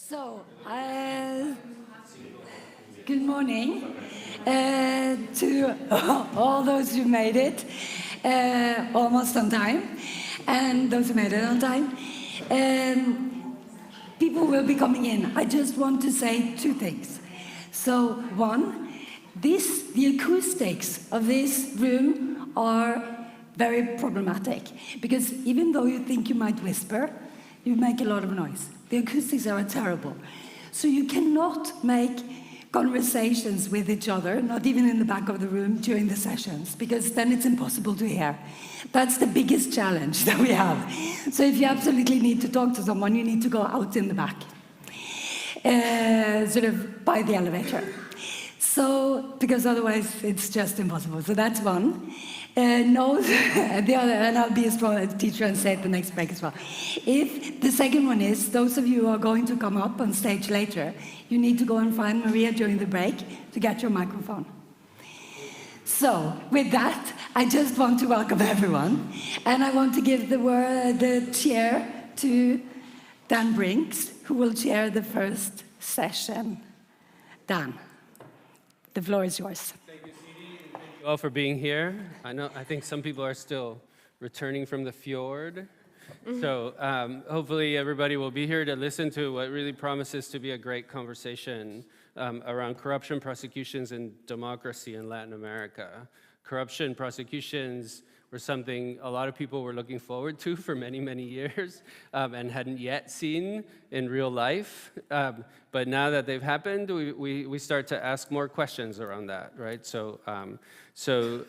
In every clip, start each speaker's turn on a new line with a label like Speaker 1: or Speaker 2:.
Speaker 1: So, good morning to all those who made it almost on time, and those who made it on time. People will be coming in. I just want to say two things. So, one, the acoustics of this room are very problematic, because even though you think you might whisper, you make a lot of noise. The acoustics are terrible. So you cannot make conversations with each other, not even in the back of the room during the sessions, because then it's impossible to hear. That's the biggest challenge that we have. So if you absolutely need to talk to someone, you need to go out in the back, sort of by the elevator. So, because otherwise it's just impossible. So that's one. No, the other, and I'll be a strong teacher and say it the next break as well. If the second one is, those of you who are going to come up on stage later, you need to go and find Maria during the break to get your microphone. So, with that, I just want to welcome everyone, and I want to give the chair to Dan Brinks, who will chair the first session. Dan, the floor is yours.
Speaker 2: All for being here. I think some people are still returning from the fjord. So hopefully everybody will be here to listen to what really promises to be a great conversation around corruption, prosecutions, and democracy in Latin America. Corruption, prosecutions were something a lot of people were looking forward to for many, many years and hadn't yet seen in real life. But now that they've happened, we start to ask more questions around that, right? So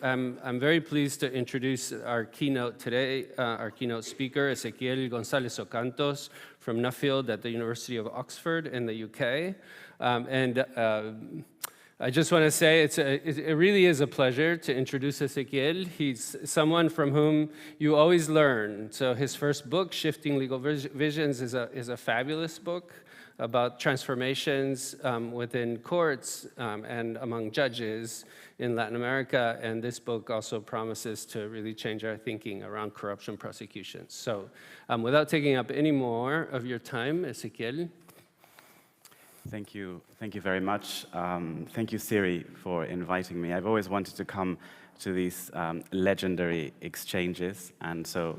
Speaker 2: I'm very pleased to introduce our keynote today, our keynote speaker, Ezequiel González Ocantos from Nuffield at the University of Oxford in the UK. I just want to say it really is a pleasure to introduce Ezequiel. He's someone from whom you always learn. So his first book, Shifting Legal Visions, is a fabulous book about transformations within courts and among judges in Latin America. And this book also promises to really change our thinking around corruption prosecutions. So without taking up any more of your time, Ezequiel.
Speaker 3: Thank you very much. Thank you, Siri, for inviting me. I've always wanted to come to these legendary exchanges, and so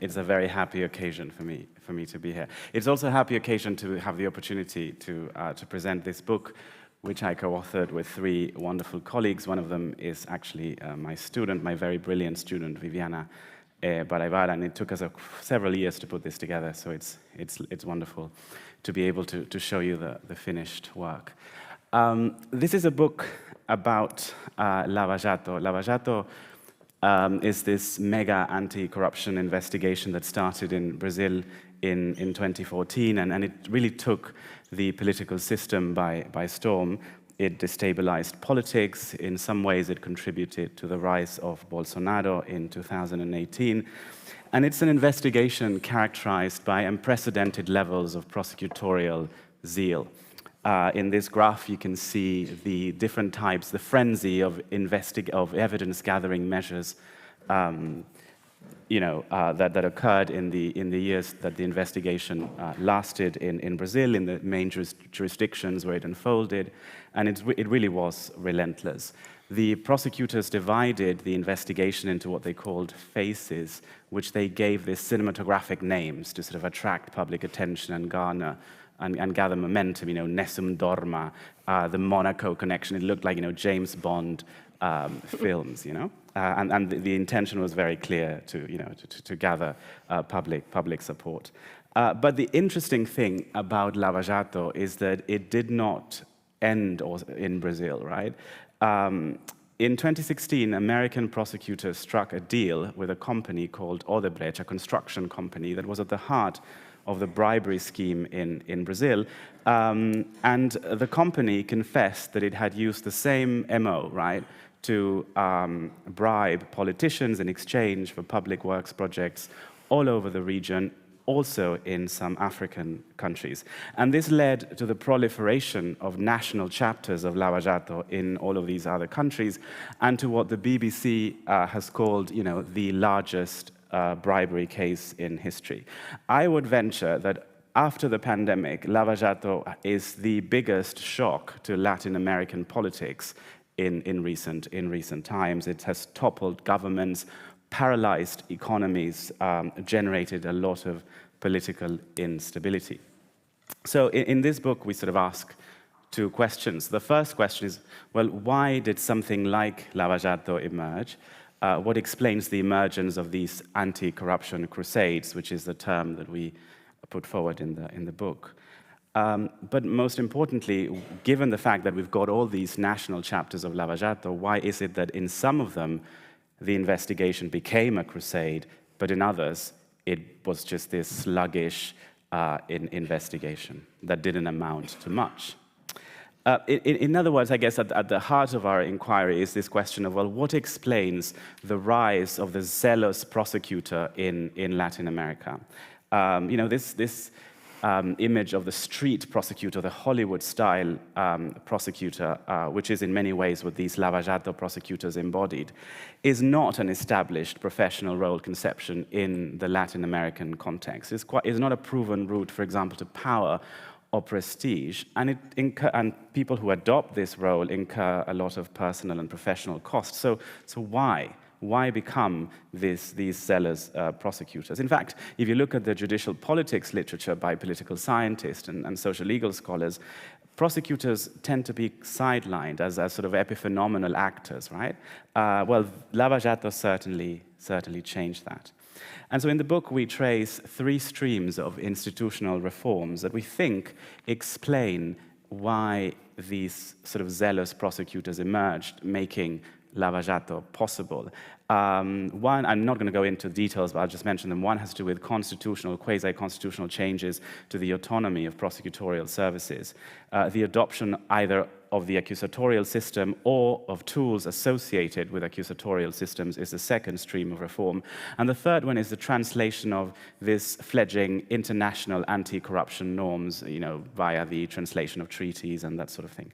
Speaker 3: it's a very happy occasion for me to be here. It's also a happy occasion to have the opportunity to present this book, which I co-authored with three wonderful colleagues. One of them is actually my student, my very brilliant student, Viviana Baraybar, and it took us several years to put this together, so it's wonderful to be able to show you the finished work. This is a book about Lava Jato. Lava Jato is this mega anti-corruption investigation that started in Brazil in 2014, and it really took the political system by storm. It destabilized politics. In some ways, it contributed to the rise of Bolsonaro in 2018. And it's an investigation characterized by unprecedented levels of prosecutorial zeal. In this graph, you can see the different types, the frenzy of evidence-gathering measures that occurred in the years that the investigation lasted in Brazil, in the main jurisdictions where it unfolded, and it really was relentless. The prosecutors divided the investigation into what they called phases, which they gave these cinematographic names to sort of attract public attention and garner and gather momentum. Nessun Dorma, the Monaco connection. It looked like James Bond films. And the intention was very clear to gather public support. But the interesting thing about Lava Jato is that it did not end in Brazil, right? In 2016, American prosecutors struck a deal with a company called Odebrecht, a construction company that was at the heart of the bribery scheme in Brazil. And the company confessed that it had used the same MO, right, to bribe politicians in exchange for public works projects all over the region, also in some African countries. And this led to the proliferation of national chapters of Lava Jato in all of these other countries, and to what the BBC has called, the largest bribery case in history. I would venture that after the pandemic, Lava Jato is the biggest shock to Latin American politics in recent times. It has toppled governments, paralyzed economies, generated a lot of political instability. So in this book, we sort of ask two questions. The first question is, well, why did something like Lava Jato emerge? What explains the emergence of these anti-corruption crusades, which is the term that we put forward in the book? But most importantly, given the fact that we've got all these national chapters of Lava Jato, why is it that in some of them the investigation became a crusade, but in others it was just this sluggish investigation that didn't amount to much? In other words, I guess at the heart of our inquiry is this question of, well, what explains the rise of the zealous prosecutor in Latin America? This image of the street prosecutor, the Hollywood-style prosecutor, which is in many ways what these Lava Jato prosecutors embodied, is not an established professional role conception in the Latin American context. It's not a proven route, for example, to power or prestige, and people who adopt this role incur a lot of personal and professional costs. So why? Why become these zealous prosecutors? In fact, if you look at the judicial politics literature by political scientists and social legal scholars, prosecutors tend to be sidelined as sort of epiphenomenal actors, right? Well, Lava Jato certainly changed that. And so in the book, we trace three streams of institutional reforms that we think explain why these sort of zealous prosecutors emerged, making Lava Jato possible. One, I'm not going to go into details, but I'll just mention them. One has to do with constitutional, quasi-constitutional changes to the autonomy of prosecutorial services, the adoption either of the accusatorial system or of tools associated with accusatorial systems is the second stream of reform. And the third one is the translation of this fledgling international anti-corruption norms, via the translation of treaties and that sort of thing.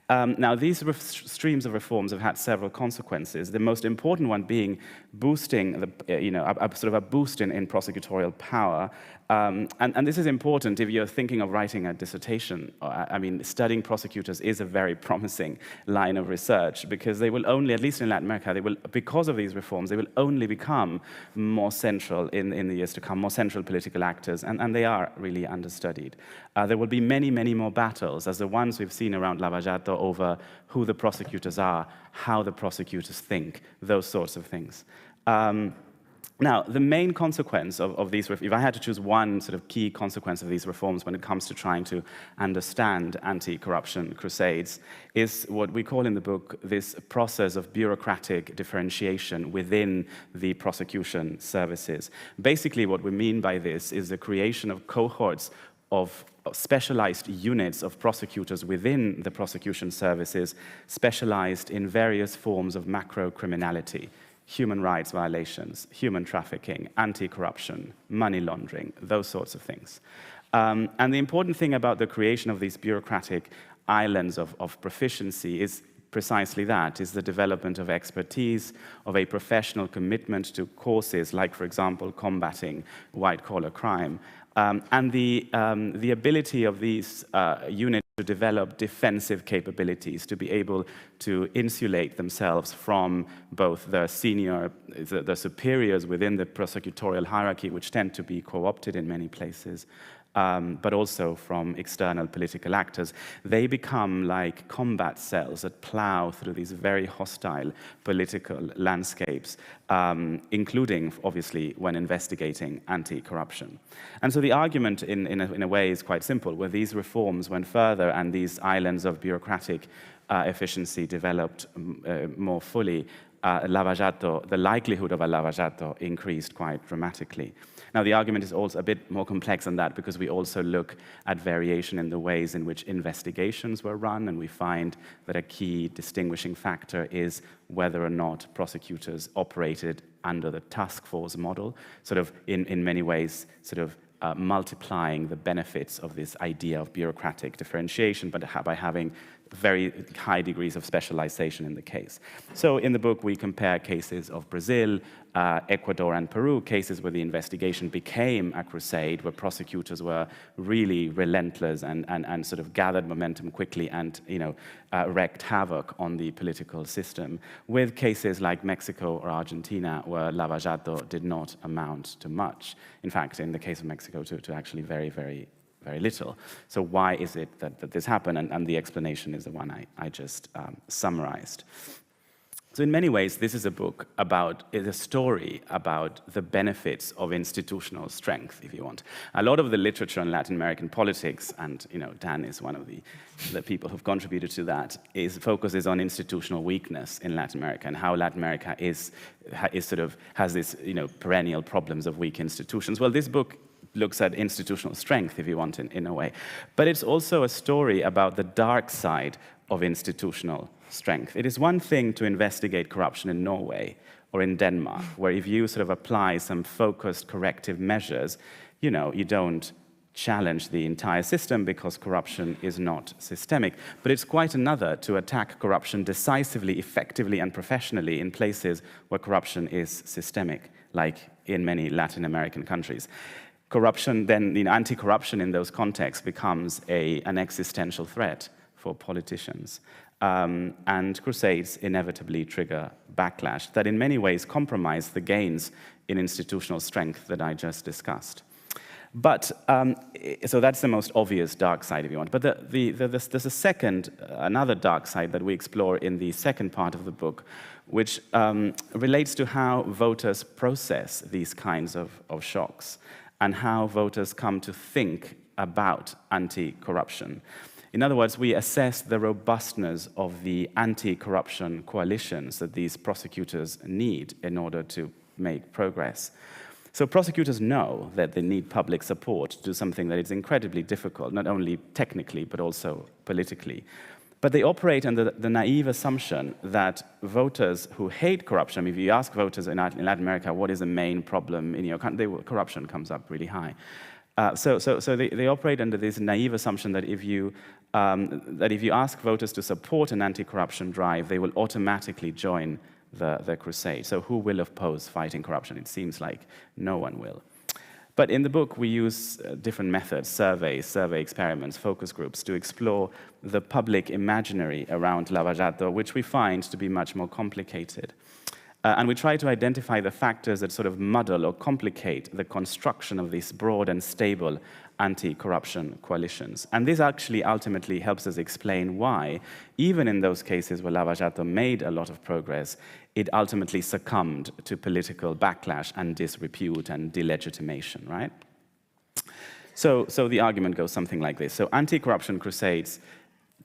Speaker 3: Now, these streams of reforms have had several consequences, the most important one being boosting a boost in prosecutorial power. And this is important if you're thinking of writing a dissertation. I mean, studying prosecutors is a very promising line of research, because they will only, at least in Latin America, because of these reforms, they will only become more central in the years to come, more central political actors, and they are really understudied. There will be many, many more battles, as the ones we've seen around Lava Jato, over who the prosecutors are, how the prosecutors think, those sorts of things. Now, the main consequence of these, if I had to choose one sort of key consequence of these reforms when it comes to trying to understand anti-corruption crusades, is what we call in the book this process of bureaucratic differentiation within the prosecution services. Basically, what we mean by this is the creation of cohorts of specialized units of prosecutors within the prosecution services, specialized in various forms of macro-criminality. Human rights violations, human trafficking, anti-corruption, money laundering, those sorts of things. And the important thing about the creation of these bureaucratic islands of proficiency is precisely that, is the development of expertise, of a professional commitment to causes like, for example, combating white-collar crime, and the ability of these units to develop defensive capabilities, to be able to insulate themselves from both the superiors within the prosecutorial hierarchy, which tend to be co-opted in many places, but also from external political actors. They become like combat cells that plow through these very hostile political landscapes, including, obviously, when investigating anti-corruption. And so the argument, in a way, is quite simple. Where these reforms went further and these islands of bureaucratic efficiency developed more fully, Lava Jato, the likelihood of a Lava Jato increased quite dramatically. Now, the argument is also a bit more complex than that, because we also look at variation in the ways in which investigations were run, and we find that a key distinguishing factor is whether or not prosecutors operated under the task force model, sort of in many ways, sort of multiplying the benefits of this idea of bureaucratic differentiation, but by having very high degrees of specialization in the case. So in the book, we compare cases of Brazil, Ecuador, and Peru, cases where the investigation became a crusade, where prosecutors were really relentless and sort of gathered momentum quickly and wreaked havoc on the political system, with cases like Mexico or Argentina, where Lava Jato did not amount to much. In fact, in the case of Mexico, to actually very, very little. So why is it that this happened? And the explanation is the one I just summarized. So in many ways, this is a story about the benefits of institutional strength, if you want. A lot of the literature on Latin American politics, and Dan is one of the people who've contributed to that, focuses on institutional weakness in Latin America and how Latin America has this perennial problems of weak institutions. Well, this book looks at institutional strength, if you want, in a way. But it's also a story about the dark side of institutional strength. It is one thing to investigate corruption in Norway or in Denmark, where if you sort of apply some focused corrective measures, you don't challenge the entire system because corruption is not systemic. But it's quite another to attack corruption decisively, effectively, and professionally in places where corruption is systemic, like in many Latin American countries. Corruption, then, anti-corruption in those contexts becomes an existential threat for politicians. And crusades inevitably trigger backlash that in many ways compromise the gains in institutional strength that I just discussed. But, so that's the most obvious dark side, if you want. But there's another dark side that we explore in the second part of the book, which relates to how voters process these kinds of shocks and how voters come to think about anti-corruption. In other words, we assess the robustness of the anti-corruption coalitions that these prosecutors need in order to make progress. So prosecutors know that they need public support to do something that is incredibly difficult, not only technically, but also politically. But they operate under the naive assumption that voters who hate corruption, I mean, if you ask voters in Latin America, what is the main problem in your country, corruption comes up really high. So they operate under this naive assumption that if you ask voters to support an anti-corruption drive, they will automatically join the crusade. So who will oppose fighting corruption? It seems like no one will. But in the book, we use different methods, survey experiments, focus groups, to explore the public imaginary around Lava Jato, which we find to be much more complicated. And we try to identify the factors that sort of muddle or complicate the construction of these broad and stable anti-corruption coalitions. And this actually ultimately helps us explain why, even in those cases where Lava Jato made a lot of progress, it ultimately succumbed to political backlash and disrepute and delegitimation, right? So the argument goes something like this. So anti-corruption crusades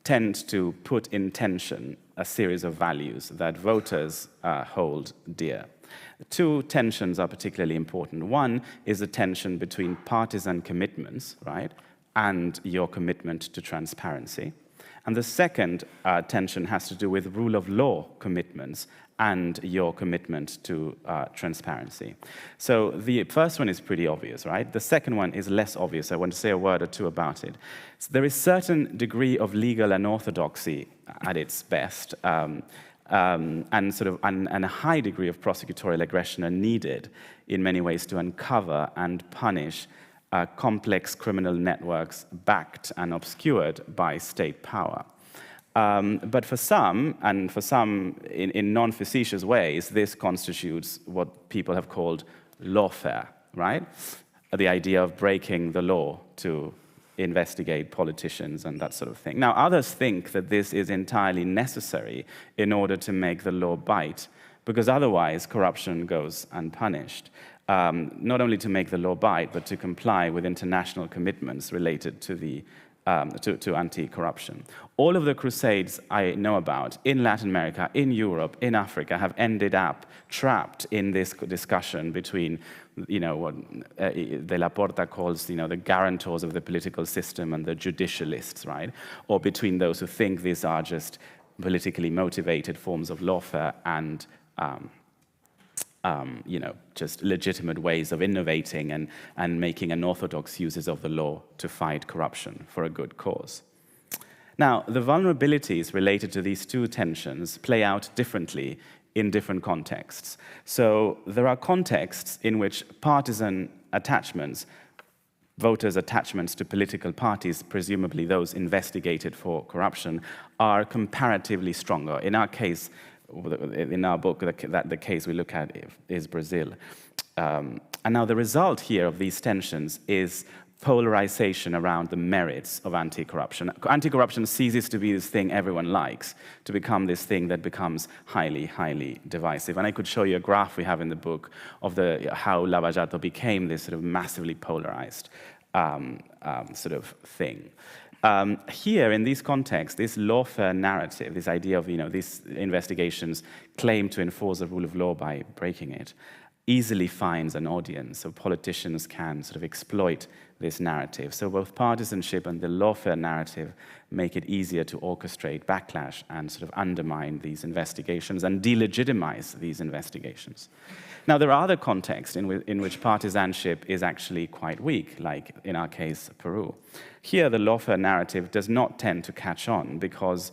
Speaker 3: tend to put in tension a series of values that voters hold dear. Two tensions are particularly important. One is the tension between partisan commitments, right, and your commitment to transparency. And the second tension has to do with rule of law commitments and your commitment to transparency. So the first one is pretty obvious, right? The second one is less obvious. I want to say a word or two about it. So there is a certain degree of legal unorthodoxy at its best, and a high degree of prosecutorial aggression are needed in many ways to uncover and punish complex criminal networks backed and obscured by state power. But for some in non-facetious ways, this constitutes what people have called lawfare, right? The idea of breaking the law to investigate politicians and that sort of thing. Now, others think that this is entirely necessary in order to make the law bite, because otherwise corruption goes unpunished. Not only to make the law bite, but to comply with international commitments related to the to anti-corruption. All of the crusades I know about in Latin America, in Europe, in Africa have ended up trapped in this discussion between, what De La Porta calls, the guarantors of the political system and the judicialists, right? Or between those who think these are just politically motivated forms of lawfare and just legitimate ways of innovating and making unorthodox uses of the law to fight corruption for a good cause. Now, the vulnerabilities related to these two tensions play out differently in different contexts. So there are contexts in which partisan attachments, voters' attachments to political parties, presumably those investigated for corruption, are comparatively stronger. In our case, in our book, the case we look at is Brazil. And now the result here of these tensions is polarization around the merits of anti-corruption. Anti-corruption ceases to be this thing everyone likes, to become this thing that becomes highly, highly divisive. And I could show you a graph we have in the book of how Lava Jato became this sort of massively polarized sort of thing. Here, in these contexts, this lawfare narrative, this idea of these investigations claim to enforce the rule of law by breaking it, easily finds an audience, so politicians can sort of exploit this narrative. So both partisanship and the lawfare narrative make it easier to orchestrate backlash and sort of undermine these investigations and delegitimize these investigations. Now, there are other contexts in which partisanship is actually quite weak, like in our case, Peru. Here, the lawfare narrative does not tend to catch on because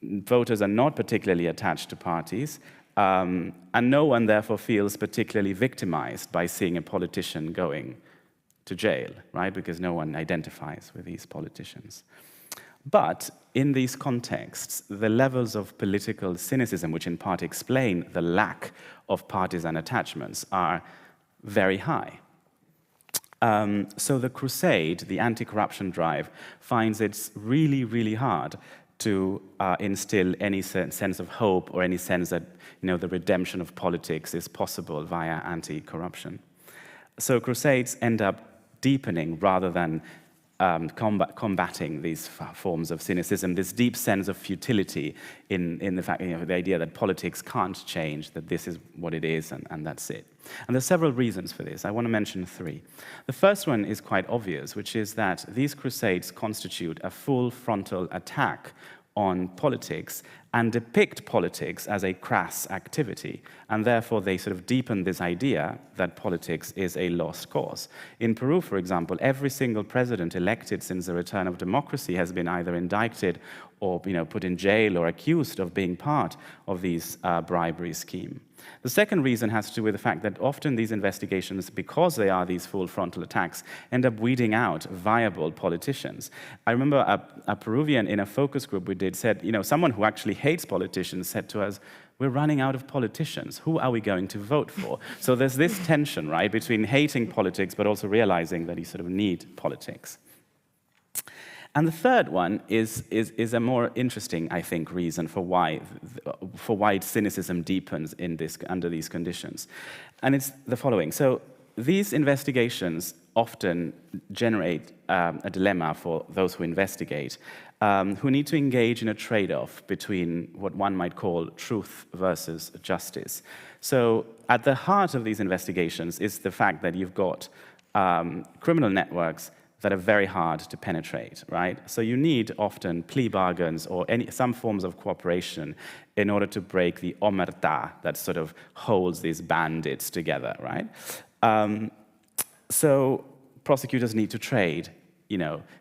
Speaker 3: voters are not particularly attached to parties, and no one therefore feels particularly victimized by seeing a politician going to jail, right? Because no one identifies with these politicians. But in these contexts, the levels of political cynicism, which in part explain the lack of partisan attachments, are very high. So the crusade, the anti-corruption drive, finds it's really, really hard to instill any sense of hope or any sense that the redemption of politics is possible via anti-corruption. So crusades end up deepening rather than combating these forms of cynicism, this deep sense of futility in the fact, the idea that politics can't change, that this is what it is and that's it. And there's several reasons for this. I want to mention three. The first one is quite obvious, which is that these crusades constitute a full frontal attack on politics and depict politics as a crass activity. And therefore, they sort of deepen this idea that politics is a lost cause. In Peru, for example, every single president elected since the return of democracy has been either indicted or put in jail or accused of being part of these bribery scheme. The second reason has to do with the fact that often these investigations, because they are these full frontal attacks, end up weeding out viable politicians. I remember a Peruvian in a focus group we did said, someone who actually hates politicians said to us, "We're running out of politicians. Who are we going to vote for?" So there's this tension, right, between hating politics but also realizing that you sort of need politics. And the third one is a more interesting, I think, reason for why cynicism deepens under these conditions. And it's the following. So these investigations often generate a dilemma for those who investigate, who need to engage in a trade-off between what one might call truth versus justice. So at the heart of these investigations is the fact that you've got criminal networks that are very hard to penetrate, right? So you need often plea bargains or some forms of cooperation in order to break the omerta that sort of holds these bandits together, right? So prosecutors need to trade,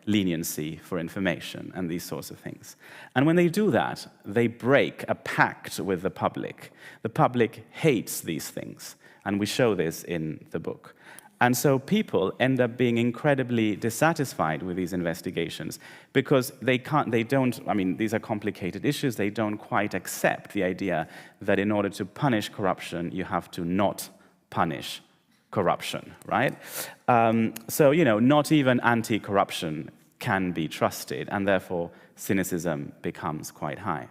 Speaker 3: leniency for information and these sorts of things. And when they do that, they break a pact with the public. The public hates these things, and we show this in the book. And so people end up being incredibly dissatisfied with these investigations because these are complicated issues, they don't quite accept the idea that in order to punish corruption, you have to not punish corruption, right? So, not even anti-corruption can be trusted, and therefore cynicism becomes quite high.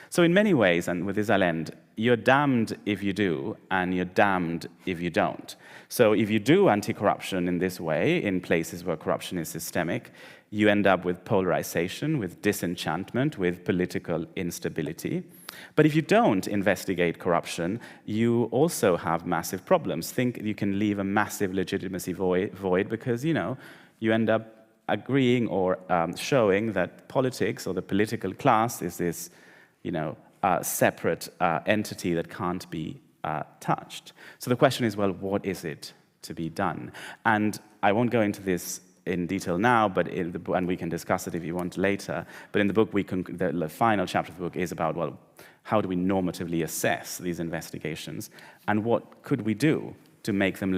Speaker 3: So in many ways, and with this I'll end, you're damned if you do, and you're damned if you don't. So if you do anti-corruption in this way, in places where corruption is systemic, you end up with polarization, with disenchantment, with political instability. But if you don't investigate corruption, you also have massive problems. Think you can leave a massive legitimacy void because, you end up agreeing or showing that politics or the political class is this, separate entity that can't be touched. So the question is, well, what is it to be done? And I won't go into this in detail now, but and we can discuss it if you want later. But in the book, the final chapter of the book is about, well, how do we normatively assess these investigations, and what could we do to make them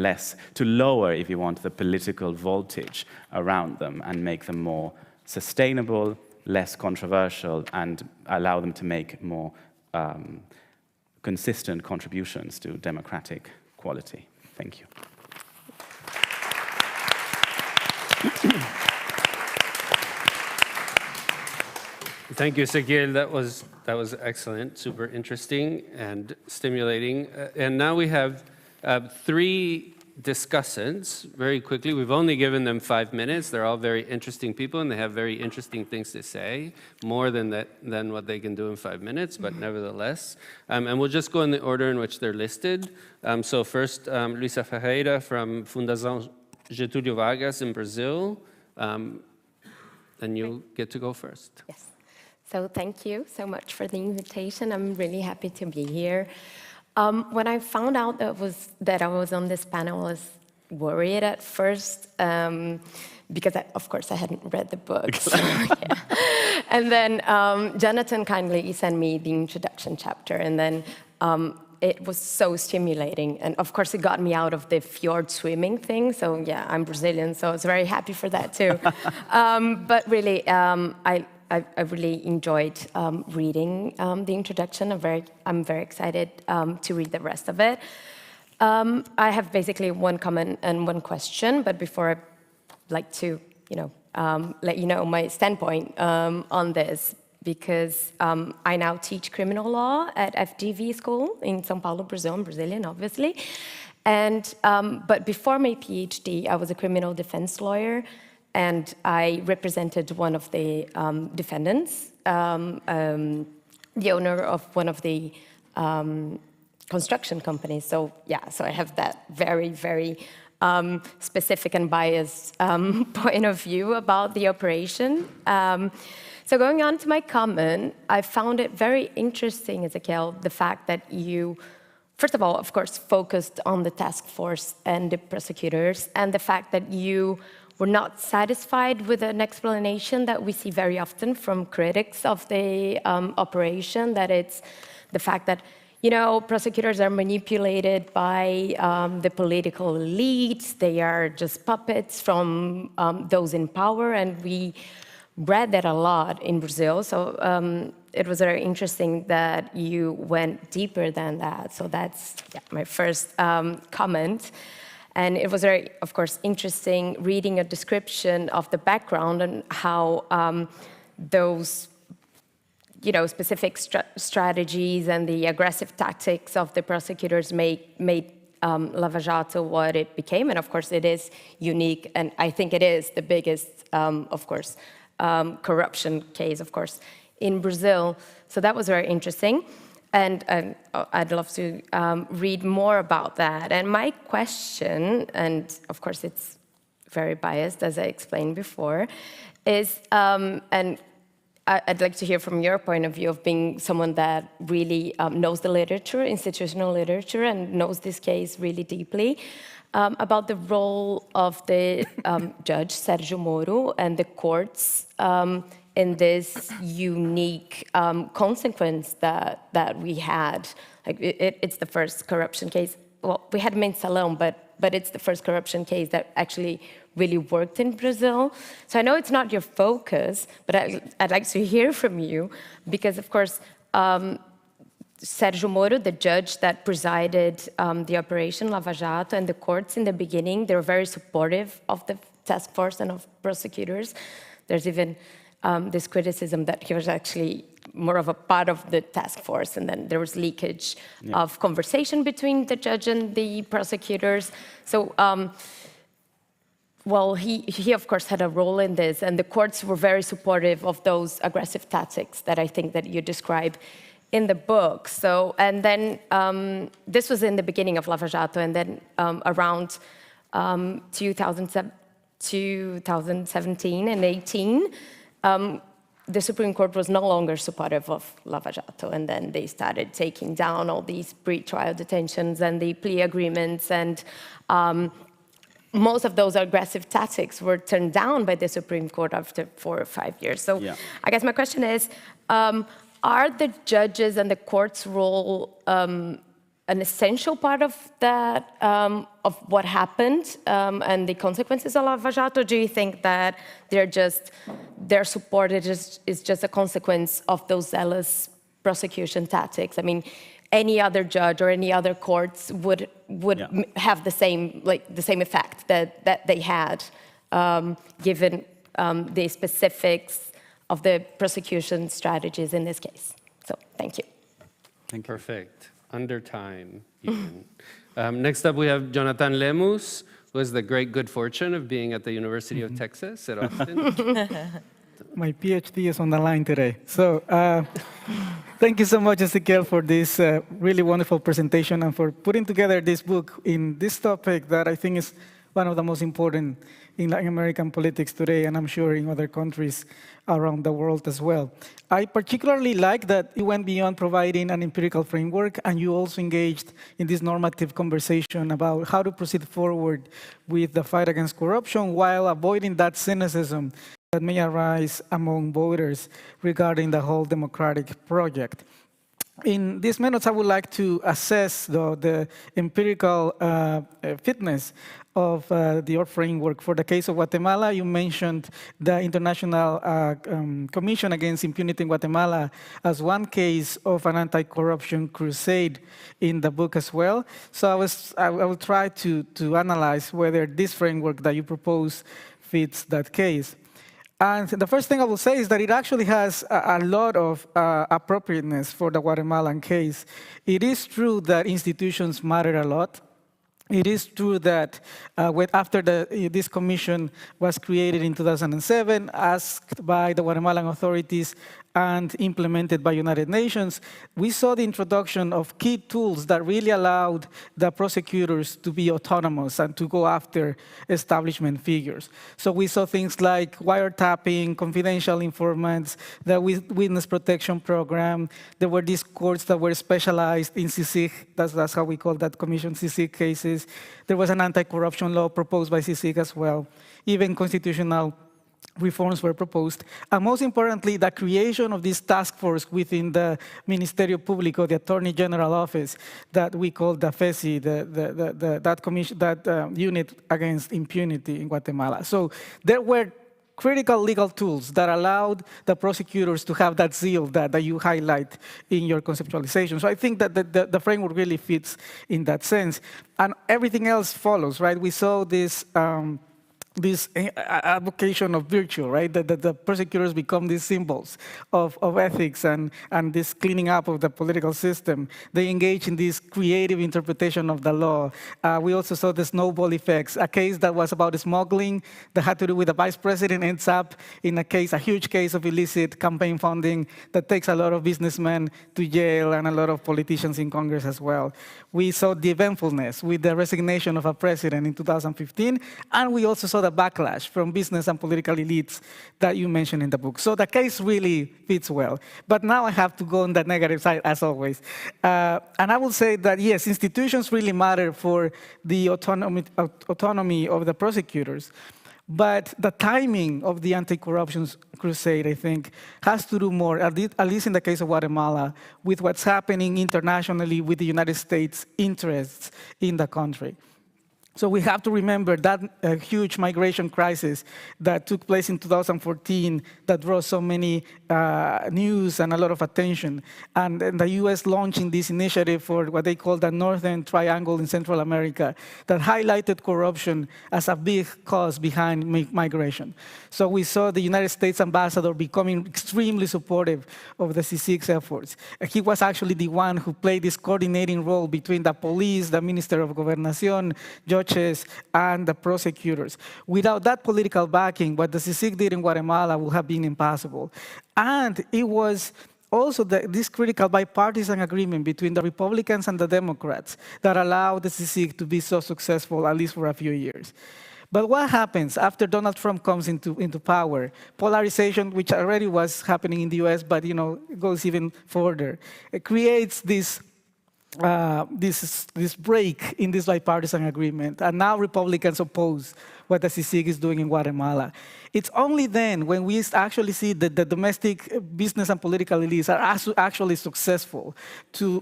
Speaker 3: to lower, if you want, the political voltage around them and make them more sustainable, less controversial, and allow them to make more consistent contributions to democratic quality. Thank you.
Speaker 2: Thank you, Sakil. That was excellent, super interesting and stimulating. And now we have 3 discussants very quickly. We've only given them 5 minutes. They're all very interesting people, and they have very interesting things to say, more than what they can do in 5 minutes, but nevertheless. And we'll just go in the order in which they're listed. So first, Luisa Ferreira from Fundação Getúlio Vargas in Brazil. And you get to go first.
Speaker 4: Yes. So thank you so much for the invitation. I'm really happy to be here. When I found out that I was on this panel, I was worried at first because, of course, I hadn't read the book. So, yeah. And then Jonathan kindly sent me the introduction chapter, and then it was so stimulating. And, of course, it got me out of the fjord swimming thing. So, yeah, I'm Brazilian, so I was very happy for that, too. But really, I really enjoyed reading the introduction. I'm very excited to read the rest of it. I have basically one comment and one question, but before I'd like to, let you know my standpoint on this, because I now teach criminal law at FGV school in São Paulo, Brazil. I'm Brazilian, obviously. And but before my PhD, I was a criminal defense lawyer. And I represented one of the defendants, the owner of one of the construction companies. So yeah, so I have that very, very specific and biased point of view about the operation. So going on to my comment, I found it very interesting, Ezequiel, the fact that you, first of all, of course, focused on the task force and the prosecutors, and the fact that you were not satisfied with an explanation that we see very often from critics of the operation, that it's the fact that, prosecutors are manipulated by the political elites, they are just puppets from those in power, and we read that a lot in Brazil. So it was very interesting that you went deeper than that. So that's my first comment. And it was very, of course, interesting reading a description of the background and how those, specific strategies and the aggressive tactics of the prosecutors made Lava Jato what it became. And of course, it is unique, and I think it is the biggest, of course, corruption case, of course, in Brazil. So that was very interesting. And I'd love to read more about that. And my question, and of course it's very biased, as I explained before, is, and I'd like to hear from your point of view of being someone that really knows the literature, institutional literature, and knows this case really deeply, about the role of the judge, Sérgio Moro, and the courts in this unique consequence that we had. Like it's the first corruption case. Well, we had Mensalão, but it's the first corruption case that actually really worked in Brazil. So I know it's not your focus, but I'd like to hear from you, because of course, Sérgio Moro, the judge that presided the operation Lava Jato, and the courts in the beginning, they were very supportive of the task force and of prosecutors. There's even this criticism that he was actually more of a part of the task force, and then there was leakage of conversation between the judge and the prosecutors. So, well, he of course had a role in this, and the courts were very supportive of those aggressive tactics that I think that you describe in the book. So, and then this was in the beginning of Lava Jato, and then around 2017 and 18, the Supreme Court was no longer supportive of Lava Jato, and then they started taking down all these pre-trial detentions and the plea agreements, and most of those aggressive tactics were turned down by the Supreme Court after 4 or 5 years. So
Speaker 3: Yeah.
Speaker 4: I guess my question is, are the judges and the court's role an essential part of that, of what happened and the consequences of Lava Jato? Do you think that their support is just a consequence of those zealous prosecution tactics? I mean, any other judge or any other courts would have the same effect that they had, given the specifics of the prosecution strategies in this case. So, thank you.
Speaker 3: Thank you.
Speaker 2: Perfect. Under time, even. Next up, we have Jonathan Lemus, who has the great good fortune of being at the University of Texas at Austin.
Speaker 5: My PhD is on the line today. So thank you so much, Ezequiel, for this really wonderful presentation and for putting together this book in this topic that I think is one of the most important in Latin American politics today, and I'm sure in other countries around the world as well. I particularly like that you went beyond providing an empirical framework, and you also engaged in this normative conversation about how to proceed forward with the fight against corruption while avoiding that cynicism that may arise among voters regarding the whole democratic project. In these minutes, I would like to assess the empirical fitness of your framework. For the case of Guatemala, you mentioned the International Commission Against Impunity in Guatemala as one case of an anti-corruption crusade in the book as well. So I will try to analyze whether this framework that you propose fits that case. And the first thing I will say is that it actually has a lot of appropriateness for the Guatemalan case. It is true that institutions matter a lot. It is true that after this commission was created in 2007, asked by the Guatemalan authorities and implemented by United Nations, we saw the introduction of key tools that really allowed the prosecutors to be autonomous and to go after establishment figures. So we saw things like wiretapping, confidential informants, the witness protection program. There were these courts that were specialized in CICIG, that's how we call that commission, CICIG cases. There was an anti-corruption law proposed by CICIG as well. Even constitutional reforms were proposed. And most importantly, the creation of this task force within the Ministerio Público, the Attorney General Office, that we call the FESI, that unit against impunity in Guatemala. So there were critical legal tools that allowed the prosecutors to have that zeal that you highlight in your conceptualization. So I think that the framework really fits in that sense. And everything else follows, right? We saw this advocation of virtue, right? That the prosecutors become these symbols of ethics and this cleaning up of the political system. They engage in this creative interpretation of the law. We also saw the snowball effects. A case that was about smuggling that had to do with the vice president ends up in a huge case of illicit campaign funding that takes a lot of businessmen to jail and a lot of politicians in Congress as well. We saw the eventfulness with the resignation of a president in 2015, and we also saw the backlash from business and political elites that you mentioned in the book. So the case really fits well. But now I have to go on the negative side, as always. And I will say that, yes, institutions really matter for the autonomy of the prosecutors. But the timing of the anti-corruption crusade, I think, has to do more, at least in the case of Guatemala, with what's happening internationally with the United States' interests in the country. So we have to remember that huge migration crisis that took place in 2014 that drew so many news and a lot of attention. And the US launching this initiative for what they call the Northern Triangle in Central America that highlighted corruption as a big cause behind migration. So we saw the United States ambassador becoming extremely supportive of the CICIG's efforts. He was actually the one who played this coordinating role between the police, the Minister of Gobernación, judges, and the prosecutors. Without that political backing, what the CICIG did in Guatemala would have been impossible. And it was also this critical bipartisan agreement between the Republicans and the Democrats that allowed the CICIG to be so successful, at least for a few years. But what happens after Donald Trump comes into power? Polarization, which already was happening in the US, but it goes even further. It creates this this break in this bipartisan agreement, and now Republicans oppose what the CICIG is doing in Guatemala. It's only then when we actually see that the domestic business and political elites are actually successful to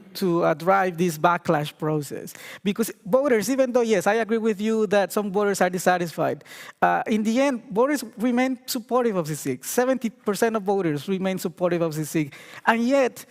Speaker 5: drive this backlash process. Because voters, even though, yes, I agree with you that some voters are dissatisfied, in the end, voters remain supportive of CICIG. 70% of voters remain supportive of CICIG. And yet,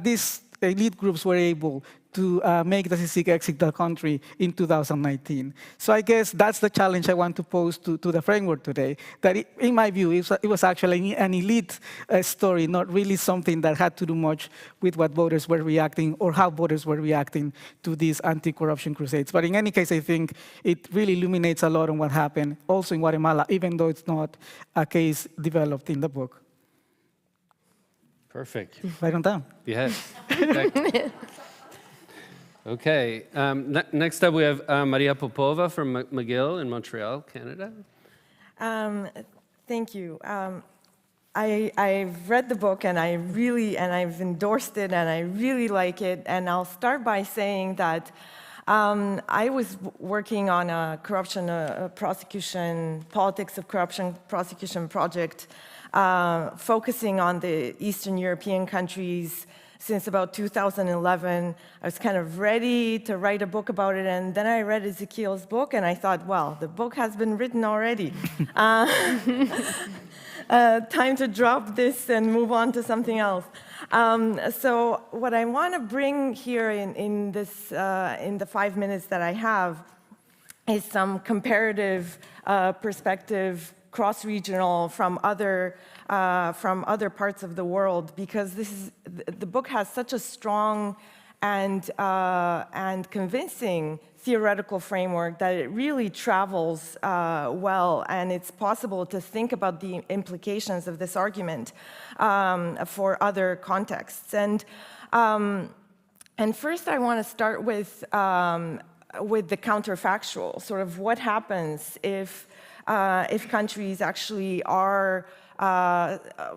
Speaker 5: these elite groups were able to make the CICIG exit the country in 2019. So I guess that's the challenge I want to pose to the framework today, that in my view, it was actually an elite story, not really something that had to do much with what voters were reacting or how voters were reacting to these anti-corruption crusades. But in any case, I think it really illuminates a lot on what happened also in Guatemala, even though it's not a case developed in the book.
Speaker 2: Perfect.
Speaker 5: Right on time.
Speaker 2: Yes. Okay. Next up, we have Maria Popova from McGill in Montreal, Canada.
Speaker 6: Thank you. I've read the book and I've endorsed it and I really like it. And I'll start by saying that I was working on a corruption prosecution, politics of corruption prosecution project, focusing on the Eastern European countries since about 2011. I was kind of ready to write a book about it, and then I read Ezekiel's book, and I thought, well, the book has been written already. Time to drop this and move on to something else. So what I want to bring here in the 5 minutes that I have is some comparative perspective, cross-regional from other parts of the world, because the book has such a strong and convincing theoretical framework that it really travels well, and it's possible to think about the implications of this argument for other contexts. And first, I want to start with the counterfactual, sort of what happens if countries actually are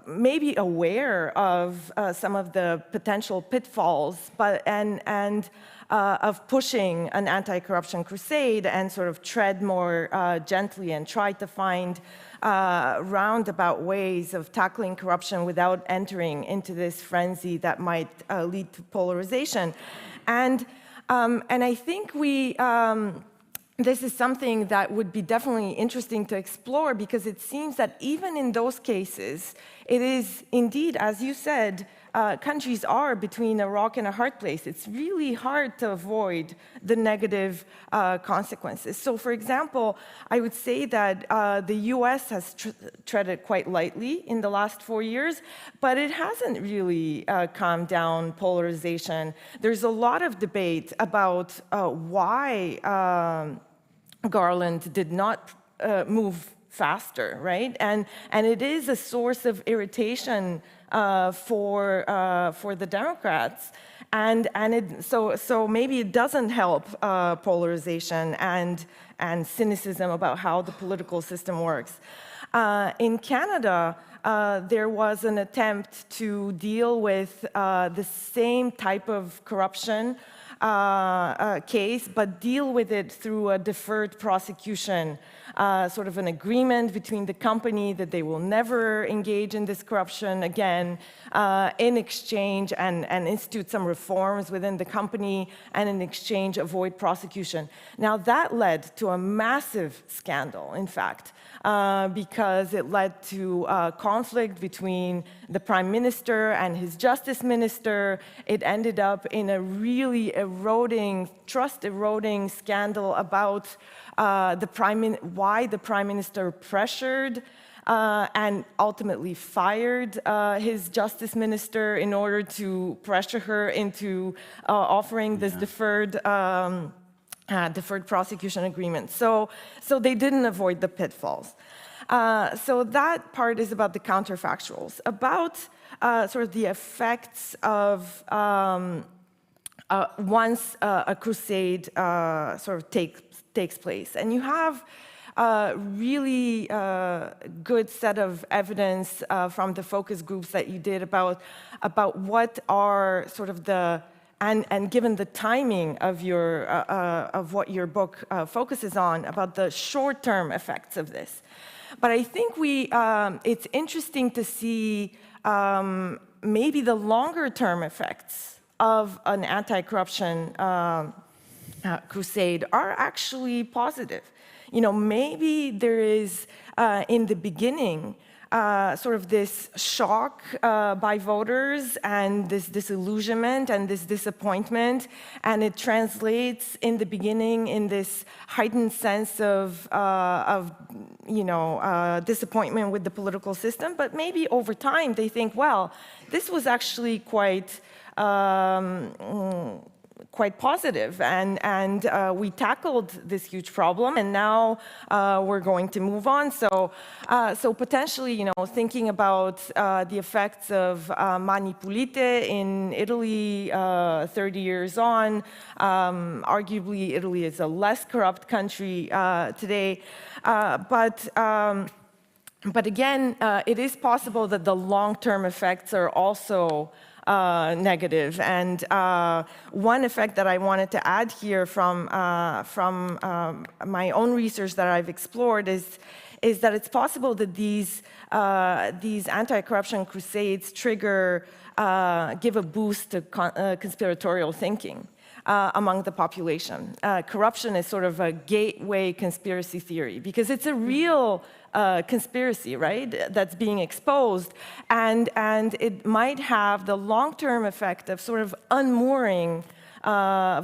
Speaker 6: maybe aware of some of the potential pitfalls, and of pushing an anti-corruption crusade and sort of tread more gently and try to find roundabout ways of tackling corruption without entering into this frenzy that might lead to polarization. And I think this is something that would be definitely interesting to explore, because it seems that even in those cases, it is indeed, as you said, countries are between a rock and a hard place. It's really hard to avoid the negative consequences. So, for example, I would say that the US has treaded quite lightly in the last 4 years, but it hasn't really calmed down polarization. There's a lot of debate about why Garland did not move faster, right? And it is a source of irritation for the Democrats, so maybe it doesn't help polarization and cynicism about how the political system works. In Canada, there was an attempt to deal with the same type of corruption case, but deal with it through a deferred prosecution, sort of an agreement between the company that they will never engage in this corruption again, in exchange, and institute some reforms within the company, and in exchange avoid prosecution. Now that led to a massive scandal, in fact, because it led to conflict between the Prime Minister and his Justice Minister. It ended up in a really trust-eroding scandal about why the Prime Minister pressured and ultimately fired his Justice Minister in order to pressure her into offering this deferred prosecution agreement. So they didn't avoid the pitfalls. So that part is about the counterfactuals, about sort of the effects of once a crusade sort of takes place. And you have a really good set of evidence from the focus groups that you did about what are sort of the and given the timing of of what your book focuses on, about the short-term effects of this. But I think it's interesting to see maybe the longer-term effects of an anti-corruption crusade are actually positive. Maybe there is, in the beginning, sort of this shock by voters and this disillusionment and this disappointment, and it translates in the beginning in this heightened sense of disappointment with the political system. But maybe over time they think, well, this was actually quite positive, and we tackled this huge problem, and now we're going to move on. So potentially, thinking about the effects of Mani Pulite in Italy 30 years on, arguably Italy is a less corrupt country today, but again, it is possible that the long-term effects are also negative. And one effect that I wanted to add here from my own research that I've explored is that it's possible that these anti-corruption crusades give a boost to conspiratorial thinking among the population. Corruption is sort of a gateway conspiracy theory because it's a real conspiracy, right, that's being exposed, and it might have the long-term effect of sort of unmooring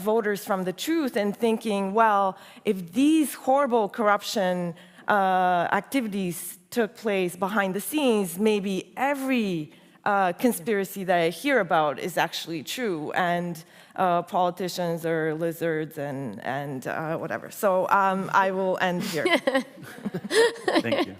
Speaker 6: voters from the truth and thinking, well, if these horrible corruption activities took place behind the scenes, maybe every conspiracy that I hear about is actually true, and politicians are lizards and whatever. So I will end here.
Speaker 3: Thank you.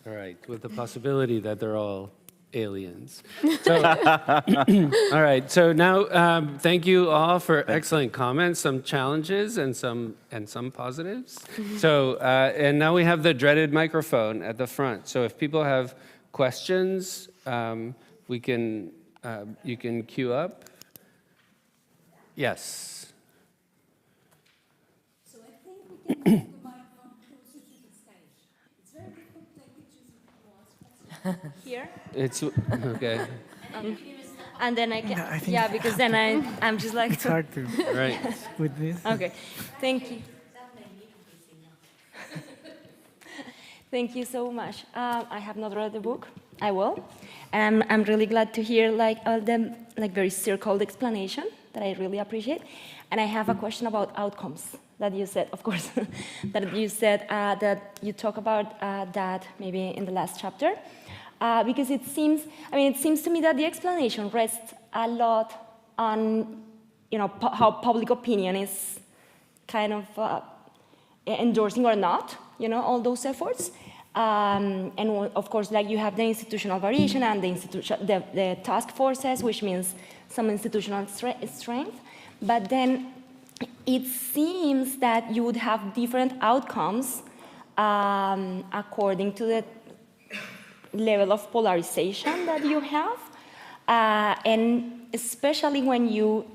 Speaker 2: All right, with the possibility that they're all aliens. So, all right, so now thank you all for excellent comments, some challenges and some positives. So, and now we have the dreaded microphone at the front. So if people have questions, you can queue up. Yes.
Speaker 1: So I think we can move the microphone closer to the stage. It's very difficult to take pictures of people.
Speaker 7: Here,
Speaker 2: It's okay.
Speaker 7: and then I can,
Speaker 5: I think-
Speaker 7: yeah, because then I'm just like,
Speaker 5: It's hard to
Speaker 2: Right.
Speaker 5: with this.
Speaker 7: okay, thank you. Thank you so much. I have not read the book. I will, and I'm really glad to hear all the very circled explanation that I really appreciate. And I have a question about outcomes that you said, of course, that you said that you talk about that maybe in the last chapter, because it seems to me that the explanation rests a lot on, how public opinion is kind of endorsing or not, all those efforts. And of course, you have the institutional variation and the task forces, which means some institutional strength. But then it seems that you would have different outcomes according to the level of polarization that you have. And especially when you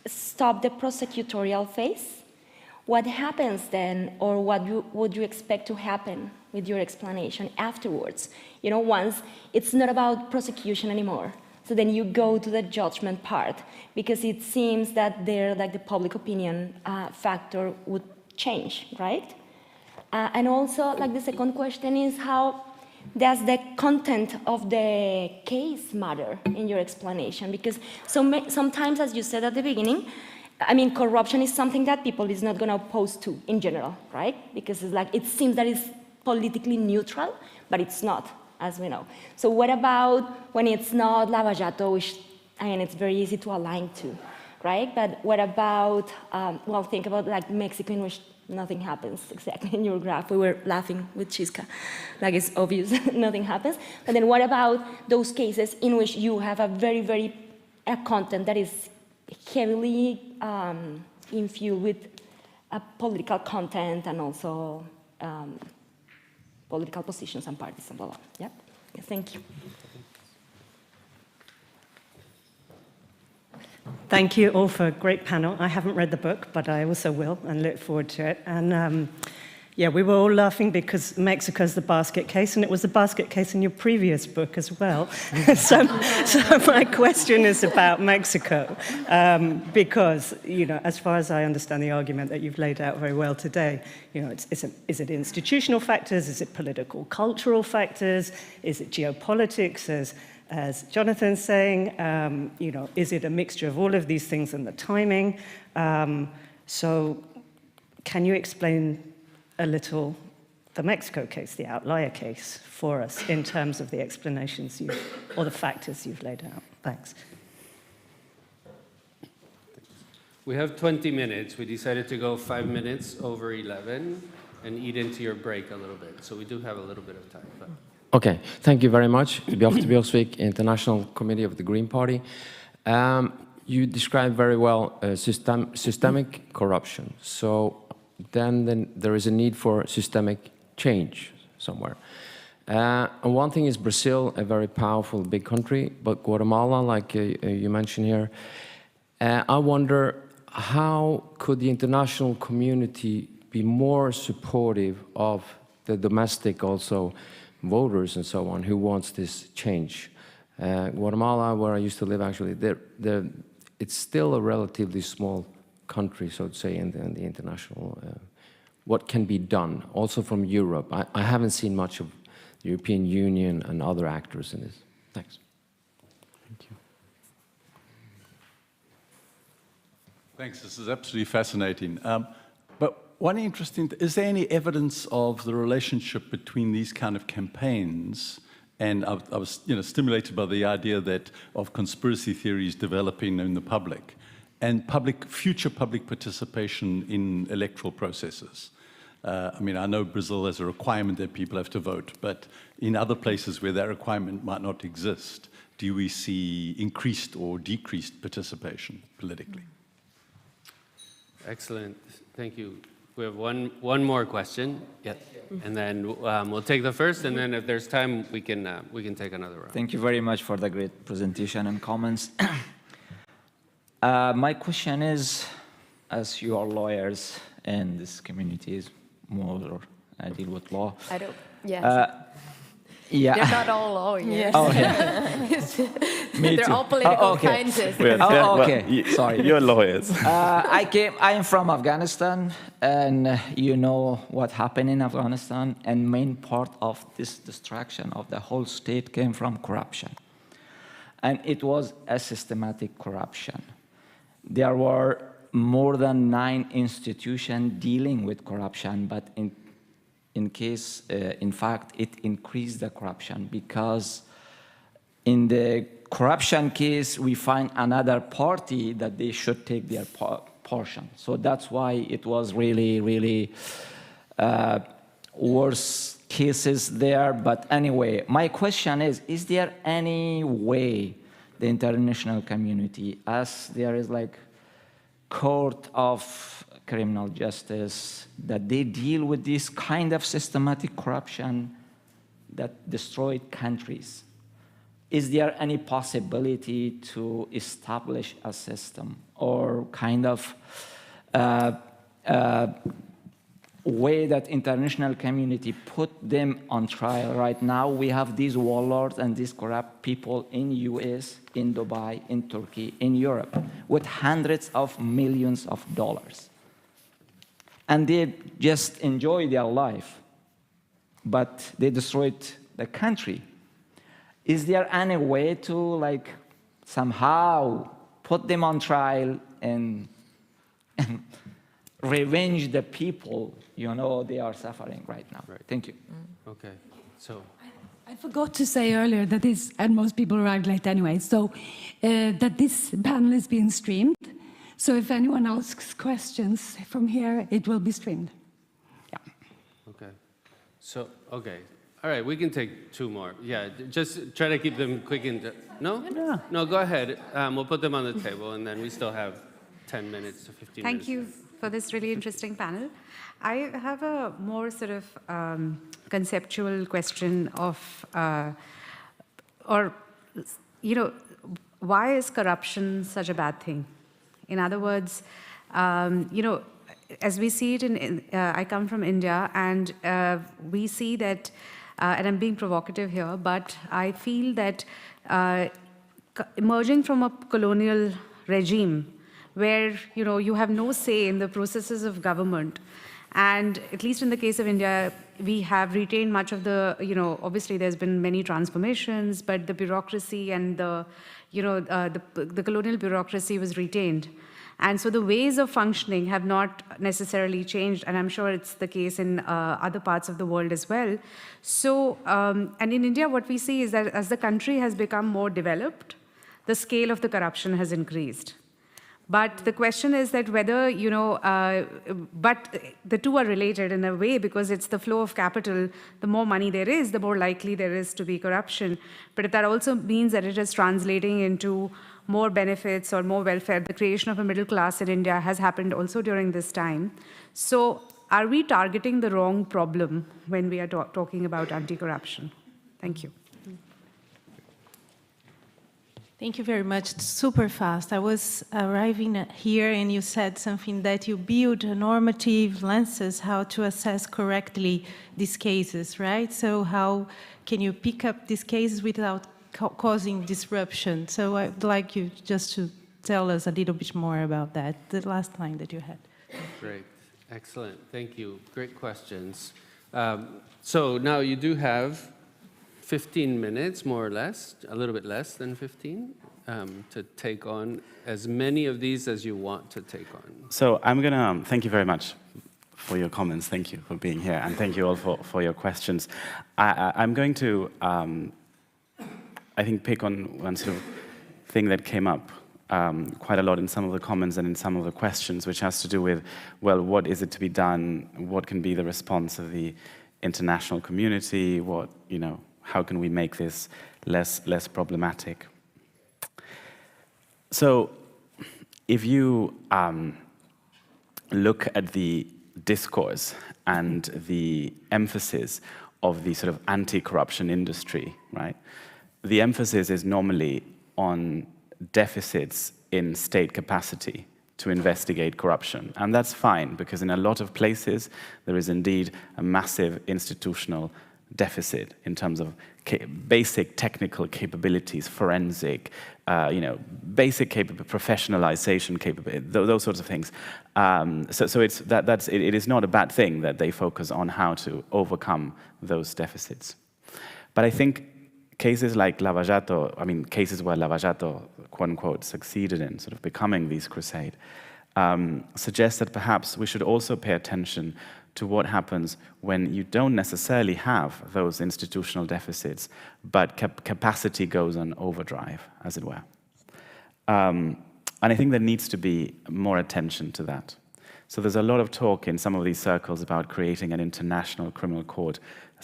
Speaker 7: stop the prosecutorial phase, what happens then, or what would you expect to happen with your explanation afterwards? Once it's not about prosecution anymore. So then you go to the judgment part, because it seems that there, the public opinion factor would change, right? And also, the second question is, how does the content of the case matter in your explanation? Because sometimes, as you said at the beginning, corruption is something that people is not going to oppose to in general, right? Because it seems that it's politically neutral, but it's not, as we know. So what about when it's not Lava Jato, which, it's very easy to align to, right? But what about, think about Mexico, in which nothing happens exactly in your graph. We were laughing with Chisca. It's obvious, nothing happens. But then what about those cases in which you have a very, very content that is heavily infused with political content and also political positions and parties and blah, blah. Yeah? Thank you.
Speaker 8: Thank you all for a great panel. I haven't read the book, but I also will and look forward to it. And yeah, we were all laughing because Mexico's the basket case, and it was the basket case in your previous book as well. so my question is about Mexico, because, you know, as far as I understand the argument that you've laid out very well today, you know, is it institutional factors? Is it political, cultural factors? Is it geopolitics, as Jonathan's saying? You know, is it a mixture of all of these things and the timing? So can you explain a little the Mexico case, the outlier case, for us in terms of the explanations or the factors you've laid out? Thanks.
Speaker 2: We have 20 minutes. We decided to go 5 minutes over 11 and eat into your break a little bit. So we do have a little bit of time. But.
Speaker 9: Okay, thank you very much. On behalf of the Björksvik International Committee of the Green Party, you described very well systemic corruption. So then there is a need for systemic change somewhere. And one thing is Brazil, a very powerful, big country, but Guatemala, like you mentioned here, I wonder how could the international community be more supportive of the domestic also voters and so on who wants this change. Guatemala, where I used to live actually, it's still a relatively small country, so to say, in the international, what can be done, also from Europe. I haven't seen much of the European Union and other actors in this. Thanks.
Speaker 3: Thank you.
Speaker 10: Thanks, this is absolutely fascinating. But one interesting, is there any evidence of the relationship between these kind of campaigns? And I was stimulated by the idea of conspiracy theories developing in the public and future public participation in electoral processes. I mean, I know Brazil has a requirement that people have to vote, but in other places where that requirement might not exist, do we see increased or decreased participation politically?
Speaker 2: Excellent, thank you. We have one more question. Yes. And then we'll take the first, and then if there's time, we can take another round.
Speaker 11: Thank you very much for the great presentation and comments. My question is, as you are lawyers and this community is more deal with law.
Speaker 4: I don't. Yes.
Speaker 11: Yeah.
Speaker 4: They're not all lawyers.
Speaker 11: Yes. Oh, yeah.
Speaker 4: They're all political scientists.
Speaker 11: Okay. Sorry.
Speaker 3: You're lawyers.
Speaker 11: I am from Afghanistan, and you know what happened in Afghanistan, and main part of this destruction of the whole state came from corruption. And it was a systematic corruption. There were more than 9 institutions dealing with corruption, but in fact, it increased the corruption because in the corruption case, we find another party that they should take their portion. So that's why it was really, really worse cases there. But anyway, my question is there any way the international community, as there is like court of criminal justice, that they deal with this kind of systematic corruption that destroyed countries? Is there any possibility to establish a system or kind of way that international community put them on trial? Right now, we have these warlords and these corrupt people in US, in Dubai, in Turkey, in Europe, with hundreds of millions of dollars. And they just enjoy their life, but they destroyed the country. Is there any way to like somehow put them on trial and revenge the people, they are suffering right now?
Speaker 2: Right.
Speaker 11: Thank you.
Speaker 2: Okay, so.
Speaker 1: I forgot to say earlier that and most people arrived late anyway, so that this panel is being streamed. So if anyone asks questions from here, it will be streamed. Yeah.
Speaker 2: Okay. So, okay. All right, we can take 2 more. Yeah, just try to keep them quick and... No?
Speaker 1: Yeah.
Speaker 2: No, go ahead. We'll put them on the table, and then we still have 10 minutes to 15 minutes.
Speaker 12: Thank you for this really interesting panel. I have a more sort of conceptual question of, why is corruption such a bad thing? In other words, as we see it I come from India, and we see that, and I'm being provocative here, but I feel that emerging from a colonial regime where, you have no say in the processes of government, and at least in the case of India, we have retained much of the, obviously there's been many transformations, but the bureaucracy and the colonial bureaucracy was retained. And so the ways of functioning have not necessarily changed, and I'm sure it's the case in other parts of the world as well. So, and in India, what we see is that as the country has become more developed, the scale of the corruption has increased. But the question is that whether, but the two are related in a way, because it's the flow of capital. The more money there is, the more likely there is to be corruption. But that also means that it is translating into more benefits or more welfare. The creation of a middle class in India has happened also during this time. So are we targeting the wrong problem when we are talking about anti-corruption? Thank you.
Speaker 13: Thank you very much. It's super fast. I was arriving here and you said something that you build normative lenses how to assess correctly these cases, right? So how can you pick up these cases without causing disruption? So I'd like you just to tell us a little bit more about that, the last line that you had.
Speaker 2: Great. Excellent. Thank you. Great questions. So now you do have 15 minutes, more or less, a little bit less than 15, to take on as many of these as you want to take on.
Speaker 3: So I'm going to thank you very much for your comments. Thank you for being here, and thank you all for your questions. I'm going to, I think, pick on one sort of thing that came up quite a lot in some of the comments and in some of the questions, which has to do with, well, what is it to be done? What can be the response of the international community? What, how can we make this less problematic? So if you look at the discourse and the emphasis of the sort of anti-corruption industry, right? The emphasis is normally on deficits in state capacity to investigate corruption. And that's fine, because in a lot of places, there is indeed a massive institutional deficit in terms of basic technical capabilities, forensic, basic professionalization capability, those sorts of things. So it is not a bad thing that they focus on how to overcome those deficits. But I think cases like Lava Jato, cases where Lava Jato, quote unquote, succeeded in sort of becoming these crusade, suggest that perhaps we should also pay attention to what happens when you don't necessarily have those institutional deficits, but capacity goes on overdrive, as it were. And I think there needs to be more attention to that. So there's a lot of talk in some of these circles about creating an international criminal court,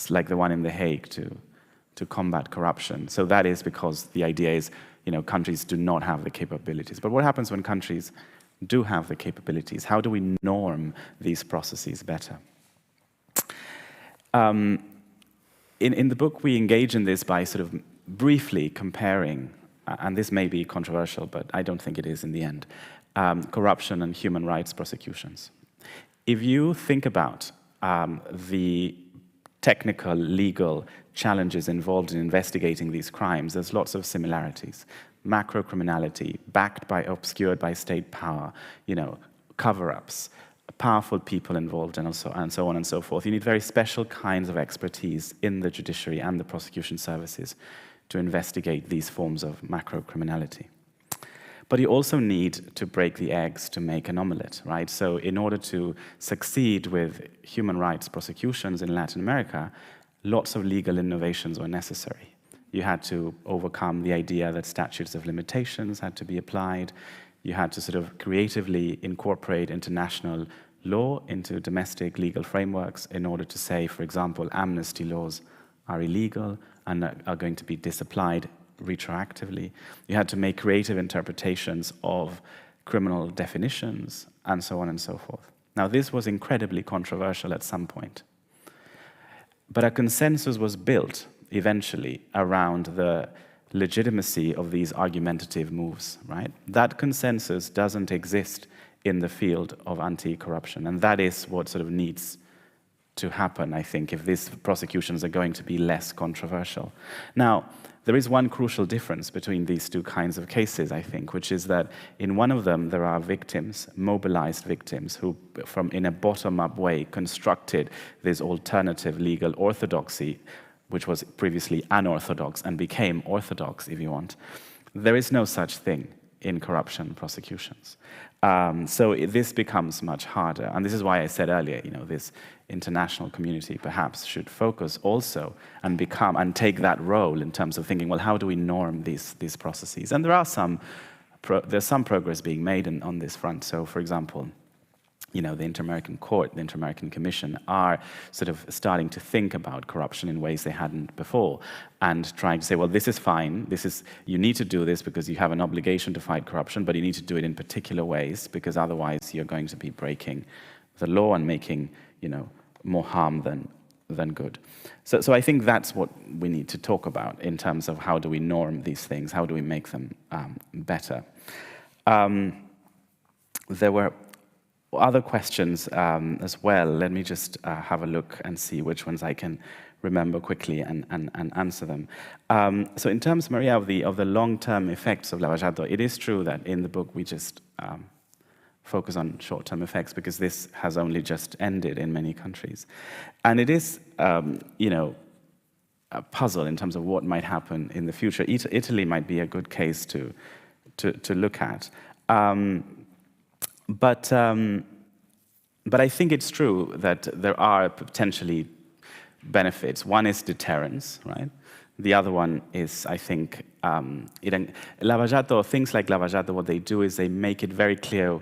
Speaker 3: like the one in The Hague, to combat corruption. So that is because the idea is, countries do not have the capabilities. But what happens when countries do have the capabilities? How do we norm these processes better? In the book, we engage in this by sort of briefly comparing, and this may be controversial, but I don't think it is in the end, corruption and human rights prosecutions. If you think about the technical, legal challenges involved in investigating these crimes, there's lots of similarities. Macro-criminality, obscured by state power, cover-ups, powerful people involved, and so on and so forth. You need very special kinds of expertise in the judiciary and the prosecution services to investigate these forms of macro-criminality. But you also need to break the eggs to make an omelette, right? So in order to succeed with human rights prosecutions in Latin America, lots of legal innovations were necessary. You had to overcome the idea that statutes of limitations had to be applied. You had to sort of creatively incorporate international law into domestic legal frameworks in order to say, for example, amnesty laws are illegal and are going to be disapplied retroactively. You had to make creative interpretations of criminal definitions, and so on and so forth. Now, this was incredibly controversial at some point. But a consensus was built eventually around the legitimacy of these argumentative moves, right? That consensus doesn't exist in the field of anti-corruption, and that is what sort of needs to happen, I think, if these prosecutions are going to be less controversial. Now, there is one crucial difference between these two kinds of cases, I think, which is that in one of them there are victims, mobilized victims, who, in a bottom-up way, constructed this alternative legal orthodoxy, which was previously unorthodox and became orthodox, if you want. There is no such thing in corruption prosecutions. So this becomes much harder. And this is why I said earlier, this international community perhaps should focus also and take that role in terms of thinking, well, how do we norm these processes? And there's some progress being made on this front. So, for example, the Inter-American Court, the Inter-American Commission are sort of starting to think about corruption in ways they hadn't before, and trying to say, well, this is fine, you need to do this because you have an obligation to fight corruption, but you need to do it in particular ways, because otherwise you're going to be breaking the law and making, more harm than good. So I think that's what we need to talk about in terms of how do we norm these things, how do we make them better. There were other questions as well. Let me just have a look and see which ones I can remember quickly and answer them. So in terms, Maria, of the long-term effects of Lava-Jato, it is true that in the book we just focus on short-term effects because this has only just ended in many countries. And it is, a puzzle in terms of what might happen in the future. Italy might be a good case to look at. But I think it's true that there are potentially benefits. One is deterrence, right? The other one is, I think, Lava-Jato, things like Lava-Jato, what they do is they make it very clear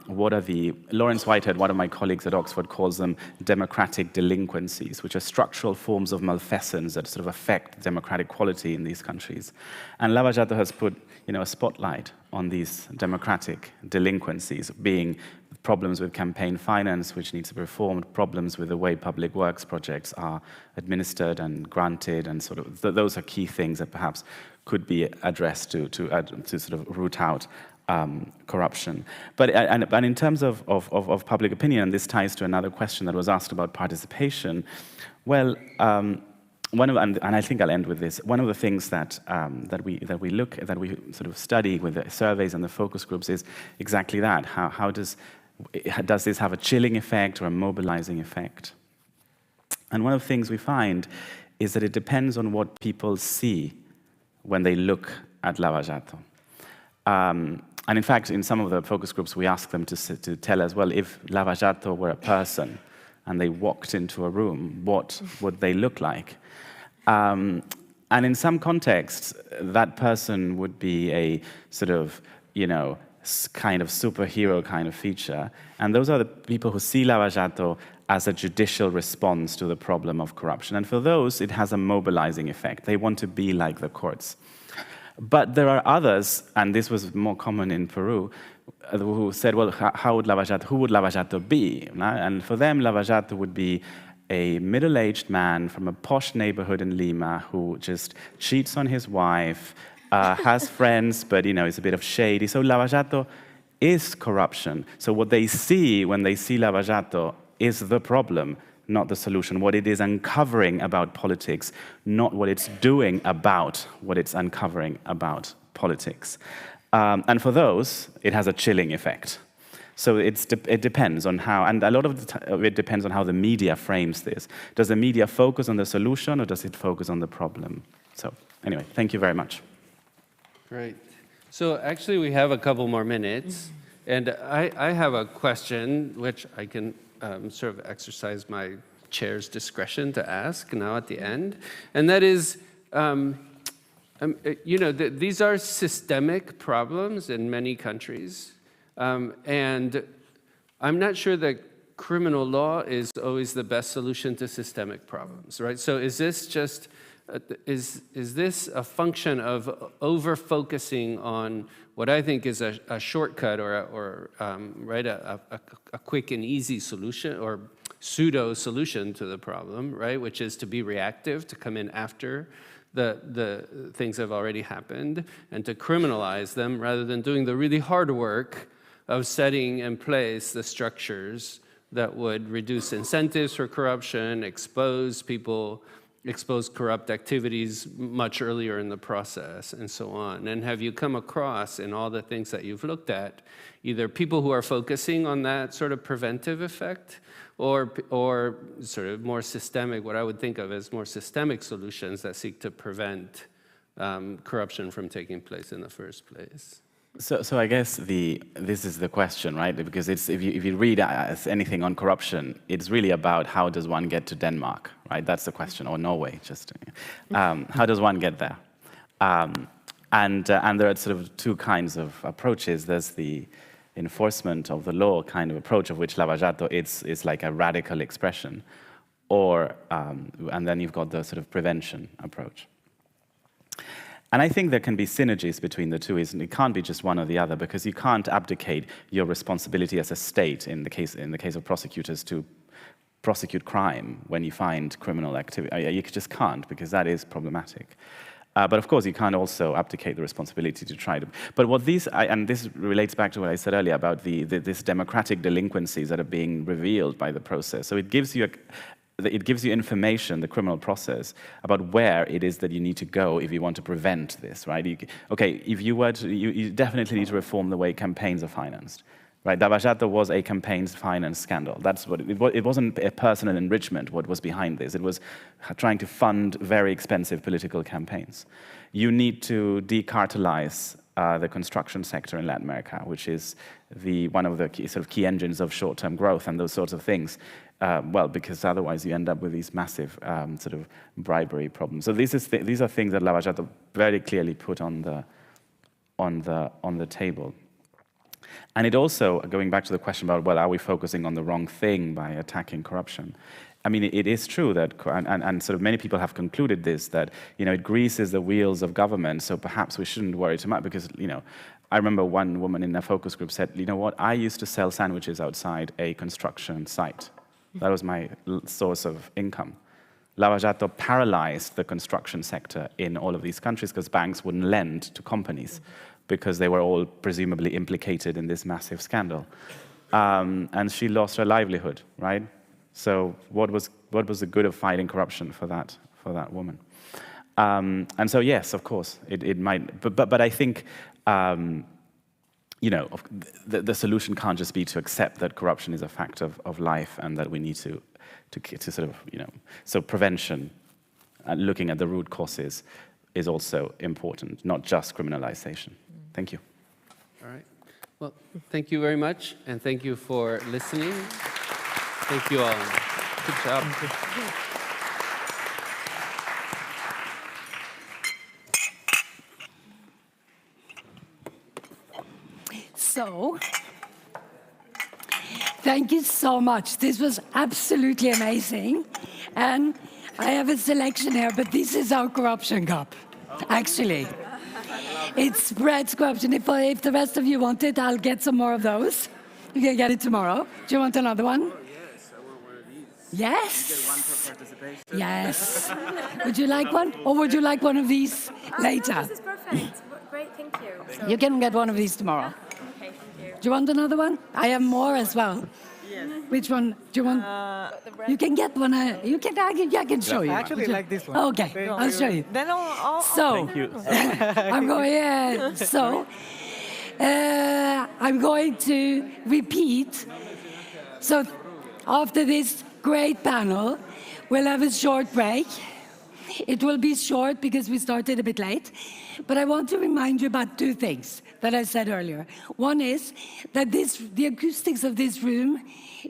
Speaker 3: what are Lawrence Whitehead, one of my colleagues at Oxford, calls them democratic delinquencies, which are structural forms of malfeasance that sort of affect democratic quality in these countries. And Lava-Jato has put a spotlight on these democratic delinquencies, being problems with campaign finance, which needs to be reformed, problems with the way public works projects are administered and granted, and sort of those are key things that perhaps could be addressed to sort of root out corruption. But in terms of public opinion, and this ties to another question that was asked about participation, well, and I think I'll end with this. One of the things that we sort of study with the surveys and the focus groups is exactly that. How does this have a chilling effect or a mobilizing effect? And one of the things we find is that it depends on what people see when they look at Lava-Jato. And in fact, in some of the focus groups, we ask them to tell us, well, if Lava-Jato were a person and they walked into a room, what would they look like? And in some contexts, that person would be a sort of, kind of superhero kind of feature. And those are the people who see Lava-Jato as a judicial response to the problem of corruption. And for those, it has a mobilizing effect. They want to be like the courts. But there are others, and this was more common in Peru, who said, well, who would Lava-Jato be? And for them, Lava-Jato would be a middle-aged man from a posh neighborhood in Lima who just cheats on his wife, has friends, but is a bit of shady. So Lava-Jato is corruption. So what they see when they see Lava-Jato is the problem, not the solution. What it is uncovering about politics, not what it's doing about what it's uncovering about politics. And for those, it has a chilling effect. So it depends on how, and a lot of it depends on how the media frames this. Does the media focus on the solution, or does it focus on the problem? So anyway, thank you very much.
Speaker 2: Great. So actually, we have a couple more minutes, and I have a question which I can sort of exercise my chair's discretion to ask now at the end, and that is, these are systemic problems in many countries. And I'm not sure that criminal law is always the best solution to systemic problems, right? So is this just, is this a function of over-focusing on what I think is a shortcut or a quick and easy solution or pseudo-solution to the problem, right? Which is to be reactive, to come in after the things that have already happened and to criminalize them rather than doing the really hard work of setting in place the structures that would reduce incentives for corruption, expose people, expose corrupt activities much earlier in the process, and so on. And have you come across in all the things that you've looked at, either people who are focusing on that sort of preventive effect, or sort of more systemic, what I would think of as more systemic solutions that seek to prevent corruption from taking place in the first place?
Speaker 3: So I guess this is the question, right? Because if you read anything on corruption, it's really about how does one get to Denmark, right? That's the question, or Norway, just how does one get there? And there are sort of two kinds of approaches. There's the enforcement of the law kind of approach, of which lavajato is like a radical expression, and then you've got the sort of prevention approach. And I think there can be synergies between the two. It can't be just one or the other, because you can't abdicate your responsibility as a state in the case of prosecutors to prosecute crime when you find criminal activity. You just can't, because that is problematic. But of course, you can't also abdicate the responsibility to try to. But what and this relates back to what I said earlier about this democratic delinquencies that are being revealed by the process. So it gives you information, the criminal process, about where it is that you need to go if you want to prevent this, right? If you were to, you definitely need to reform the way campaigns are financed, right? Lavajato was a campaigns finance scandal. That's what it wasn't a personal enrichment what was behind this. It was trying to fund very expensive political campaigns. You need to decartelize the construction sector in Latin America, which is one of the key engines of short-term growth and those sorts of things. Well, because otherwise you end up with these massive sort of bribery problems. So these are things that Lavajato very clearly put on the table. And it also, going back to the question about, well, are we focusing on the wrong thing by attacking corruption? I mean, it is true that, and sort of many people have concluded this, that, it greases the wheels of government, so perhaps we shouldn't worry too much, because, I remember one woman in a focus group said, you know what, I used to sell sandwiches outside a construction site. That was my source of income. Lavajato paralyzed the construction sector in all of these countries because banks wouldn't lend to companies because they were all presumably implicated in this massive scandal. And she lost her livelihood, right? So what was the good of fighting corruption for that woman? And so yes, of course, it might, but I think the solution can't just be to accept that corruption is a fact of life and that we need to sort of, so prevention, looking at the root causes is also important, not just criminalization. Thank you.
Speaker 2: All right. Well, thank you very much, and thank you for listening. Thank you all. Good job.
Speaker 1: So, thank you so much. This was absolutely amazing. And I have a selection here, but this is our corruption cup, actually. It spreads corruption. If the rest of you want it, I'll get some more of those. You can get it tomorrow. Do you want another one?
Speaker 14: Oh, yes, I want one of these.
Speaker 1: Yes.
Speaker 14: You get one per participation.
Speaker 1: Yes. Would you like one? Or would you like one of these later?
Speaker 4: No, this is perfect. Great, thank you. So,
Speaker 1: You can get one of these tomorrow.
Speaker 4: okay, thank you.
Speaker 1: Do you want another one? I have more as well.
Speaker 14: Yes.
Speaker 1: Which one do you want? You can get one. I can show you.
Speaker 5: I actually like this one.
Speaker 1: Okay, I'll show you.
Speaker 6: Then I'll
Speaker 1: So,
Speaker 3: Thank you.
Speaker 1: I'm going. I'm going to repeat. So, after this great panel, we'll have a short break. It will be short because we started a bit late, but I want to remind you about two things that I said earlier. One is that the acoustics of this room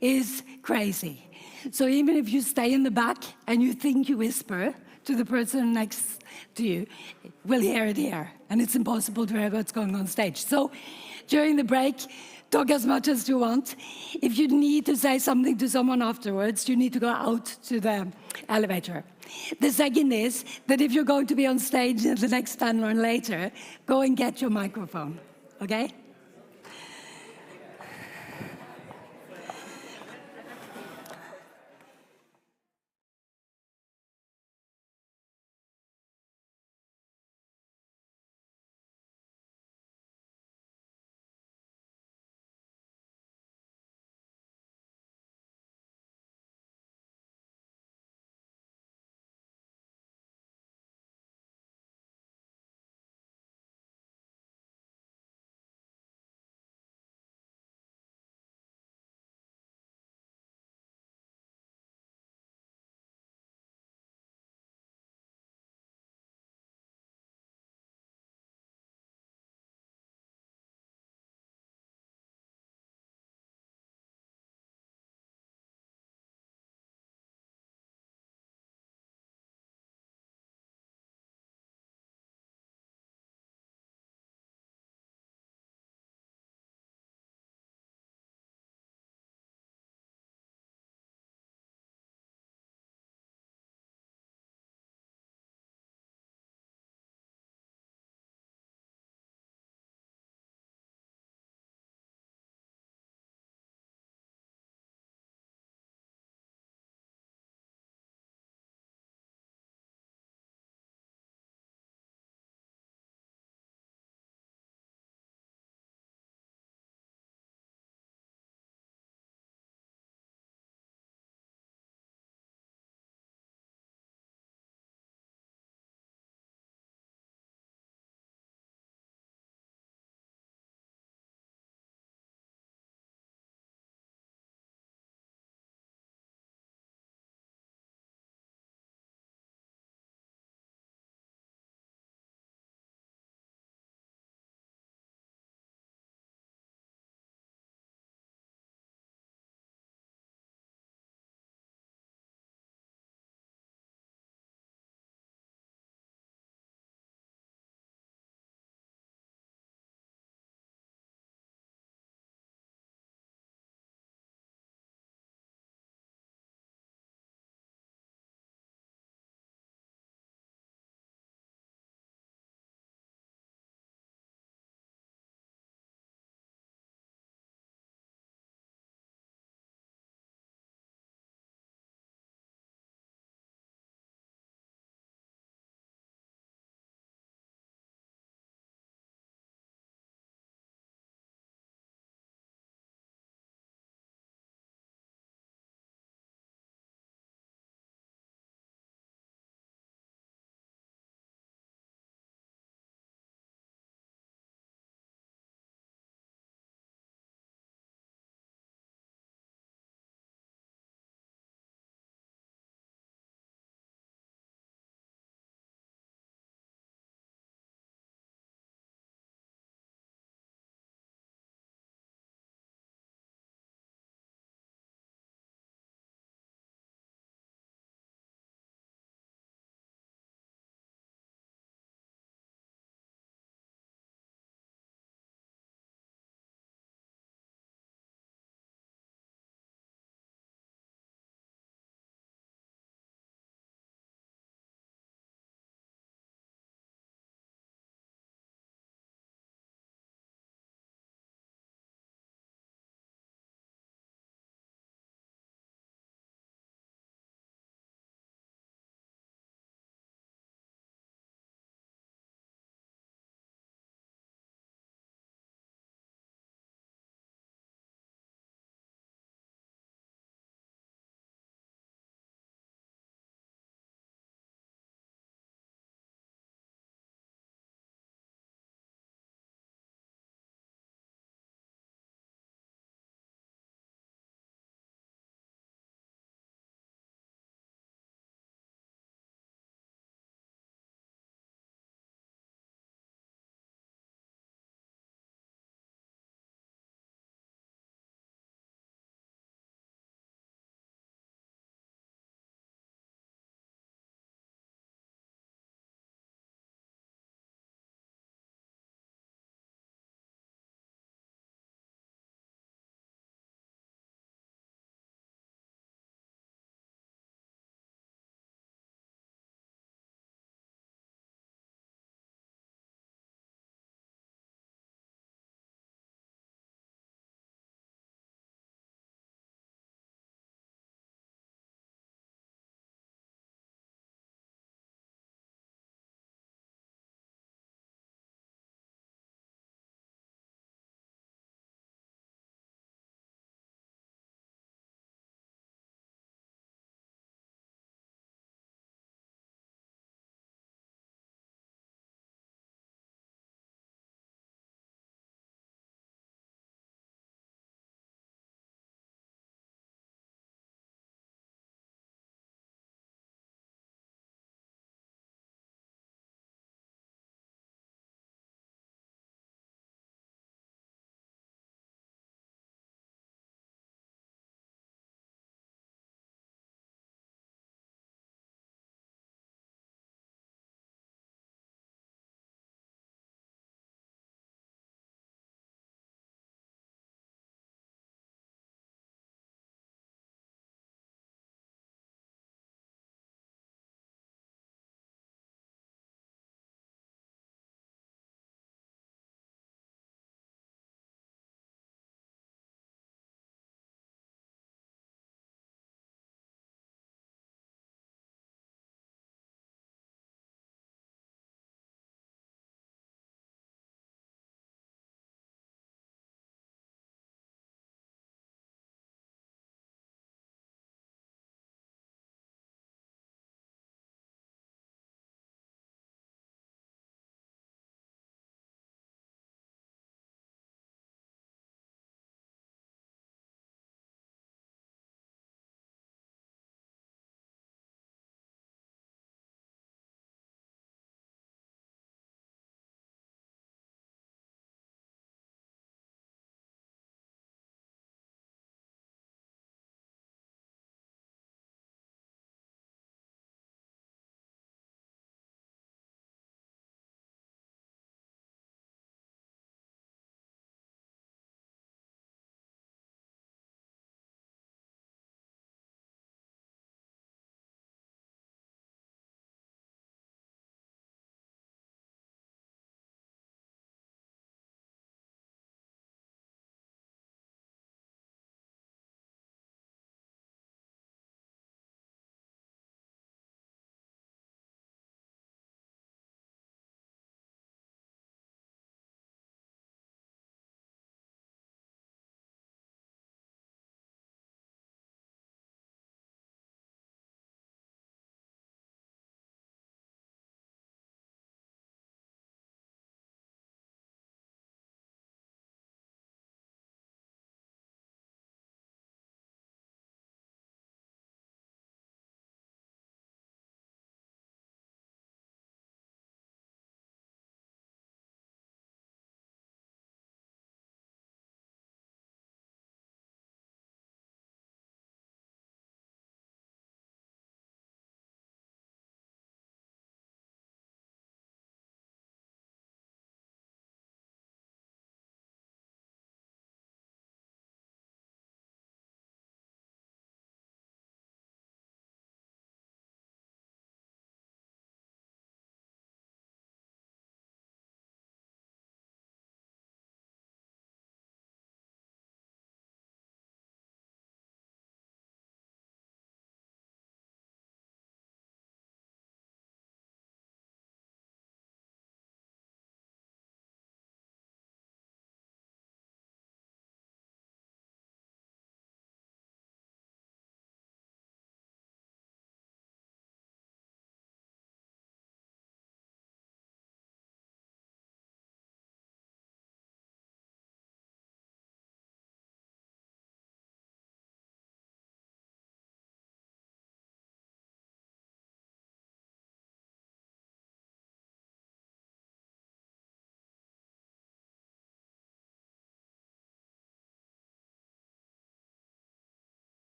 Speaker 1: is crazy. So even if you stay in the back and you think you whisper to the person next to you, we'll hear it here, and it's impossible to hear what's going on stage. So during the break, talk as much as you want. If you need to say something to someone afterwards, you need to go out to the elevator. The second is that if you're going to be on stage in the next panel or later, go and get your microphone, okay?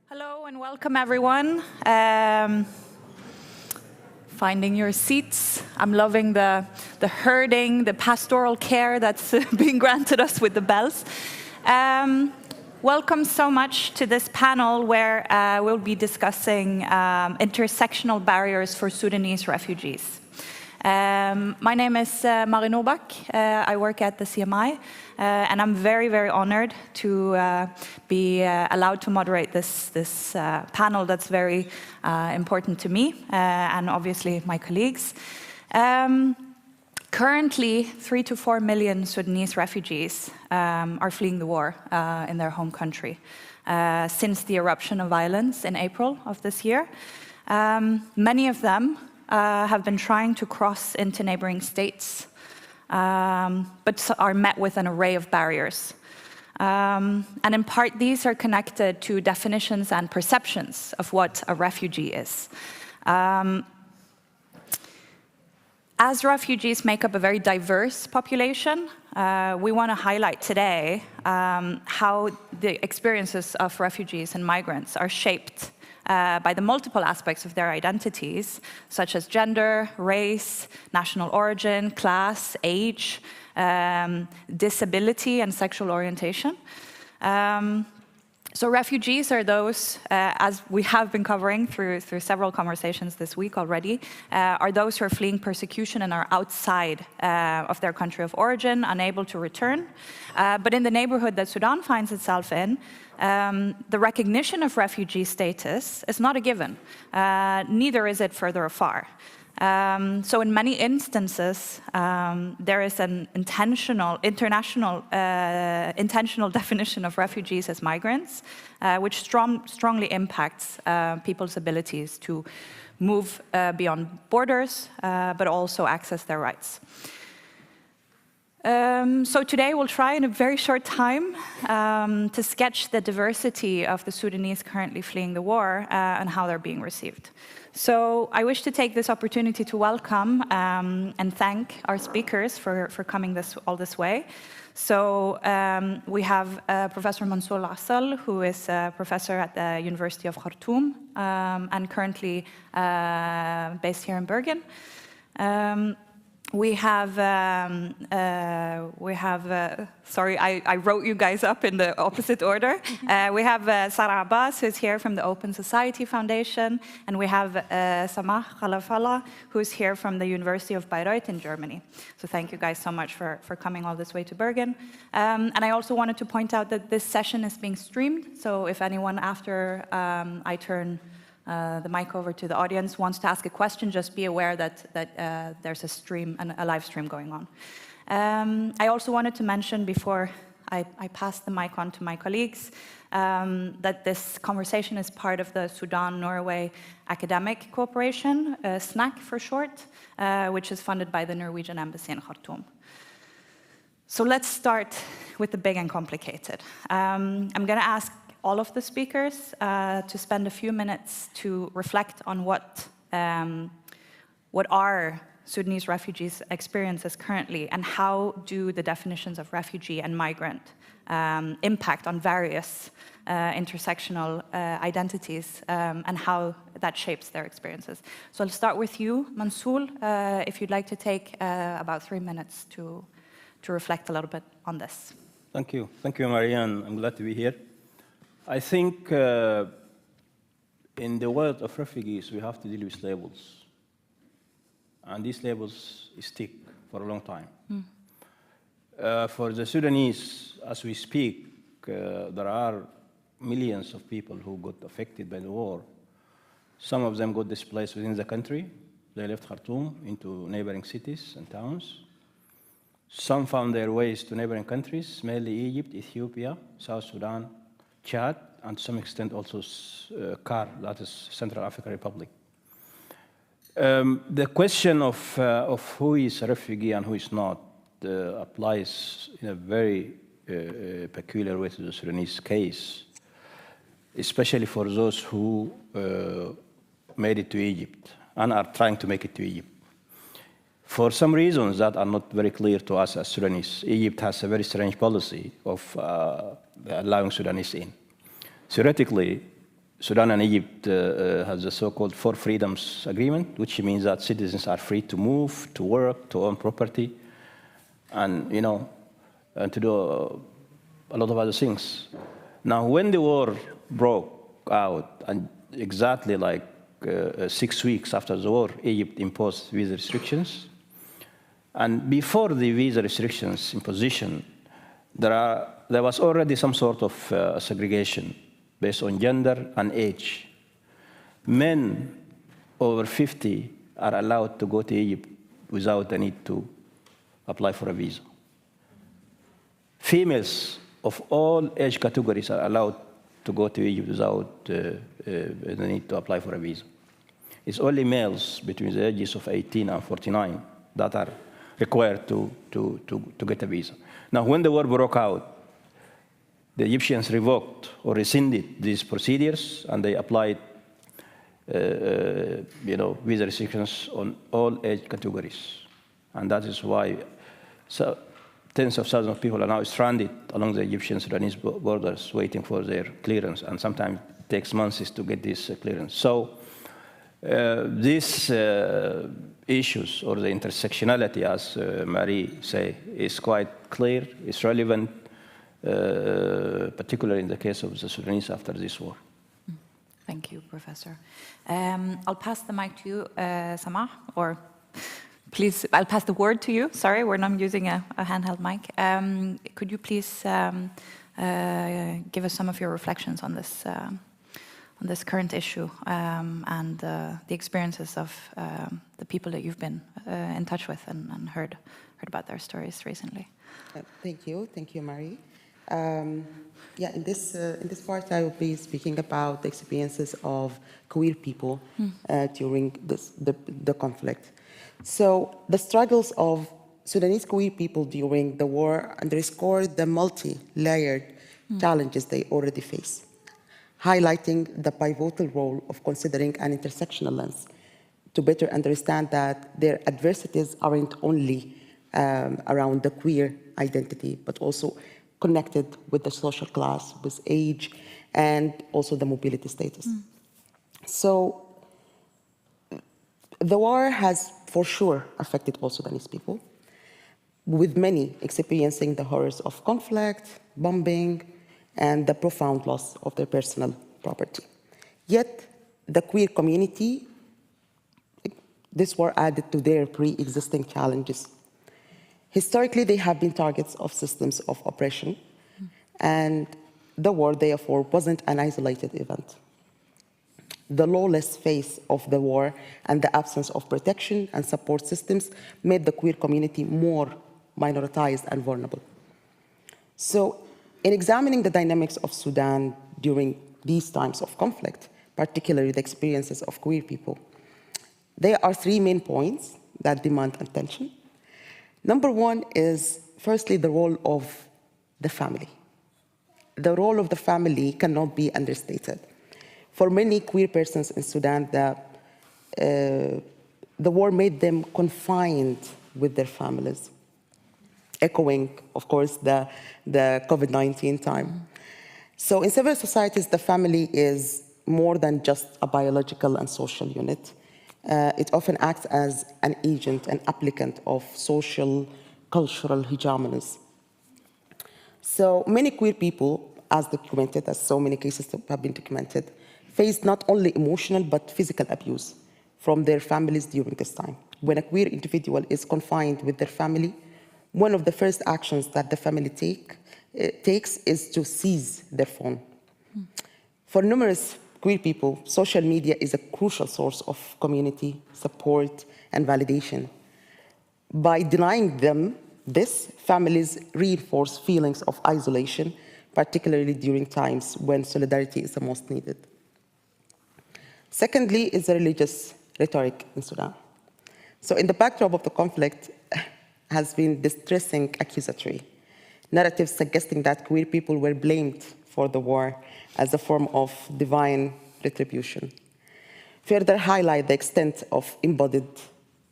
Speaker 15: Hello and welcome, everyone. Finding your seats. I'm loving the herding, the pastoral care that's being granted us with the bells. Welcome so much to this panel where we'll be discussing intersectional barriers for Sudanese refugees. My name is Marie Norbach. I work at the CMI, and I'm very, very honored to be allowed to moderate this panel that's very important to me and obviously my colleagues. Currently, 3 to 4 million Sudanese refugees are fleeing the war in their home country since the eruption of violence in April of this year. Many of them have been trying to cross into neighboring states, but are met with an array of barriers. And in part, these are connected to definitions and perceptions of what a refugee is. As refugees make up a very diverse population, we want to highlight today how the experiences of refugees and migrants are shaped by the multiple aspects of their identities, such as gender, race, national origin, class, age, disability, and sexual orientation. So refugees are those, as we have been covering through several conversations this week already, are those who are fleeing persecution and are outside of their country of origin, unable to return. But in the neighborhood that Sudan finds itself in, the recognition of refugee status is not a given, neither is it further afar. So in many instances, there is an intentional definition of refugees as migrants, which strongly impacts people's abilities to move beyond borders, but also access their rights. So today we'll try in a very short time to sketch the diversity of the Sudanese currently fleeing the war and how they're being received. So I wish to take this opportunity to welcome and thank our speakers for coming all this way. So we have Professor Mansour Al-Assal, who is a professor at the University of Khartoum and currently based here in Bergen. We have, sorry, I wrote you guys up in the opposite order. We have Sarah Abbas, who's here from the Open Society Foundation, and we have Samah Khalafallah, who's here from the University of Bayreuth in Germany. So thank you guys so much for coming all this way to Bergen. And I also wanted to point out that this session is being streamed, so if anyone after I turn the mic over to the audience wants to ask a question, just be aware that there's a stream, a live stream going on. I also wanted to mention before I pass the mic on to my colleagues that this conversation is part of the Sudan-Norway Academic Cooperation, SNAC for short, which is funded by the Norwegian Embassy in Khartoum. So let's start with the big and complicated. I'm going to ask all of the speakers to spend a few minutes to reflect on what are Sudanese refugees' experiences currently, and how do the definitions of refugee and migrant impact on various intersectional identities and how that shapes their experiences. So I'll start with you, Mansour, if you'd like to take about 3 minutes to reflect a little bit on this.
Speaker 16: Thank you, Marianne. I'm glad to be here. I think in the world of refugees, we have to deal with labels. And these labels stick for a long time. For the Sudanese, as we speak, there are millions of people who got affected by the war. Some of them got displaced within the country. They left Khartoum into neighboring cities and towns. Some found their ways to neighboring countries, mainly Egypt, Ethiopia, South Sudan, Chad, and to some extent also CAR, that is Central African Republic. The question of who is a refugee and who is not applies in a very peculiar way to the Sudanese case, especially for those who made it to Egypt and are trying to make it to Egypt. For some reasons that are not very clear to us as Sudanese, Egypt has a very strange policy of allowing Sudanese in. Theoretically, Sudan and Egypt have the so-called Four Freedoms Agreement, which means that citizens are free to move, to work, to own property, and and to do a lot of other things. Now, when the war broke out, and exactly like 6 weeks after the war, Egypt imposed visa restrictions. And before the visa restrictions imposition, there was already some sort of segregation based on gender and age. Men over 50 are allowed to go to Egypt without the need to apply for a visa. Females of all age categories are allowed to go to Egypt without the need to apply for a visa. It's only males between the ages of 18 and 49 that are required to get a visa. Now, when the war broke out, the Egyptians revoked or rescinded these procedures, and they applied, visa restrictions on all age categories. And that is why tens of thousands of people are now stranded along the Egyptian-Sudanese borders waiting for their clearance, and sometimes it takes months to get this clearance. So these issues, or the intersectionality, as Marie say, is quite clear, it's relevant, particularly in the case of the Sudanese after this war.
Speaker 15: Thank you, Professor. I'll pass the mic to you, Samah, or please, I'll pass the word to you. Sorry, we're not using a handheld mic. Could you please give us some of your reflections on this current issue and the experiences of the people that you've been in touch with and heard about their stories recently?
Speaker 17: Thank you, Marie. In this part, I will be speaking about the experiences of queer people during the conflict. So the struggles of Sudanese queer people during the war underscore the multi-layered challenges they already face, highlighting the pivotal role of considering an intersectional lens to better understand that their adversities aren't only around the queer identity, but also connected with the social class, with age, and also the mobility status. So the war has for sure affected all Sudanese people, with many experiencing the horrors of conflict, bombing, and the profound loss of their personal property. Yet, the queer community, this war added to their pre-existing challenges. Historically, they have been targets of systems of oppression, and the war, therefore, wasn't an isolated event. The lawless face of the war and the absence of protection and support systems made the queer community more minoritized and vulnerable. So, in examining the dynamics of Sudan during these times of conflict, particularly the experiences of queer people, there are three main points that demand attention. Number one is, firstly, the role of the family. The role of the family cannot be understated. For many queer persons in Sudan, the war made them confined with their families, echoing, of course, the COVID-19 time. So in civil societies, the family is more than just a biological and social unit. It often acts as an agent, an applicant of social, cultural hegemonies. So many queer people, as documented, as so many cases have been documented, faced not only emotional but physical abuse from their families during this time. When a queer individual is confined with their family, one of the first actions that the family takes is to seize their phone. For numerous queer people, social media is a crucial source of community support and validation. By denying them this, families reinforce feelings of isolation, particularly during times when solidarity is the most needed. Secondly, is the religious rhetoric in Sudan. So in the backdrop of the conflict has been distressing accusatory narratives suggesting that queer people were blamed for the war as a form of divine retribution. Further highlight the extent of embodied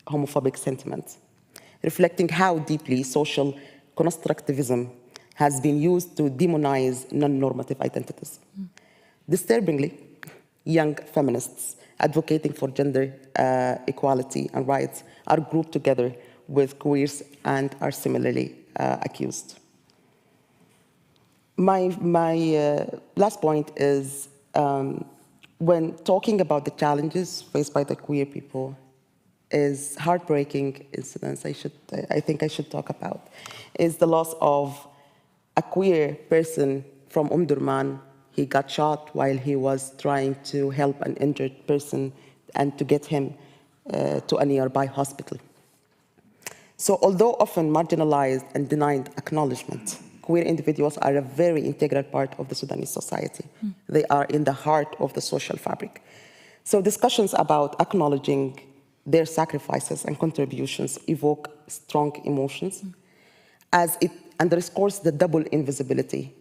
Speaker 17: homophobic sentiment, reflecting how deeply social constructivism has been used to demonize non-normative identities. Disturbingly, young feminists advocating for gender equality and rights are grouped together with queers and are similarly accused. My last point is when talking about the challenges faced by the queer people is heartbreaking incidents I think I should talk about is the loss of a queer person from Durman. He got shot while he was trying to help an injured person and to get him to a nearby hospital. So although often marginalized and denied acknowledgement, queer individuals are a very integral part of the Sudanese society. They are in the heart of the social fabric. So discussions about acknowledging their sacrifices and contributions evoke strong emotions as it underscores the double invisibility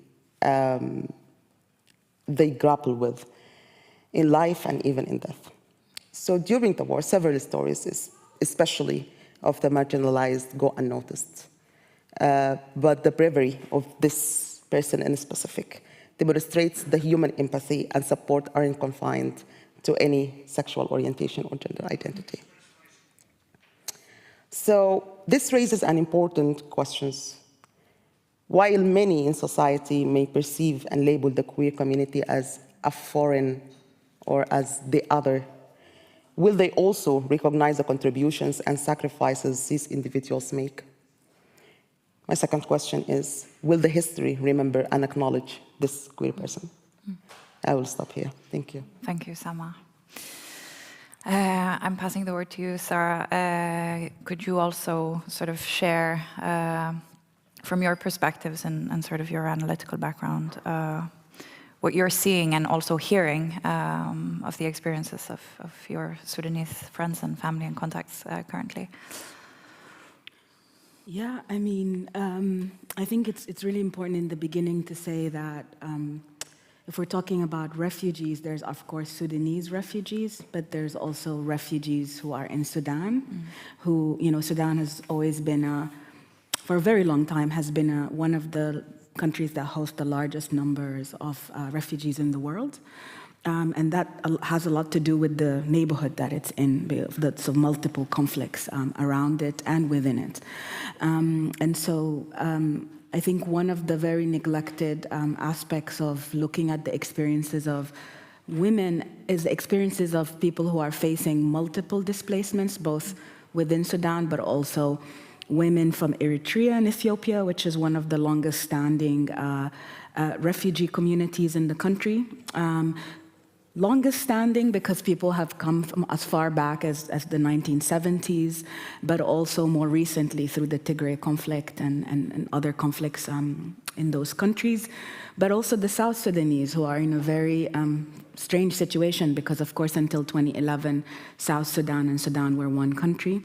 Speaker 17: they grapple with in life and even in death. So during the war, several stories, especially of the marginalized, go unnoticed. But the bravery of this person in specific demonstrates the human empathy and support aren't confined to any sexual orientation or gender identity. So this raises an important question. While many in society may perceive and label the queer community as a foreign or as the other, will they also recognize the contributions and sacrifices these individuals make? My second question is, will the history remember and acknowledge this queer person? I will stop here. Thank you.
Speaker 15: Thank you, Sama. I'm passing the word to you, Sarah. Could you also sort of share, from your perspectives and sort of your analytical background, what you're seeing and also hearing of the experiences of your Sudanese friends and family and contacts currently?
Speaker 18: Yeah, I mean, I think it's really important in the beginning to say that if we're talking about refugees, there's of course Sudanese refugees, but there's also refugees who are in Sudan, who, you know, Sudan has always been, for a very long time, has been one of the countries that host the largest numbers of refugees in the world. And that has a lot to do with the neighborhood that it's in, the multiple conflicts around it and within it. And so I think one of the very neglected aspects of looking at the experiences of women is the experiences of people who are facing multiple displacements, both within Sudan, but also women from Eritrea and Ethiopia, which is one of the longest standing refugee communities in the country. Longest standing because people have come from as far back as the 1970s, but also more recently through the Tigray conflict and other conflicts in those countries. But also the South Sudanese, who are in a very strange situation because, of course, until 2011, South Sudan and Sudan were one country.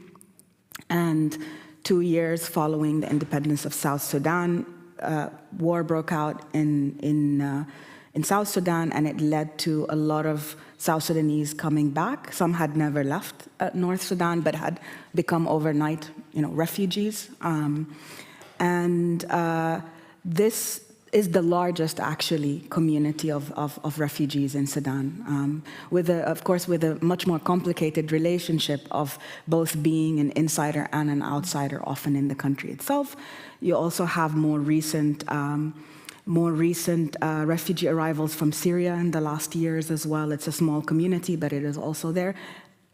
Speaker 18: And 2 years following the independence of South Sudan, war broke out in South Sudan, and it led to a lot of South Sudanese coming back. Some had never left North Sudan, but had become overnight, refugees. This is the largest, actually, community of refugees in Sudan, of course, with a much more complicated relationship of both being an insider and an outsider, often in the country itself. You also have more recent refugee arrivals from Syria in the last years as well. It's a small community, but it is also there,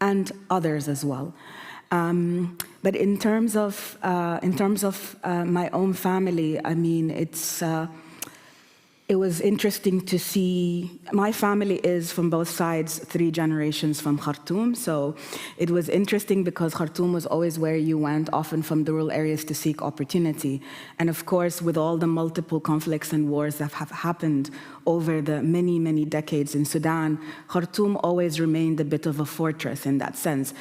Speaker 18: and others as well. But in terms of my own family, I mean, it was interesting to see, my family is from both sides, 3 generations from Khartoum, so it was interesting because Khartoum was always where you went, often from the rural areas to seek opportunity. And of course, with all the multiple conflicts and wars that have happened over the many, many decades in Sudan, Khartoum always remained a bit of a fortress in that sense,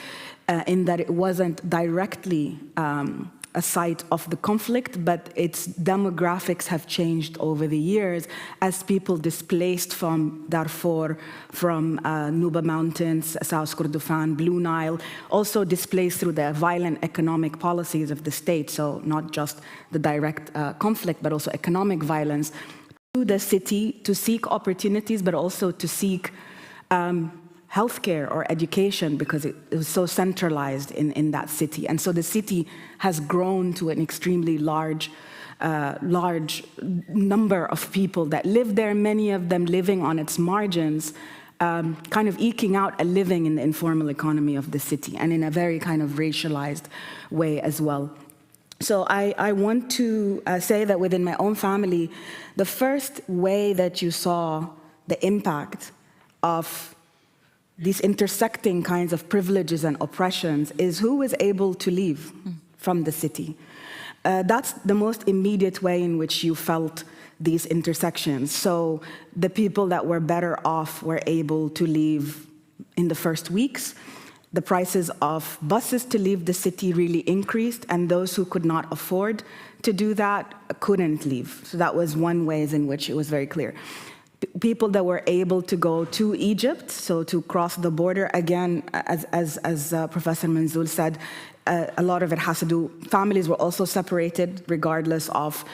Speaker 18: in that it wasn't directly a site of the conflict, but its demographics have changed over the years as people displaced from Darfur, from Nuba Mountains, South Kordofan, Blue Nile, also displaced through the violent economic policies of the state, so not just the direct conflict, but also economic violence, to the city to seek opportunities, but also to seek healthcare or education because it was so centralized in that city. And so the city has grown to an extremely large number of people that live there, many of them living on its margins, kind of eking out a living in the informal economy of the city and in a very kind of racialized way as well. So I want to say that within my own family, the first way that you saw the impact of these intersecting kinds of privileges and oppressions is who was able to leave from the city. That's the most immediate way in which you felt these intersections. So the people that were better off were able to leave in the first weeks. The prices of buses to leave the city really increased, and those who could not afford to do that couldn't leave. So that was one way in which it was very clear. People that were able to go to Egypt, so to cross the border, again, as Professor Manzoul said, a lot of it has to do, families were also separated regardless of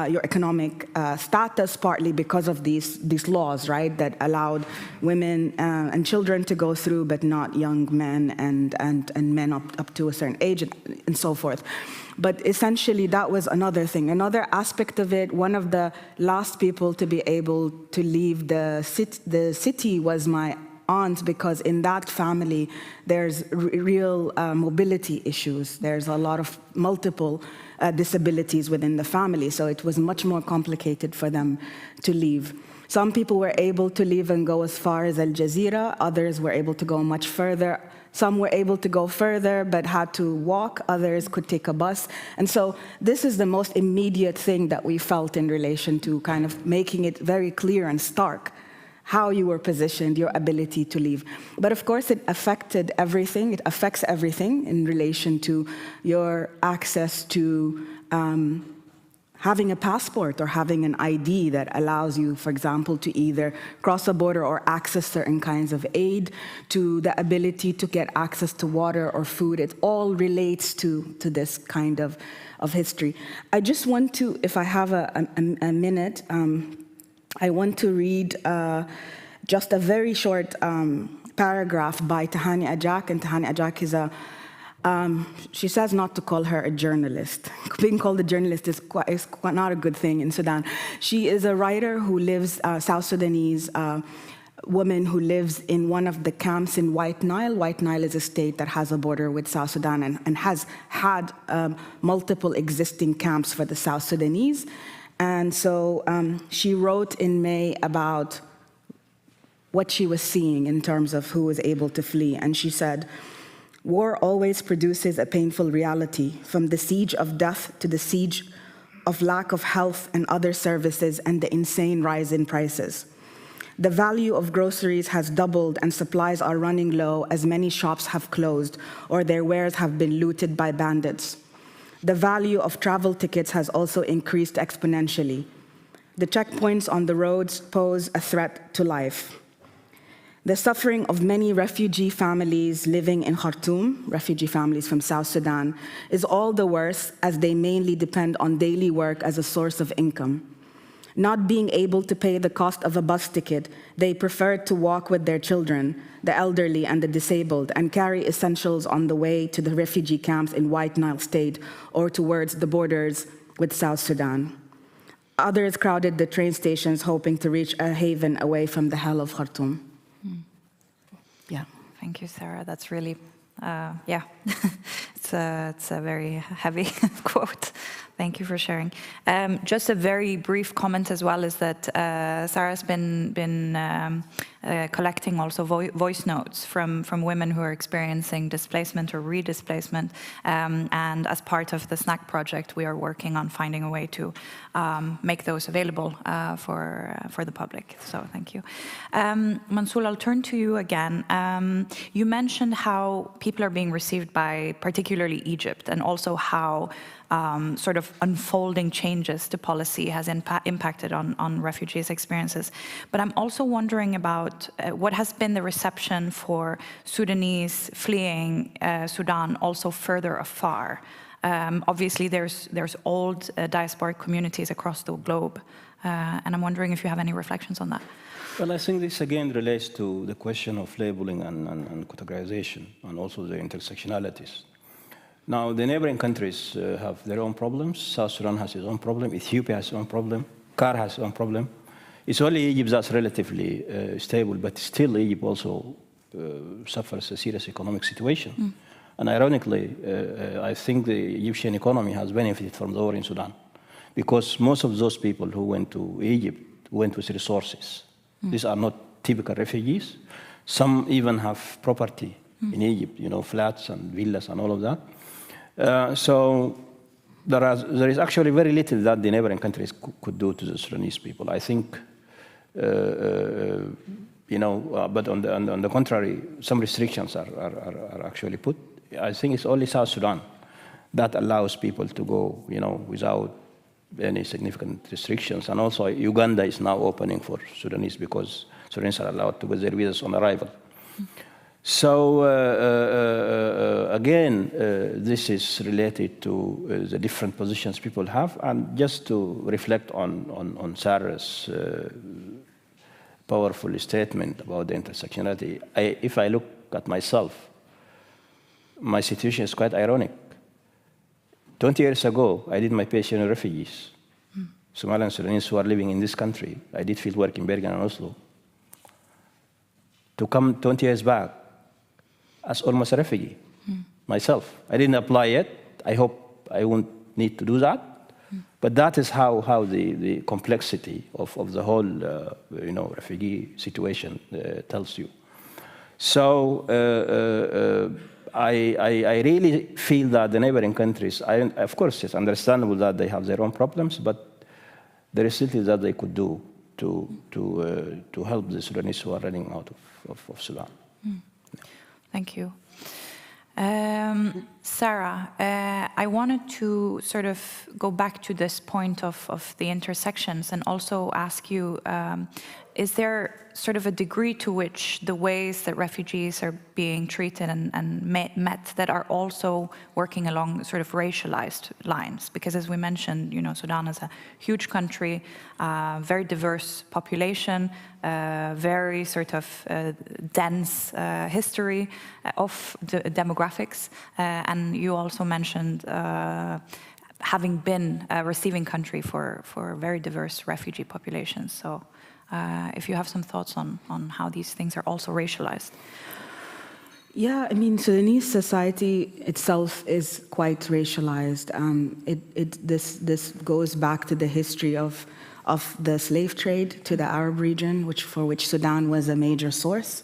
Speaker 18: your economic status, partly because of these laws, right, that allowed women and children to go through, but not young men and men up to a certain age and so forth. But essentially, that was another thing. Another aspect of it, one of the last people to be able to leave the city was my aunt, because in that family, there's real mobility issues. There's a lot of multiple disabilities within the family, so it was much more complicated for them to leave. Some people were able to leave and go as far as Al Jazeera. Others were able to go much further. Some were able to go further but had to walk. Others could take a bus. And so this is the most immediate thing that we felt in relation to kind of making it very clear and stark how you were positioned, your ability to leave. But of course, it affected everything. It affects everything in relation to your access to having a passport or having an ID that allows you, for example, to either cross a border or access certain kinds of aid, to the ability to get access to water or food. It all relates to this kind of history. I just want to, if I have a minute, I want to read just a very short paragraph by Tahani Ajak, and Tahani Ajak is she says not to call her a journalist. Being called a journalist is quite not a good thing in Sudan. She is a writer who lives, South Sudanese woman who lives in one of the camps in White Nile. White Nile is a state that has a border with South Sudan and has had multiple existing camps for the South Sudanese. And so she wrote in May about what she was seeing in terms of who was able to flee. And she said, "War always produces a painful reality, from the siege of death to the siege of lack of health and other services and the insane rise in prices. The value of groceries has doubled and supplies are running low as many shops have closed or their wares have been looted by bandits. The value of travel tickets has also increased exponentially. The checkpoints on the roads pose a threat to life. The suffering of many refugee families living in Khartoum, refugee families from South Sudan, is all the worse as they mainly depend on daily work as a source of income. Not being able to pay the cost of a bus ticket, they prefer to walk with their children, the elderly and the disabled, and carry essentials on the way to the refugee camps in White Nile State or towards the borders with South Sudan. Others crowded the train stations hoping to reach a haven away from the hell of Khartoum." Yeah.
Speaker 15: Thank you, Sarah. That's really, yeah, it's a very heavy quote. Thank you for sharing. Just a very brief comment as well is that Sarah's been collecting also voice notes from women who are experiencing displacement or redisplacement. And as part of the SNAC project, we are working on finding a way to make those available for the public. So thank you. Mansour, I'll turn to you again. You mentioned how people are being received by particularly Egypt, and also how sort of unfolding changes to policy has impacted on refugees' experiences. But I'm also wondering about what has been the reception for Sudanese fleeing Sudan also further afar. Obviously, there's old diasporic communities across the globe, and I'm wondering if you have any reflections on that.
Speaker 16: Well, I think this again relates to the question of labeling and categorization, and also the intersectionalities. Now, the neighboring countries have their own problems. South Sudan has its own problem. Ethiopia has its own problem. CAR has its own problem. It's only Egypt that's relatively stable, but still Egypt also suffers a serious economic situation. Mm. And ironically, I think the Egyptian economy has benefited from the war in Sudan, because most of those people who went to Egypt went with resources. Mm. These are not typical refugees. Some even have property in Egypt, you know, flats and villas and all of that. So there is actually very little that the neighboring countries could do to the Sudanese people. I think, you know, but on the contrary, some restrictions are actually put. I think it's only South Sudan that allows people to go, you know, without any significant restrictions. And also Uganda is now opening for Sudanese, because Sudanese are allowed to go their visas on arrival. So again, this is related to the different positions people have. And just to reflect on Sarah's powerful statement about the intersectionality, if I look at myself, my situation is quite ironic. 20 years ago, I did my PhD on refugees, Somali and Sudanese who are living in this country. I did field work in Bergen and Oslo. To come 20 years back as almost a refugee myself. I didn't apply yet. I hope I won't need to do that. But that is how the complexity of the whole you know, refugee situation tells you. So I really feel that the neighboring countries, of course, it's understandable that they have their own problems, but there is still that they could do to help the Sudanese who are running out of Sudan.
Speaker 15: Thank you. Sarah, I wanted to sort of go back to this point of the intersections and also ask you, is there sort of a degree to which the ways that refugees are being treated and met that are also working along sort of racialized lines? Because as we mentioned, you know, Sudan is a huge country, very diverse population, very sort of dense history of the demographics. And you also mentioned having been a receiving country for very diverse refugee populations. So if you have some thoughts on how these things are also racialized.
Speaker 18: Yeah, I mean, Sudanese society itself is quite racialized. This goes back to the history of the slave trade to the Arab region, for which Sudan was a major source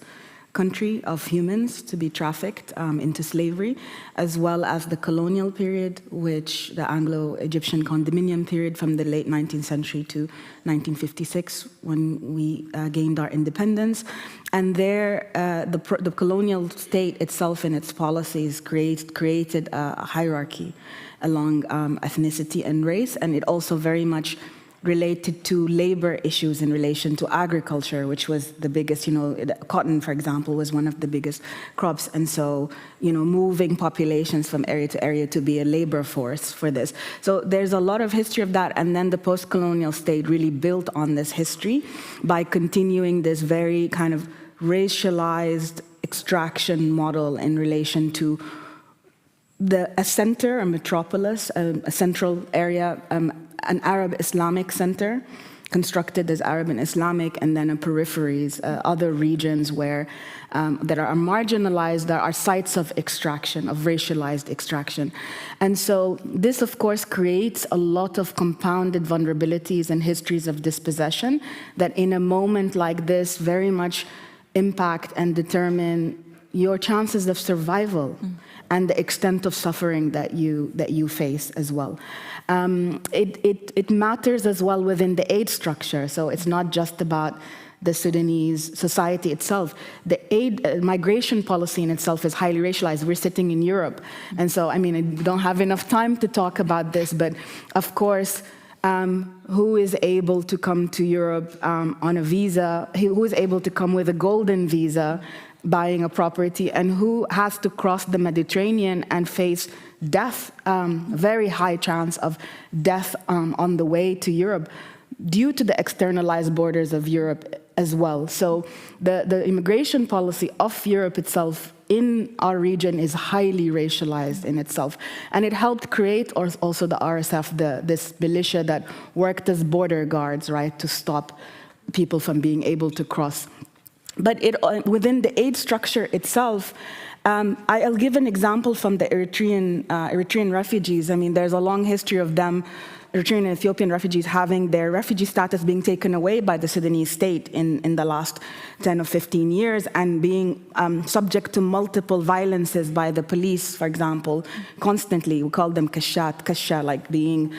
Speaker 18: country of humans to be trafficked into slavery, as well as the colonial period, which the Anglo-Egyptian condominium period from the late 19th century to 1956, when we gained our independence. And there, the colonial state itself and its policies created a hierarchy along ethnicity and race, and it also very much related to labor issues in relation to agriculture, which was the biggest, you know, cotton, for example, was one of the biggest crops. And so, you know, moving populations from area to area to be a labor force for this. So there's a lot of history of that. And then the post-colonial state really built on this history by continuing this very kind of racialized extraction model in relation to a center, a metropolis, a central area, an Arab Islamic center, constructed as Arab and Islamic, and then peripheries, other regions where that are marginalized, that are sites of extraction, of racialized extraction. And so this, of course, creates a lot of compounded vulnerabilities and histories of dispossession that in a moment like this very much impact and determine your chances of survival and the extent of suffering that you face as well. It matters as well within the aid structure, so it's not just about the Sudanese society itself. The aid migration policy in itself is highly racialized. We're sitting in Europe, and so, I mean, I don't have enough time to talk about this, but of course, who is able to come to Europe on a visa, who is able to come with a golden visa, buying a property, and who has to cross the Mediterranean and face death, very high chance of death on the way to Europe due to the externalized borders of Europe as well. So the immigration policy of Europe itself in our region is highly racialized in itself. And it helped create also the RSF, this militia that worked as border guards, right, to stop people from being able to cross. But within the aid structure itself, I'll give an example from the Eritrean refugees. I mean, there's a long history of them, Eritrean and Ethiopian refugees, having their refugee status being taken away by the Sudanese state in the last 10 or 15 years, and being subject to multiple violences by the police, for example, constantly. We call them kasha, like being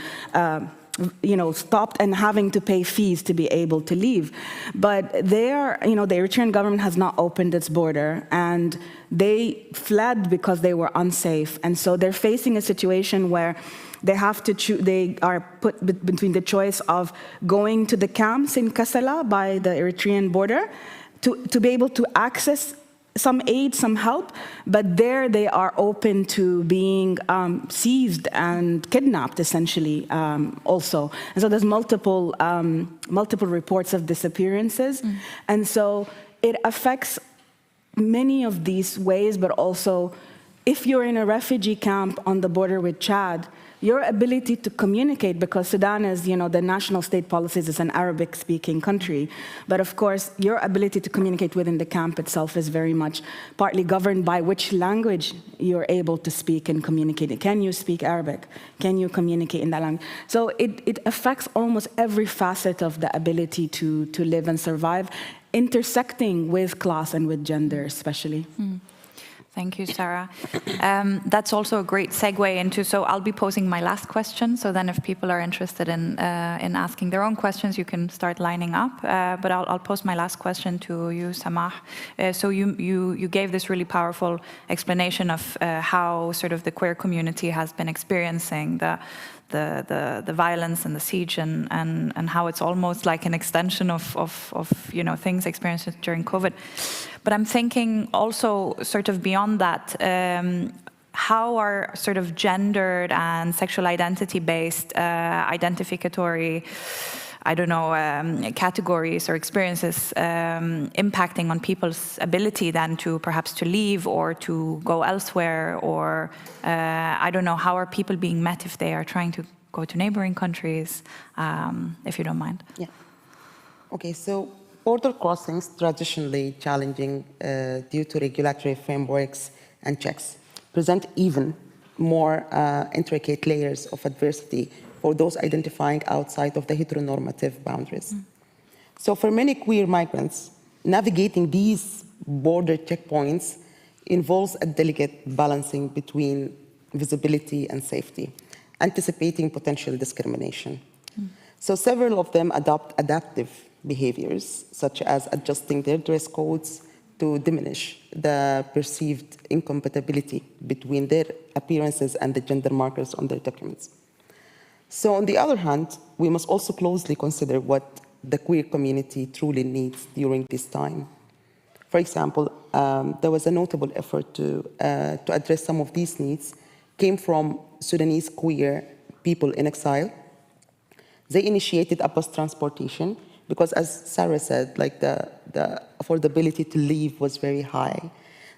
Speaker 18: stopped and having to pay fees to be able to leave. But the Eritrean government has not opened its border, and they fled because they were unsafe. And so they're facing a situation where they have to they are put between the choice of going to the camps in Kassala by the Eritrean border to be able to access some aid, some help, but there they are open to being seized and kidnapped, essentially, also. And so there's multiple reports of disappearances. And so it affects many of these ways, but also if you're in a refugee camp on the border with Chad, your ability to communicate, because Sudan is, the national state policies is an Arabic-speaking country, but of course, your ability to communicate within the camp itself is very much partly governed by which language you're able to speak and communicate. Can you speak Arabic? Can you communicate in that language? So it affects almost every facet of the ability to live and survive, intersecting with class and with gender, especially.
Speaker 15: Thank you, Sarah. That's also a great segue into, so I'll be posing my last question, so then if people are interested in asking their own questions, you can start lining up. But I'll pose my last question to you, Samah. So you gave this really powerful explanation of how sort of the queer community has been experiencing the violence and the siege and how it's almost like an extension of things experienced during COVID. But I'm thinking also sort of beyond that, how are sort of gendered and sexual identity-based identificatory, categories or experiences impacting on people's ability then to perhaps to leave or to go elsewhere, or how are people being met if they are trying to go to neighboring countries, if you don't mind.
Speaker 17: Yeah. Okay, so border crossings traditionally challenging due to regulatory frameworks and checks present even more intricate layers of adversity for those identifying outside of the heteronormative boundaries. So for many queer migrants, navigating these border checkpoints involves a delicate balancing between visibility and safety, anticipating potential discrimination. So several of them adopt adaptive behaviors, such as adjusting their dress codes to diminish the perceived incompatibility between their appearances and the gender markers on their documents. So on the other hand, we must also closely consider what the queer community truly needs during this time. For example, there was a notable effort to address some of these needs, came from Sudanese queer people in exile. They initiated a bus transportation because, as Sarah said, like the affordability to leave was very high.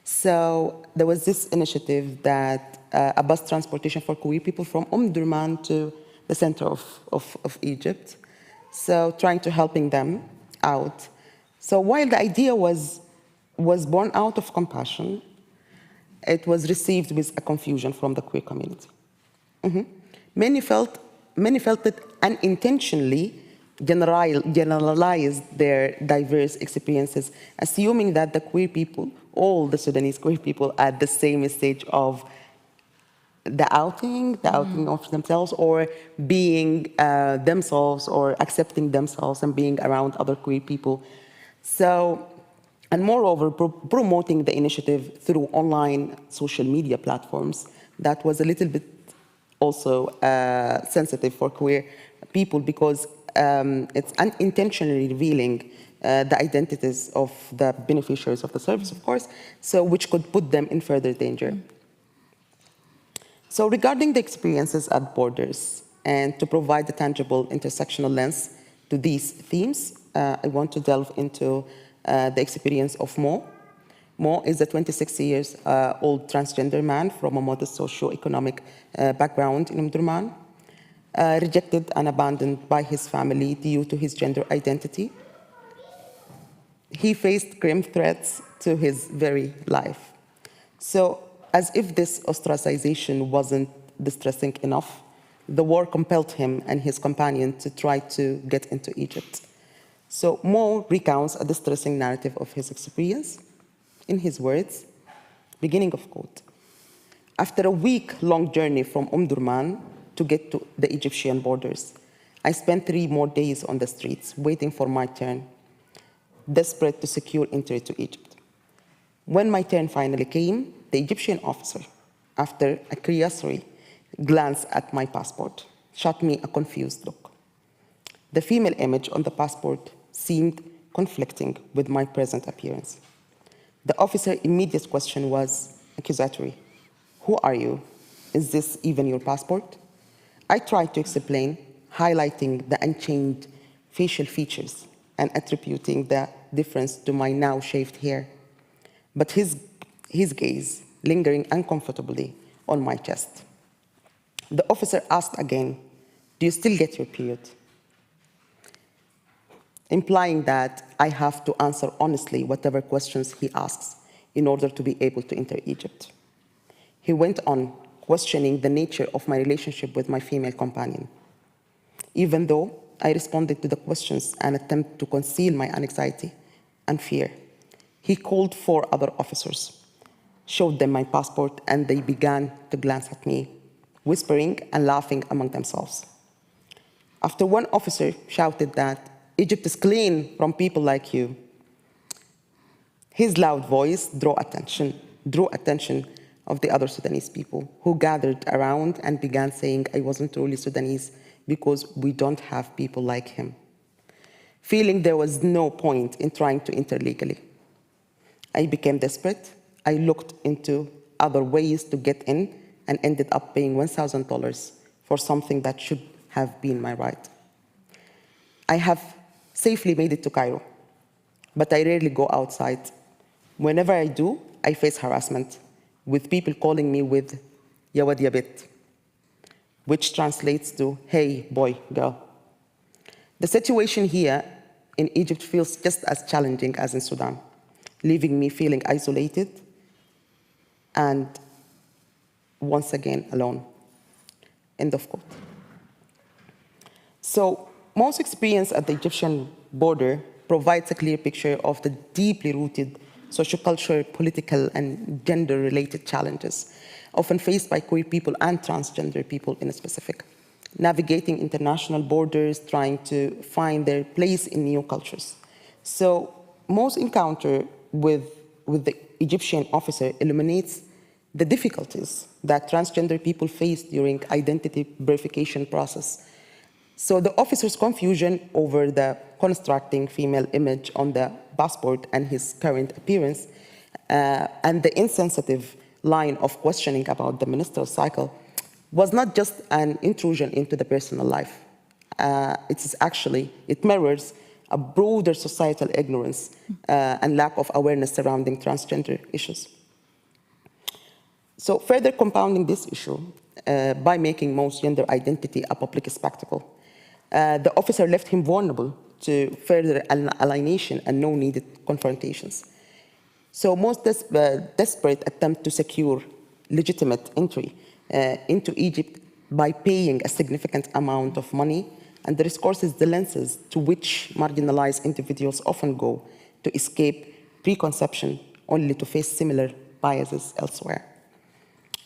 Speaker 17: So there was this initiative that a bus transportation for queer people from Durman to the center of Egypt. So trying to helping them out. So while the idea was born out of compassion, it was received with a confusion from the queer community. Many felt it unintentionally generalized their diverse experiences, assuming that the queer people, all the Sudanese queer people, are at the same stage of the outing of themselves, or being themselves, or accepting themselves and being around other queer people. So, and moreover, promoting the initiative through online social media platforms that was a little bit also sensitive for queer people, because it's unintentionally revealing the identities of the beneficiaries of the service, of course, so which could put them in further danger. So regarding the experiences at borders, and to provide a tangible intersectional lens to these themes, I want to delve into the experience of Mo. Mo is a 26-year-old transgender man from a modest socio-economic background in Omdurman, rejected and abandoned by his family due to his gender identity. He faced grim threats to his very life. So, as if this ostracization wasn't distressing enough, the war compelled him and his companion to try to get into Egypt. So Mo recounts a distressing narrative of his experience in his words, beginning of quote, "After a week-long journey from Omdurman to get to the Egyptian borders, I spent 3 more days on the streets waiting for my turn, desperate to secure entry to Egypt. When my turn finally came, the Egyptian officer, after a cursory glance at my passport, shot me a confused look. The female image on the passport seemed conflicting with my present appearance. The officer's immediate question was accusatory. 'Who are you? Is this even your passport?' I tried to explain, highlighting the unchanged facial features and attributing the difference to my now shaved hair. But his gaze lingering uncomfortably on my chest. The officer asked again, 'Do you still get your period?' Implying that I have to answer honestly whatever questions he asks in order to be able to enter Egypt. He went on questioning the nature of my relationship with my female companion. Even though I responded to the questions and attempted to conceal my anxiety and fear, he called 4 other officers, showed them my passport, and they began to glance at me, whispering and laughing among themselves. After one officer shouted that Egypt is clean from people like you, his loud voice drew attention of the other Sudanese people, who gathered around and began saying I wasn't truly Sudanese because we don't have people like him. Feeling there was no point in trying to enter legally, I became desperate. I looked into other ways to get in and ended up paying $1,000 for something that should have been my right. I have safely made it to Cairo, but I rarely go outside. Whenever I do, I face harassment, with people calling me with Yawad Yabit, which translates to, hey, boy, girl. The situation here in Egypt feels just as challenging as in Sudan, leaving me feeling isolated and once again alone. End of quote. So Mo's experience at the Egyptian border provides a clear picture of the deeply rooted sociocultural, political, and gender-related challenges often faced by queer people and transgender people in specific, navigating international borders, trying to find their place in new cultures. So Mo's encounter with the Egyptian officer illuminates the difficulties that transgender people face during identity verification process. So the officer's confusion over the constructing female image on the passport and his current appearance, and the insensitive line of questioning about the menstrual cycle was not just an intrusion into the personal life. It mirrors a broader societal ignorance and lack of awareness surrounding transgender issues. So further compounding this issue by making Mo's gender identity a public spectacle, the officer left him vulnerable to further alienation and no needed confrontations. So most desperate attempt to secure legitimate entry into Egypt by paying a significant amount of money, and the recourse is the lenses to which marginalized individuals often go to escape preconception, only to face similar biases elsewhere.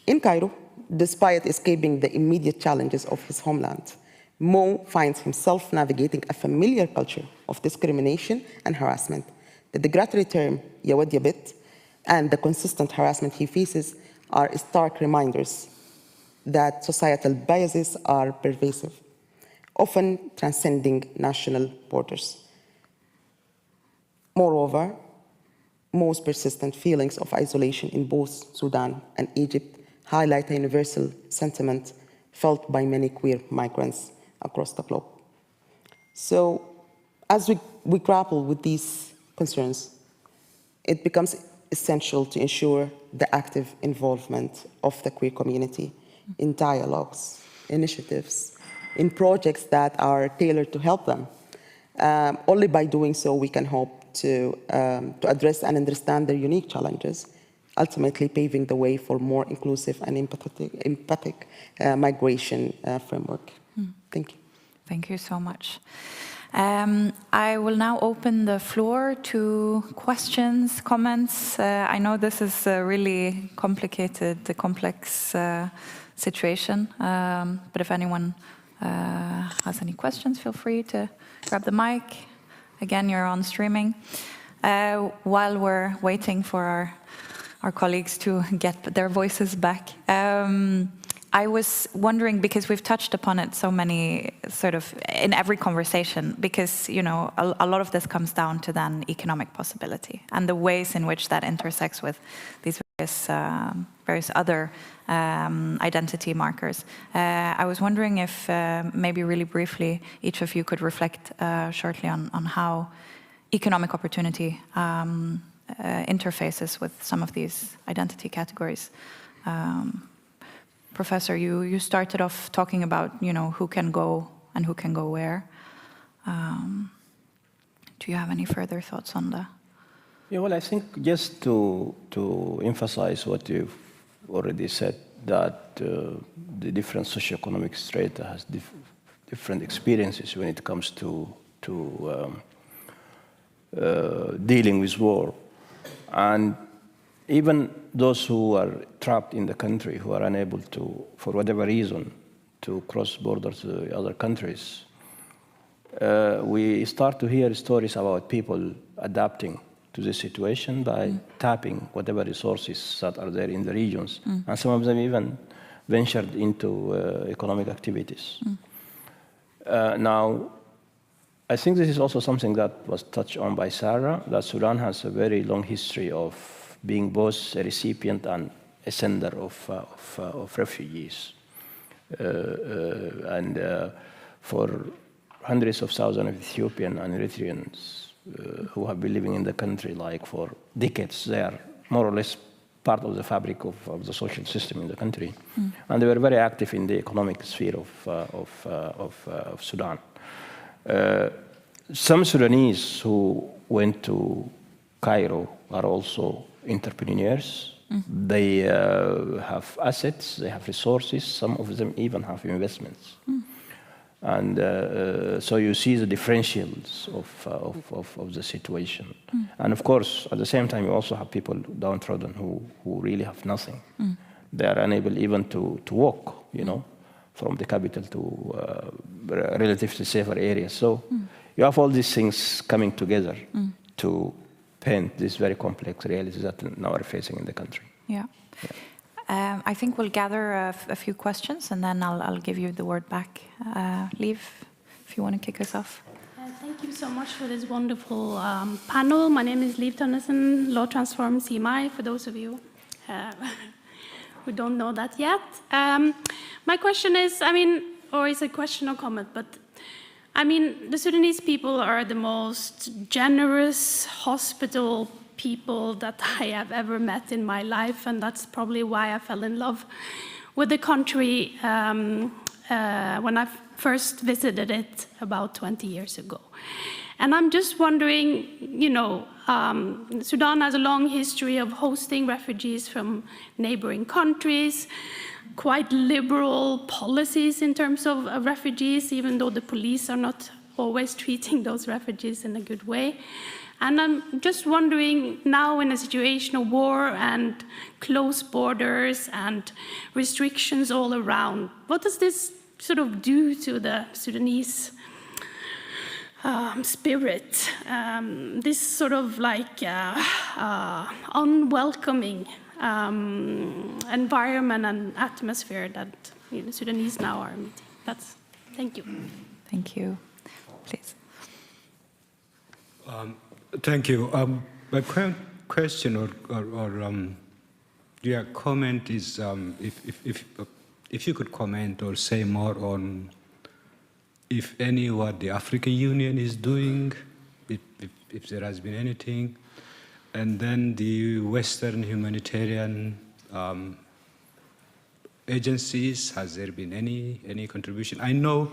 Speaker 17: In Cairo, despite escaping the immediate challenges of his homeland, Mo finds himself navigating a familiar culture of discrimination and harassment. The derogatory term Yawad Yabit and the consistent harassment he faces are stark reminders that societal biases are pervasive, often transcending national borders. Moreover, most persistent feelings of isolation in both Sudan and Egypt highlight a universal sentiment felt by many queer migrants across the globe. So, as we grapple with these concerns, it becomes essential to ensure the active involvement of the queer community in dialogues, initiatives, in projects that are tailored to help them. Only by doing so, we can hope to address and understand their unique challenges, ultimately paving the way for more inclusive and empathic migration framework. Thank you.
Speaker 15: Thank you so much. I will now open the floor to questions, comments. I know this is a really complicated, complex situation, but if anyone has any questions, feel free to grab the mic. Again, you're on streaming. While we're waiting for our colleagues to get their voices back, I was wondering, because we've touched upon it so many, sort of, in every conversation, because, you know, a lot of this comes down to then economic possibility and the ways in which that intersects with these various other identity markers. I was wondering if maybe really briefly each of you could reflect shortly on how economic opportunity interfaces with some of these identity categories. Professor, you started off talking about, you know, who can go and who can go where. Do you have any further thoughts on that?
Speaker 16: Yeah, well, I think just to emphasize what you've already said, that the different socioeconomic strata has different experiences when it comes to dealing with war. And even those who are trapped in the country, who are unable to, for whatever reason, to cross borders to other countries, we start to hear stories about people adapting to the situation by tapping whatever resources that are there in the regions. And some of them even ventured into economic activities. Now, I think this is also something that was touched on by Sarah, that Sudan has a very long history of being both a recipient and a sender of refugees. For hundreds of thousands of Ethiopian and Eritreans who have been living in the country like for decades, they are more or less part of the fabric of the social system in the country. And they were very active in the economic sphere of Sudan. Some Sudanese who went to Cairo are also entrepreneurs. They have assets, they have resources, some of them even have investments. And so you see the differentials of the situation. And of course, at the same time, you also have people downtrodden who really have nothing. They are unable even to walk, you know, from the capital to relatively safer areas. So you have all these things coming together to paint this very complex reality that now are facing in the country.
Speaker 15: Yeah. I think we'll gather a few questions and then I'll give you the word back. Liv, if you want to kick us off.
Speaker 19: Thank you so much for this wonderful panel. My name is Liv Tønnesen, Law Transform CMI, for those of you who don't know that yet. My question is, I mean, or it's a question or comment, but I mean, the Sudanese people are the most generous, hospitable people that I have ever met in my life, and that's probably why I fell in love with the country when I first visited it about 20 years ago. And I'm just wondering, Sudan has a long history of hosting refugees from neighboring countries, quite liberal policies in terms of refugees, even though the police are not always treating those refugees in a good way. And I'm just wondering, now in a situation of war and closed borders and restrictions all around, what does this sort of do to the Sudanese spirit? This sort of like unwelcoming environment and atmosphere that Sudanese now are meeting. Thank you.
Speaker 15: Thank you. Please.
Speaker 20: Thank you. My question or comment is if you could comment or say more on if any what the African Union is doing, if there has been anything, and then the Western humanitarian agencies, has there been any contribution? I know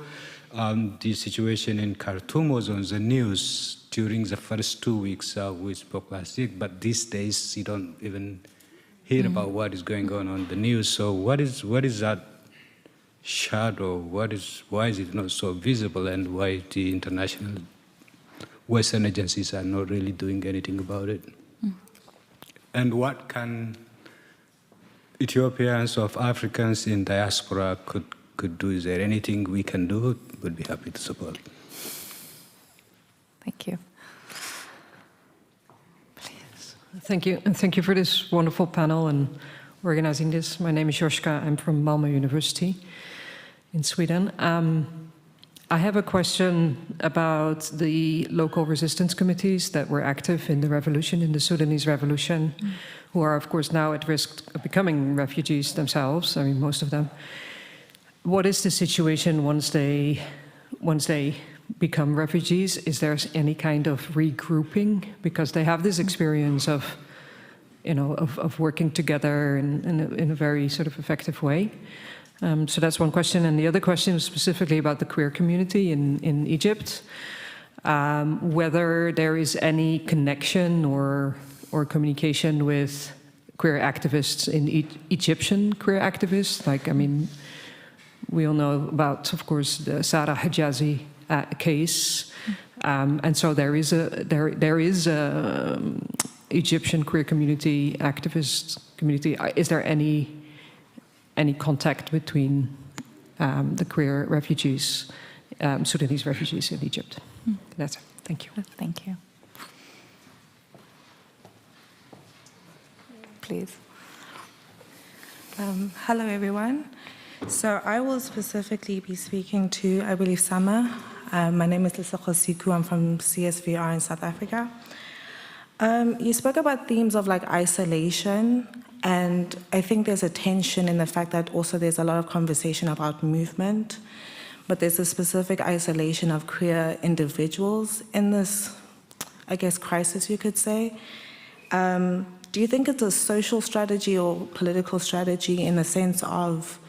Speaker 20: the situation in Khartoum was on the news during the first 2 weeks we spoke last week, but these days you don't even hear about what is going on the news. So what is that shadow? Why is it not so visible, and why the international Western agencies are not really doing anything about it? And what can Ethiopians or Africans in diaspora could do? Is there anything we can do? We'd be happy to support.
Speaker 15: Thank you.
Speaker 21: Thank you, and thank you for this wonderful panel and organizing this. My name is Joska. I'm from Malmö University in Sweden. I have a question about the local resistance committees that were active in the revolution, in the Sudanese revolution, who are, of course, now at risk of becoming refugees themselves, I mean, most of them. What is the situation once they become refugees? Is there any kind of regrouping? Because they have this experience of, of working together in a very sort of effective way. So that's one question. And the other question is specifically about the queer community in Egypt, whether there is any connection or communication with queer activists in Egyptian queer activists. Like, I mean, we all know about, of course, the Sarah Hijazi case, and so there is a Egyptian queer community, activist community. Is there any contact between the queer refugees, Sudanese refugees in Egypt? That's it. Thank you.
Speaker 15: Thank you. Please.
Speaker 22: Hello, everyone. So I will specifically be speaking to, I believe, Sama. My name is Lisa Khosiku. I'm from CSVR in South Africa. You spoke about themes of like isolation, and I think there's a tension in the fact that also there's a lot of conversation about movement, but there's a specific isolation of queer individuals in this, I guess, crisis, you could say. Do you think it's a social strategy or political strategy in the sense of,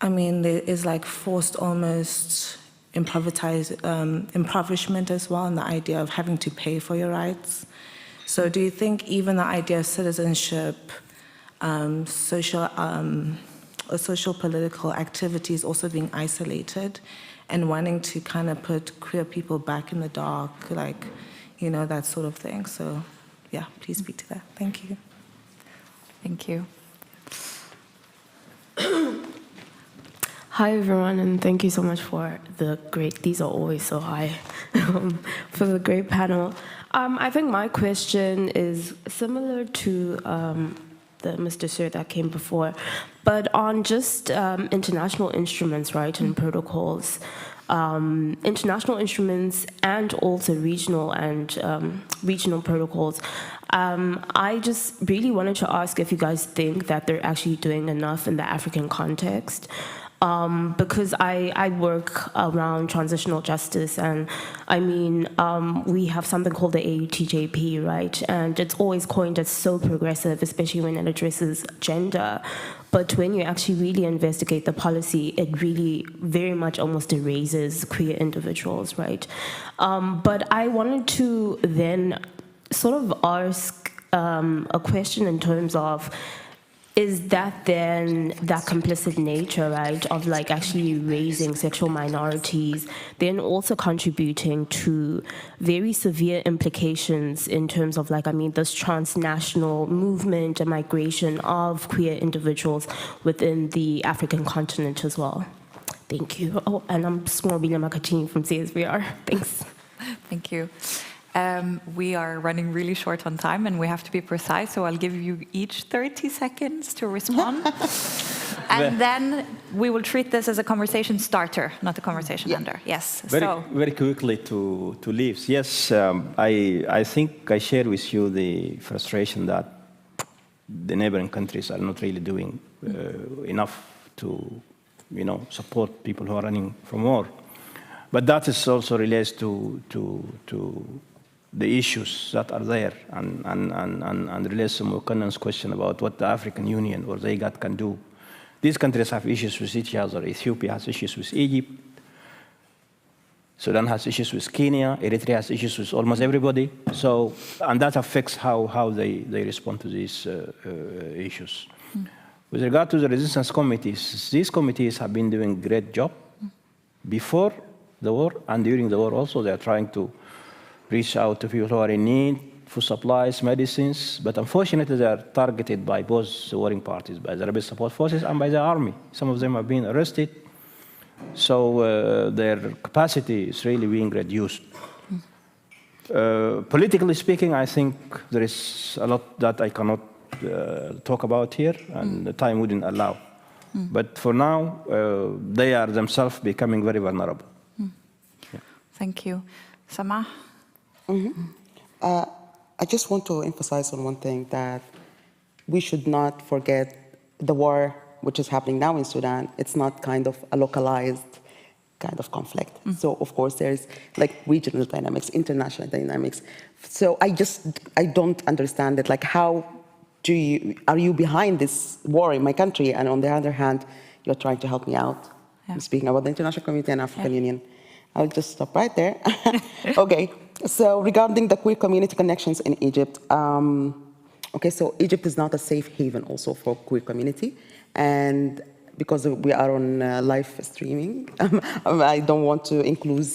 Speaker 22: I mean, there is like forced almost impoverishment as well, and the idea of having to pay for your rights. So do you think even the idea of citizenship, social political activities also being isolated and wanting to kind of put queer people back in the dark, like, that sort of thing? So yeah, please speak to that. Thank you.
Speaker 15: Thank you.
Speaker 23: Hi, everyone, and thank you so much for these are always so high, for the great panel. I think my question is similar to the Mr. Sir that came before, but on just international instruments, right, and protocols. International instruments and also regional protocols. I just really wanted to ask if you guys think that they're actually doing enough in the African context. because I work around transitional justice, and I mean, we have something called the AUTJP, right? And it's always coined as so progressive, especially when it addresses gender. But when you actually really investigate the policy, it really very much almost erases queer individuals, right? But I wanted to then sort of ask a question in terms of, is that then that complicit nature, right, of like actually raising sexual minorities, then also contributing to very severe implications in terms of like, I mean, this transnational movement and migration of queer individuals within the African continent as well? Thank you. Oh, and I'm Smobina Makachini from CSVR. Thanks.
Speaker 15: Thank you. We are running really short on time and we have to be precise, so I'll give you each 30 seconds to respond. And then we will treat this as a conversation starter, not a conversation ender. Yes.
Speaker 16: Very quickly to leave. Yes, I think I share with you the frustration that the neighboring countries are not really doing enough to, support people who are running from war. But that is also relates to the issues that are there and relates to Mukannan's question about what the African Union or the IGAD can do. These countries have issues with each other. Ethiopia has issues with Egypt. Sudan has issues with Kenya. Eritrea has issues with almost everybody. So, and that affects how they respond to these issues. With regard to the resistance committees, these committees have been doing a great job before the war and during the war also. They are trying to reach out to people who are in need, food supplies, medicines, but unfortunately they are targeted by both the warring parties, by the rebel support forces and by the army. Some of them have been arrested, so their capacity is really being reduced. Politically speaking, I think there is a lot that I cannot talk about here, and the time wouldn't allow. But for now, they are themselves becoming very vulnerable.
Speaker 15: Yeah. Thank you. Samah?
Speaker 17: I just want to emphasize on one thing, that we should not forget the war which is happening now in Sudan. It's not kind of a localized kind of conflict. So of course there's like regional dynamics, international dynamics. So I don't understand it. Like, how are you behind this war in my country, and on the other hand, you're trying to help me out? Yeah. I'm speaking about the international community and African Union. I'll just stop right there. Okay. So regarding the queer community connections in Egypt, okay, so Egypt is not a safe haven also for queer community, and because we are on live streaming, I don't want to include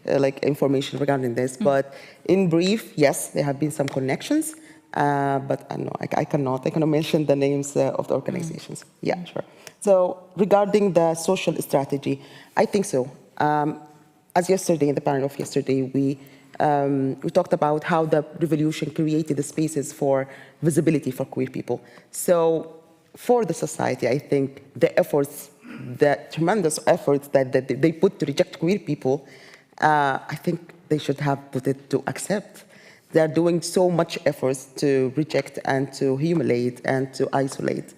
Speaker 17: like information regarding this, but in brief, yes, there have been some connections, but no, I cannot mention the names of the organizations. Yeah, sure. So regarding the social strategy, I think so. As yesterday, in the panel of yesterday, we talked about how the revolution created the spaces for visibility for queer people. So for the society, I think the efforts, the tremendous efforts that they put to reject queer people, I think they should have put it to accept. They're doing so much efforts to reject and to humiliate and to isolate.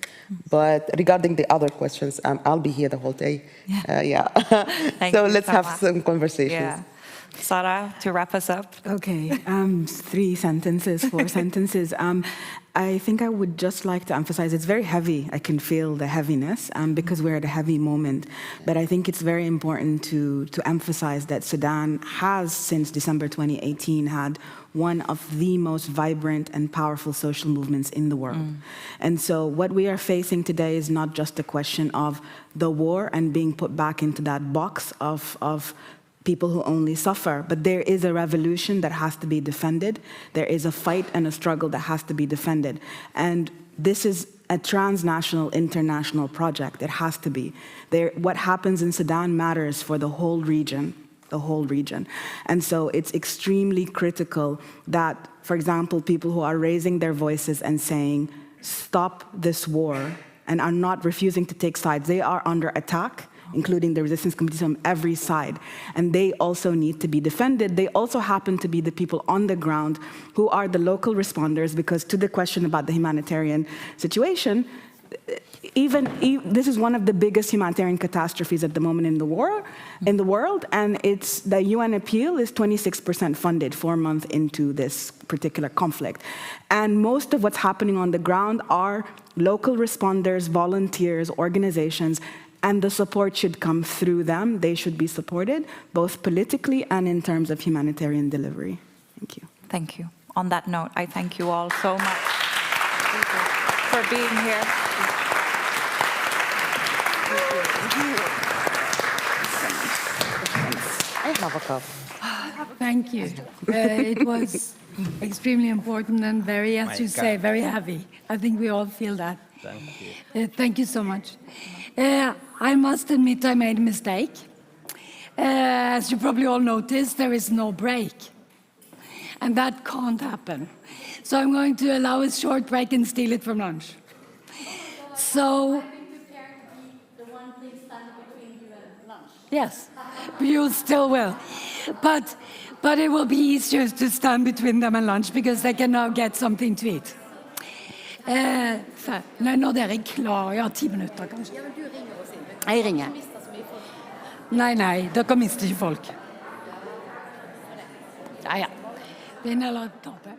Speaker 17: But regarding the other questions, I'll be here the whole day. Yeah. So let's have some conversations.
Speaker 15: Yeah. Sarah, to wrap us up.
Speaker 18: Okay, 3 sentences, 4 sentences. I think I would just like to emphasize, it's very heavy. I can feel the heaviness because we're at a heavy moment. But I think it's very important to emphasize that Sudan has, since December 2018, had one of the most vibrant and powerful social movements in the world. And so what we are facing today is not just a question of the war and being put back into that box of people who only suffer, but there is a revolution that has to be defended. There is a fight and a struggle that has to be defended. And this is a transnational, international project. It has to be. What happens in Sudan matters for the whole region. And so it's extremely critical that, for example, people who are raising their voices and saying, stop this war, and are not refusing to take sides, they are under attack, including the resistance committees from every side. And they also need to be defended. They also happen to be the people on the ground who are the local responders, because to the question about the humanitarian situation, this is one of the biggest humanitarian catastrophes at the moment in the world, and the UN appeal is 26% funded 4 months into this particular conflict. And most of what's happening on the ground are local responders, volunteers, organizations, and the support should come through them. They should be supported, both politically and in terms of humanitarian delivery. Thank you.
Speaker 15: Thank you. On that note, I thank you all so much for being here.
Speaker 17: I have a cup.
Speaker 1: Thank you. It was extremely important and very, as you say, very heavy. I think we all feel that.
Speaker 16: Thank you.
Speaker 1: Thank you so much. I must admit I made a mistake. As you probably all noticed, there is no break. And that can't happen. So I'm going to allow a short break and steal it from lunch. So, yes, you still will. But it will be easier to stand between them and lunch because they can now get something to eat. Når dere er klare, ja, 10 minutter kanskje. Jeg ringer. Nei, dere mister ikke folk. Ja. Vinn eller tape.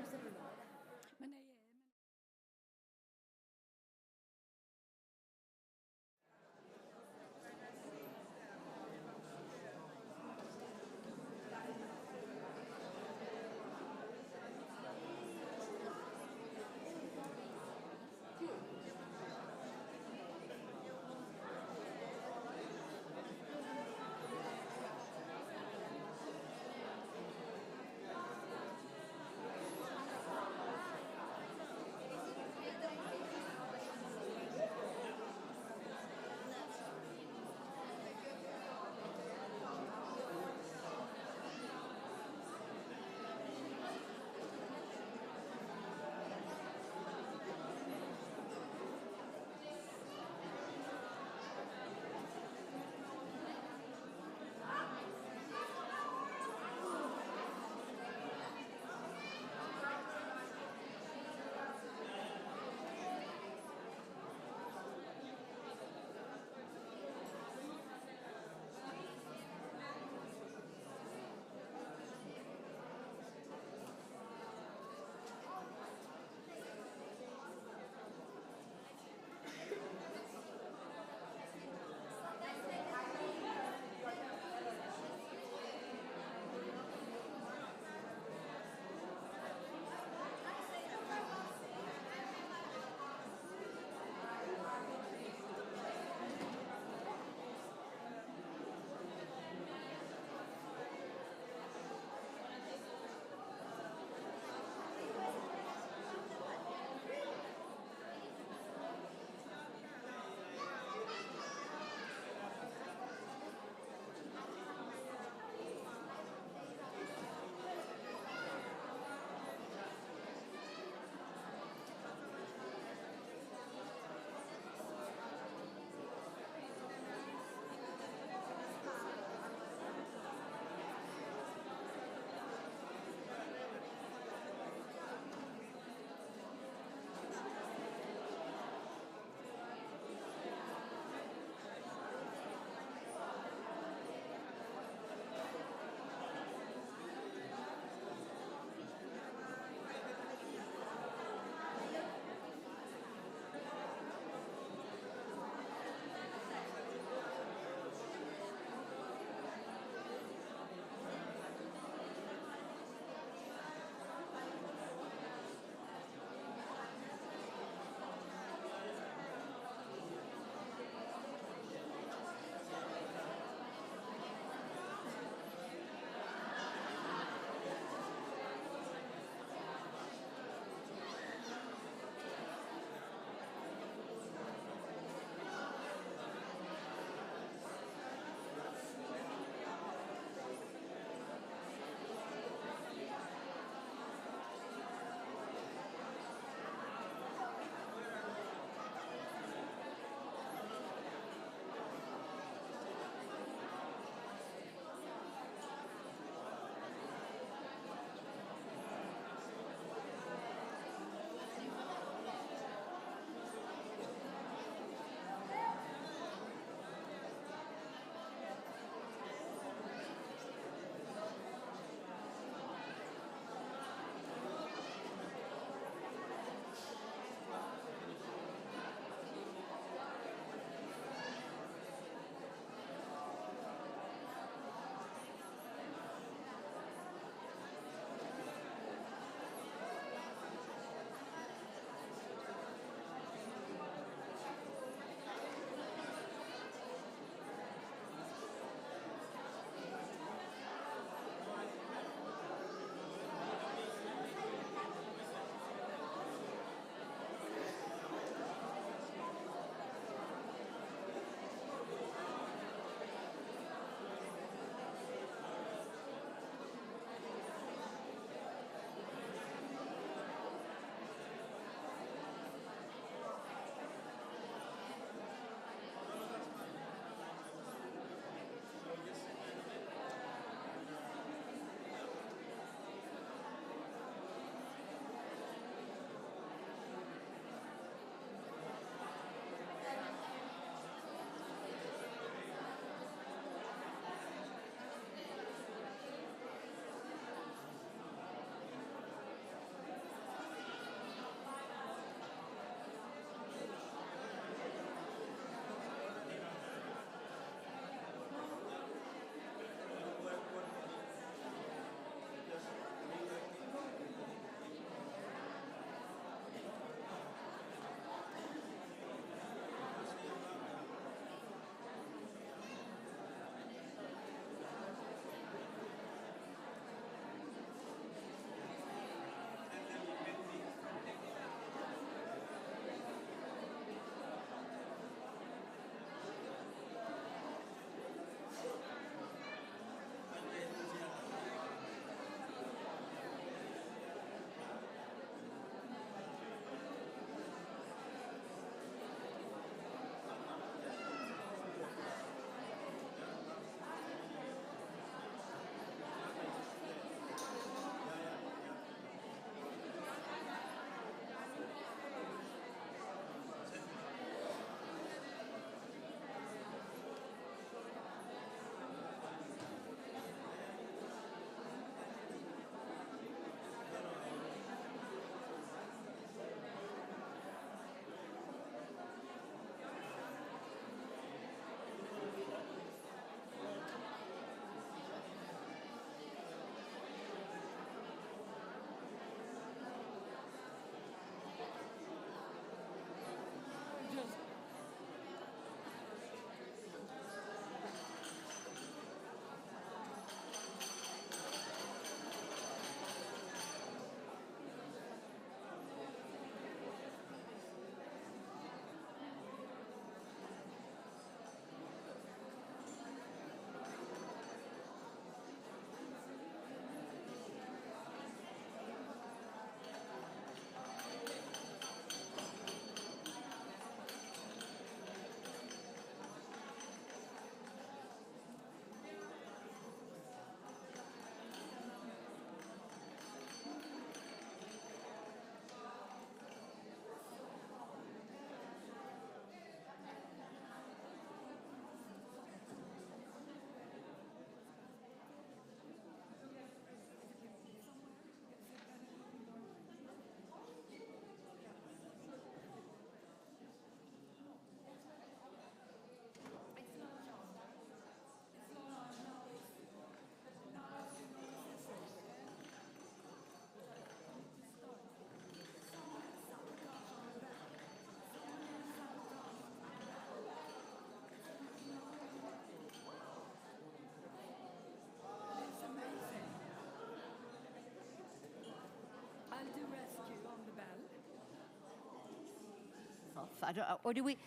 Speaker 7: off. Or do we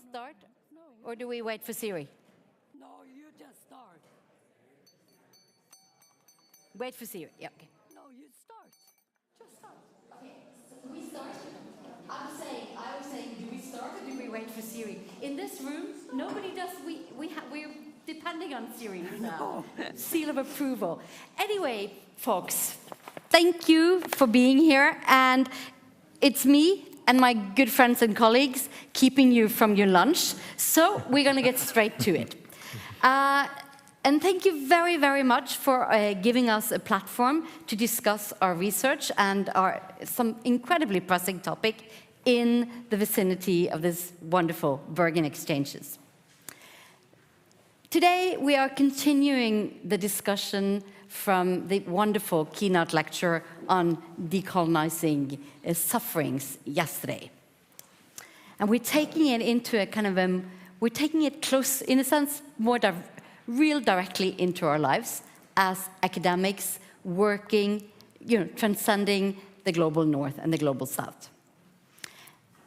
Speaker 7: start? Or do we wait for Siri?
Speaker 1: No, you just start.
Speaker 7: Wait for Siri. Yeah, okay.
Speaker 1: No, you start. Just start.
Speaker 7: Okay, so do we start? I was saying, do we start or do we wait for Siri? In this room, nobody does. We're depending on Siri now. Seal of approval. Anyway, folks, thank you for being here, and it's me and my good friends and colleagues keeping you from your lunch. So we're going to get straight to it. And thank you very, very much for giving us a platform to discuss our research and some incredibly pressing topic in the vicinity of this wonderful Bergen Exchanges. Today, we are continuing the discussion from the wonderful keynote lecture on decolonizing sufferings yesterday. And we're taking it into a kind of, we're taking it close, in a sense, more real directly into our lives as academics working, transcending the global north and the global south.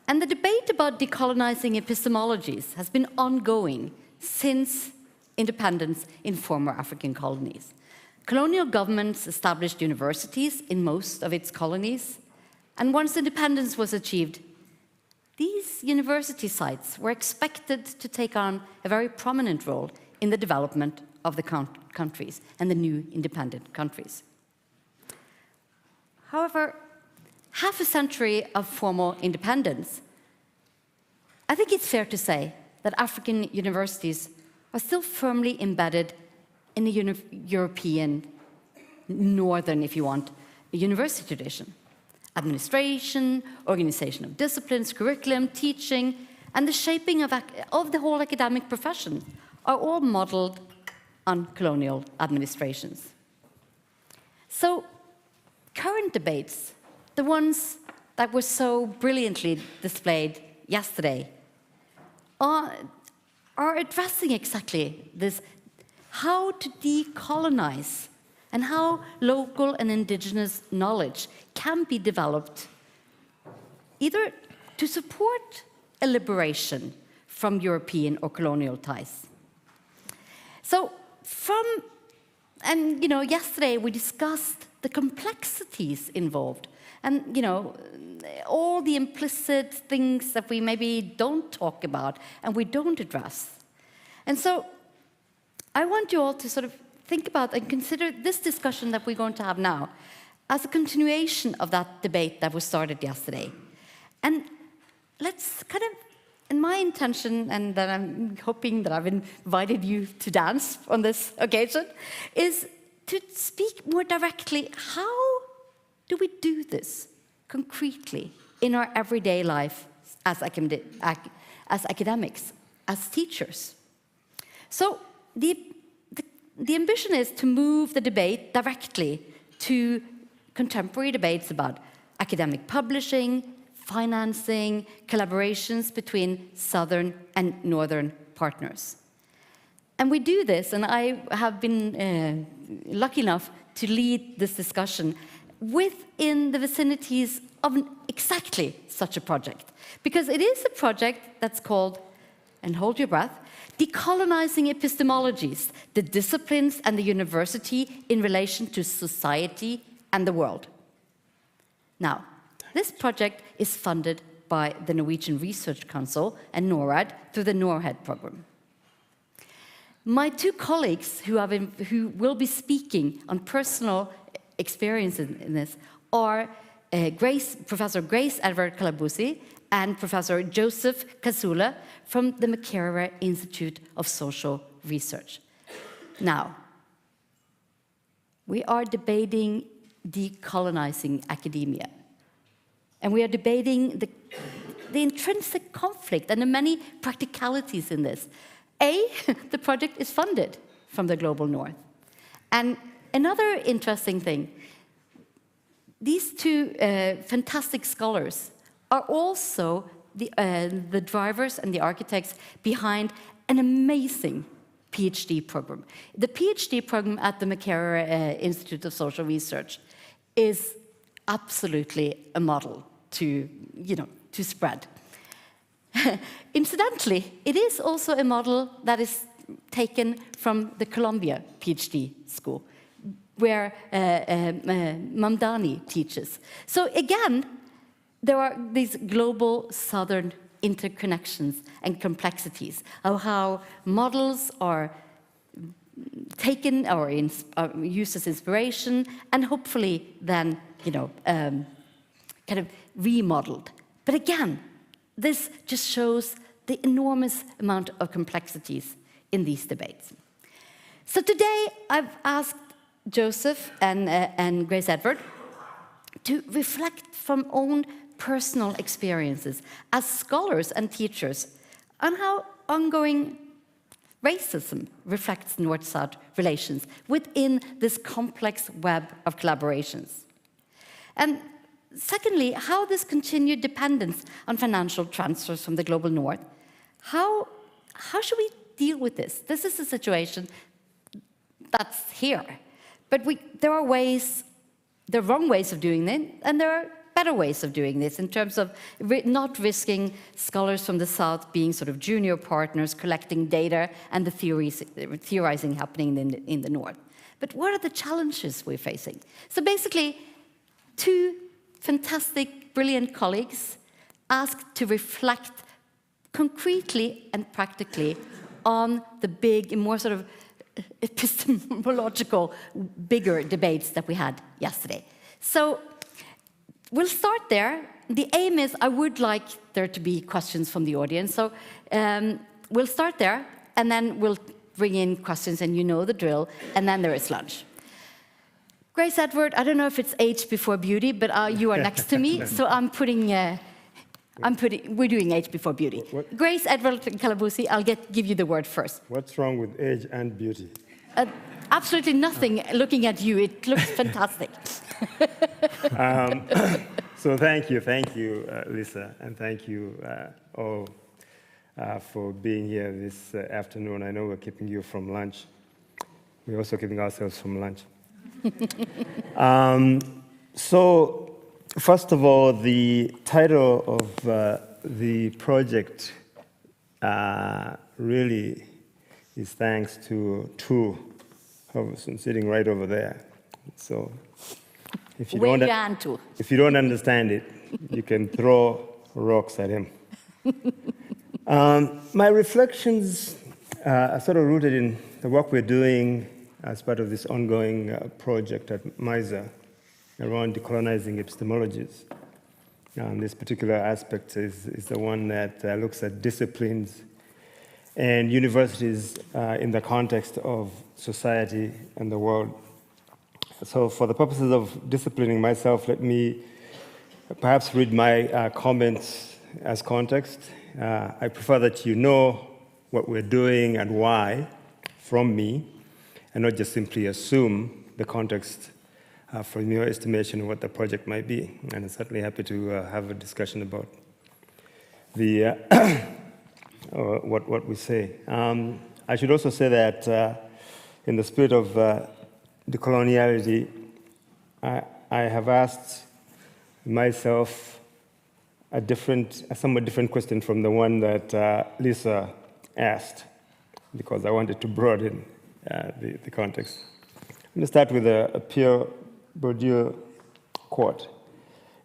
Speaker 7: And the debate about decolonizing epistemologies has been ongoing since independence in former African colonies. Colonial governments established universities in most of its colonies, and once independence was achieved, these university sites were expected to take on a very prominent role in the development of the countries and the new independent countries. However, half a century of formal independence, I think it's fair to say that African universities are still firmly embedded in the European, northern, if you want, university tradition. Administration, organization of disciplines, curriculum, teaching, and the shaping of the whole academic profession are all modeled on colonial administrations. So, current debates, the ones that were so brilliantly displayed yesterday, are addressing exactly this, how to decolonize and how local and indigenous knowledge can be developed either to support a liberation from European or colonial ties. So yesterday we discussed the complexities involved and, all the implicit things that we maybe don't talk about and we don't address. And so I want you all to sort of think about and consider this discussion that we're going to have now as a continuation of that debate that was started yesterday. And let's kind of, and my intention, and that I'm hoping that I've invited you to dance on this occasion, is to speak more directly, how do we do this concretely in our everyday life as academics, as teachers? So the ambition is to move the debate directly to contemporary debates about academic publishing, financing, collaborations between southern and northern partners. And we do this, and I have been lucky enough to lead this discussion within the vicinities of exactly such a project. Because it is a project that's called, and hold your breath, Decolonizing Epistemologies, the Disciplines and the University in Relation to Society and the World. Now, this project is funded by the Norwegian Research Council and NORAD through the NORHED program. My two colleagues who will be speaking on personal experience in this are Professor Grace Edvard-Kalabusi and Professor Joseph Kasula from the Makerere Institute of Social Research. Now, we are debating decolonizing academia. And we are debating the intrinsic conflict and the many practicalities in this. The project is funded from the Global North. And another interesting thing, these two fantastic scholars are also the drivers and the architects behind an amazing PhD program. The PhD program at the Makerere Institute of Social Research is absolutely a model to spread. Incidentally, it is also a model that is taken from the Columbia PhD school, where Mamdani teaches. So again, there are these global southern interconnections and complexities of how models are taken or used as inspiration, and hopefully then, kind of remodeled. But again, this just shows the enormous amount of complexities in these debates. So today, I've asked Joseph and Grace Edward to reflect from own personal experiences as scholars and teachers on how ongoing racism reflects North-South relations within this complex web of collaborations. And secondly, how this continued dependence on financial transfers from the global north, how should we deal with this? This is a situation that's here. But there are wrong ways of doing it, and there are better ways of doing this in terms of not risking scholars from the South being sort of junior partners collecting data and the theorizing happening in the North. But what are the challenges we're facing? So basically, two fantastic, brilliant colleagues asked to reflect concretely and practically on the big and more sort of epistemological, bigger debates that we had yesterday. So we'll start there. The aim is I would like there to be questions from the audience. So we'll start there, and then we'll bring in questions, and you know the drill, and then there is lunch. Grace Edward, I don't know if it's age before beauty, but you are next to me, so we're doing age before beauty. Grace Edward Calabusi, I'll give you the word first.
Speaker 8: What's wrong with age and beauty?
Speaker 21: Absolutely nothing. Looking at you, it looks fantastic.
Speaker 8: So thank you, Lisa, and thank you all for being here this afternoon. I know we're keeping you from lunch. We're also keeping ourselves from lunch. So, first of all, the title of the project really is thanks to two persons sitting right over there. So, if you don't understand it, you can throw rocks at him. My reflections are sort of rooted in the work we're doing as part of this ongoing project at MISA around decolonizing epistemologies. This particular aspect is the one that looks at disciplines and universities in the context of society and the world. So for the purposes of disciplining myself, let me perhaps read my comments as context. I prefer that you know what we're doing and why from me, and not just simply assume the context from your estimation of what the project might be. And I'm certainly happy to have a discussion about the what we say. I should also say that in the spirit of decoloniality, I have asked myself a somewhat different question from the one that Lisa asked, because I wanted to broaden the context. I'm going to start with a Pierre Bourdieu quote.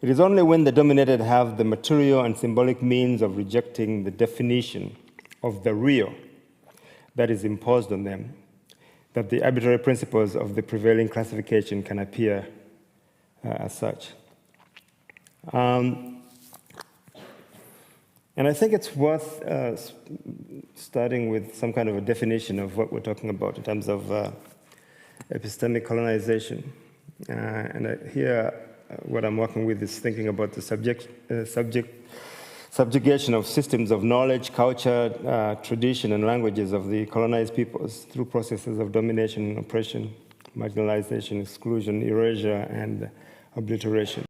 Speaker 8: It is only when the dominated have the material and symbolic means of rejecting the definition of the real that is imposed on them that the arbitrary principles of the prevailing classification can appear as such. And I think it's worth starting with some kind of a definition of what we're talking about in terms of epistemic colonization. And here, what I'm working with is thinking about the subjugation of systems of knowledge, culture, tradition, and languages of the colonized peoples through processes of domination, oppression, marginalization, exclusion, erasure, and obliteration.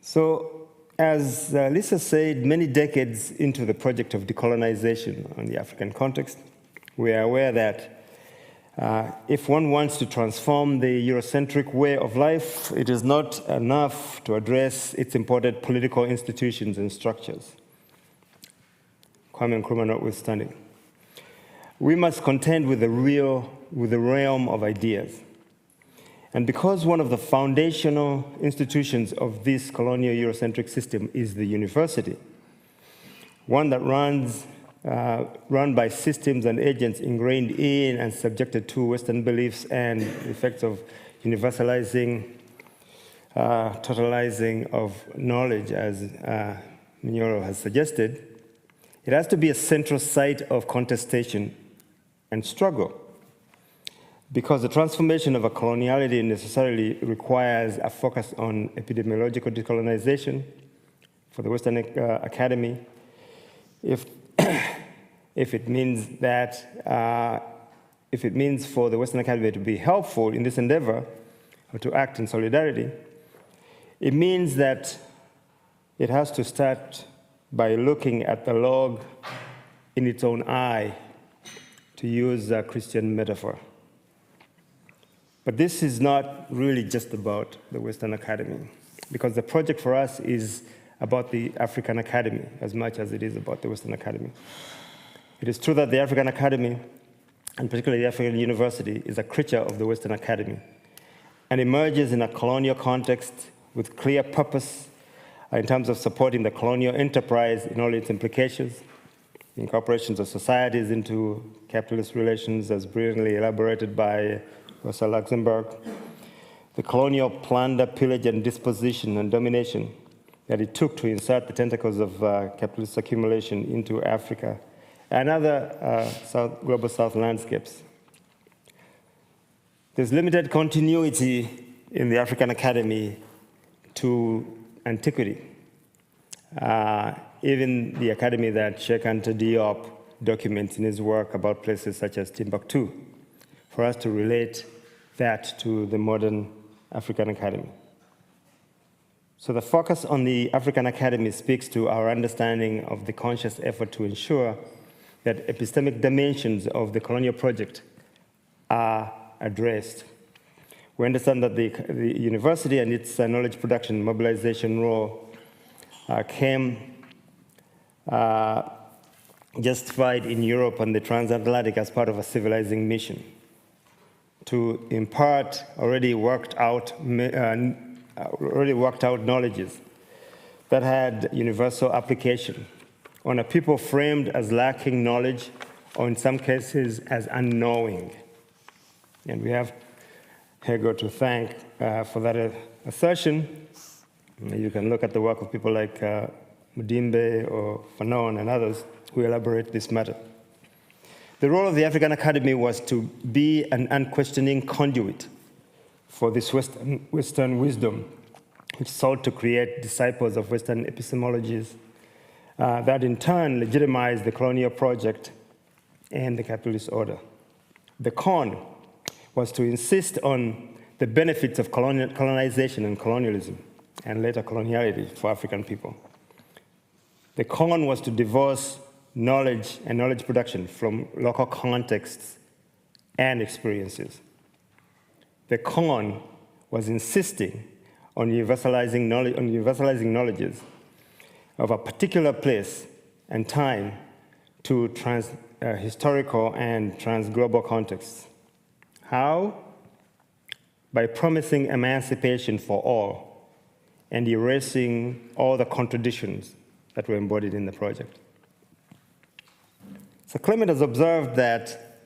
Speaker 8: So, as Lisa said, many decades into the project of decolonization on the African context, we are aware that if one wants to transform the Eurocentric way of life, it is not enough to address its imported political institutions and structures. Kwame Nkrumah notwithstanding. We must contend with the realm of ideas. And because one of the foundational institutions of this colonial Eurocentric system is the university, one that run by systems and agents ingrained in and subjected to Western beliefs and effects of universalizing, totalizing of knowledge, as Mignolo has suggested, it has to be a central site of contestation and struggle, because the transformation of a coloniality necessarily requires a focus on epidemiological decolonization for the Western Academy. If it means for the Western Academy to be helpful in this endeavor, or to act in solidarity, it means that it has to start by looking at the log in its own eye, to use a Christian metaphor. But this is not really just about the Western Academy, because the project for us is about the African Academy as much as it is about the Western Academy. It is true that the African Academy, and particularly the African University, is a creature of the Western Academy and emerges in a colonial context with clear purpose in terms of supporting the colonial enterprise in all its implications, the incorporations of societies into capitalist relations, as brilliantly elaborated by Rosa Luxemburg, the colonial plunder, pillage, and disposition and domination that it took to insert the tentacles of capitalist accumulation into Africa and other global South landscapes. There's limited continuity in the African Academy to antiquity. Even the academy that Cheikh Anta Diop documents in his work about places such as Timbuktu, for us to relate that to the modern African Academy. So the focus on the African Academy speaks to our understanding of the conscious effort to ensure that epistemic dimensions of the colonial project are addressed. We understand that the university and its knowledge production mobilization role came justified in Europe and the transatlantic as part of a civilizing mission to impart already worked out knowledges that had universal application on a people framed as lacking knowledge, or in some cases as unknowing. And we have Hego to thank for that assertion. You can look at the work of people like Mudimbe or Fanon and others who elaborate this matter. The role of the African Academy was to be an unquestioning conduit for this Western wisdom, which sought to create disciples of Western epistemologies that in turn legitimized the colonial project and the capitalist order. The con was to insist on the benefits of colonization and colonialism, and later coloniality for African people. The con was to divorce knowledge and knowledge production from local contexts and experiences. The con was insisting on universalizing knowledges of a particular place and time to historical and transglobal contexts. How? By promising emancipation for all and erasing all the contradictions that were embodied in the project. So Clement has observed that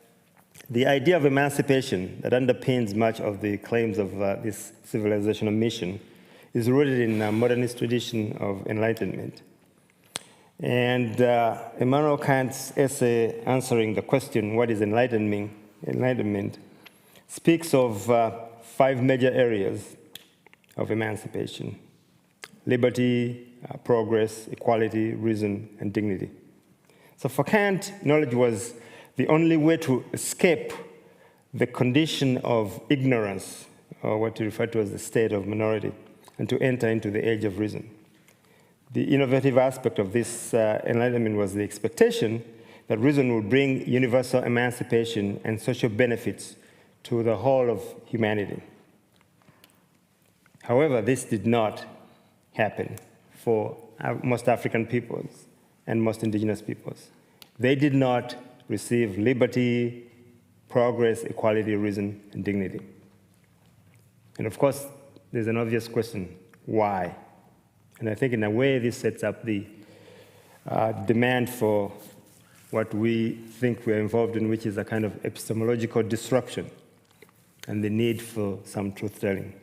Speaker 8: the idea of emancipation that underpins much of the claims of this civilizational mission is rooted in a modernist tradition of enlightenment. And Immanuel Kant's essay answering the question, what is enlightenment, speaks of 5 major areas of emancipation: liberty, progress, equality, reason, and dignity. So for Kant, knowledge was the only way to escape the condition of ignorance, or what he referred to as the state of minority, and to enter into the age of reason. The innovative aspect of this enlightenment was the expectation that reason would bring universal emancipation and social benefits to the whole of humanity. However, this did not happen for most African peoples and most indigenous peoples. They did not receive liberty, progress, equality, reason, and dignity. And of course, there's an obvious question, why? And I think in a way this sets up the demand for what we think we're involved in, which is a kind of epistemological disruption and the need for some truth-telling.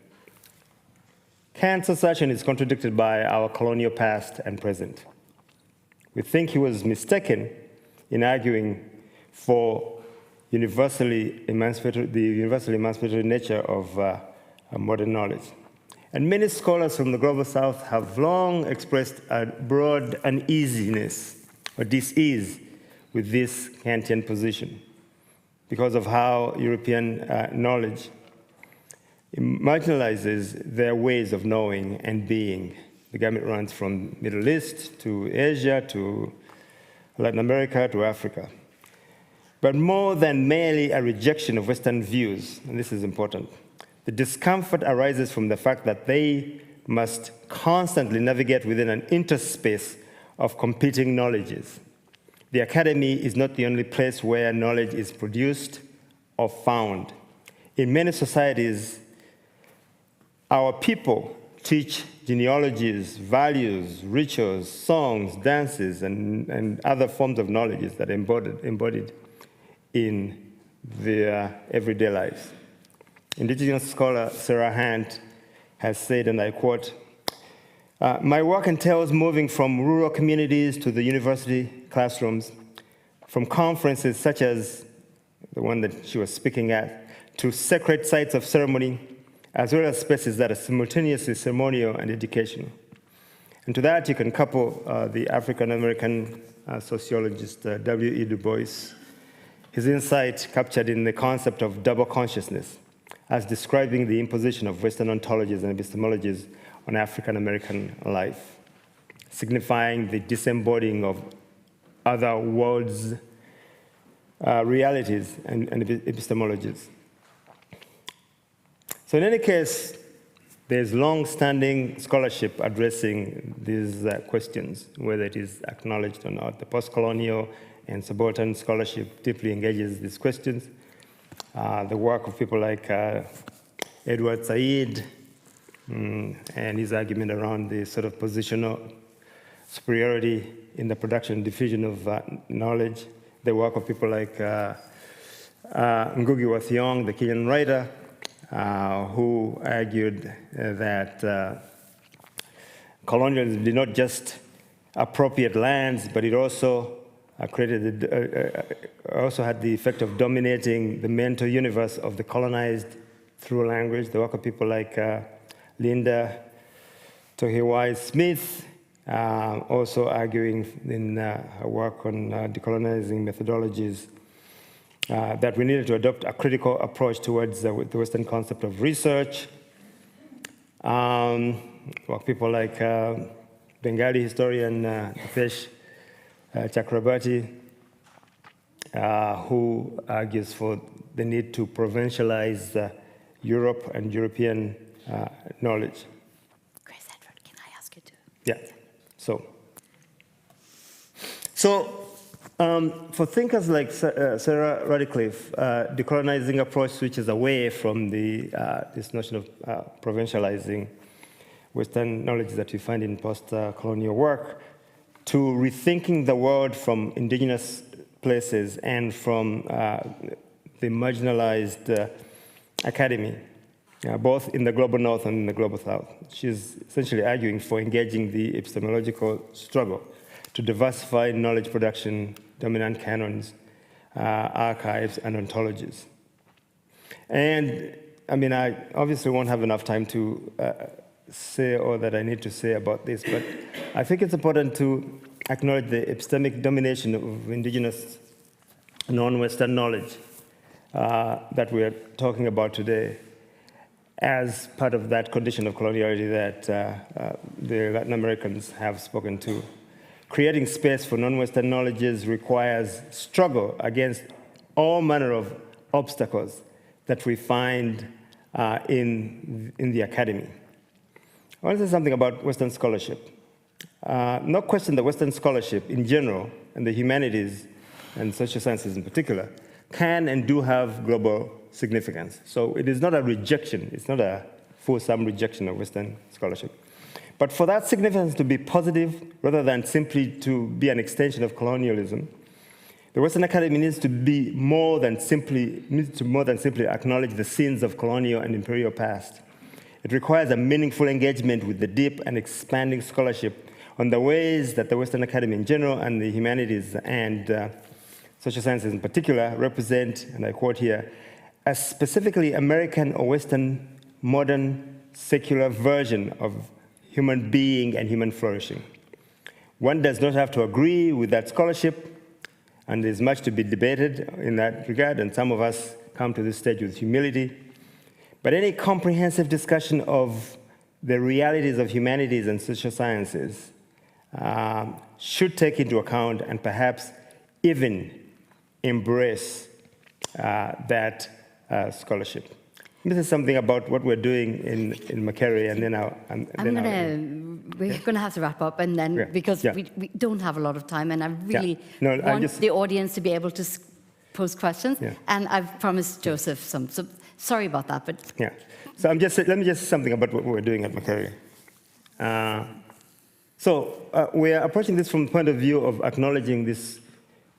Speaker 8: Kant's assertion is contradicted by our colonial past and present. We think he was mistaken in arguing for the universally emancipatory nature of modern knowledge. And many scholars from the global south have long expressed a broad uneasiness or dis-ease with this Kantian position because of how European knowledge marginalizes their ways of knowing and being. The gamut runs from Middle East to Asia to Latin America to Africa. But more than merely a rejection of Western views, and this is important, the discomfort arises from the fact that they must constantly navigate within an interspace of competing knowledges. The academy is not the only place where knowledge is produced or found. In many societies, our people teach genealogies, values, rituals, songs, dances, and other forms of knowledge that are embodied in their everyday lives. Indigenous scholar Sarah Hunt has said, and I quote, "My work entails moving from rural communities to the university classrooms, from conferences such as the one that she was speaking at, to sacred sites of ceremony, as well as spaces that are simultaneously ceremonial and educational." And to that, you can couple the African-American sociologist W.E. Du Bois, his insight captured in the concept of double consciousness, as describing the imposition of Western ontologies and epistemologies on African-American life, signifying the disembodying of other worlds' realities and epistemologies. So in any case, there's long-standing scholarship addressing these questions, whether it is acknowledged or not. The post-colonial and subaltern scholarship deeply engages these questions. The work of people like Edward Said and his argument around the sort of positional superiority in the production and diffusion of knowledge. The work of people like Ngugi wa Thiong'o, the Kenyan writer, who argued that colonialism did not just appropriate lands, but it also also had the effect of dominating the mental universe of the colonized through language. The work of people like Linda Tohiwai Smith, also arguing in her work on decolonizing methodologies that we needed to adopt a critical approach towards the Western concept of research. People like Bengali historian Dipesh Chakrabarti, who argues for the need to provincialize Europe and European knowledge.
Speaker 7: Chris Edward, can I ask you to?
Speaker 8: Yeah. For thinkers like Sarah Radcliffe, decolonizing approach switches away from this notion of provincializing Western knowledge that we find in post-colonial work to rethinking the world from indigenous places and from the marginalized academy, both in the global north and in the global south. She's essentially arguing for engaging the epistemological struggle to diversify knowledge production, dominant canons, archives, and ontologies. And I mean, I obviously won't have enough time to say all that I need to say about this, but I think it's important to acknowledge the epistemic domination of indigenous non-Western knowledge that we are talking about today as part of that condition of coloniality that the Latin Americans have spoken to. Creating space for non-Western knowledges requires struggle against all manner of obstacles that we find in the academy. I want to say something about Western scholarship. No question that Western scholarship in general and the humanities and social sciences in particular, can and do have global significance. So it is not a rejection, it's not a full-sum rejection of Western scholarship. But for that significance to be positive, rather than simply to be an extension of colonialism, the Western Academy needs to be more than simply acknowledge the sins of colonial and imperial past. It requires a meaningful engagement with the deep and expanding scholarship on the ways that the Western Academy in general and the humanities and social sciences in particular represent, and I quote here, a specifically American or Western modern secular version of human being and human flourishing. One does not have to agree with that scholarship, and there's much to be debated in that regard, and some of us come to this stage with humility. But any comprehensive discussion of the realities of humanities and social sciences should take into account and perhaps even embrace that scholarship. This is something about what we're doing in Makerere, and then
Speaker 7: we're going to have to wrap up, and then because we don't have a lot of time, and I really want the audience to be able to pose questions, and I've promised Joseph some. So sorry about that, but
Speaker 8: So let me just say something about what we're doing at Makerere. We are approaching this from the point of view of acknowledging this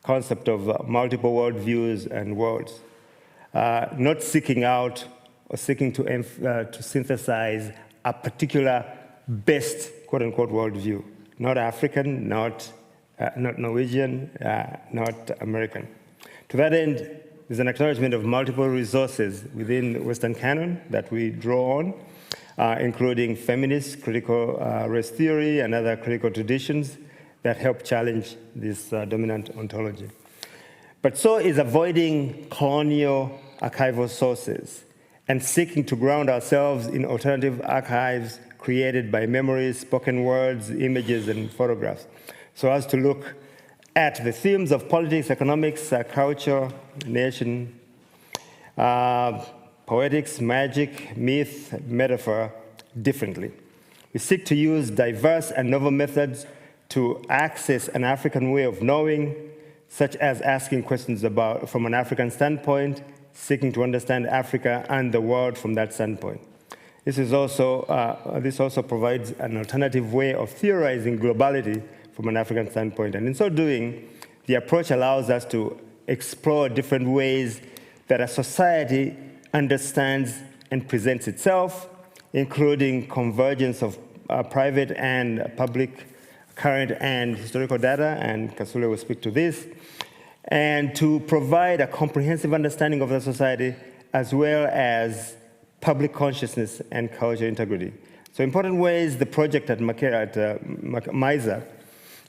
Speaker 8: concept of multiple worldviews and worlds, not seeking out or seeking to synthesize a particular best, quote-unquote, worldview. Not African, not Norwegian, not American. To that end, there's an acknowledgement of multiple resources within the Western canon that we draw on, including feminist, critical race theory, and other critical traditions that help challenge this dominant ontology. But so is avoiding colonial archival sources and seeking to ground ourselves in alternative archives created by memories, spoken words, images, and photographs, so as to look at the themes of politics, economics, culture, nation, poetics, magic, myth, metaphor differently. We seek to use diverse and novel methods to access an African way of knowing, such as asking questions from an African standpoint, seeking to understand Africa and the world from that standpoint. This also provides an alternative way of theorizing globality from an African standpoint. And in so doing, the approach allows us to explore different ways that a society understands and presents itself, including convergence of private and public, current and historical data, and Kasule will speak to this, and to provide a comprehensive understanding of the society as well as public consciousness and cultural integrity. So important ways the project at MISA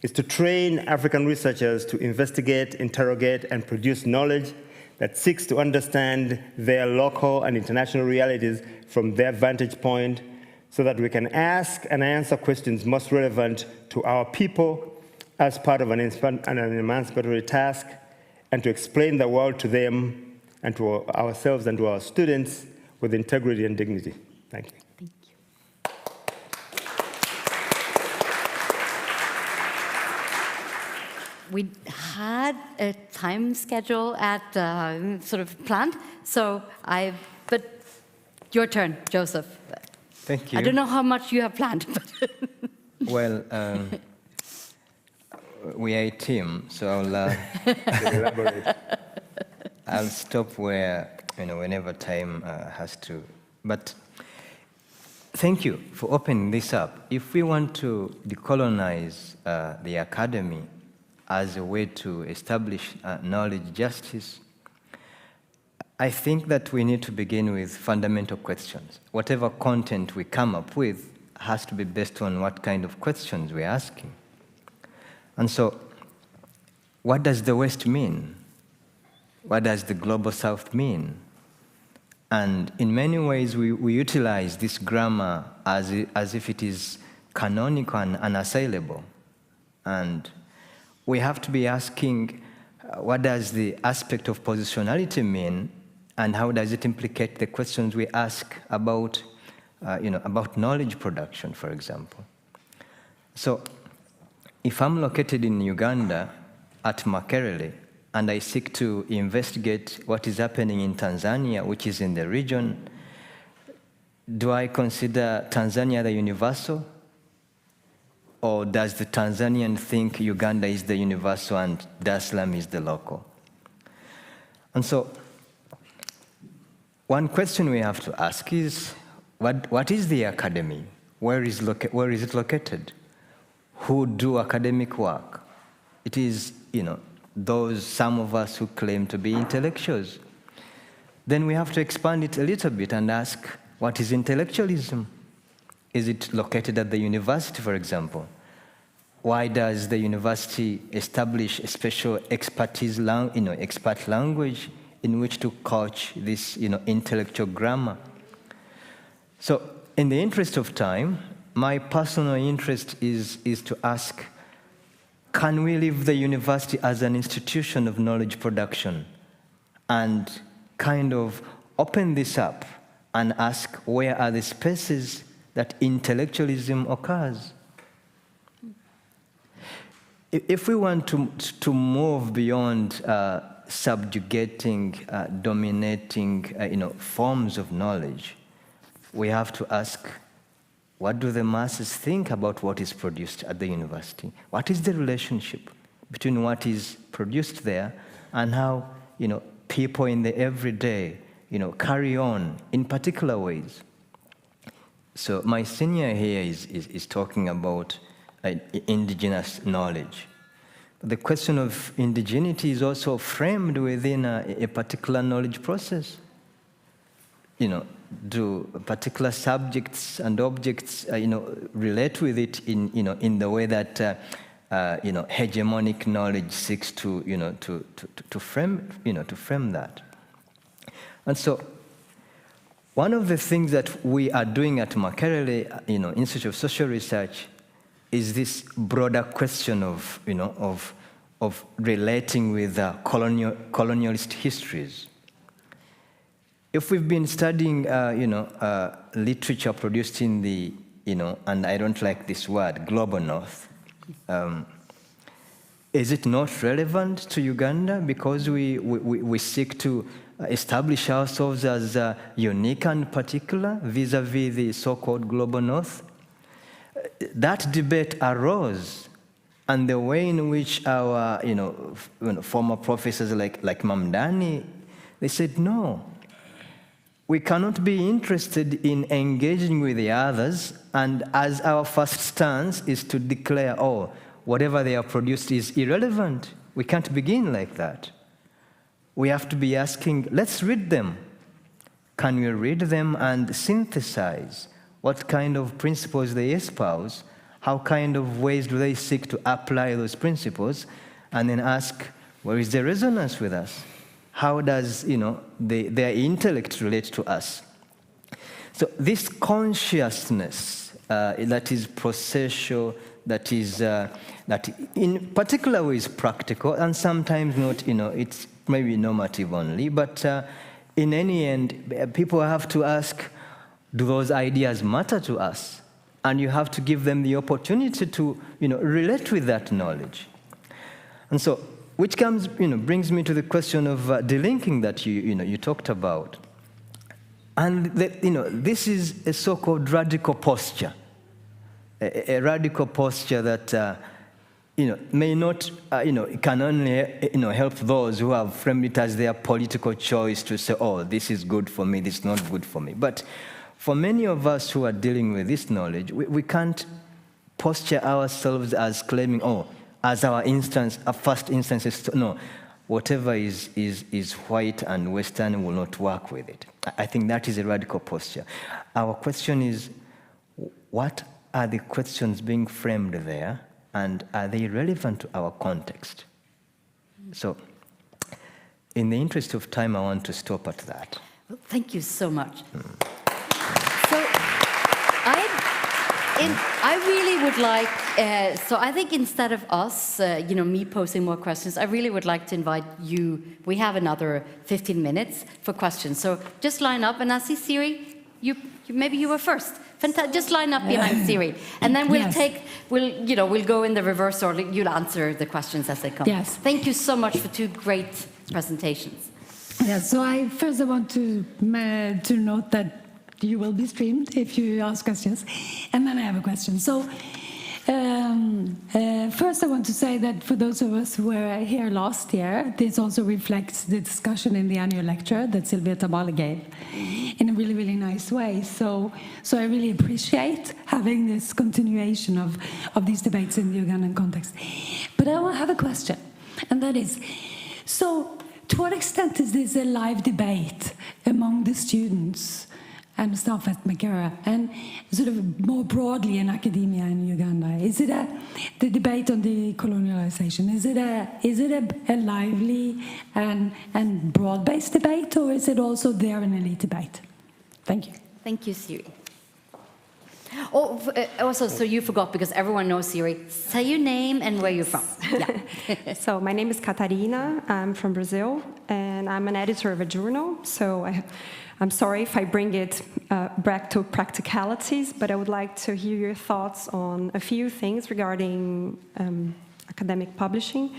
Speaker 8: is to train African researchers to investigate, interrogate, and produce knowledge that seeks to understand their local and international realities from their vantage point so that we can ask and answer questions most relevant to our people as part of an emancipatory task, and to explain the world to them and to ourselves and to our students with integrity and dignity. Thank you.
Speaker 7: Thank you. We had a time schedule at sort of planned, but your turn, Joseph.
Speaker 9: Thank you.
Speaker 7: I don't know how much you have planned.
Speaker 9: Well, we are a team, so I'll stop where, whenever time has to. But thank you for opening this up. If we want to decolonize the academy as a way to establish knowledge justice, I think that we need to begin with fundamental questions. Whatever content we come up with has to be based on what kind of questions we're asking. And so, what does the West mean? What does the Global South mean? And in many ways, we utilize this grammar as if it is canonical and unassailable. And we have to be asking, what does the aspect of positionality mean, and how does it implicate the questions we ask about, about knowledge production, for example? So, if I'm located in Uganda at Makerere, and I seek to investigate what is happening in Tanzania, which is in the region, do I consider Tanzania the universal? Or does the Tanzanian think Uganda is the universal and Dar es Salaam is the local? And so, one question we have to ask is, what is the academy? Where is it located? Who do academic work? It is, some of us who claim to be intellectuals. Then we have to expand it a little bit and ask, what is intellectualism? Is it located at the university, for example? Why does the university establish a special expert language in which to couch this, intellectual grammar? So, in the interest of time, my personal interest is to ask, can we leave the university as an institution of knowledge production and kind of open this up and ask, where are the spaces that intellectualism occurs? If we want to move beyond subjugating, dominating, forms of knowledge, we have to ask, what do the masses think about what is produced at the university? What is the relationship between what is produced there and how, people in the everyday, carry on in particular ways? So my senior here is talking about indigenous knowledge. The question of indigeneity is also framed within a particular knowledge process. Do particular subjects and objects, relate with it in the way that, hegemonic knowledge seeks to frame that. And so, one of the things that we are doing at Makerere, Institute of Social Research, is this broader question of relating with colonialist histories. If we've been studying, literature produced in the, and I don't like this word, global north, is it not relevant to Uganda because we seek to establish ourselves as unique and particular vis-a-vis the so-called global north? That debate arose, and the way in which our, former professors like Mamdani, they said, no, we cannot be interested in engaging with the others, and as our first stance is to declare, oh, whatever they have produced is irrelevant. We can't begin like that. We have to be asking, let's read them. Can we read them and synthesize what kind of principles they espouse, how kind of ways do they seek to apply those principles, and then ask, where is the resonance with us? How does, their intellect relate to us? So this consciousness that is processual, that is, that in particular ways practical, and sometimes not, it's maybe normative only, but in any end, people have to ask, do those ideas matter to us? And you have to give them the opportunity to, relate with that knowledge. And so, which comes, brings me to the question of delinking that you talked about. And this is a so-called radical posture, a radical posture that, may not, can only, help those who have framed it as their political choice to say, oh, this is good for me, this is not good for me. But for many of us who are dealing with this knowledge, we can't posture ourselves as claiming, oh, as our first instance is, no, whatever is white and Western will not work with it. I think that is a radical posture. Our question is, what are the questions being framed there, and are they relevant to our context? So, in the interest of time, I want to stop at that.
Speaker 7: Well, thank you so much. So, I really would like, so I think instead of us, me posing more questions, I really would like to invite you, we have another 15 minutes for questions. So just line up, and I see Siri, maybe you were first. Just line up behind Siri, and then
Speaker 1: Yes.
Speaker 7: we'll go in the reverse order. You'll answer the questions as they come.
Speaker 1: Yes.
Speaker 7: Thank you so much for 2 great presentations.
Speaker 1: Yeah, so I want to note that you will be streamed if you ask questions. And then I have a question. So first I want to say that for those of us who were here last year, this also reflects the discussion in the annual lecture that Silvia Tabale gave in a really, really nice way. So I really appreciate having this continuation of these debates in the Ugandan context. But I have a question, and that is, so to what extent is this a live debate among the students and staff at Makera, and sort of more broadly in academia in Uganda? Is it the debate on decolonialization? Is it a lively and broad-based debate, or is it also there an elite debate? Thank you.
Speaker 7: Thank you, Siri. Oh, also, so you forgot, because everyone knows Siri. Say your name and where you're from. Yeah.
Speaker 10: So my name is Catarina. I'm from Brazil, and I'm an editor of a journal. So I'm sorry if I bring it back to practicalities, but I would like to hear your thoughts on a few things regarding academic publishing.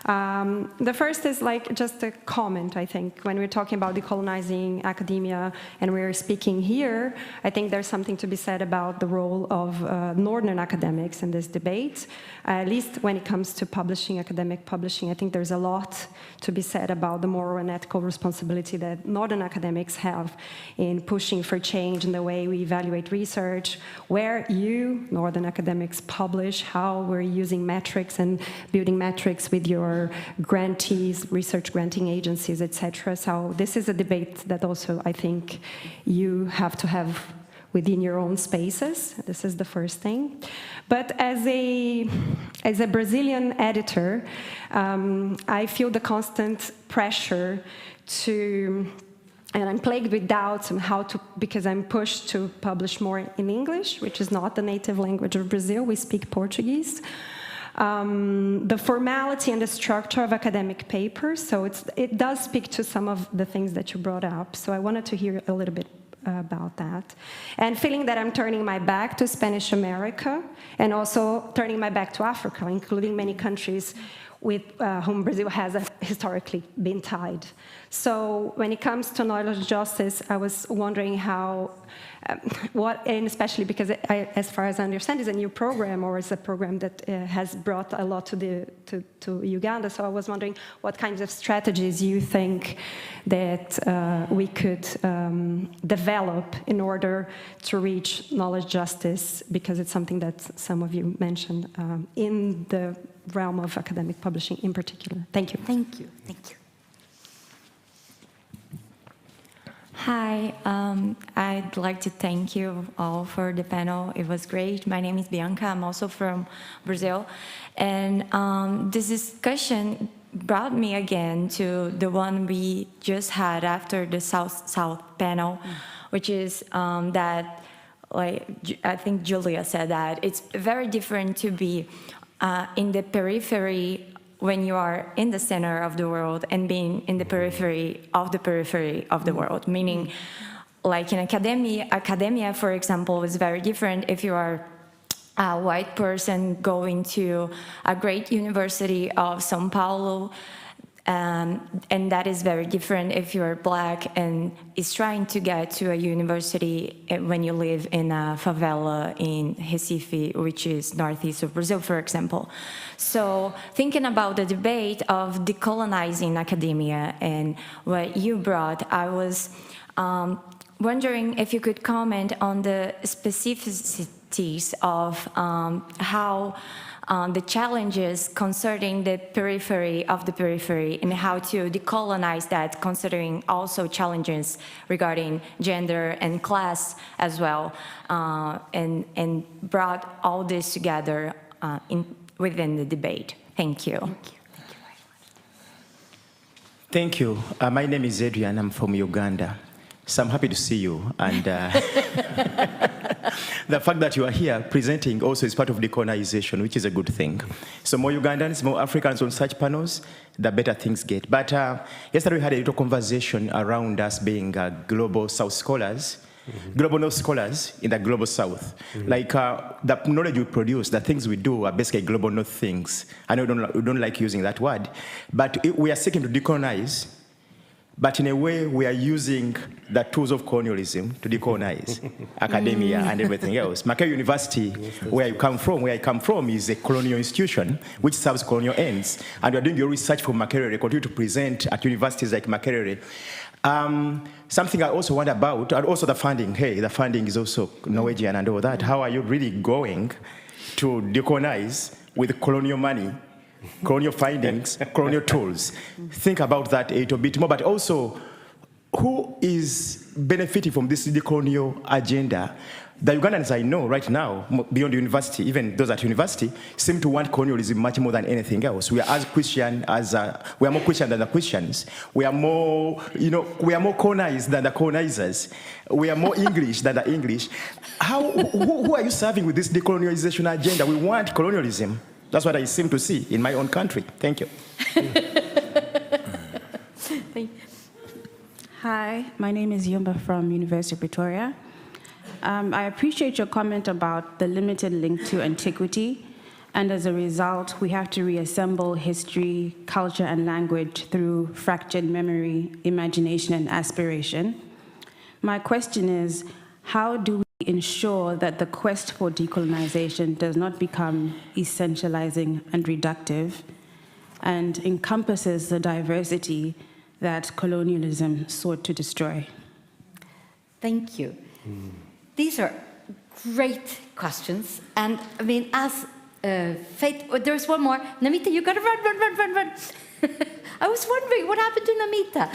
Speaker 10: The first is like just a comment, I think. When we're talking about decolonizing academia and we're speaking here, I think there's something to be said about the role of Northern academics in this debate. At least when it comes to publishing, academic publishing, I think there's a lot to be said about the moral and ethical responsibility that Northern academics have in pushing for change in the way we evaluate research, where you, Northern academics, publish, how we're using metrics and building metrics with your grantees, research granting agencies, etc. So this is a debate that also I think you have to have within your own spaces. This is the first thing. But as a Brazilian editor, I feel the constant pressure to, and I'm plagued with doubts on how to, because I'm pushed to publish more in English, which is not the native language of Brazil. We speak Portuguese. The formality and the structure of academic papers, so it does speak to some of the things that you brought up. So I wanted to hear a little bit about that. And feeling that I'm turning my back to Spanish America and also turning my back to Africa, including many countries with whom Brazil has historically been tied. So when it comes to knowledge justice, I was wondering how, and especially because as far as I understand, it's a new program, or it's a program that has brought a lot to Uganda. So I was wondering what kinds of strategies you think that we could develop in order to reach knowledge justice, because it's something that some of you mentioned in the realm of academic publishing in particular. Thank you.
Speaker 7: Thank you. Thank you.
Speaker 11: Hi, I'd like to thank you all for the panel. It was great. My name is Bianca. I'm also from Brazil. And this discussion brought me again to the one we just had after the South-South panel, which is that, like I think Julia said, that it's very different to be in the periphery when you are in the center of the world and being in the periphery of the world, meaning like in academia, for example, is very different if you are a white person going to a great university of São Paulo, and that is very different if you're black and is trying to get to a university when you live in a favela in Recife, which is northeast of Brazil, for example. So thinking about the debate of decolonizing academia and what you brought, I was wondering if you could comment on the specificities of how the challenges concerning the periphery of the periphery and how to decolonize that, considering also challenges regarding gender and class as well, and brought all this together within the debate. Thank you.
Speaker 12: Thank you. My name is Adrian. I'm from Uganda. So I'm happy to see you. And the fact that you are here presenting also is part of decolonization, which is a good thing. So more Ugandans, more Africans on such panels, the better things get. But yesterday we had a little conversation around us being global South scholars. global North scholars in the global South. Like the knowledge we produce, the things we do are basically global North things. I know we don't like using that word, but we are seeking to decolonize, but in a way we are using the tools of colonialism to decolonize academia and everything else. Makerere University, where I come from, is a colonial institution which serves colonial ends. And we're doing your research for Makerere, continue to present at universities like Makerere. Something I also wonder about, and also the funding. Hey, the funding is also Norwegian and all that. How are you really going to decolonize with colonial money, colonial findings, colonial tools? Think about that a little bit more, but also who is benefiting from this decolonial agenda? The Ugandans I know right now, beyond university, even those at university, seem to want colonialism much more than anything else. We are as Christian as we are more Christian than the Christians. We are more, we are more colonized than the colonizers. We are more English than the English. Who are you serving with this decolonialization agenda? We want colonialism. That's what I seem to see in my own country. Thank you.
Speaker 2: Hi, my name is Yumba from University of Pretoria. I appreciate your comment about the limited link to antiquity, and as a result, we have to reassemble history, culture, and language through fractured memory, imagination, and aspiration. My question is, how do we ensure that the quest for decolonization does not become essentializing and reductive, and encompasses the diversity that colonialism sought to destroy?
Speaker 7: Thank you. These are great questions. And I mean, as Faith, there's one more. Namita, you gotta run. I was wondering what happened to Namita.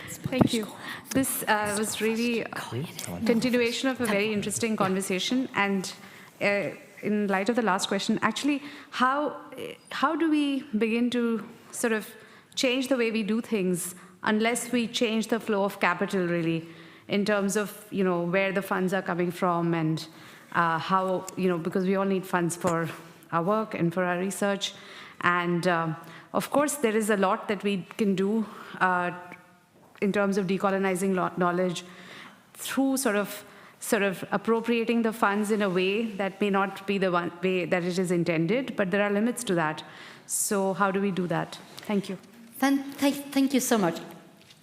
Speaker 4: Thank you. This was really a continuation of a very interesting conversation. And in light of the last question, actually, how do we begin to sort of change the way we do things unless we change the flow of capital, really, in terms of where the funds are coming from and how, because we all need funds for our work and for our research. And of course, there is a lot that we can do in terms of decolonizing knowledge through sort of appropriating the funds in a way that may not be the one way that it is intended, but there are limits to that. So how do we do that? Thank you.
Speaker 7: Thank you so much.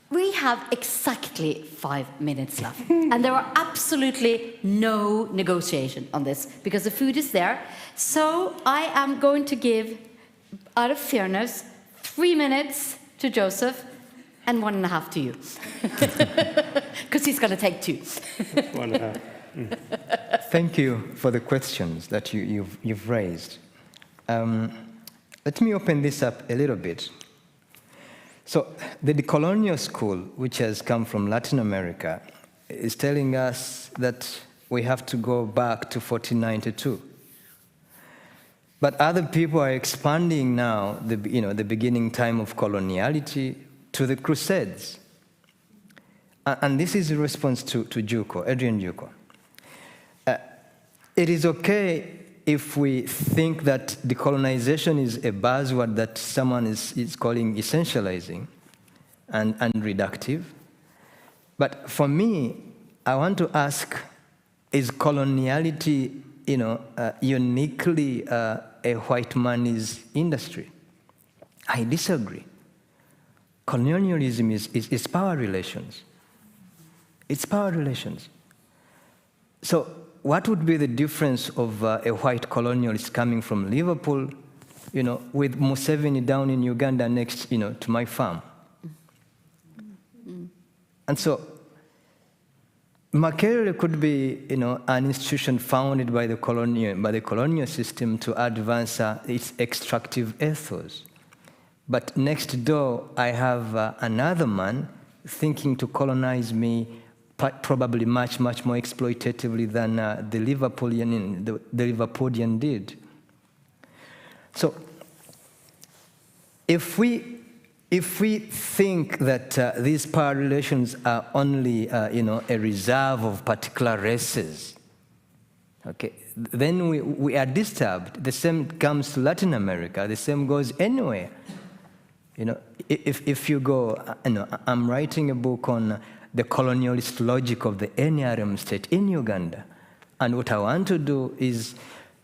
Speaker 7: We have exactly 5 minutes left, and there are absolutely no negotiation on this because the food is there. So I am going to give, out of fairness, 3 minutes to Joseph and 1.5 to you, because he's going to take 2.
Speaker 9: 1.5. Thank you for the questions that you've raised. Let me open this up a little bit. So the decolonial school, which has come from Latin America, is telling us that we have to go back to 1492. But other people are expanding now the beginning time of coloniality to the Crusades. And this is a response to Adrian Juko. It is okay if we think that decolonization is a buzzword that someone is calling essentializing and reductive. But for me, I want to ask, is coloniality, uniquely a white man's industry? I disagree. Colonialism is power relations. It's power relations. So what would be the difference of a white colonialist coming from Liverpool, with Museveni down in Uganda next, to my farm? And so Makerere could be, an institution founded by the colonial system to advance its extractive ethos. But next door, I have another man thinking to colonize me probably much more exploitatively than the Liverpudlian did. So if we think that these power relations are only a reserve of particular races, okay, then we are disturbed. The same comes to Latin America. The same goes anywhere. If you go, I'm writing a book on the colonialist logic of the NRM state in Uganda. And what I want to do is,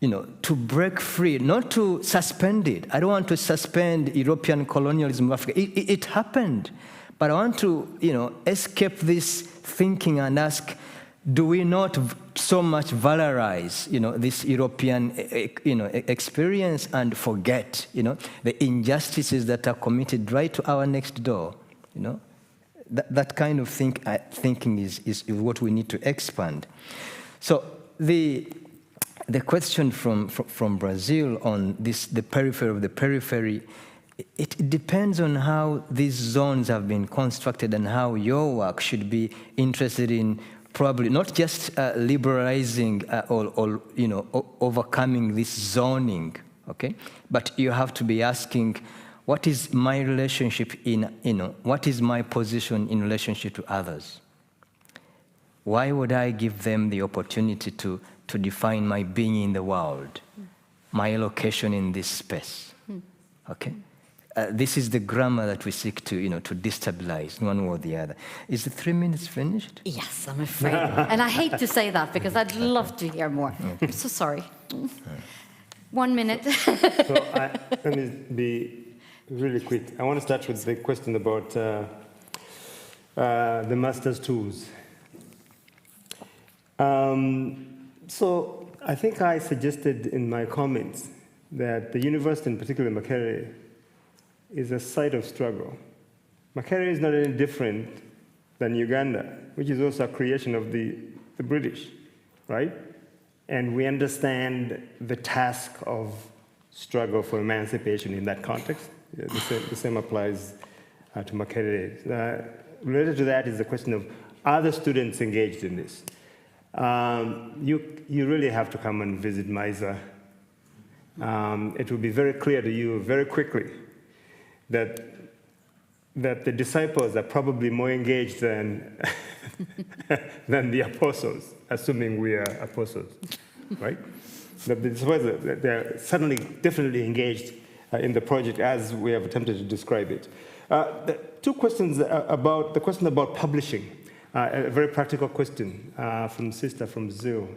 Speaker 9: to break free, not to suspend it. I don't want to suspend European colonialism of Africa. It happened. But I want to, escape this thinking and ask, do we not so much valorize, this European, experience and forget, the injustices that are committed right to our next door, That kind of thinking is what we need to expand. So the question from Brazil on the periphery of the periphery, it depends on how these zones have been constructed and how your work should be interested in probably not just liberalizing or overcoming this zoning, okay? But you have to be asking, what is my relationship what is my position in relationship to others? Why would I give them the opportunity to define my being in the world, my location in this space, okay? This is the grammar that we seek to destabilize one or the other. Is the 3 minutes finished?
Speaker 7: Yes, I'm afraid. And I hate to say that because I'd love to hear more. I'm so sorry. 1 minute.
Speaker 8: So let me be really quick. I want to start with the question about the master's tools. So I think I suggested in my comments that the university, in particular Makerere, is a site of struggle. Makerere is not any different than Uganda, which is also a creation of the British, right? And we understand the task of struggle for emancipation in that context. The same applies to Makerere. Related to that is the question of, are the students engaged in this? You really have to come and visit MISA. It will be very clear to you very quickly that the disciples are probably more engaged than the apostles, assuming we are apostles, right? The disciples, they're suddenly, definitely engaged in the project as we have attempted to describe it. The two questions about, the question about publishing, a very practical question from sister from Brazil.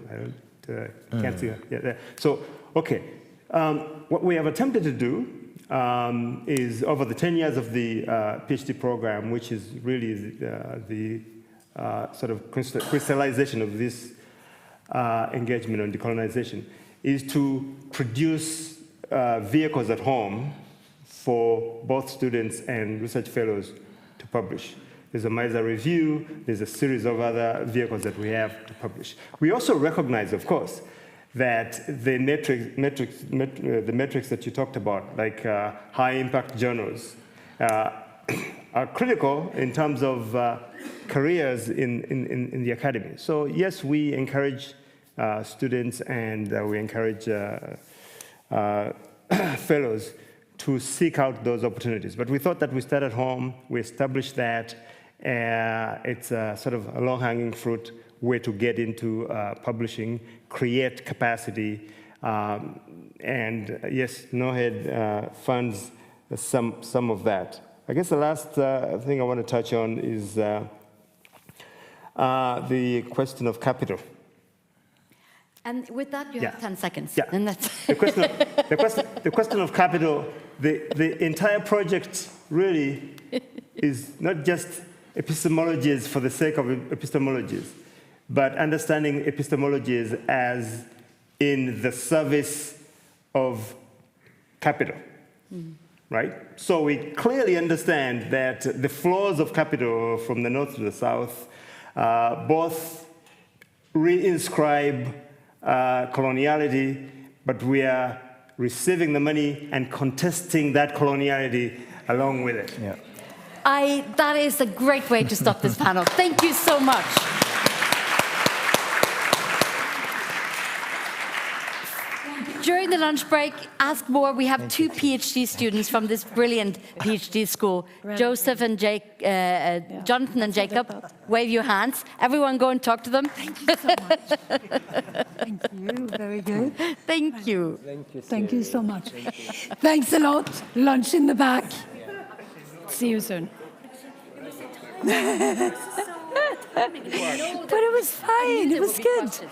Speaker 8: I can't see her. Yeah. So, okay, what we have attempted to do is over the 10 years of the PhD program, which is really the sort of crystallization of this engagement on decolonization, is to produce vehicles at home for both students and research fellows to publish. There's a MISA review, there's a series of other vehicles that we have to publish. We also recognize, of course, that the metrics that you talked about, like high-impact journals, are critical in terms of careers in the academy. So yes, we encourage students and we encourage fellows to seek out those opportunities. But we thought that we start at home, we established that. It's a sort of a low-hanging fruit way to get into publishing, create capacity, and yes, NOHED funds some of that. I guess the last thing I want to touch on is the question of capital.
Speaker 7: And with that, you have 10 seconds.
Speaker 8: Yeah.
Speaker 7: And that's
Speaker 8: the question of capital, the entire project really is not just epistemologies for the sake of epistemologies, but understanding epistemologies as in the service of capital, right? So we clearly understand that the flows of capital from the north to the south both reinscribe coloniality, but we are receiving the money and contesting that coloniality along with it.
Speaker 9: Yeah.
Speaker 7: That is a great way to stop this panel. Thank you so much. During the lunch break, ask more. We have two PhD students from this brilliant PhD school, Joseph and Jonathan and Jacob. Wave your hands. Everyone go and talk to them.
Speaker 1: Thank you so much. Thank you. Very good.
Speaker 7: Thank you.
Speaker 1: Thank you so much. Thanks a lot. Lunch in the back. See you soon. but it was fine. It was good.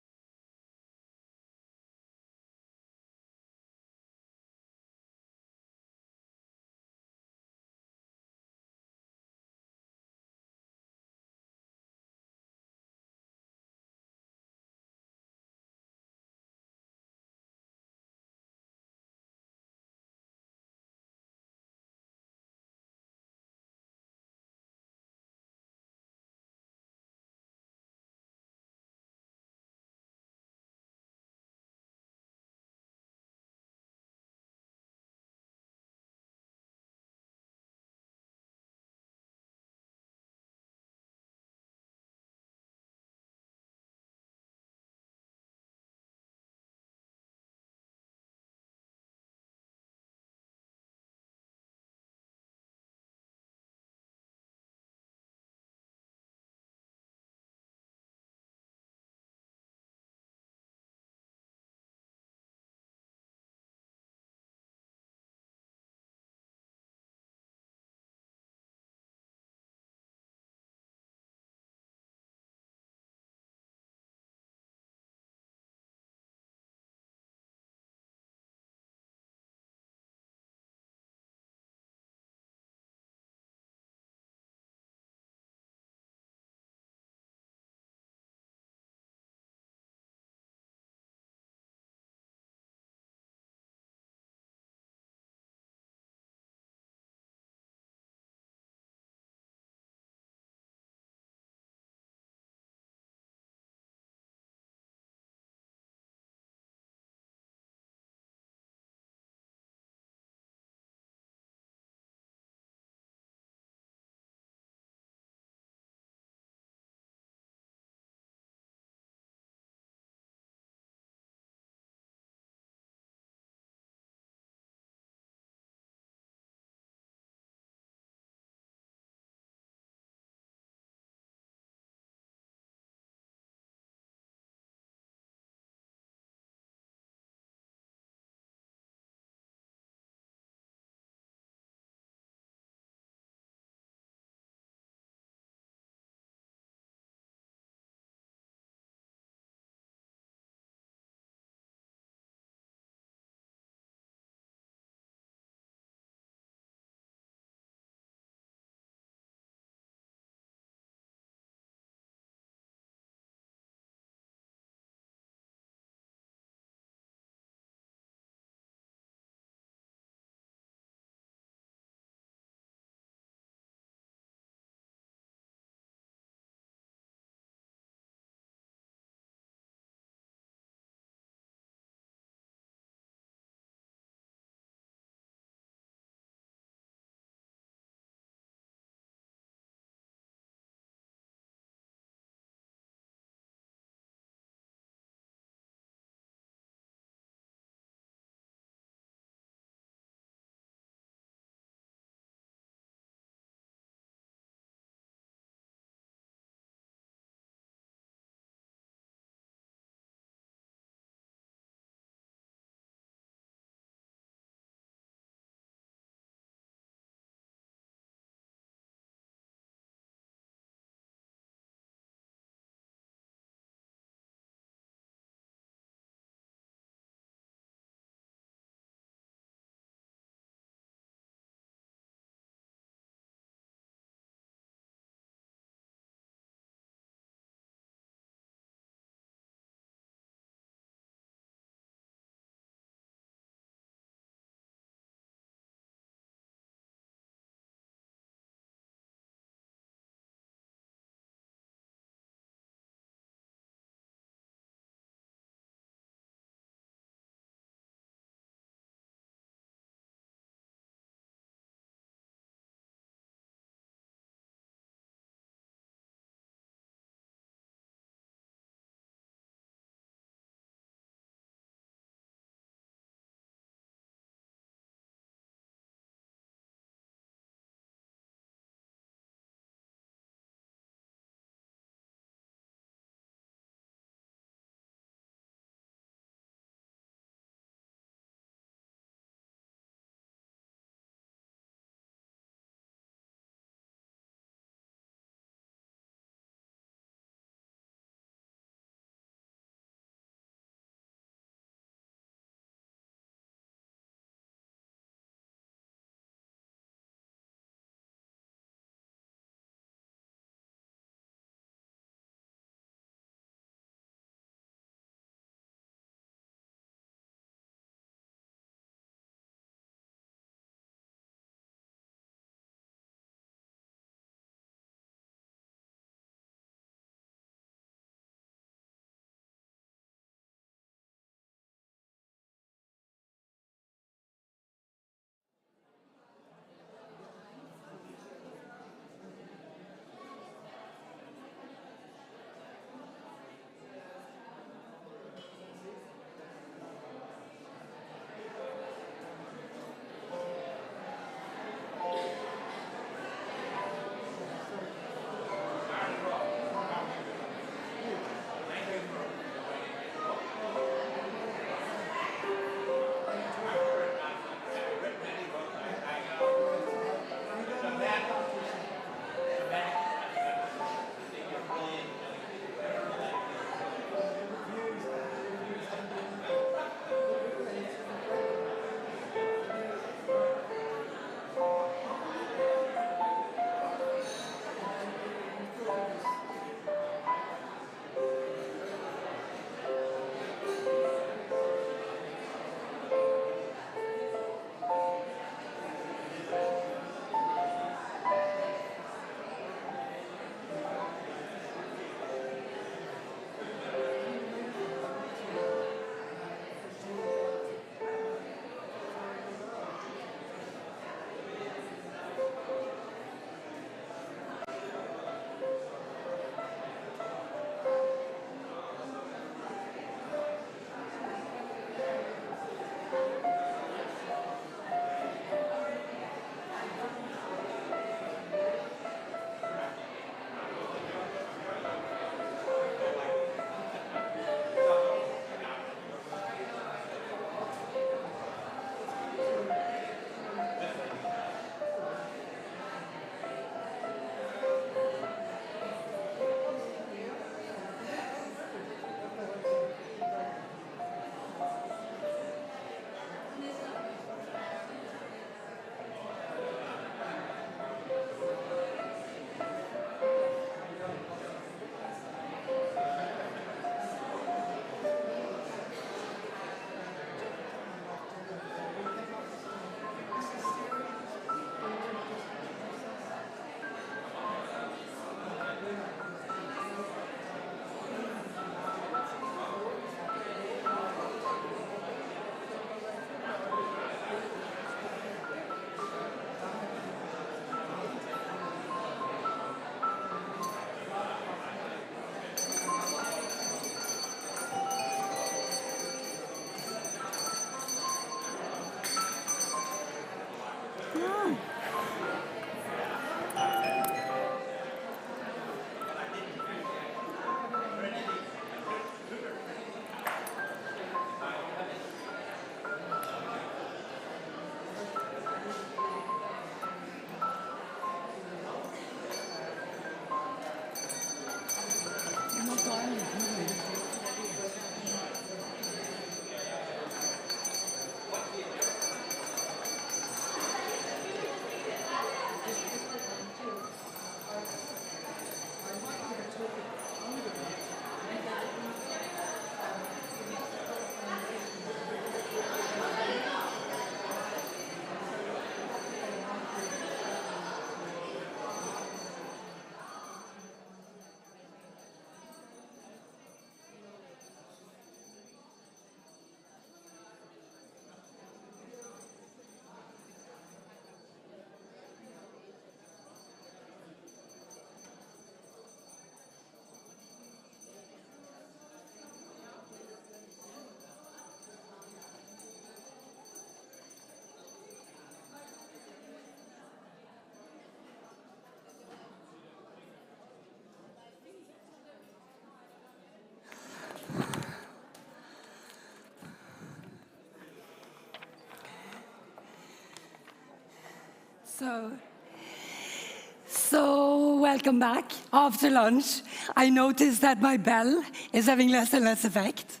Speaker 1: So welcome back. After lunch, I noticed that my bell is having less and less effect,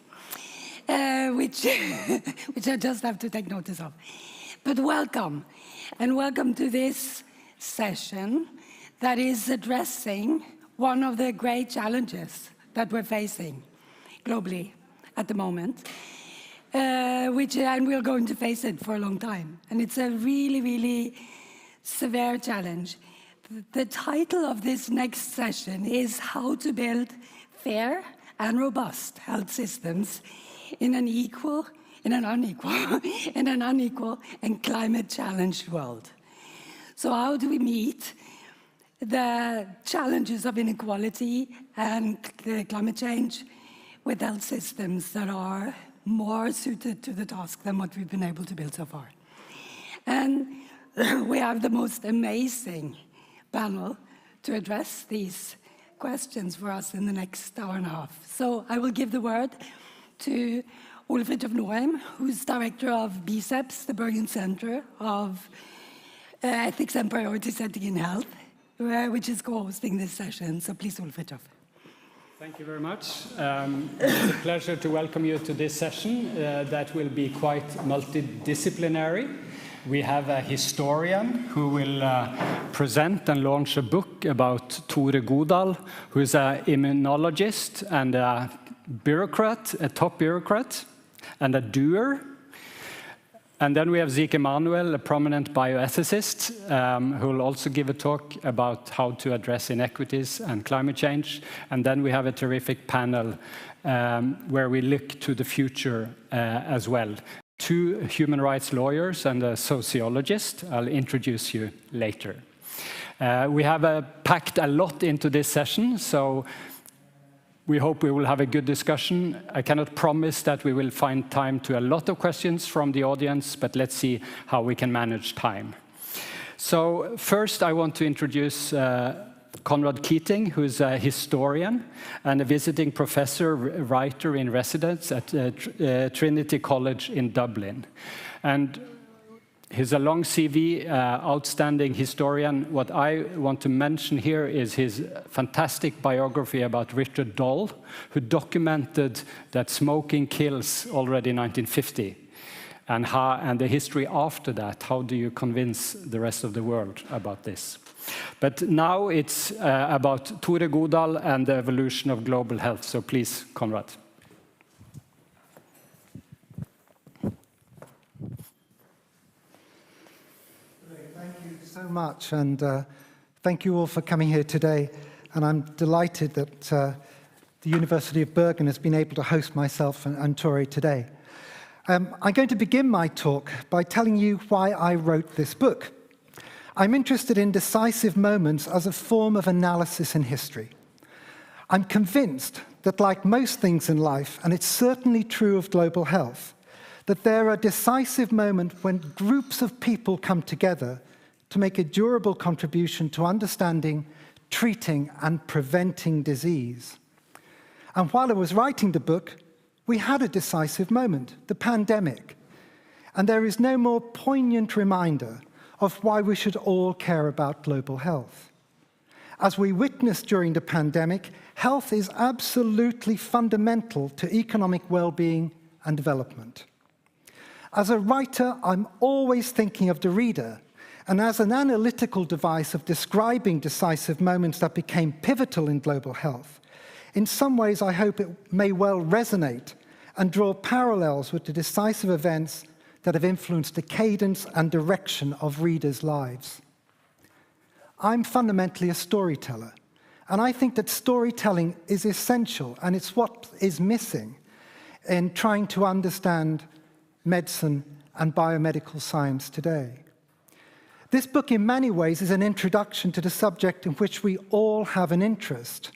Speaker 1: which I just have to take notice of. But welcome, and welcome to this session that is addressing one of the great challenges that we're facing globally at the moment, and we're going to face it for a long time. And it's a really, really severe challenge. The title of this next session is How to Build Fair and Robust Health Systems in an unequal and climate-challenged world. So how do we meet the challenges of inequality and climate change with health systems that are more suited to the task than what we've been able to build so far? And we have the most amazing panel to address these questions for us in the next hour and a half. So I will give the word to Ole Fridtjof Noheim, who's director of BICEPS, the Bergen Center of Ethics and Priority Setting in Health, which is co-hosting this session. So please, Ole Fridtjof.
Speaker 5: Thank you very much. It's a pleasure to welcome you to this session that will be quite multidisciplinary. We have a historian who will present and launch a book about Tore Godal, who is an immunologist and a bureaucrat, a top bureaucrat, and a doer. And then we have Zeke Emanuel, a prominent bioethicist, who will also give a talk about how to address inequities and climate change. And then we have a terrific panel where we look to the future as well. 2 human rights lawyers and a sociologist. I'll introduce you later. We have packed a lot into this session, so we hope we will have a good discussion. I cannot promise that we will find time to a lot of questions from the audience, but let's see how we can manage time. So first, I want to introduce Conrad Keating, who is a historian and a visiting professor, writer in residence at Trinity College in Dublin. And he's a long CV, outstanding historian. What I want to mention here is his fantastic biography about Richard Doll, who documented that smoking kills already in 1950. And the history after that. How do you convince the rest of the world about this? But now it's about Tore Godal and the evolution of global health. So please, Conrad.
Speaker 13: Thank you so much, and thank you all for coming here today. And I'm delighted that the University of Bergen has been able to host myself and Tore today. I'm going to begin my talk by telling you why I wrote this book. I'm interested in decisive moments as a form of analysis in history. I'm convinced that, like most things in life, and it's certainly true of global health, that there are decisive moments when groups of people come together to make a durable contribution to understanding, treating, and preventing disease. And while I was writing the book, we had a decisive moment, the pandemic. And there is no more poignant reminder of why we should all care about global health. As we witnessed during the pandemic, health is absolutely fundamental to economic well-being and development. As a writer, I'm always thinking of the reader, and as an analytical device of describing decisive moments that became pivotal in global health, in some ways I hope it may well resonate and draw parallels with the decisive events that have influenced the cadence and direction of readers' lives. I'm fundamentally a storyteller, and I think that storytelling is essential, and it's what is missing in trying to understand medicine and biomedical science today. This book, in many ways, is an introduction to the subject in which we all have an interest,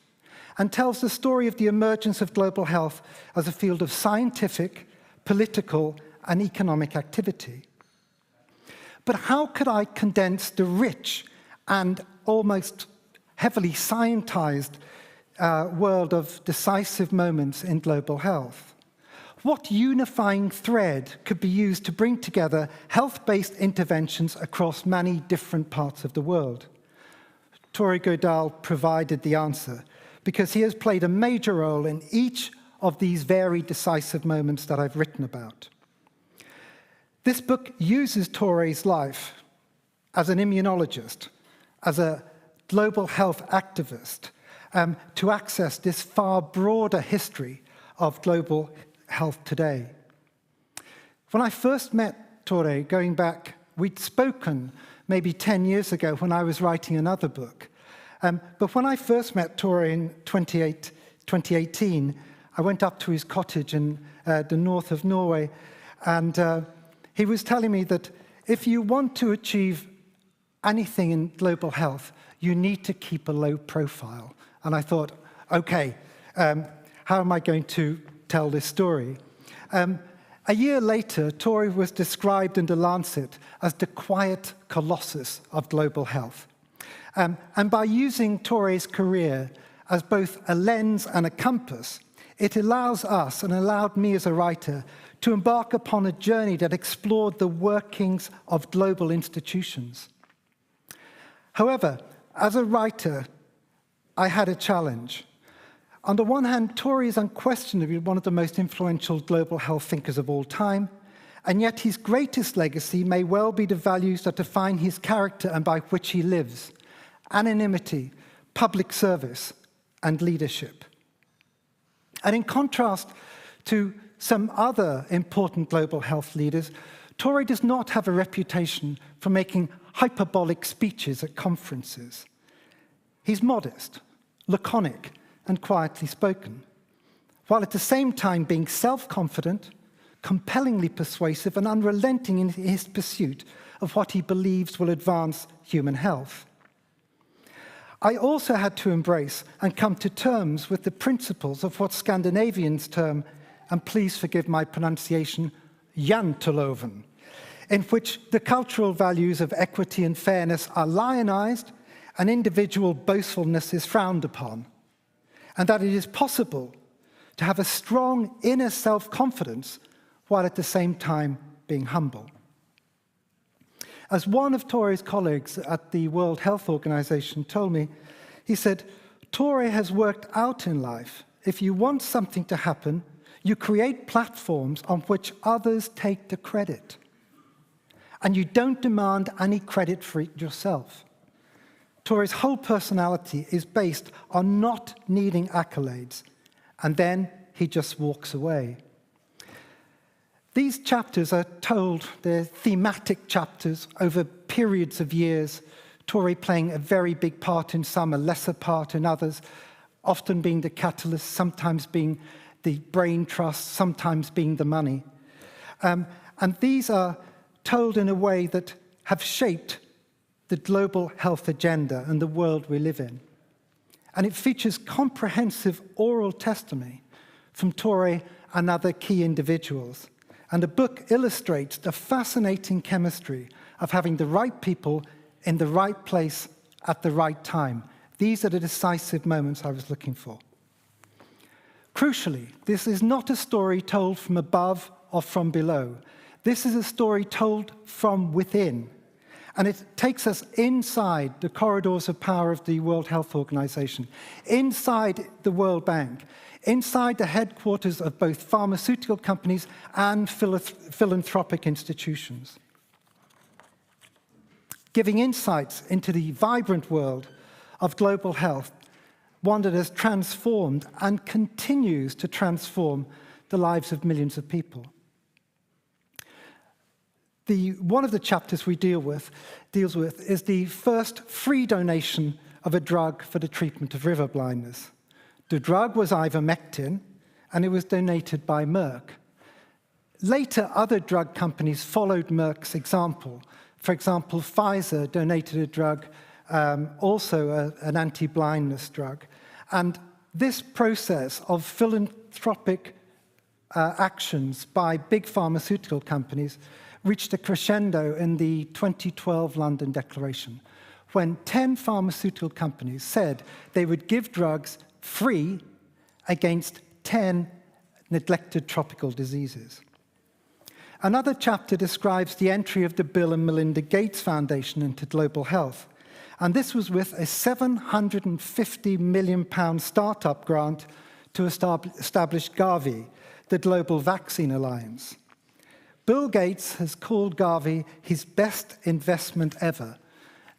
Speaker 13: and tells the story of the emergence of global health as a field of scientific, political, and economic activity. But how could I condense the rich and almost heavily scientized world of decisive moments in global health? what unifying thread could be used to bring together health-based interventions across many different parts of the world? Tori Godal provided the answer, because he has played a major role in each of these very decisive moments that I've written about. This book uses Tori's life as an immunologist, as a global health activist, to access this far broader history of global health today. When I first met Tori, going back, we'd spoken maybe 10 years ago when I was writing another book. But when I first met Tori in 2018, I went up to his cottage in the north of Norway, and he was telling me that if you want to achieve anything in global health, you need to keep a low profile. And I thought, okay, how am I going to tell this story? A year later, Tori was described in The Lancet as the quiet colossus of global health. And by using Tori's career as both a lens and a compass, it allows us, and allowed me as a writer, to embark upon a journey that explored the workings of global institutions. However, as a writer, I had a challenge. On the one hand, Tori is unquestionably one of the most influential global health thinkers of all time, and yet his greatest legacy may well be the values that define his character and by which he lives: anonymity, public service, and leadership. And in contrast to some other important global health leaders, Tori does not have a reputation for making hyperbolic speeches at conferences. He's modest, laconic, and quietly spoken, while at the same time being self-confident, compellingly persuasive, and unrelenting in his pursuit of what he believes will advance human health. I also had to embrace and come to terms with the principles of what Scandinavians term, and please forgive my pronunciation, janteloven, in which the cultural values of equity and fairness are lionized and individual boastfulness is frowned upon, and that it is possible to have a strong inner self-confidence while at the same time being humble. As one of Tori's colleagues at the World Health Organization told me, he said, Tori has worked out in life, if you want something to happen, you create platforms on which others take the credit. And you don't demand any credit for it yourself. Tori's whole personality is based on not needing accolades, and then he just walks away. These chapters are told, they're thematic chapters over periods of years, Tori playing a very big part in some, a lesser part in others, often being the catalyst, sometimes being the brain trust, sometimes being the money. And these are told in a way that have shaped the global health agenda and the world we live in. And it features comprehensive oral testimony from Tori and other key individuals. And the book illustrates the fascinating chemistry of having the right people in the right place at the right time. These are the decisive moments I was looking for. Crucially, this is not a story told from above or from below. This is a story told from within. And it takes us inside the corridors of power of the World Health Organization, inside the World Bank, inside the headquarters of both pharmaceutical companies and philanthropic institutions, giving insights into the vibrant world of global health, one that has transformed and continues to transform the lives of millions of people. One of the chapters we deals with is the first free donation of a drug for the treatment of river blindness. The drug was ivermectin, and it was donated by Merck. Later, other drug companies followed Merck's example. For example, Pfizer donated a drug, also an anti-blindness drug. And this process of philanthropic actions by big pharmaceutical companies reached a crescendo in the 2012 London Declaration, when 10 pharmaceutical companies said they would give drugs free against 10 neglected tropical diseases. Another chapter describes the entry of the Bill and Melinda Gates Foundation into global health. And this was with a £750 million startup grant to establish Gavi, the Global Vaccine Alliance. Bill Gates has called Gavi his best investment ever.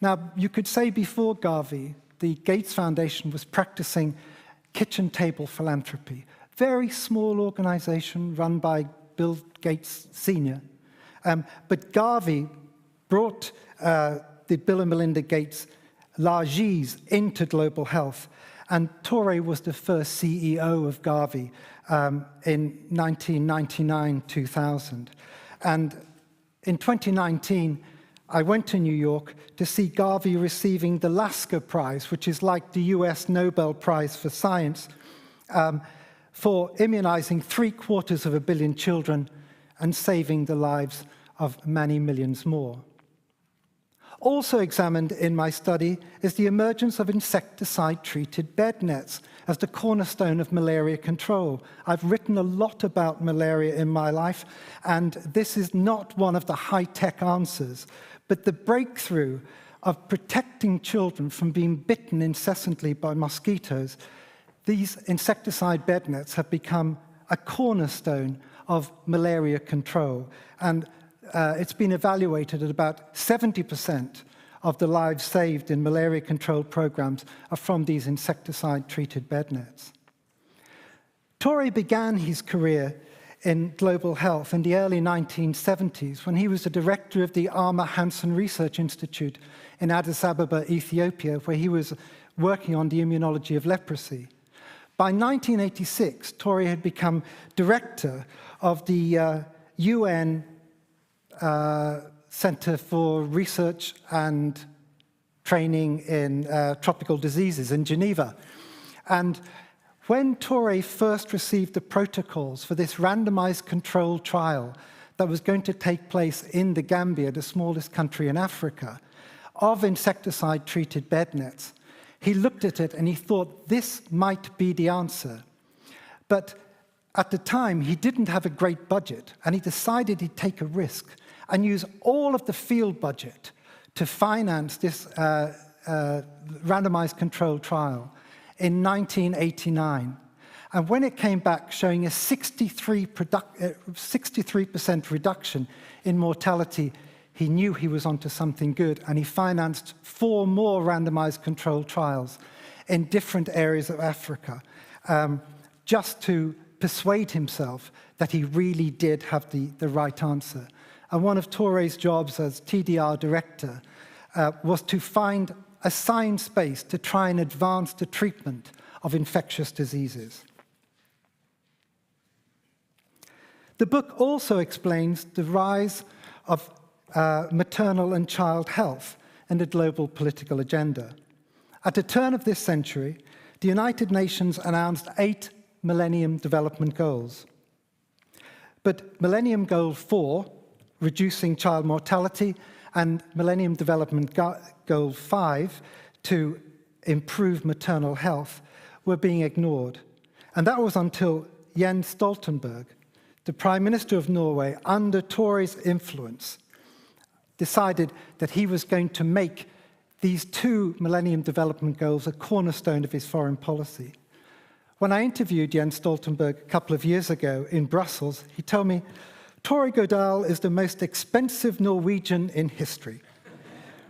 Speaker 13: Now, you could say before Gavi, the Gates Foundation was practicing kitchen table philanthropy. Very small organization run by Bill Gates Sr. But Gavi brought the Bill and Melinda Gates largesse into global health. And Torre was the first CEO of Gavi in 1999-2000. And in 2019, I went to New York to see Gavi receiving the Lasker Prize, which is like the US Nobel Prize for Science, for immunizing 750 million children and saving the lives of many millions more. Also examined in my study is the emergence of insecticide-treated bed nets as the cornerstone of malaria control. I've written a lot about malaria in my life, and this is not one of the high-tech answers, but the breakthrough of protecting children from being bitten incessantly by mosquitoes. These insecticide bed nets have become a cornerstone of malaria control, and it's been evaluated at about 70% of the lives saved in malaria control programs are from these insecticide-treated bed nets. Torre began his career in global health in the early 1970s when he was the director of the Arma Hansen Research Institute in Addis Ababa, Ethiopia, where he was working on the immunology of leprosy. By 1986, Torre had become director of the UN Center for Research and Training in Tropical Diseases in Geneva. And when Torre first received the protocols for this randomized controlled trial that was going to take place in the Gambia, the smallest country in Africa, of insecticide-treated bed nets, he looked at it and he thought this might be the answer. But at the time, he didn't have a great budget, and he decided he'd take a risk and use all of the field budget to finance this randomized controlled trial in 1989. And when it came back showing a 63% reduction in mortality, he knew he was onto something good, and he financed 4 more randomized controlled trials in different areas of Africa, just to persuade himself that he really did have the right answer. And one of Torre's jobs as TDR director was to find a science base to try and advance the treatment of infectious diseases. The book also explains the rise of maternal and child health in the global political agenda. At the turn of this century, the United Nations announced 8 Millennium Development Goals. But Millennium Goal 4, reducing child mortality, and Millennium Development Goal 5, to improve maternal health, were being ignored. And that was until Jens Stoltenberg, the Prime Minister of Norway, under Torre's influence, decided that he was going to make these 2 Millennium Development Goals a cornerstone of his foreign policy. When I interviewed Jens Stoltenberg a couple of years ago in Brussels, he told me, Torre Godal is the most expensive Norwegian in history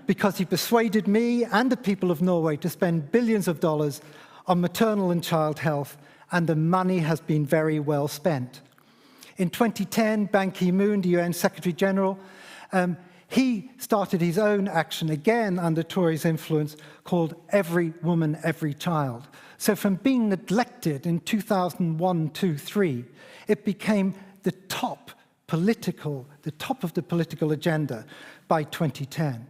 Speaker 13: because he persuaded me and the people of Norway to spend billions of dollars on maternal and child health, and the money has been very well spent. In 2010, Ban Ki-moon, the UN Secretary General, he started his own action, again under Torre's influence, called Every Woman, Every Child. So from being neglected in 2001, 2, 3, it became the top of the political agenda by 2010.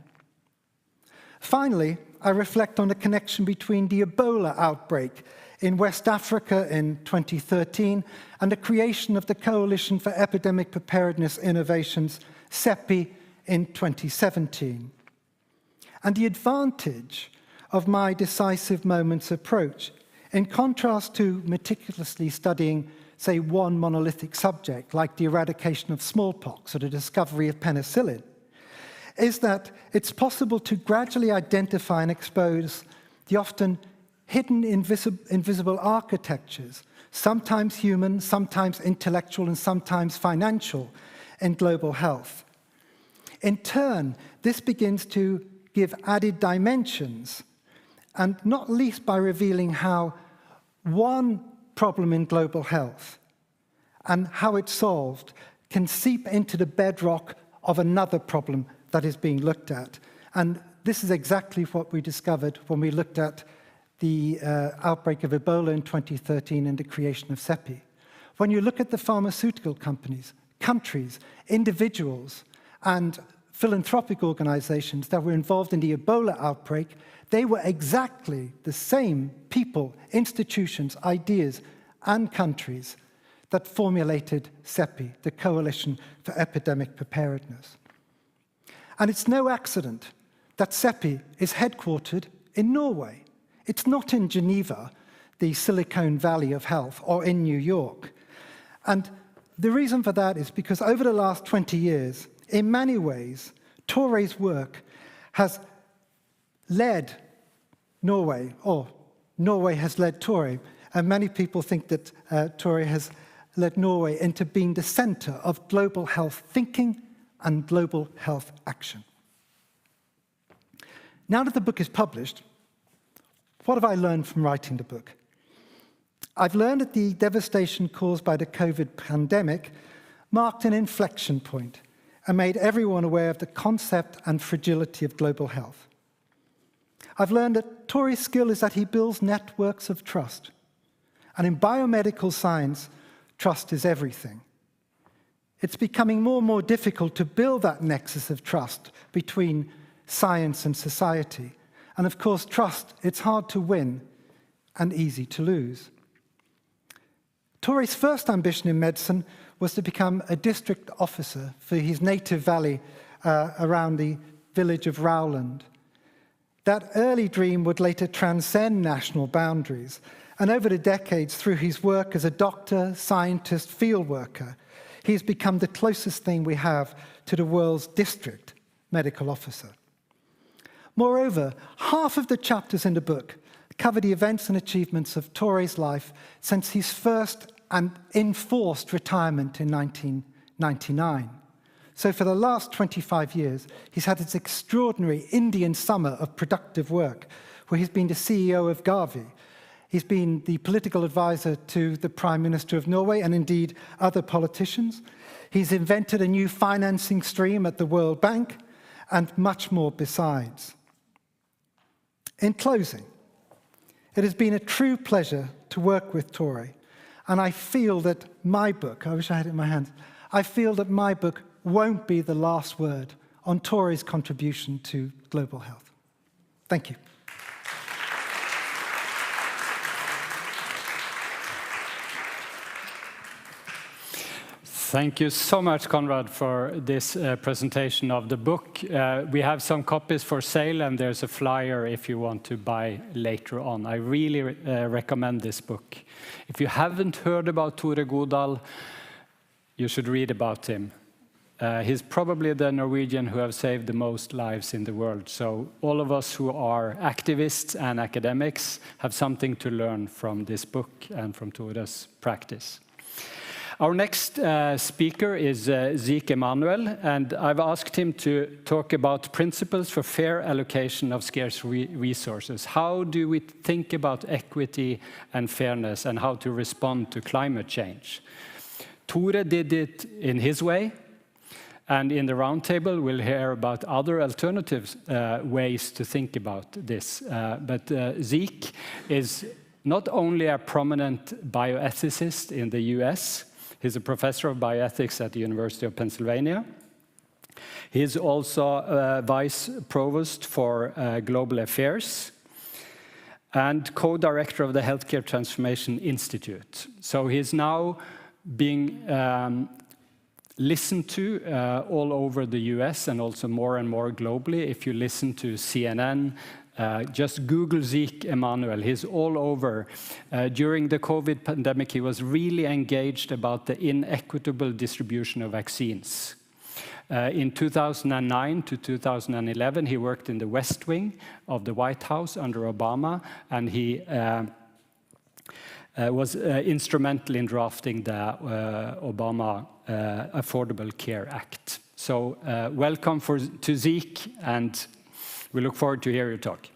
Speaker 13: Finally, I reflect on the connection between the Ebola outbreak in West Africa in 2013 and the creation of the Coalition for Epidemic Preparedness Innovations, CEPI, in 2017. And the advantage of my decisive moments approach, in contrast to meticulously studying say, one monolithic subject, like the eradication of smallpox or the discovery of penicillin, is that it's possible to gradually identify and expose the often hidden invisible architectures, sometimes human, sometimes intellectual, and sometimes financial, in global health. In turn, this begins to give added dimensions, and not least by revealing how one problem in global health and how it's solved can seep into the bedrock of another problem that is being looked at. And this is exactly what we discovered when we looked at the outbreak of Ebola in 2013 and the creation of CEPI. When you look at the pharmaceutical companies, countries, individuals, and philanthropic organizations that were involved in the Ebola outbreak, they were exactly the same people, institutions, ideas, and countries that formulated CEPI, the Coalition for Epidemic Preparedness. And it's no accident that CEPI is headquartered in Norway. It's not in Geneva, the Silicon Valley of health, or in New York. And the reason for that is because over the last 20 years, in many ways, Tore's work has led Norway, or Norway has led Tore, and many people think that Tore has led Norway into being the center of global health thinking and global health action. Now that the book is published, what have I learned from writing the book? I've learned that the devastation caused by the COVID pandemic marked an inflection point and made everyone aware of the concept and fragility of global health. I've learned that Tore's skill is that he builds networks of trust. And in biomedical science, trust is everything. It's becoming more and more difficult to build that nexus of trust between science and society. And of course, trust, it's hard to win and easy to lose. Tore's first ambition in medicine was to become a district officer for his native valley around the village of Rowland. That early dream would later transcend national boundaries, and over the decades, through his work as a doctor, scientist, field worker, he's become the closest thing we have to the world's district medical officer. Moreover, half of the chapters in the book cover the events and achievements of Tore's life since his first and enforced retirement in 1999. So for the last 25 years, he's had this extraordinary Indian summer of productive work, where he's been the CEO of Gavi. He's been the political advisor to the Prime Minister of Norway and indeed other politicians. He's invented a new financing stream at the World Bank and much more besides. In closing, it has been a true pleasure to work with Tore, and I feel that my book, I wish I had it in my hands, I feel that my book won't be the last word on Tore's contribution to global health. Thank you.
Speaker 5: Thank you so much, Conrad, for this presentation of the book. We have some copies for sale, and there's a flyer if you want to buy later on. I really recommend this book. If you haven't heard about Tore Godal, you should read about him. He's probably the Norwegian who have saved the most lives in the world. So all of us who are activists and academics have something to learn from this book and from Tore's practice. Our next speaker is Zeke Emanuel, and I've asked him to talk about principles for fair allocation of scarce resources. How do we think about equity and fairness, and how to respond to climate change? Tore did it in his way, and in the roundtable we'll hear about other alternative ways to think about this. But Zeke is not only a prominent bioethicist in the US, he's a professor of bioethics at the University of Pennsylvania. He's also vice provost for global affairs and co-director of the Healthcare Transformation Institute. So he's now being listened to all over the US and also more and more globally. If you listen to CNN, Just Google Zeke Emanuel. He's all over. During the COVID pandemic, he was really engaged about the inequitable distribution of vaccines. In 2009 to 2011, he worked in the West Wing of the White House under Obama, and he was instrumental in drafting the Obama Affordable Care Act. So welcome to Zeke, and we look forward to hear your talk.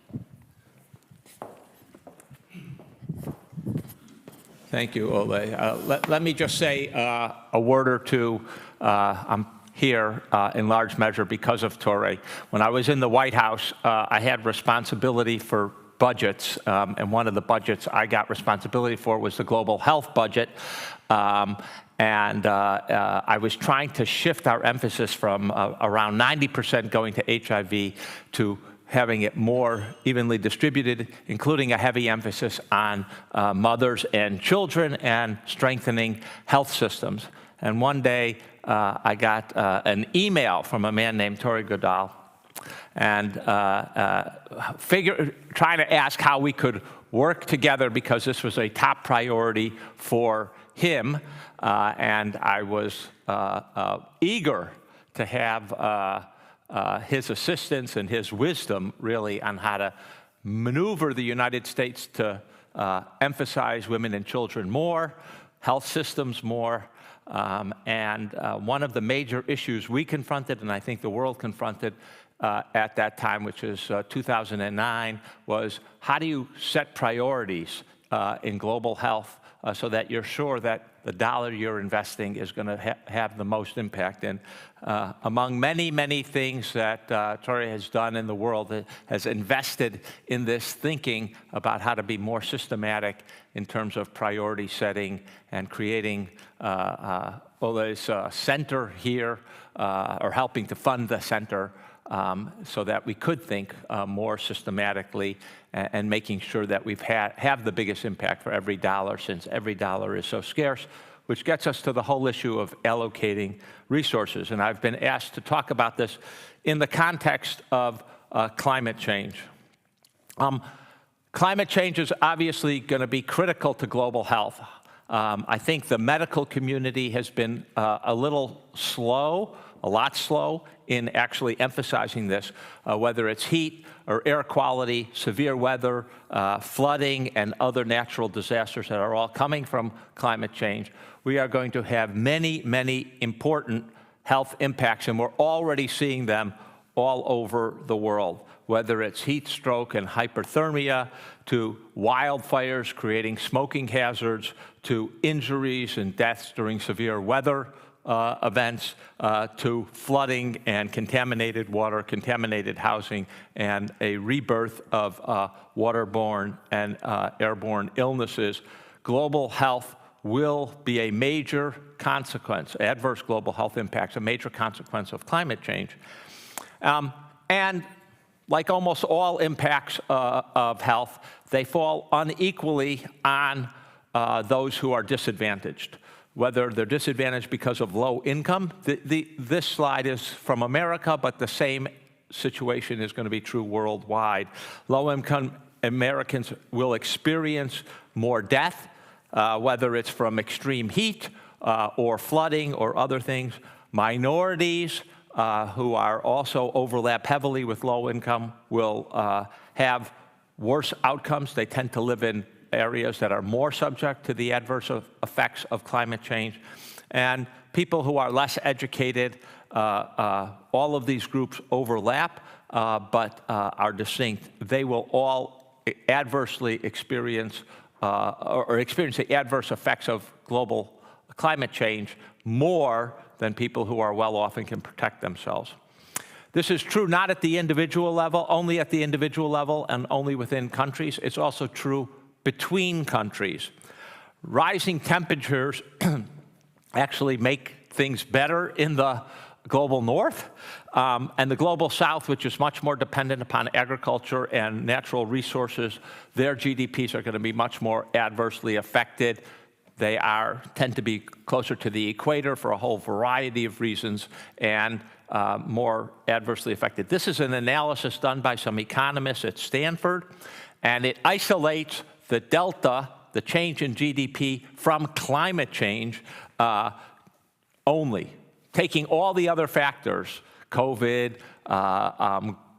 Speaker 3: Thank you, Ole. Let me just say a word or two. I'm here in large measure because of Tore. When I was in the White House, I had responsibility for budgets, and one of the budgets I got responsibility for was the global health budget. I was trying to shift our emphasis from around 90% going to HIV to having it more evenly distributed, including a heavy emphasis on mothers and children and strengthening health systems. And one day, I got an email from a man named Tore Godal, and trying to ask how we could work together because this was a top priority for him. And I was eager to have his assistance and his wisdom, really, on how to maneuver the United States to emphasize women and children more, health systems more. One of the major issues we confronted, and I think the world confronted at that time, which is 2009, was how do you set priorities in global health so that you're sure that the dollar you're investing is going to have the most impact. And among many, many things that Tore has done in the world, has invested in this thinking about how to be more systematic in terms of priority setting and creating Ole's center here, or helping to fund the center, so that we could think more systematically and making sure that we've have the biggest impact for every dollar, since every dollar is so scarce, which gets us to the whole issue of allocating resources. And I've been asked to talk about this in the context of climate change. Climate change is obviously going to be critical to global health. I think the medical community has been a little slow, a lot slow, in actually emphasizing this, whether it's heat or air quality, severe weather, flooding, and other natural disasters that are all coming from climate change. We are going to have many, many important health impacts, and we're already seeing them all over the world, whether it's heat stroke and hyperthermia, to wildfires creating smoking hazards, to injuries and deaths during severe weather events, to flooding and contaminated water, contaminated housing, and a rebirth of waterborne and airborne illnesses. Global health will be a major consequence, adverse global health impacts, a major consequence of climate change. And like almost all impacts of health, they fall unequally on those who are disadvantaged, whether they're disadvantaged because of low income. This slide is from America, but the same situation is going to be true worldwide. Low-income Americans will experience more death, whether it's from extreme heat or flooding or other things. Minorities who are also overlap heavily with low income will have worse outcomes. They tend to live in areas that are more subject to the adverse effects of climate change. And people who are less educated, all of these groups overlap, but are distinct. They will all adversely experience or experience the adverse effects of global climate change more than people who are well off and can protect themselves. This is true not at the individual level, only at the individual level and only within countries. It's also true between countries. Rising temperatures actually make things better in the global north, and the global south, which is much more dependent upon agriculture and natural resources, their GDPs are going to be much more adversely affected. They tend to be closer to the equator for a whole variety of reasons and more adversely affected. This is an analysis done by some economists at Stanford, and it isolates the delta, the change in GDP, from climate change only, taking all the other factors, COVID,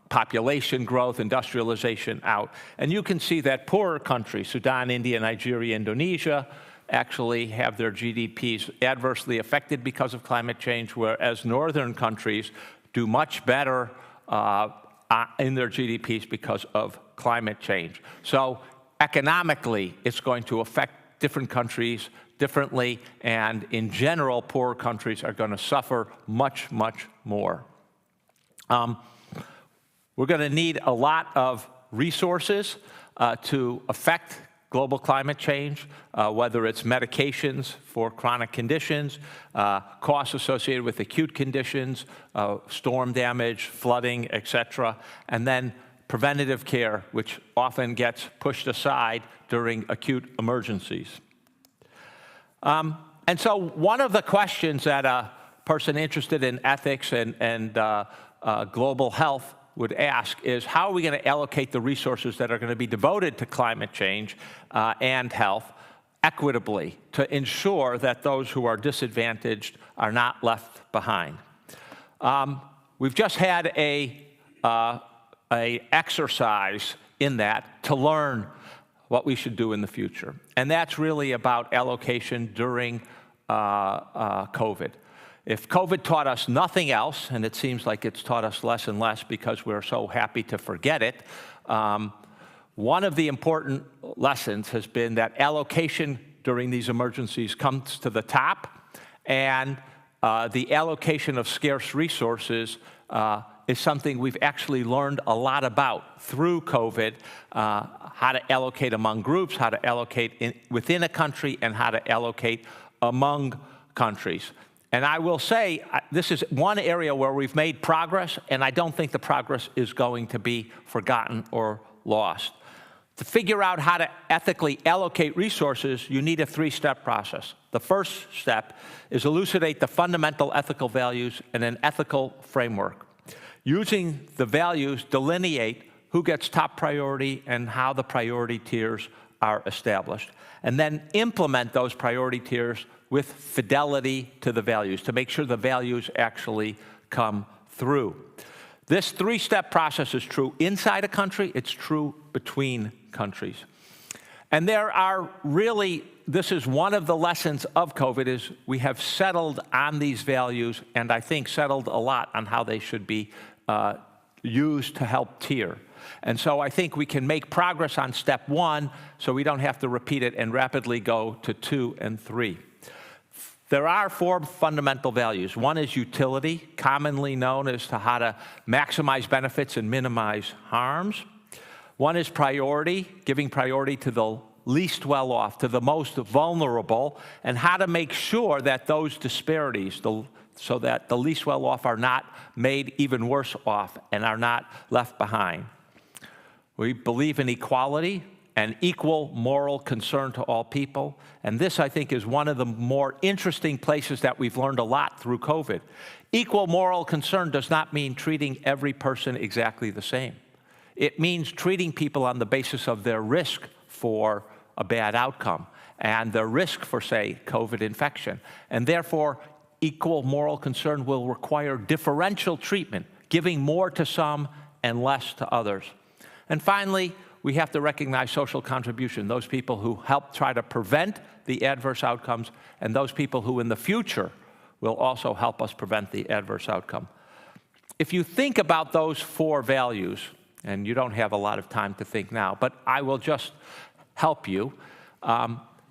Speaker 3: population growth, industrialization out. And you can see that poorer countries, Sudan, India, Nigeria, Indonesia, actually have their GDPs adversely affected because of climate change, whereas northern countries do much better in their GDPs because of climate change. So economically, it's going to affect different countries differently, and in general, poorer countries are going to suffer much, much more. We're going to need a lot of resources to affect global climate change, whether it's medications for chronic conditions, costs associated with acute conditions, storm damage, flooding, etc., and then preventative care, which often gets pushed aside during acute emergencies. And so one of the questions that a person interested in ethics and global health would ask is, how are we going to allocate the resources that are going to be devoted to climate change and health equitably to ensure that those who are disadvantaged are not left behind? We've just had a exercise in that to learn what we should do in the future. And that's really about allocation during COVID. If COVID taught us nothing else, and it seems like it's taught us less and less because we're so happy to forget it, one of the important lessons has been that allocation during these emergencies comes to the top, and the allocation of scarce resources is something we've actually learned a lot about through COVID, how to allocate among groups, how to allocate within a country, and how to allocate among countries. And I will say, this is one area where we've made progress, and I don't think the progress is going to be forgotten or lost. To figure out how to ethically allocate resources, you need a three-step process. The first step is elucidate the fundamental ethical values in an ethical framework. Using the values, delineate who gets top priority and how the priority tiers are established. And then implement those priority tiers with fidelity to the values to make sure the values actually come through. This three-step process is true inside a country, it's true between countries. And there are really, this is one of the lessons of COVID, is we have settled on these values, and I think settled a lot on how they should be used to help tier. And so I think we can make progress on step one so we don't have to repeat it and rapidly go to 2 and 3. There are 4 fundamental values. One is utility, commonly known as to how to maximize benefits and minimize harms. One is priority, giving priority to the least well-off, to the most vulnerable, and how to make sure that those disparities, so that the least well-off are not made even worse off and are not left behind. We believe in equality and equal moral concern to all people. And this, I think, is one of the more interesting places that we've learned a lot through COVID. Equal moral concern does not mean treating every person exactly the same. It means treating people on the basis of their risk for a bad outcome and their risk for, say, COVID infection. And therefore, equal moral concern will require differential treatment, giving more to some and less to others. And finally, we have to recognize social contribution, those people who help try to prevent the adverse outcomes, and those people who in the future will also help us prevent the adverse outcome. If you think about those 4 values, and you don't have a lot of time to think now, but I will just help you,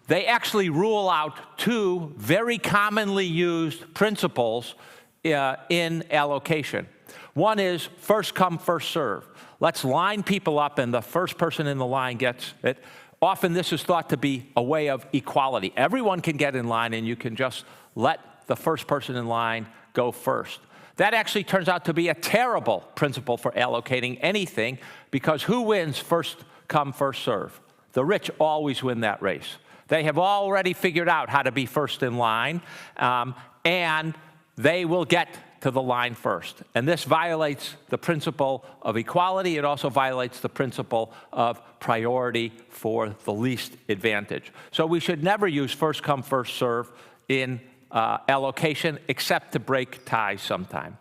Speaker 3: they actually rule out 2 very commonly used principles in allocation. One is first come, first serve. Let's line people up, and the first person in the line gets it. Often this is thought to be a way of equality. Everyone can get in line, and you can just let the first person in line go first. That actually turns out to be a terrible principle for allocating anything, because who wins first come, first serve? The rich always win that race. They have already figured out how to be first in line, and they will get to the line first. And this violates the principle of equality. It also violates the principle of priority for the least advantage. So we should never use first come, first serve in allocation, except to break ties sometime.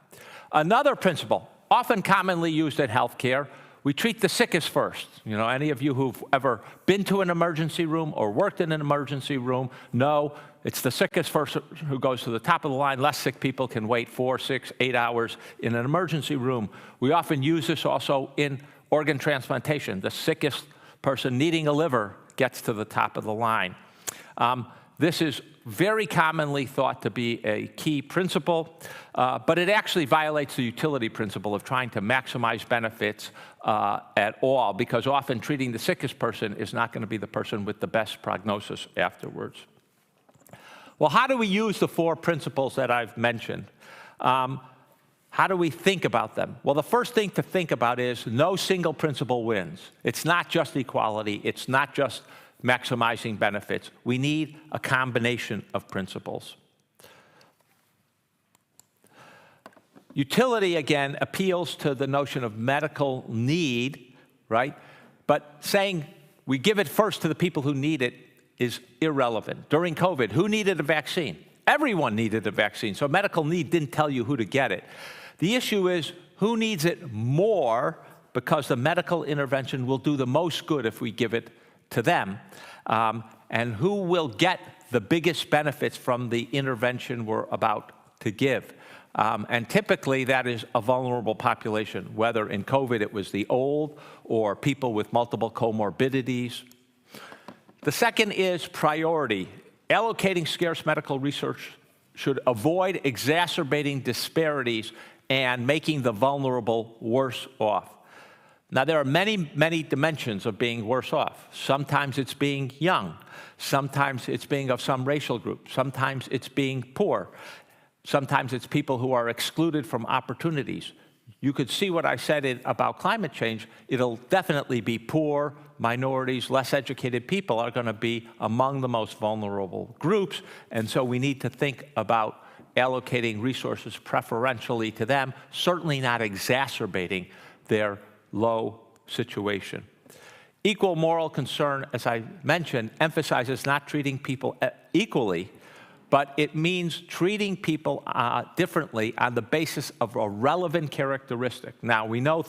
Speaker 3: Another principle, often commonly used in healthcare, we treat the sickest first. You know, any of you who've ever been to an emergency room or worked in an emergency room know it's the sickest first who goes to the top of the line. Less sick people can wait 4, 6, 8 hours in an emergency room. We often use this also in organ transplantation. The sickest person needing a liver gets to the top of the line. This is very commonly thought to be a key principle, but it actually violates the utility principle of trying to maximize benefits at all, because often treating the sickest person is not going to be the person with the best prognosis afterwards. Well, how do we use the 4 principles that I've mentioned? How do we think about them? Well, the first thing to think about is no single principle wins. It's not just equality. It's not just maximizing benefits. We need a combination of principles. Utility, again, appeals to the notion of medical need, right? But saying we give it first to the people who need it is irrelevant. During COVID, who needed a vaccine? Everyone needed a vaccine, so medical need didn't tell you who to get it. The issue is who needs it more, because the medical intervention will do the most good if we give it to them, and who will get the biggest benefits from the intervention we're about to give. And typically that is a vulnerable population, whether in COVID it was the old or people with multiple comorbidities. The second is priority. Allocating scarce medical research should avoid exacerbating disparities and making the vulnerable worse off. Now, there are many, many dimensions of being worse off. Sometimes it's being young. Sometimes it's being of some racial group. Sometimes it's being poor. Sometimes it's people who are excluded from opportunities. You could see what I said about climate change. It'll definitely be poor, minorities, less educated people are going to be among the most vulnerable groups, and so we need to think about allocating resources preferentially to them, certainly not exacerbating their low situation. Equal moral concern, as I mentioned, emphasizes not treating people equally, but it means treating people differently on the basis of a relevant characteristic. Now, we know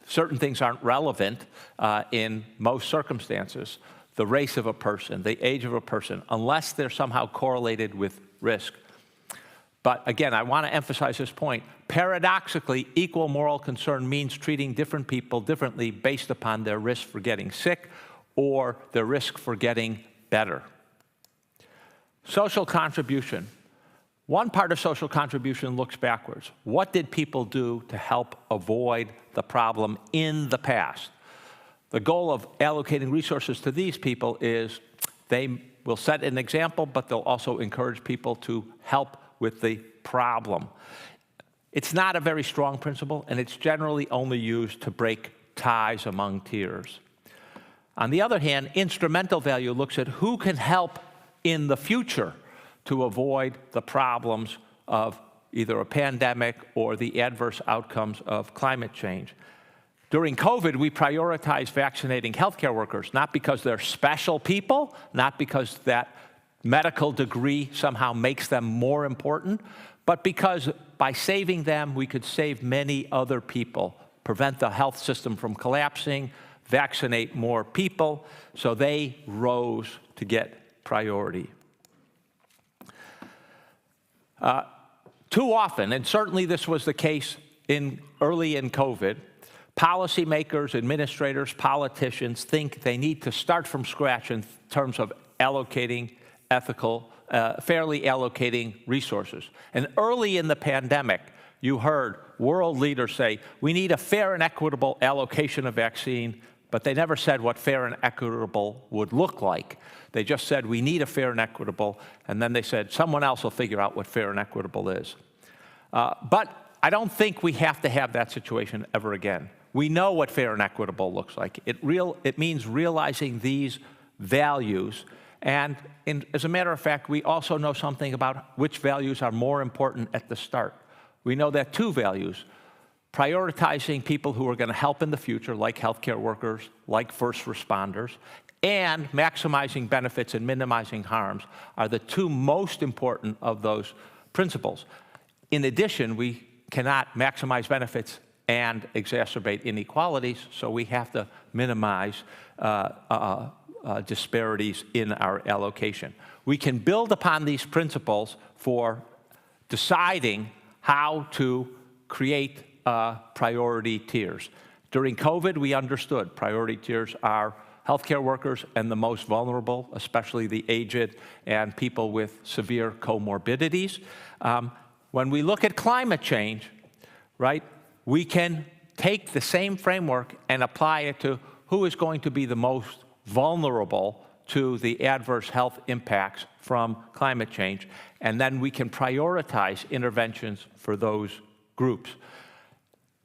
Speaker 3: certain things aren't relevant in most circumstances. The race of a person, the age of a person, unless they're somehow correlated with risk. But again, I want to emphasize this point. Paradoxically, equal moral concern means treating different people differently based upon their risk for getting sick or their risk for getting better. Social contribution. One part of social contribution looks backwards. What did people do to help avoid the problem in the past? The goal of allocating resources to these people is they will set an example, but they'll also encourage people to help with the problem. It's not a very strong principle, and it's generally only used to break ties among tiers. On the other hand, instrumental value looks at who can help in the future to avoid the problems of either a pandemic or the adverse outcomes of climate change. During COVID, we prioritized vaccinating healthcare workers, not because they're special people, not because that medical degree somehow makes them more important, but because by saving them, we could save many other people, prevent the health system from collapsing, vaccinate more people, so they rose to get priority. Too often, and certainly this was the case early in COVID, policymakers, administrators, politicians think they need to start from scratch in terms of allocating fairly allocating resources. And early in the pandemic, you heard world leaders say, we need a fair and equitable allocation of vaccine, but they never said what fair and equitable would look like. They just said, we need a fair and equitable, and then they said, someone else will figure out what fair and equitable is. But I don't think we have to have that situation ever again. We know what fair and equitable looks like. It means realizing these values. And as a matter of fact, we also know something about which values are more important at the start. We know that two values, prioritizing people who are going to help in the future, like healthcare workers, like first responders, and maximizing benefits and minimizing harms, are the two most important of those principles. In addition, we cannot maximize benefits and exacerbate inequalities, so we have to minimize disparities in our allocation. We can build upon these principles for deciding how to create priority tiers. During COVID, we understood priority tiers are healthcare workers and the most vulnerable, especially the aged and people with severe comorbidities. When we look at climate change, right, we can take the same framework and apply it to who is going to be the most vulnerable to the adverse health impacts from climate change, and then we can prioritize interventions for those groups.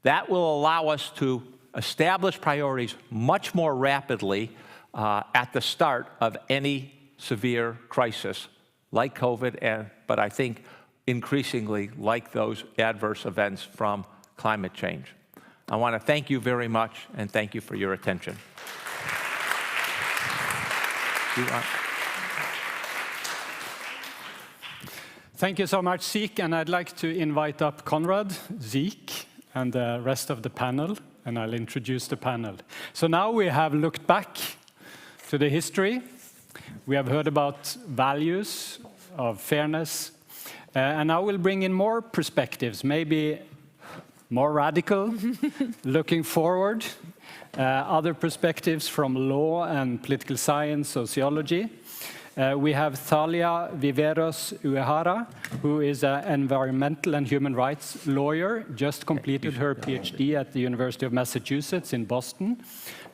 Speaker 3: That will allow us to establish priorities much more rapidly at the start of any severe crisis like COVID, but I think increasingly like those adverse events from climate change. I want to thank you very much, and thank you for your attention.
Speaker 5: Thank you so much, Zeke, and I'd like to invite up Conrad, Zeke, and the rest of the panel, and I'll introduce the panel. So now we have looked back to the history. We have heard about values of fairness, and now we'll bring in more perspectives, maybe more radical, looking forward, other perspectives from law and political science, sociology. We have Thalia Viveros Uehara, who is an environmental and human rights lawyer, just completed her PhD at the University of Massachusetts in Boston.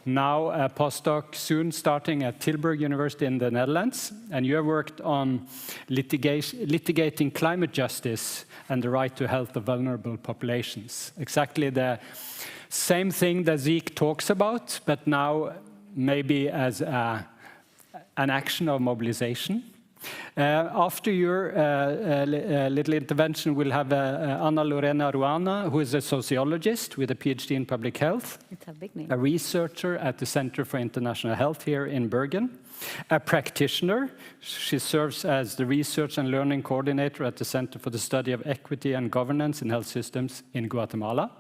Speaker 5: Now a postdoc soon starting at Tilburg University in the Netherlands. And you have worked on litigating climate justice and the right to health of vulnerable populations. Exactly the same thing that Zeke talks about, but now maybe as an action of mobilization. After your little intervention, we'll have Ana Lorena Ruana, who is a sociologist with a PhD in public health,
Speaker 7: It's a big name.
Speaker 5: a researcher at the Center for International Health here in Bergen, a practitioner. She serves as the research and learning coordinator at the Center for the Study of Equity and Governance in Health Systems in Guatemala.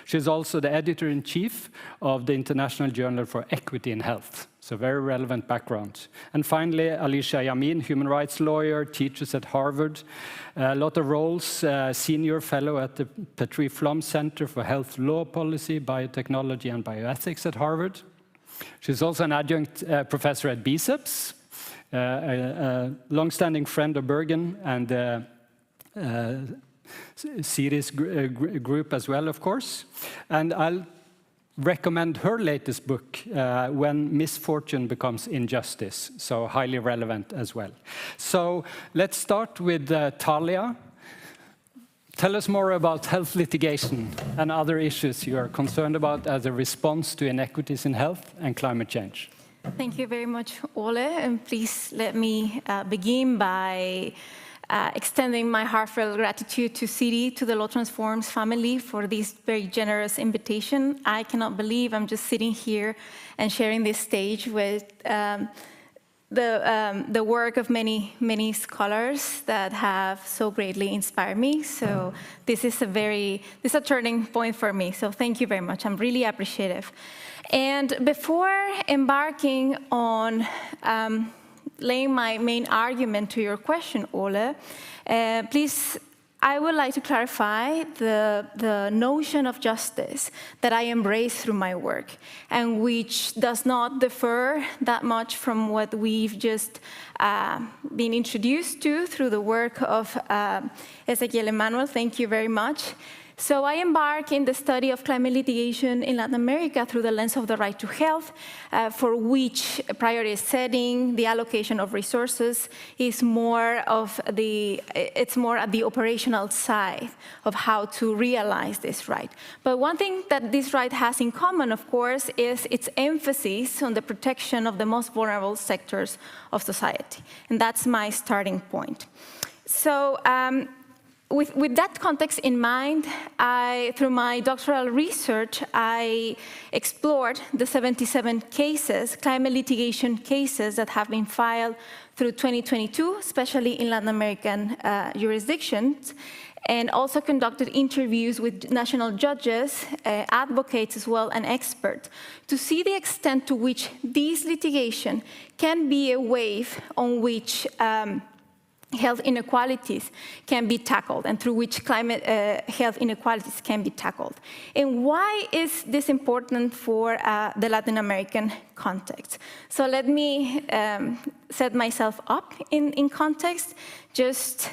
Speaker 5: She's also the editor-in-chief of the International Journal for Equity in Health. So very relevant background. And finally, Alicia Yamin, human rights lawyer, teaches at Harvard. A lot of roles, senior fellow at the Petrie Flom Center for Health Law Policy, Biotechnology and Bioethics at Harvard. She's also an adjunct professor at BICEPS, a long-standing friend of Bergen and series group as well, of course. And I'll recommend her latest book, When Misfortune Becomes Injustice, so highly relevant as well. So let's start with Thalia. Tell us more about health litigation and other issues you are concerned about as a response to inequities in health and climate change.
Speaker 22: Thank you very much, Ole, and please let me begin by extending my heartfelt gratitude to Siri, to the Law Transforms family for this very generous invitation. I cannot believe I'm just sitting here and sharing this stage with the work of many, many scholars that have so greatly inspired me. So this is a turning point for me. So thank you very much. I'm really appreciative. And before embarking on laying my main argument to your question, Ole, please, I would like to clarify the notion of justice that I embrace through my work, and which does not differ that much from what we've just been introduced to through the work of Ezequiel Emanuel. Thank you very much.
Speaker 6: So I embark in the study of climate litigation in Latin America through the lens of the right to health, for which priority setting, the allocation of resources is more at the operational side of how to realize this right. But one thing that this right has in common, of course, is its emphasis on the protection of the most vulnerable sectors of society. And that's my starting point. So with that context in mind, through my doctoral research, I explored the 77 cases, climate litigation cases that have been filed through 2022, especially in Latin American jurisdictions, and also conducted interviews with national judges, advocates as well, and experts, to see the extent to which these litigation can be a wave on which health inequalities can be tackled, and through which climate health inequalities can be tackled. And why is this important for the Latin American context? So let me set myself up in context. Just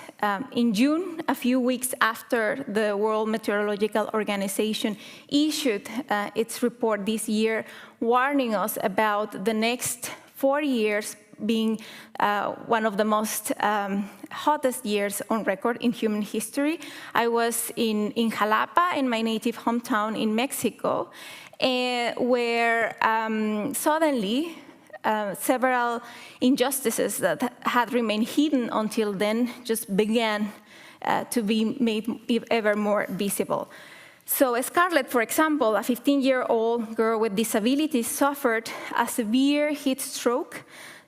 Speaker 6: in June, a few weeks after the World Meteorological Organization issued its report this year, warning us about the next 4 years being one of the most hottest years on record in human history. I was in Jalapa, in my native hometown in Mexico, where suddenly several injustices that had remained hidden until then just began to be made ever more visible. So Scarlett, for example, a 15-year-old girl with disabilities, suffered a severe heat stroke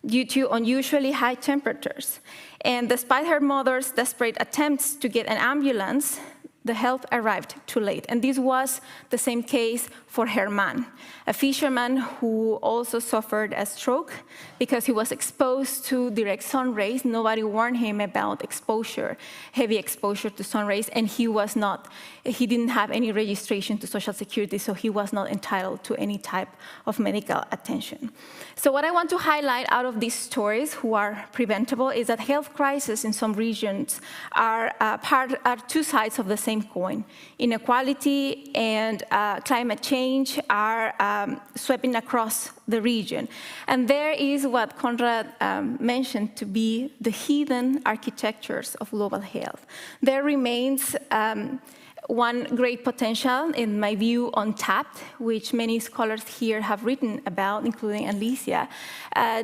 Speaker 6: due to unusually high temperatures. And despite her mother's desperate attempts to get an ambulance, the help arrived too late. And this was the same case for Herman, a fisherman who also suffered a stroke because he was exposed to direct sun rays. Nobody warned him about exposure, heavy exposure to sun rays, and he didn't have any registration to Social Security, so he was not entitled to any type of medical attention. So what I want to highlight out of these stories, who are preventable, is that health crises in some regions are two sides of the same coin. Inequality and climate change are sweeping across the region. And there is what Conrad mentioned to be the hidden architectures of global health. There remains one great potential, in my view, untapped, which many scholars here have written about, including Alicia.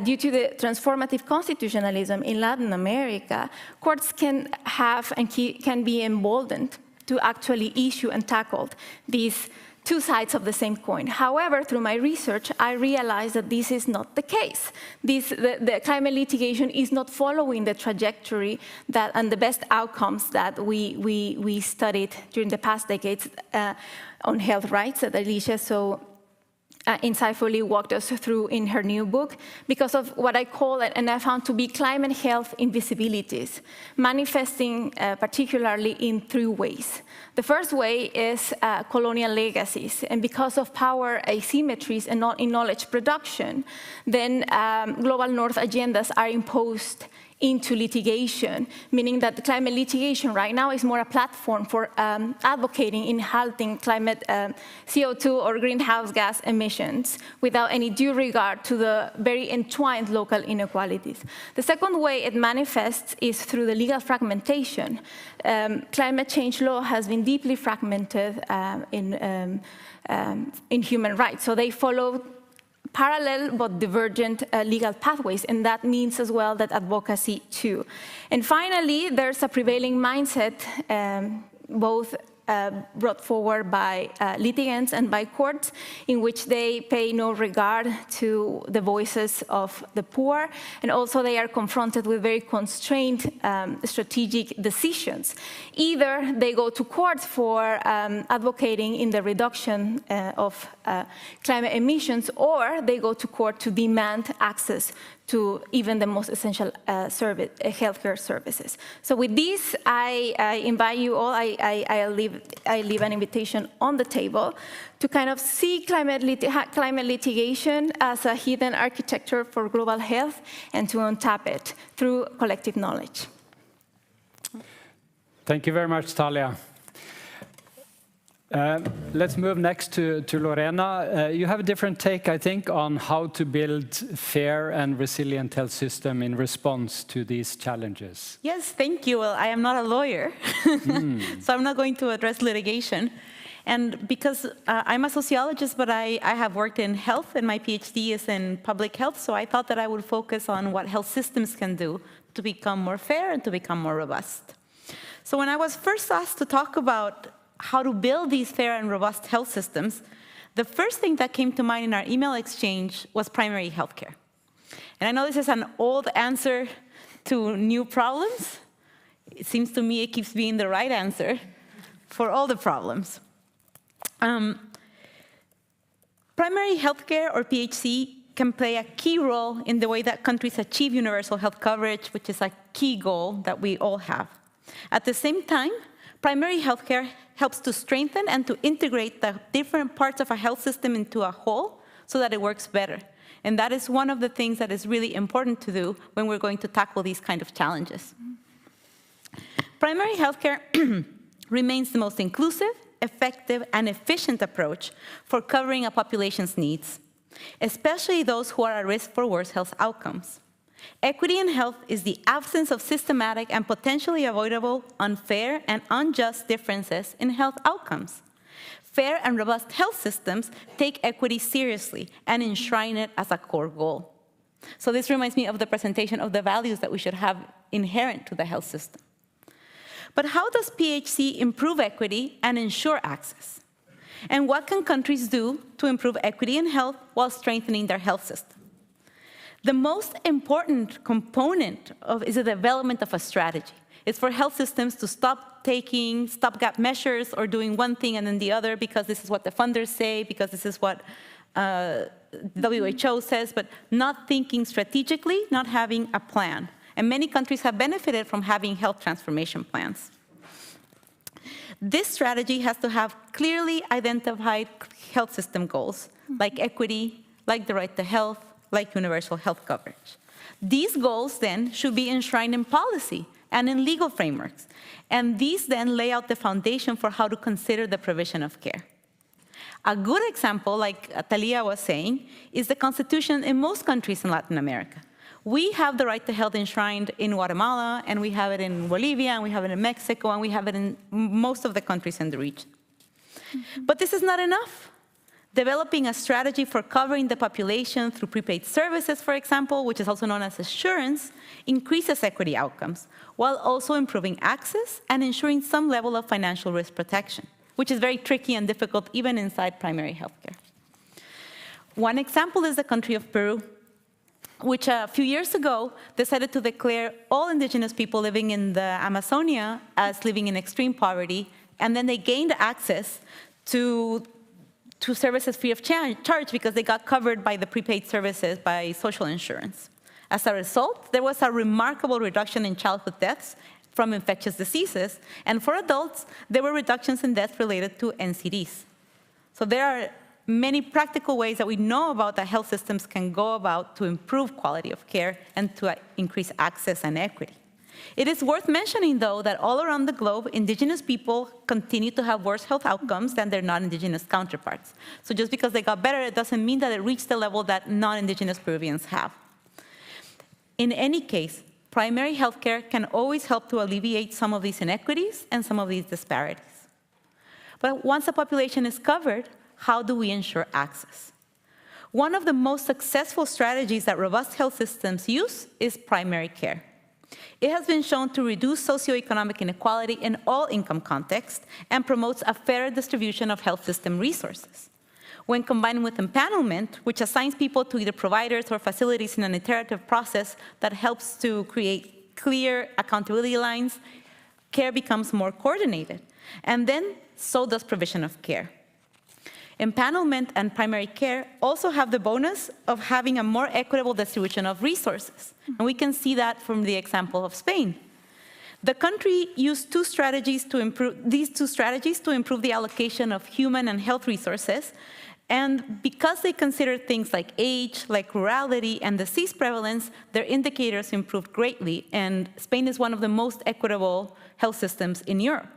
Speaker 6: Due to the transformative constitutionalism in Latin America, courts can have and can be emboldened to actually issue and tackle these two sides of the same coin. However, through my research, I realized that this is not the case. The climate litigation is not following the trajectory and the best outcomes that we studied during the past decades on health rights that Alicia so insightfully walked us through in her new book, because of what I call it, and I found to be climate health invisibilities, manifesting particularly in three ways. The first way is colonial legacies, and because of power asymmetries and not in knowledge production, then global north agendas are imposed into litigation, meaning that the climate litigation right now is more a platform for advocating in halting climate CO2 or greenhouse gas emissions without any due regard to the very entwined local inequalities. The second way it manifests is through the legal fragmentation. Climate change law has been deeply fragmented in human rights, so they follow parallel but divergent legal pathways, and that means as well that advocacy too. And finally, there's a prevailing mindset, both brought forward by litigants and by courts, in which they pay no regard to the voices of the poor, and also they are confronted with very constrained strategic decisions. Either they go to court for advocating in the reduction of climate emissions, or they go to court to demand access to even the most essential healthcare services. So with this, I invite you all, I leave an invitation on the table to kind of see climate litigation as a hidden architecture for global health and to untap it through collective knowledge.
Speaker 5: Thank you very much, Talia. Let's move next to Lorena. You have a different take, I think, on how to build fair and resilient health system in response to these challenges.
Speaker 14: Yes, thank you. Well, I am not a lawyer, so I'm not going to address litigation. And because I'm a sociologist, but I have worked in health, and my PhD is in public health, so I thought that I would focus on what health systems can do to become more fair and to become more robust. So when I was first asked to talk about how to build these fair and robust health systems, the first thing that came to mind in our email exchange was primary healthcare. And I know this is an old answer to new problems. It seems to me it keeps being the right answer for all the problems. Primary healthcare, or PHC, can play a key role in the way that countries achieve universal health coverage, which is a key goal that we all have. At the same time, primary healthcare helps to strengthen and to integrate the different parts of a health system into a whole so that it works better. And that is one of the things that is really important to do when we're going to tackle these kind of challenges. Primary healthcare remains the most inclusive, effective, and efficient approach for covering a population's needs, especially those who are at risk for worse health outcomes. Equity in health is the absence of systematic and potentially avoidable unfair and unjust differences in health outcomes. Fair and robust health systems take equity seriously and enshrine it as a core goal. So this reminds me of the presentation of the values that we should have inherent to the health system. But how does PHC improve equity and ensure access? And what can countries do to improve equity in health while strengthening their health system? The most important component is the development of a strategy. It's for health systems to stop taking stopgap measures or doing one thing and then the other because this is what the funders say, because this is what WHO says, but not thinking strategically, not having a plan. And many countries have benefited from having health transformation plans. This strategy has to have clearly identified health system goals, like equity, like the right to health, like universal health coverage. These goals then should be enshrined in policy and in legal frameworks, and these then lay out the foundation for how to consider the provision of care. A good example, like Talia was saying, is the constitution in most countries in Latin America. We have the right to health enshrined in Guatemala, and we have it in Bolivia, and we have it in Mexico, and we have it in most of the countries in the region. But this is not enough. Developing a strategy for covering the population through prepaid services, for example, which is also known as assurance, increases equity outcomes, while also improving access and ensuring some level of financial risk protection, which is very tricky and difficult even inside primary healthcare. One example is the country of Peru, which a few years ago decided to declare all indigenous people living in the Amazonia as living in extreme poverty, and then they gained access to services free of charge because they got covered by the prepaid services by social insurance. As a result, there was a remarkable reduction in childhood deaths from infectious diseases, and for adults, there were reductions in deaths related to NCDs. So there are many practical ways that we know about that health systems can go about to improve quality of care and to increase access and equity. It is worth mentioning, though, that all around the globe, indigenous people continue to have worse health outcomes than their non-indigenous counterparts. So just because they got better, it doesn't mean that it reached the level that non-indigenous Peruvians have. In any case, primary healthcare can always help to alleviate some of these inequities and some of these disparities. But once a population is covered, how do we ensure access? One of the most successful strategies that robust health systems use is primary care. It has been shown to reduce socioeconomic inequality in all income contexts and promotes a fairer distribution of health system resources. When combined with empanelment, which assigns people to either providers or facilities in an iterative process that helps to create clear accountability lines, care becomes more coordinated. And then so does provision of care. Empanelment and primary care also have the bonus of having a more equitable distribution of resources. And we can see that from the example of Spain. The country used these two strategies to improve the allocation of human and health resources. And because they considered things like age, like rurality, and disease prevalence, their indicators improved greatly. And Spain is one of the most equitable health systems in Europe.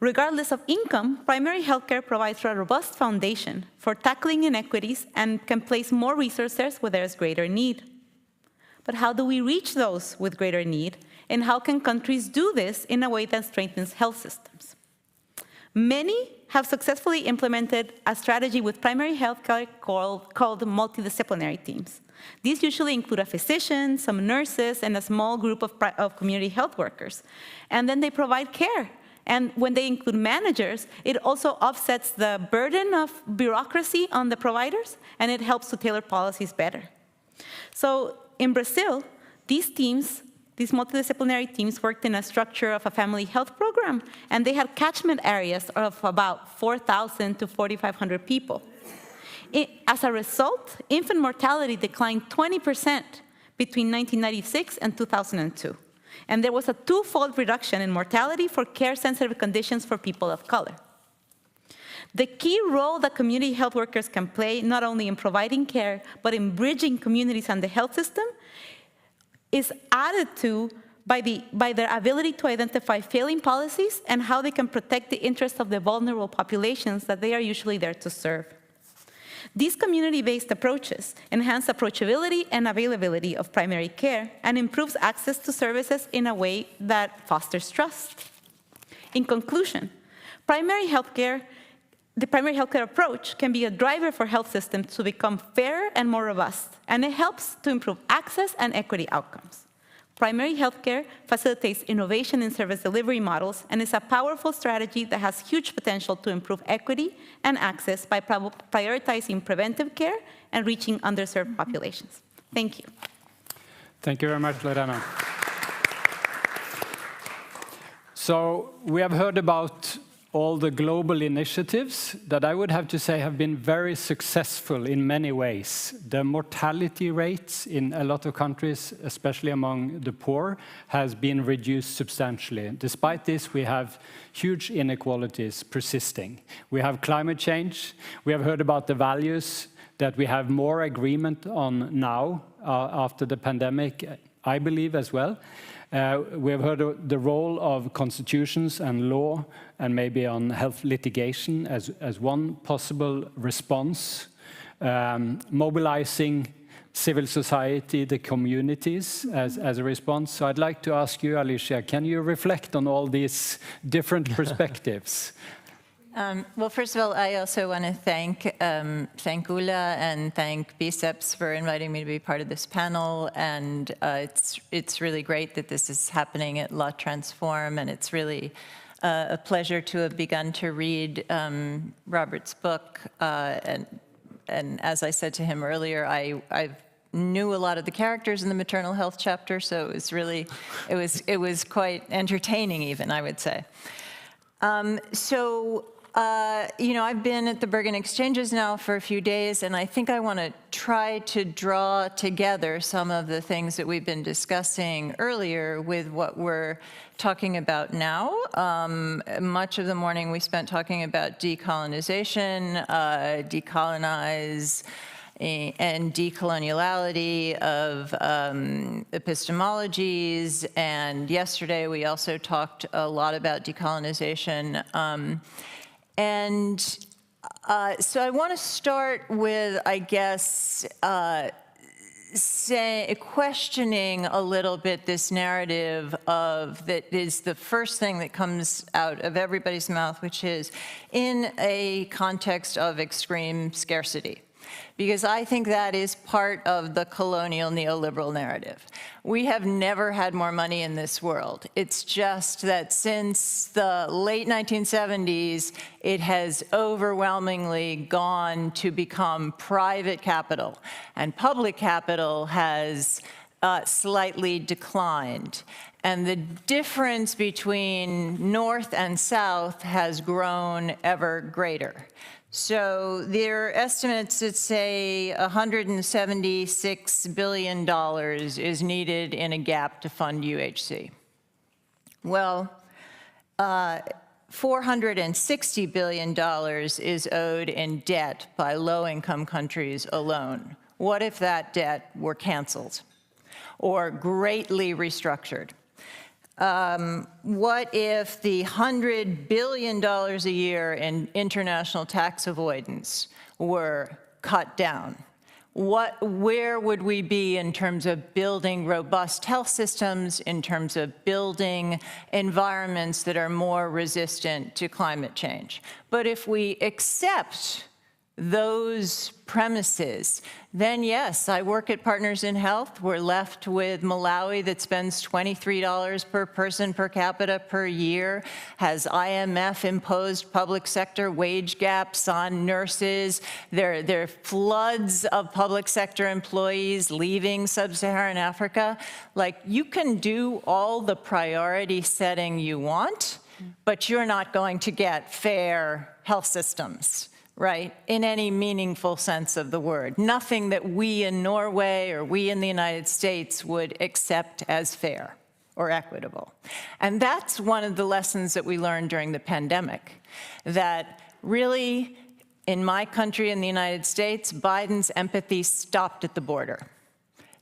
Speaker 14: Regardless of income, primary healthcare provides a robust foundation for tackling inequities and can place more resources where there is greater need. But how do we reach those with greater need, and how can countries do this in a way that strengthens health systems? Many have successfully implemented a strategy with primary health care called multidisciplinary teams. These usually include a physician, some nurses, and a small group of community health workers. And then they provide care. And when they include managers, it also offsets the burden of bureaucracy on the providers, and it helps to tailor policies better. So in Brazil, these multidisciplinary teams worked in a structure of a family health program, and they had catchment areas of about 4,000 to 4,500 people. As a result, infant mortality declined 20% between 1996 and 2002. And there was a twofold reduction in mortality for care-sensitive conditions for people of color. The key role that community health workers can play, not only in providing care, but in bridging communities and the health system, is added to by their ability to identify failing policies and how they can protect the interests of the vulnerable populations that they are usually there to serve. These community-based approaches enhance approachability and availability of primary care and improves access to services in a way that fosters trust. In conclusion, the primary healthcare approach can be a driver for health systems to become fairer and more robust, and it helps to improve access and equity outcomes. Primary healthcare facilitates innovation in service delivery models and is a powerful strategy that has huge potential to improve equity and access by prioritizing preventive care and reaching underserved populations. Thank you.
Speaker 5: Thank you very much, Lorena. So we have heard about all the global initiatives that I would have to say have been very successful in many ways. The mortality rates in a lot of countries, especially among the poor, has been reduced substantially. Despite this, we have huge inequalities persisting. We have climate change. We have heard about the values that we have more agreement on now after the pandemic, I believe as well. We have heard of the role of constitutions and law and maybe on health litigation as one possible response, mobilizing civil society, the communities as a response. So I'd like to ask you, Alicia, can you reflect on all these different perspectives?
Speaker 19: Well, first of all, I also want to thank Ula and thank BICEPS for inviting me to be part of this panel. And it's really great that this is happening at La Transform, and it's really a pleasure to have begun to read Robert's book. And as I said to him earlier, I knew a lot of the characters in the maternal health chapter, so it was really, it was quite entertaining even, I would say. You know, I've been at the Bergen Exchanges now for a few days, and I think I want to try to draw together some of the things that we've been discussing earlier with what we're talking about now. Much of the morning we spent talking about decolonization, decolonize, and decoloniality of epistemologies, and yesterday we also talked a lot about decolonization. So I want to start with, I guess, questioning a little bit this narrative of that is the first thing that comes out of everybody's mouth, which is in a context of extreme scarcity. Because I think that is part of the colonial neoliberal narrative. We have never had more money in this world. It's just that since the late 1970s, it has overwhelmingly gone to become private capital, and public capital has slightly declined. And the difference between North and South has grown ever greater. So there are estimates that say $176 billion is needed in a gap to fund UHC. Well, $460 billion is owed in debt by low-income countries alone. What if that debt were canceled or greatly restructured? What if the $100 billion a year in international tax avoidance were cut down? Where would we be in terms of building robust health systems, in terms of building environments that are more resistant to climate change? But if we accept those premises, then yes, I work at Partners in Health. We're left with Malawi that spends $23 per person per capita per year, has IMF-imposed public sector wage gaps on nurses. There are floods of public sector employees leaving sub-Saharan Africa. Like, you can do all the priority setting you want, but you're not going to get fair health systems, right, in any meaningful sense of the word. Nothing that we in Norway or we in the United States would accept as fair or equitable. And that's one of the lessons that we learned during the pandemic, that really, in my country, in the United States, Biden's empathy stopped at the border.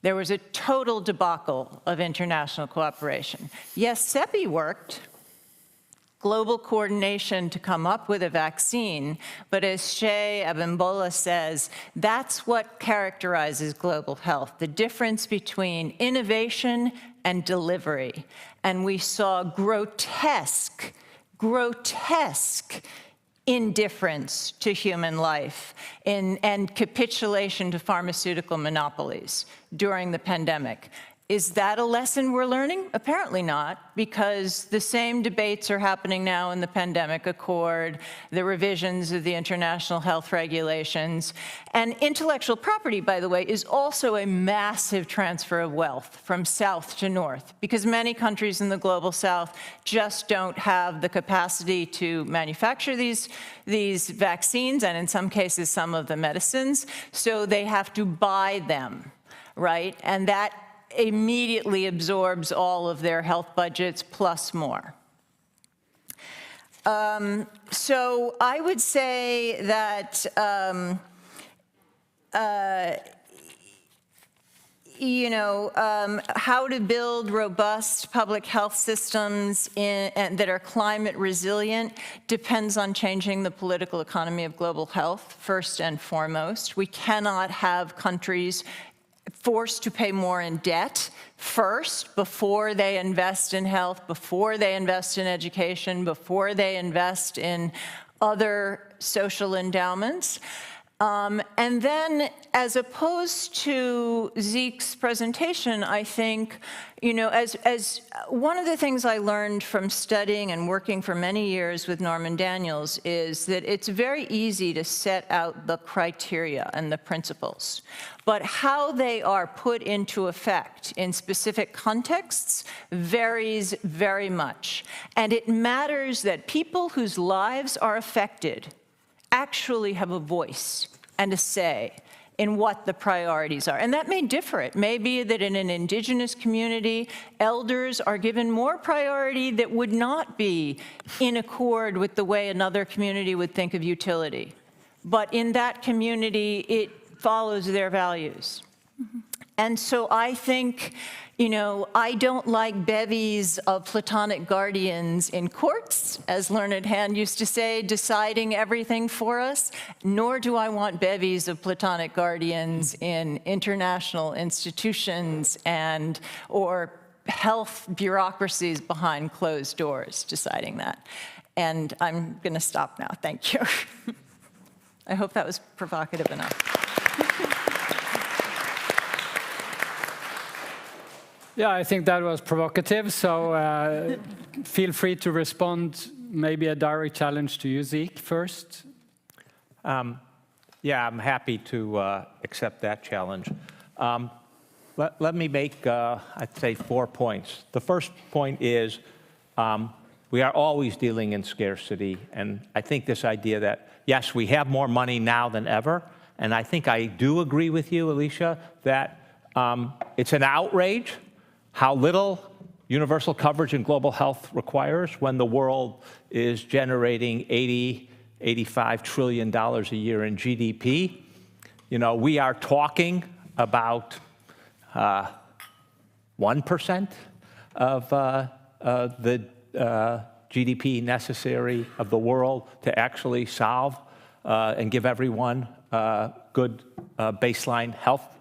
Speaker 19: There was a total debacle of international cooperation. Yes, CEPI worked, global coordination to come up with a vaccine, but as Shea Abimbola says, that's what characterizes global health, the difference between innovation and delivery. And we saw grotesque indifference to human life and capitulation to pharmaceutical monopolies during the pandemic. Is that a lesson we're learning? Apparently not, because the same debates are happening now in the pandemic accord, the revisions of the international health regulations. And intellectual property, by the way, is also a massive transfer of wealth from south to north, because many countries in the global south just don't have the capacity to manufacture these vaccines, and in some cases, some of the medicines, so they have to buy them, right? And that immediately absorbs all of their health budgets plus more. So I would say that how to build robust public health systems that are climate resilient depends on changing the political economy of global health, first and foremost. We cannot have countries forced to pay more in debt first before they invest in health, before they invest in education, before they invest in other social endowments. And then, as opposed to Zeke's presentation, I think, as one of the things I learned from studying and working for many years with Norman Daniels is that it's very easy to set out the criteria and the principles, but how they are put into effect in specific contexts varies very much. And it matters that people whose lives are affected actually have a voice and a say in what the priorities are. And that may differ. It may be that in an indigenous community, elders are given more priority that would not be in accord with the way another community would think of utility. But in that community, it follows their values. Mm-hmm. And so I think, I don't like bevies of platonic guardians in courts, as Learned Hand used to say, deciding everything for us, nor do I want bevies of platonic guardians in international institutions or health bureaucracies behind closed doors deciding that. And I'm going to stop now. Thank you. I hope that was provocative enough.
Speaker 5: Yeah, I think that was provocative, so feel free to respond. Maybe a direct challenge to you, Zeke, first.
Speaker 3: Yeah, I'm happy to accept that challenge. Let me make, I'd say, 4 points. The first point is we are always dealing in scarcity, and I think this idea that, yes, we have more money now than ever, and I think I do agree with you, Alicia, that it's an outrage how little universal coverage in global health requires when the world is generating $85 trillion a year in GDP. We are talking about 1% of the GDP necessary of the world to actually solve and give everyone good baseline health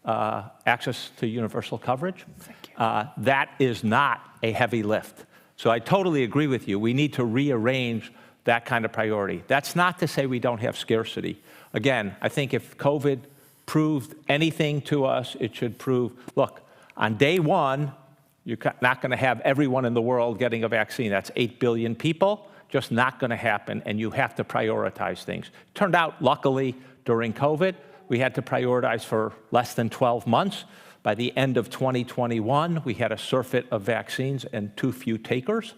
Speaker 3: access to universal coverage. That is not a heavy lift. So I totally agree with you. We need to rearrange that kind of priority. That's not to say we don't have scarcity. Again, I think if COVID proved anything to us, it should prove, look, on day one, you're not going to have everyone in the world getting a vaccine. That's 8 billion people, just not going to happen, and you have to prioritize things. Turned out, luckily, during COVID, we had to prioritize for less than 12 months. By the end of 2021, we had a surfeit of vaccines and too few takers.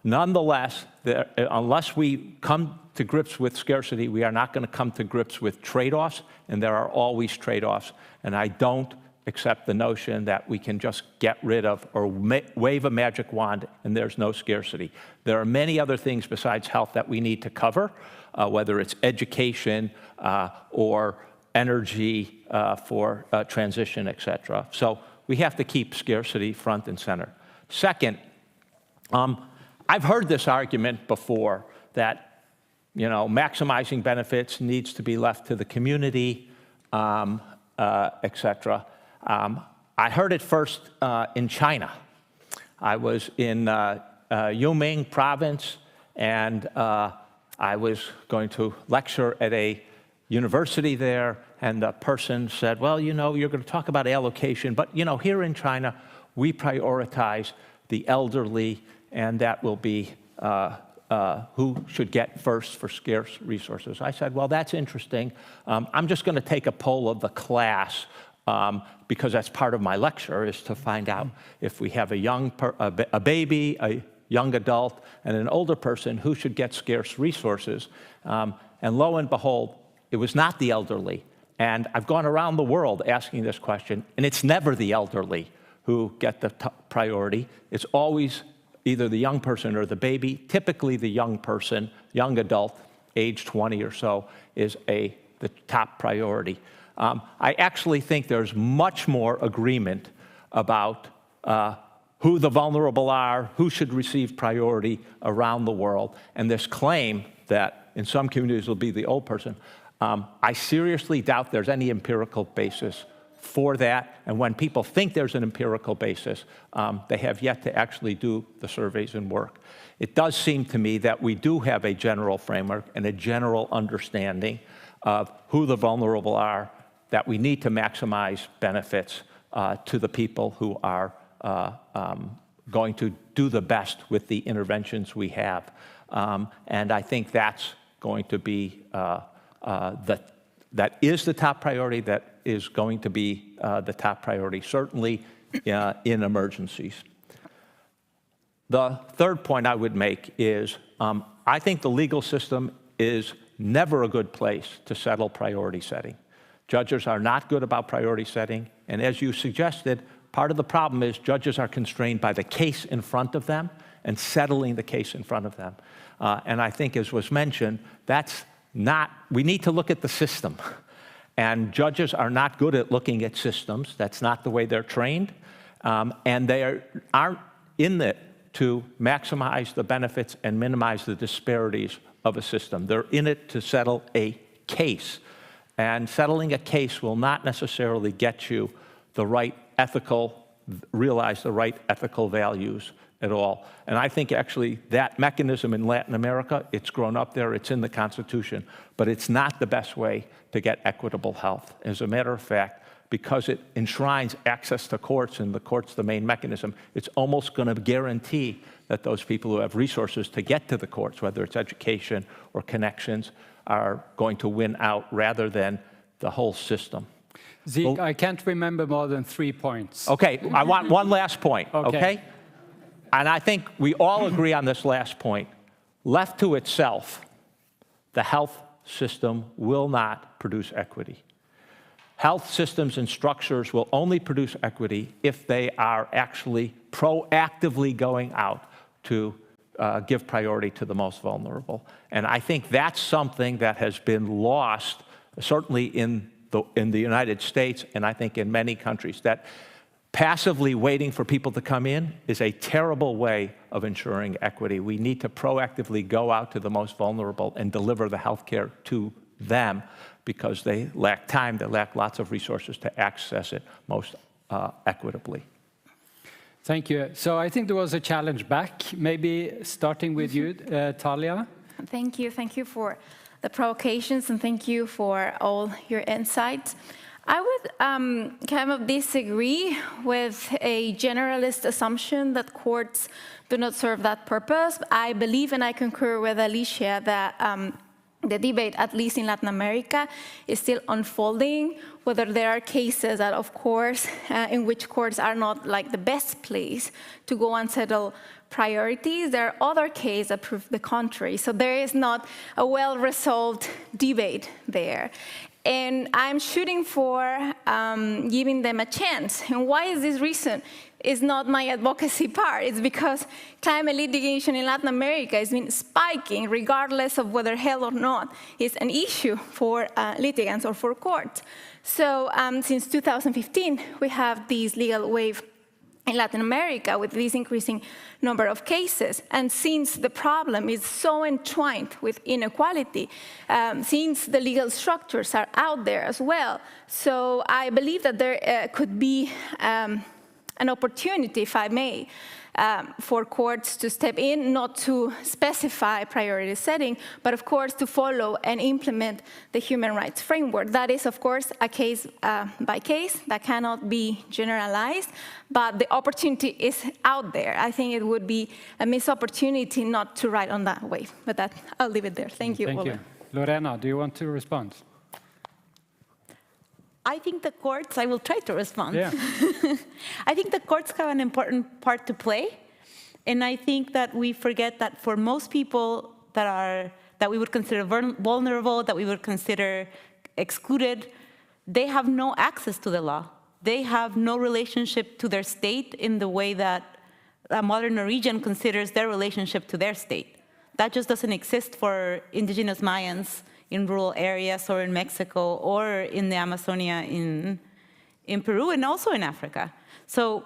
Speaker 3: Nonetheless, unless we come to grips with scarcity, we are not going to come to grips with trade-offs, and there are always trade-offs. And I don't accept the notion that we can just get rid of or wave a magic wand and there's no scarcity. There are many other things besides health that we need to cover, whether it's education or energy for transition, et cetera. So we have to keep scarcity front and center. Second, I've heard this argument before that, you know, maximizing benefits needs to be left to the community, et cetera. I heard it first in China. I was in Yuming province, and I was going to lecture at a university there, and the person said, well, you know, you're going to talk about allocation, but, you know, here in China, we prioritize the elderly, and that will be who should get first for scarce resources. I said, well, that's interesting. I'm just going to take a poll of the class because that's part of my lecture, is to find out if we have a baby, a young adult, and an older person, who should get scarce resources. And lo and behold, it was not the elderly. And I've gone around the world asking this question, and it's never the elderly who get the priority. It's always either the young person or the baby. Typically the young person, young adult, age 20 or so, is the top priority. I actually think there's much more agreement about who the vulnerable are, who should receive priority around the world, and this claim that in some communities will be the old person. I seriously doubt there's any empirical basis for that, and when people think there's an empirical basis, they have yet to actually do the surveys and work. It does seem to me that we do have a general framework and a general understanding of who the vulnerable are, that we need to maximize benefits to the people who are going to do the best with the interventions we have. And I think that's going to be, that is the top priority, that is going to be the top priority, certainly in emergencies. The third point I would make is I think the legal system is never a good place to settle priority setting. Judges are not good about priority setting, and as you suggested, part of the problem is judges are constrained by the case in front of them and settling the case in front of them. And I think, as was mentioned, that's not, we need to look at the system. And judges are not good at looking at systems. That's not the way they're trained. And they aren't in it to maximize the benefits and minimize the disparities of a system. They're in it to settle a case. And settling a case will not necessarily get you the right realize the right ethical values at all. And I think actually that mechanism in Latin America, it's grown up there, it's in the Constitution, but it's not the best way to get equitable health. As a matter of fact, because it enshrines access to courts, and the court's the main mechanism, it's almost going to guarantee that those people who have resources to get to the courts, whether it's education or connections, are going to win out rather than the whole system.
Speaker 5: Zeke, I can't remember more than 3 points.
Speaker 3: Okay, I want one last point, okay? And I think we all agree on this last point. Left to itself, the health system will not produce equity. Health systems and structures will only produce equity if they are actually proactively going out to give priority to the most vulnerable. And I think that's something that has been lost, certainly in the United States, and I think in many countries, that Passively waiting for people to come in is a terrible way of ensuring equity. We need to proactively go out to the most vulnerable and deliver the health care to them because they lack time, they lack lots of resources to access it most equitably.
Speaker 5: Thank you. So I think there was a challenge back, maybe starting with you, Talia.
Speaker 6: Thank you for the provocations, and thank you for all your insights. I would kind of disagree with a generalist assumption that courts do not serve that purpose. I believe, and I concur with Alicia, that the debate, at least in Latin America, is still unfolding, whether there are cases that, of course, in which courts are not like the best place to go and settle priorities. There are other cases that prove the contrary. So there is not a well-resolved debate there. And I'm shooting for giving them a chance. And why is this reason? It's not my advocacy part. It's because climate litigation in Latin America has been spiking, regardless of whether health or not is an issue for litigants or for courts. So since 2015, we have this legal wave in Latin America with this increasing number of cases. And since the problem is so entwined with inequality, since the legal structures are out there as well, so I believe that there could be an opportunity, if I may, for courts to step in, not to specify priority setting, but of course to follow and implement the human rights framework. That is, of course, a case by case that cannot be generalized, but the opportunity is out there. I think it would be a missed opportunity not to ride on that wave. But that, I'll leave it there. Thank you.
Speaker 5: Thank you. Lorena, do you want to respond?
Speaker 14: I think the courts, I will try to respond.
Speaker 5: Yeah.
Speaker 14: I think the courts have an important part to play. And I think that we forget that for most people that we would consider vulnerable, that we would consider excluded, they have no access to the law. They have no relationship to their state in the way that a modern Norwegian considers their relationship to their state. That just doesn't exist for indigenous Mayans in rural areas or in Mexico or in the Amazonia in Peru and also in Africa. So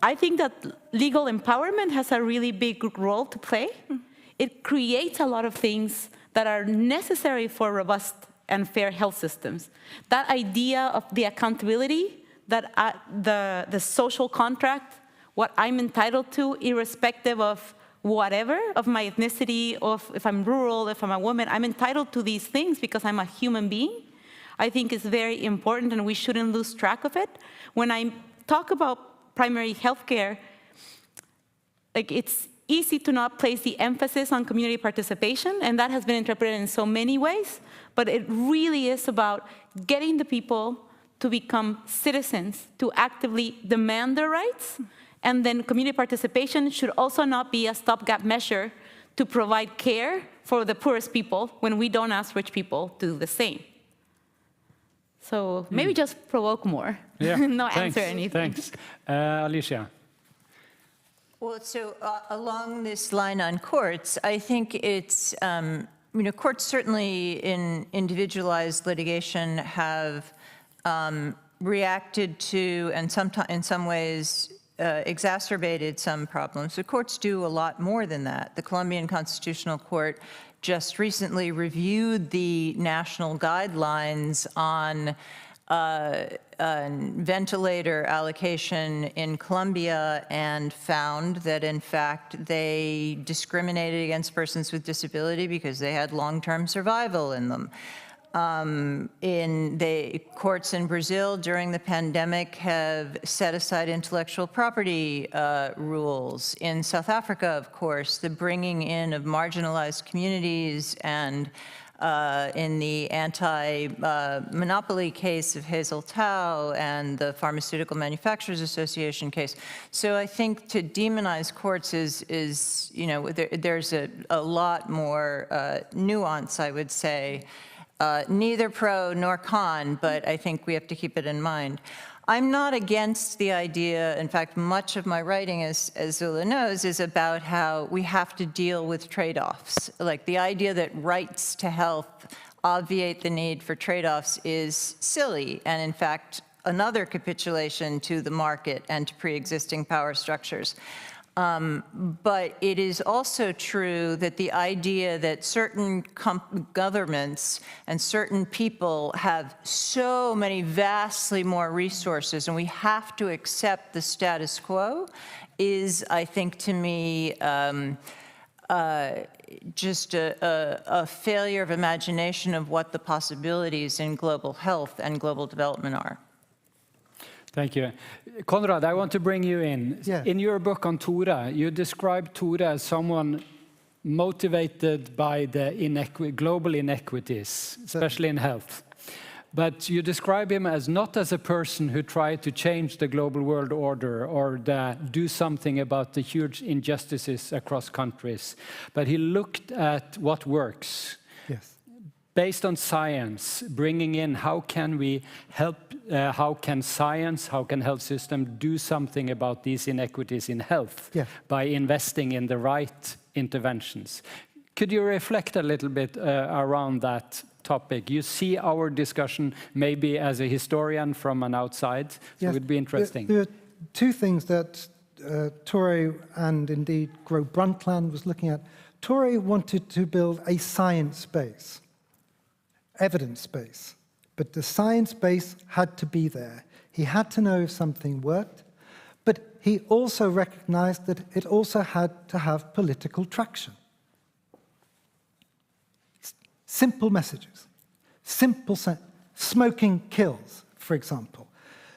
Speaker 14: I think that legal empowerment has a really big role to play. It creates a lot of things that are necessary for robust and fair health systems. That idea of the accountability, that the social contract, what I'm entitled to, irrespective of whatever, of my ethnicity, of if I'm rural, if I'm a woman, I'm entitled to these things because I'm a human being, I think is very important, and we shouldn't lose track of it. When I talk about primary health care, like, it's easy to not place the emphasis on community participation, and that has been interpreted in so many ways, but it really is about getting the people to become citizens, to actively demand their rights. And then community participation should also not be a stopgap measure to provide care for the poorest people when we don't ask rich people to do the same. So maybe just provoke more,
Speaker 5: Yeah.
Speaker 14: not
Speaker 5: Thanks.
Speaker 14: answer anything.
Speaker 5: Thanks. Alicia.
Speaker 19: Well, so along this line on courts, I think it's, courts certainly in individualized litigation have reacted to, and sometimes in some ways, exacerbated some problems. The courts do a lot more than that. The Colombian Constitutional Court just recently reviewed the national guidelines on ventilator allocation in Colombia and found that, in fact, they discriminated against persons with disability because they had long-term survival in them. In the courts in Brazil during the pandemic have set aside intellectual property rules. In South Africa, of course, the bringing in of marginalized communities, and in the anti-monopoly case of Hazel Tao and the Pharmaceutical Manufacturers Association case. So I think to demonize courts is there's a lot more nuance, I would say. Neither pro nor con, but I think we have to keep it in mind. I'm not against the idea. In fact, much of my writing, as Zula knows, is about how we have to deal with trade-offs. Like, the idea that rights to health obviate the need for trade-offs is silly. And in fact, another capitulation to the market and to pre-existing power structures. But it is also true that the idea that certain governments and certain people have so many vastly more resources and we have to accept the status quo is, I think, to me, just a failure of imagination of what the possibilities in global health and global development are.
Speaker 5: Thank you. Konrad, I want to bring you in.
Speaker 13: Yeah.
Speaker 5: In your book on Tore, you describe Tore as someone motivated by the global inequities, especially in health. But you describe him as not as a person who tried to change the global world order or do something about the huge injustices across countries, but he looked at what works.
Speaker 13: Yes.
Speaker 5: Based on science, bringing in how can we help, how can science, how can health system do something about these inequities in health by investing in the right interventions. Could you reflect a little bit around that topic? You see our discussion maybe as a historian from an outside, so it would be interesting.
Speaker 13: There are two things that Tore and indeed Gro Brundtland was looking at. Tore wanted to build a science base, evidence base, but the science base had to be there. He had to know if something worked, but he also recognized that it also had to have political traction. Simple messages, smoking kills, for example.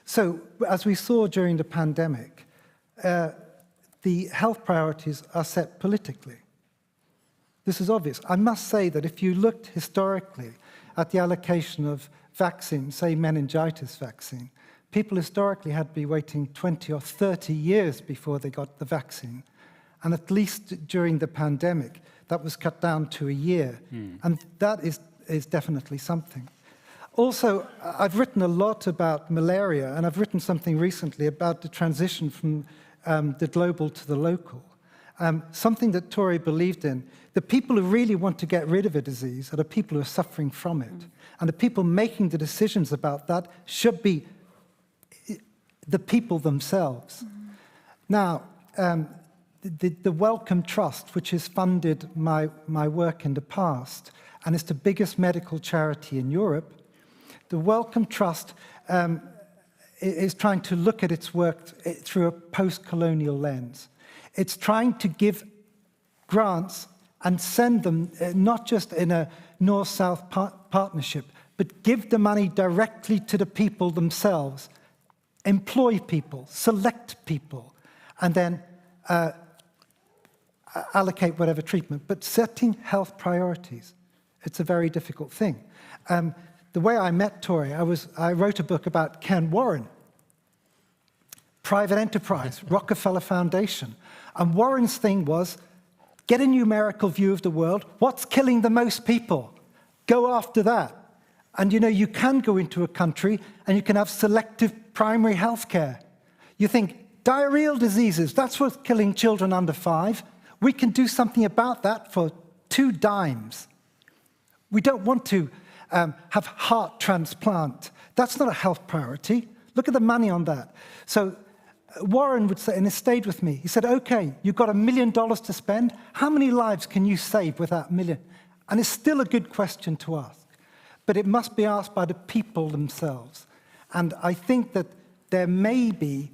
Speaker 13: So as we saw during the pandemic, the health priorities are set politically. This is obvious. I must say that if you looked historically at the allocation of vaccines, say meningitis vaccine, people historically had to be waiting 20 or 30 years before they got the vaccine. And at least during the pandemic, that was cut down to a year. And that is definitely something. Also, I've written a lot about malaria, and I've written something recently about the transition from the global to the local. Something that Tore believed in. The people who really want to get rid of a disease are the people who are suffering from it. And the people making the decisions about that should be the people themselves. Now, the Wellcome Trust, which has funded my work in the past, and is the biggest medical charity in Europe, the Wellcome Trust is trying to look at its work through a post-colonial lens. It's trying to give grants and send them not just in a North-South partnership, but give the money directly to the people themselves, employ people, select people, and then allocate whatever treatment. But setting health priorities, it's a very difficult thing. The way I met Tore, I wrote a book about Ken Warren, private enterprise, Rockefeller Foundation. And Warren's thing was, get a numerical view of the world. What's killing the most people? Go after that. And you know, you can go into a country and you can have selective primary health care. You think, diarrheal diseases, that's what's killing children under 5. We can do something about that for 2 dimes. We don't want to have heart transplant. That's not a health priority. Look at the money on that. So Warren would say, and it stayed with me, he said, okay, you've got $1 million to spend. How many lives can you save with that million? And it's still a good question to ask, but it must be asked by the people themselves. And I think that there may be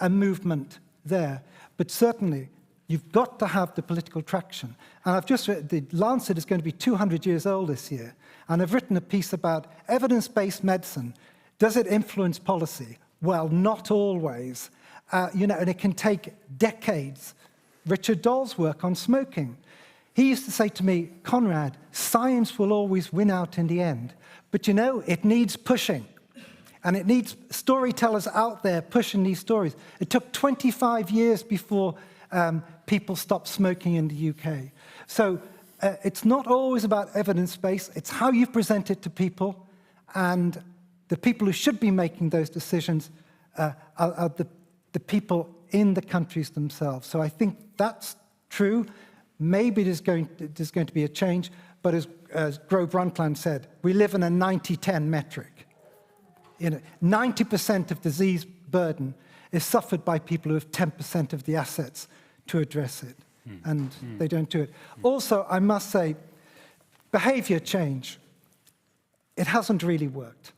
Speaker 13: a movement there, but certainly you've got to have the political traction. And I've just read, the Lancet is going to be 200 years old this year, and I've written a piece about evidence-based medicine. Does it influence policy? Well, not always. You know, and it can take decades. Richard Doll's work on smoking. He used to say to me, Konrad, science will always win out in the end. But you know, it needs pushing. And it needs storytellers out there pushing these stories. It took 25 years before people stopped smoking in the UK. So it's not always about evidence-based. It's how you present it to people. And the people who should be making those decisions are the people in the countries themselves. So I think that's true. Maybe there's going to be a change, but as Gro Brundtland said, we live in a 90-10 metric. 90% of disease burden is suffered by people who have 10% of the assets to address it, and they don't do it. Also, I must say, behavior change, it hasn't really worked.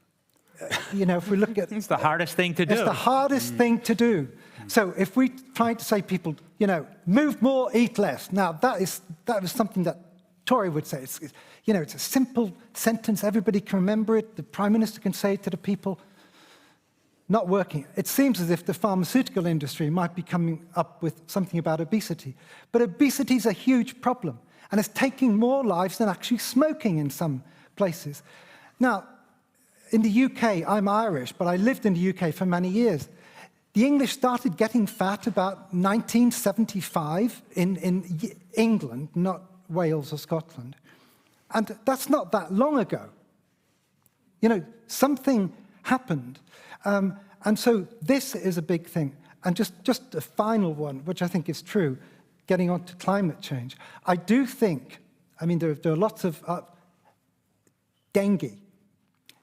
Speaker 13: If we look at...
Speaker 3: It's the hardest thing to do.
Speaker 13: It's the hardest thing to do. So if we try to say people, move more, eat less. Now, that is something that Tory would say. It's a simple sentence. Everybody can remember it. The Prime Minister can say it to the people. Not working. It seems as if the pharmaceutical industry might be coming up with something about obesity. But obesity is a huge problem, and it's taking more lives than actually smoking in some places. Now, in the UK, I'm Irish, but I lived in the UK for many years. The English started getting fat about 1975 in England, not Wales or Scotland. And that's not that long ago. Something happened. And so this is a big thing. And just a final one, which I think is true, getting on to climate change. I do think, there are lots of dengue.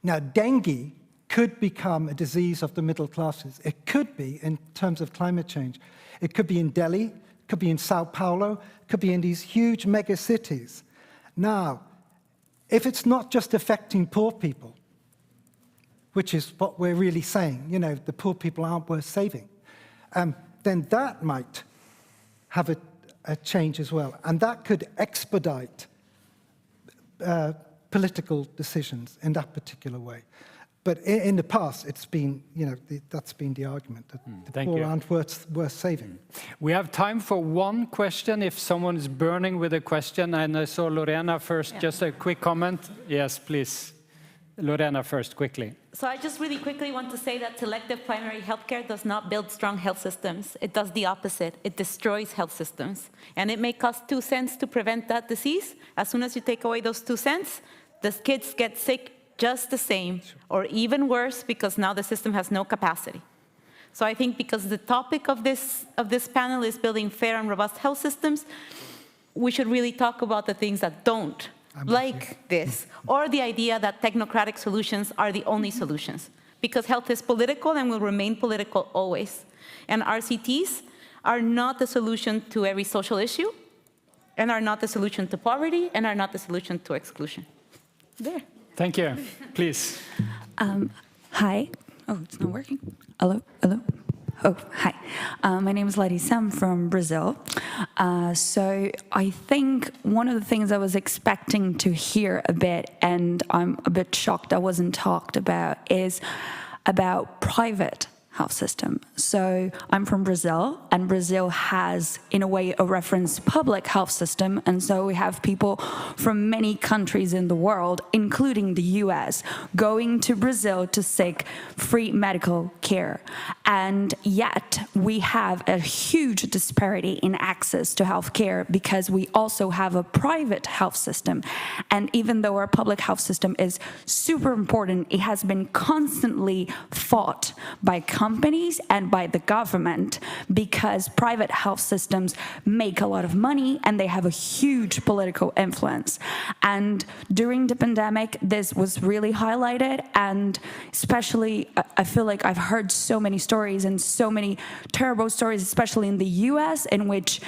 Speaker 13: Now, dengue could become a disease of the middle classes. It could be in terms of climate change. It could be in Delhi, it could be in Sao Paulo, it could be in these huge mega cities. Now, if it's not just affecting poor people, which is what we're really saying, the poor people aren't worth saving, then that might have a change as well. And that could expedite political decisions in that particular way. But in the past, it's been, that's been the argument, that the poor aren't worth saving.
Speaker 5: We have time for one question, if someone is burning with a question. And I saw Lorena first, just a quick comment. Yes, please. Lorena first, quickly.
Speaker 14: So I just really quickly want to say that selective primary healthcare does not build strong health systems. It does the opposite. It destroys health systems. And it may cost 2 cents to prevent that disease. As soon as you take away those 2 cents, the kids get sick just the same, or even worse, because now the system has no capacity. So I think because the topic of this panel is building fair and robust health systems, we should really talk about the things that don't, like this, or the idea that technocratic solutions are the only solutions, because health is political and will remain political always. And RCTs are not the solution to every social issue, and are not the solution to poverty, and are not the solution to exclusion. There.
Speaker 5: Thank you. Please.
Speaker 18: Hi. Oh, it's not working. Hello? Hello? Oh, hi. My name is Larissa. I'm from Brazil. So I think one of the things I was expecting to hear a bit, and I'm a bit shocked I wasn't talked about, is about private health system. So I'm from Brazil, and Brazil has, in a way, a reference public health system. And so we have people from many countries in the world, including the US, going to Brazil to seek free medical care. And yet we have a huge disparity in access to health care because we also have a private health system. And even though our public health system is super important, it has been constantly fought by companies and by the government because private health systems make a lot of money and they have a huge political influence. And during the pandemic, this was really highlighted, and especially I feel like I've heard so many stories and so many terrible stories, especially in the US, in which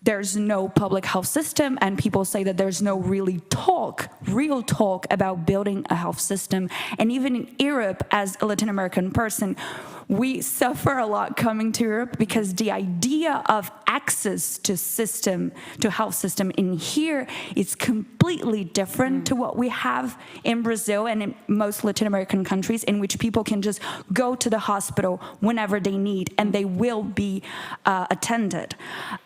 Speaker 18: there's no public health system, and people say that there's no real talk about building a health system. And even in Europe, as a Latin American person, we suffer a lot coming to Europe because the idea of access to health system in here is completely different to what we have in Brazil and in most Latin American countries, in which people can just go to the hospital whenever they need and they will be attended.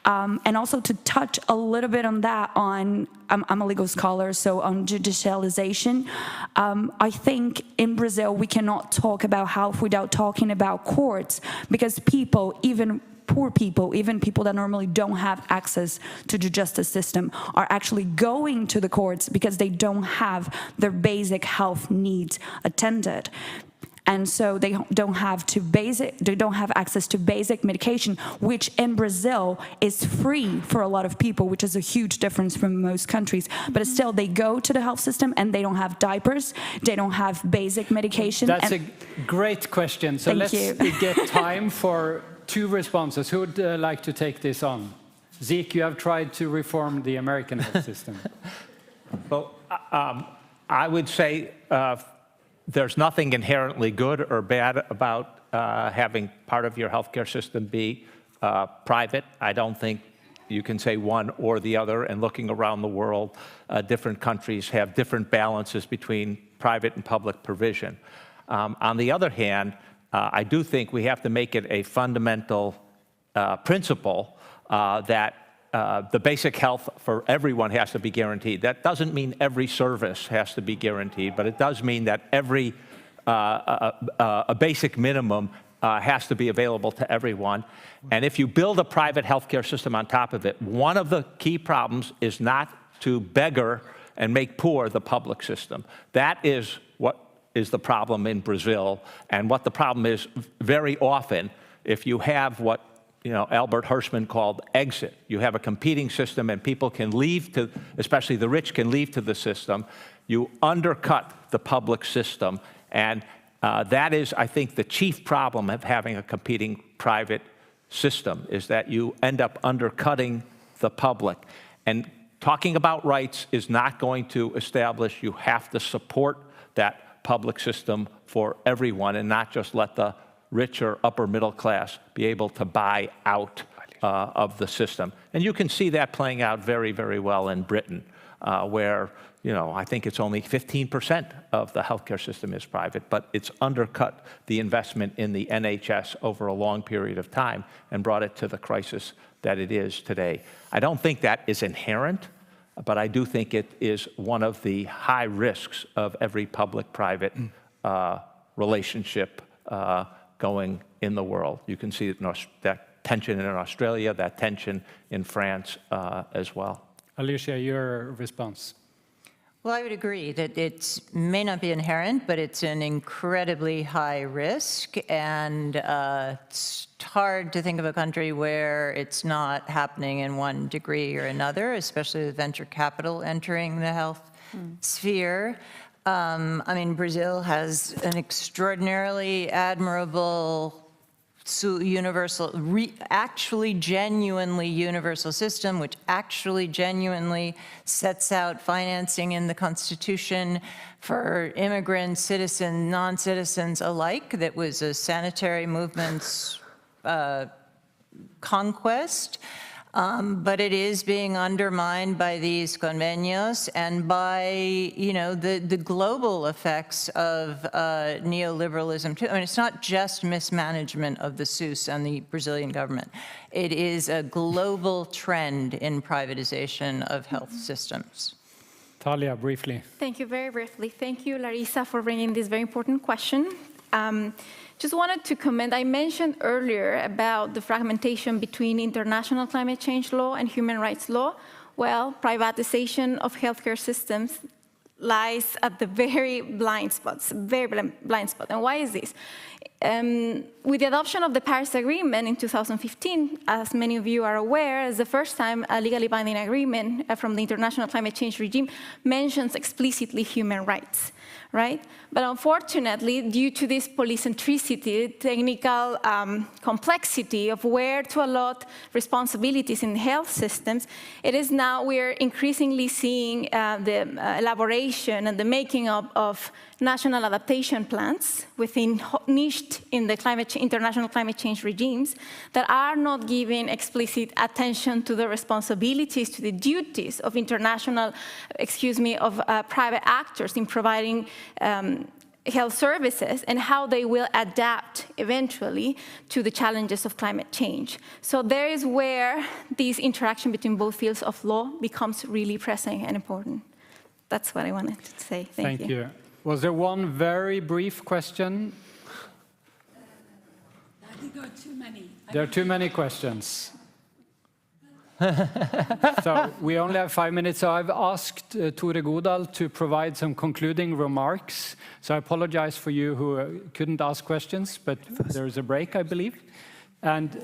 Speaker 18: And also to touch a little bit on that, I'm a legal scholar, so on judicialization, I think in Brazil we cannot talk about health without talking about courts, because people, even poor people, even people that normally don't have access to the justice system, are actually going to the courts because they don't have their basic health needs attended. and so they don't have access to basic medication, which in Brazil is free for a lot of people, which is a huge difference from most countries. But still, they go to the health system and they don't have diapers, they don't have basic medication.
Speaker 5: That's a great question. So let's get time for 2 responses. Who would like to take this on? Zeke, you have tried to reform the American health system.
Speaker 3: Well, I would say there's nothing inherently good or bad about having part of your healthcare system be private. I don't think you can say one or the other. And looking around the world, different countries have different balances between private and public provision. On the other hand, I do think we have to make it a fundamental principle that the basic health for everyone has to be guaranteed. That doesn't mean every service has to be guaranteed, but it does mean that every a basic minimum has to be available to everyone. And if you build a private healthcare system on top of it, one of the key problems is not to beggar and make poor the public system. That is what is the problem in Brazil, and what the problem is very often if you have what Albert Hirschman called exit. You have a competing system and people can leave to, especially the rich can leave to the system. You undercut the public system, and that is, I think, the chief problem of having a competing private system, is that you end up undercutting the public. And talking about rights is not going to establish, you have to support that public system for everyone and not just let the rich or upper middle class be able to buy out of the system. And you can see that playing out very, very well in Britain, where I think it's only 15% of the healthcare system is private, but it's undercut the investment in the NHS over a long period of time and brought it to the crisis that it is today. I don't think that is inherent, but I do think it is one of the high risks of every public-private relationship going in the world. You can see that tension in Australia, that tension in France as well.
Speaker 5: Alicia, your response.
Speaker 19: Well, I would agree that it may not be inherent, but it's an incredibly high risk, and it's hard to think of a country where it's not happening in one degree or another, especially with venture capital entering the health sphere. I mean, Brazil has an extraordinarily admirable actually genuinely universal system, which actually genuinely sets out financing in the Constitution for immigrants, citizens, non-citizens alike. That was a sanitary movement's conquest. But it is being undermined by these convenios and by, the global effects of neoliberalism too. I mean, it's not just mismanagement of the SUS and the Brazilian government. It is a global trend in privatization of health systems.
Speaker 5: Talia, briefly.
Speaker 6: Thank you, very briefly. Thank you, Larissa, for bringing this very important question. Just wanted to comment, I mentioned earlier about the fragmentation between international climate change law and human rights law. Well, privatization of healthcare systems lies at the very blind spots, very blind spot. And why is this? With the adoption of the Paris Agreement in 2015, as many of you are aware, is the first time a legally binding agreement from the international climate change regime mentions explicitly human rights, right? But unfortunately, due to this polycentricity, technical complexity of where to allot responsibilities in health systems, it is now we're increasingly seeing the elaboration and the making up of national adaptation plans niched in the international climate change regimes that are not giving explicit attention to the responsibilities, to the duties of private actors in providing health services and how they will adapt eventually to the challenges of climate change. So there is where this interaction between both fields of law becomes really pressing and important. That's what I wanted to say. Thank you.
Speaker 5: Was there one very brief question?
Speaker 1: I think there are too many.
Speaker 5: There are too many questions. So we only have 5 minutes. So I've asked Tore Godal to provide some concluding remarks. So I apologize for you who couldn't ask questions, but there is a break, I believe. And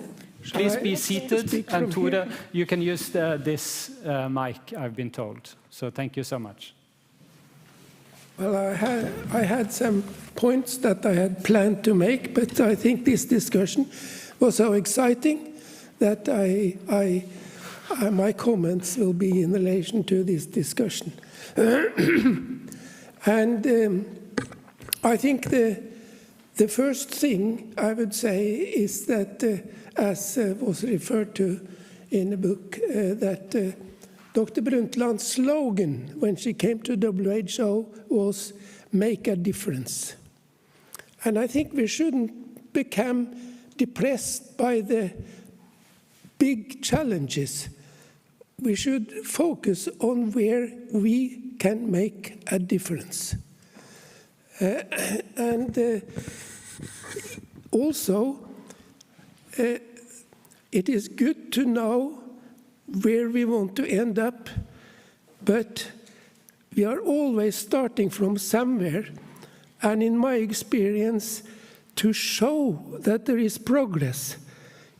Speaker 5: please be seated. And Tore, you can use this mic, I've been told. So thank you so much.
Speaker 15: Well, I had some points that I had planned to make, but I think this discussion was so exciting that my comments will be in relation to this discussion. And I think the first thing I would say is that, as was referred to in the book, that Dr. Brundtland's slogan when she came to WHO was "Make a difference." And I think we shouldn't become depressed by the big challenges. We should focus on where we can make a difference. Also, it is good to know where we want to end up, but we are always starting from somewhere. And in my experience, to show that there is progress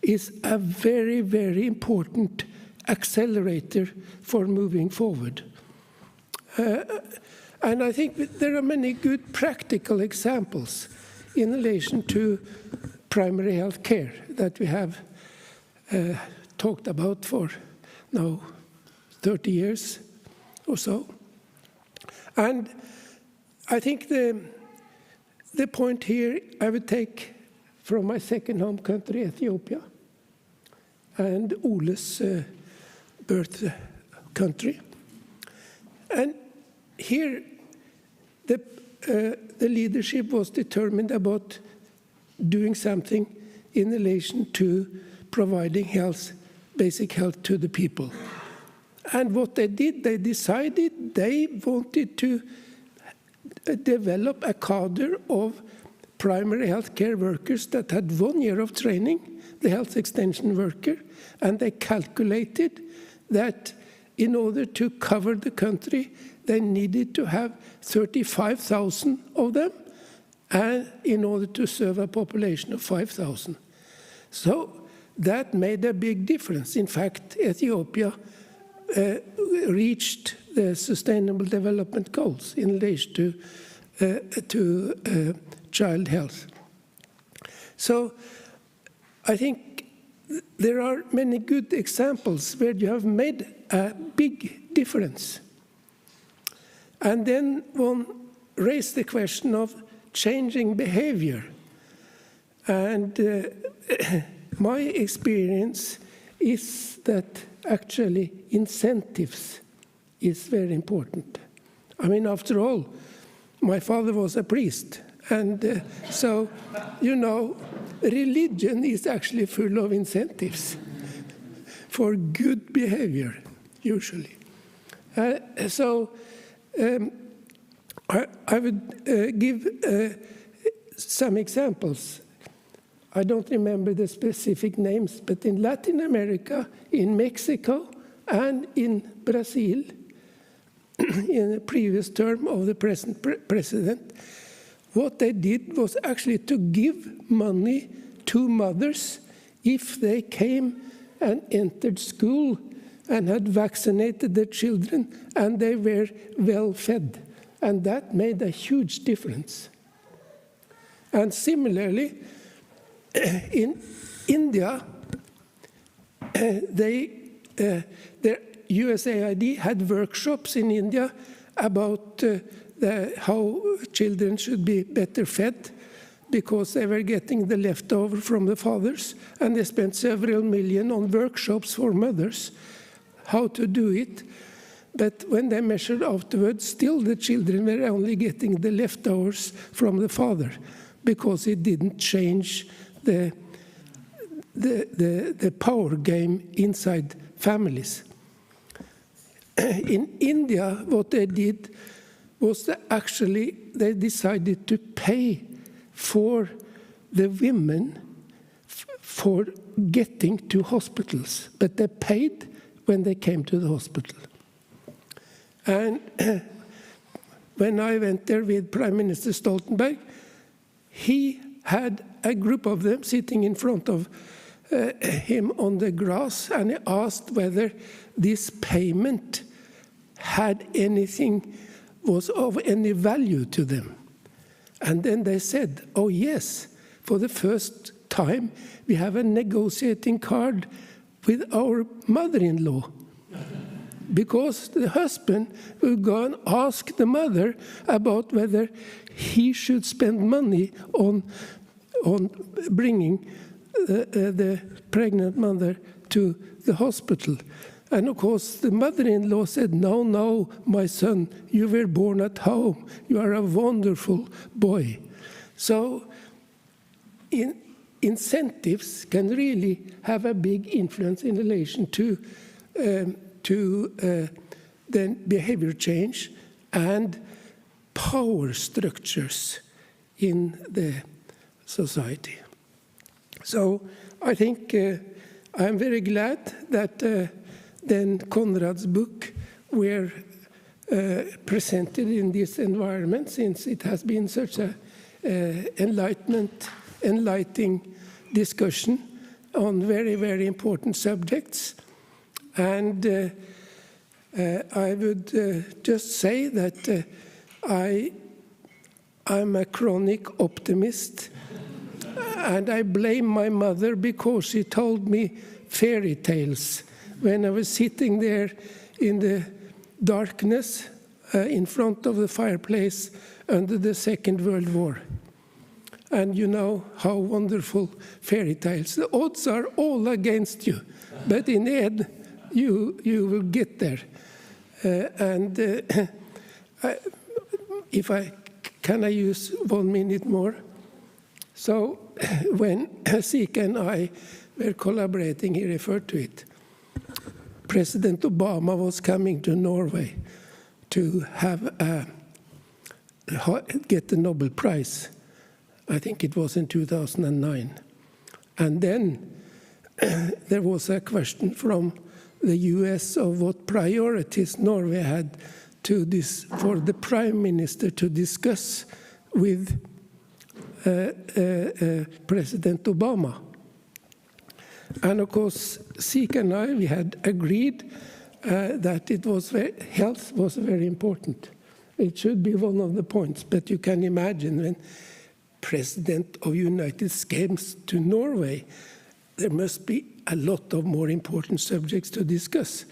Speaker 15: is a very, very important accelerator for moving forward. And I think that there are many good practical examples in relation to primary health care that we have talked about for now 30 years or so. And I think the point here I would take from my second home country, Ethiopia, and Ole's birth country. And here the leadership was determined about doing something in relation to providing health, basic health to the people. And what they did, they decided they wanted to develop a cadre of primary health care workers that had 1 year of training, the health extension worker, and they calculated that in order to cover the country, they needed to have 35,000 of them, and in order to serve a population of 5,000. So that made a big difference. In fact, Ethiopia reached the Sustainable Development Goals in relation to child health. So I think there are many good examples where you have made a big difference. And then one raised the question of changing behavior. And my experience is that actually incentives is very important. I mean, after all, my father was a priest. And so, you know, religion is actually full of incentives for good behavior, usually. So I would give some examples. I don't remember the specific names, but in Latin America, in Mexico, and in Brazil, in the previous term of the present president, what they did was actually to give money to mothers if they came and entered school and had vaccinated their children and they were well fed. And that made a huge difference. And similarly, in India, their USAID had workshops in India about how children should be better fed because they were getting the leftover from the fathers, and they spent several million on workshops for mothers, how to do it. But when they measured afterwards, still the children were only getting the leftovers from the father because it didn't change the power game inside families. In India, what they did was that actually they decided to pay for the women for getting to hospitals, but they paid when they came to the hospital. And when I went there with Prime Minister Stoltenberg, he had a group of them sitting in front of him on the grass, and he asked whether this payment had anything, was of any value to them. And then they said, oh yes, for the first time we have a negotiating card with our mother-in-law. Because the husband will go and ask the mother about whether he should spend money on bringing the pregnant mother to the hospital. And of course, the mother-in-law said, no, no, my son, you were born at home. You are a wonderful boy. So incentives can really have a big influence in relation to then behavior change and power structures in the society. So I think I'm very glad that then Konrad's book were presented in this environment, since it has been such a enlightening discussion on very, very important subjects. And I would just say that I'm a chronic optimist, and I blame my mother because she told me fairy tales when I was sitting there in the darkness in front of the fireplace under the Second World War. And you know how wonderful fairy tales. The odds are all against you, but in the end, you will get there. Can I use 1 minute more? So when Sika and I were collaborating, he referred to it. President Obama was coming to Norway to get the Nobel Prize. I think it was in 2009. And then there was a question from the US of what priorities Norway had for the Prime Minister to discuss with President Obama. And of course, Sika and I, we had agreed that health was very important. It should be one of the points, but you can imagine when President of United States to Norway, there must be a lot of more important subjects to discuss.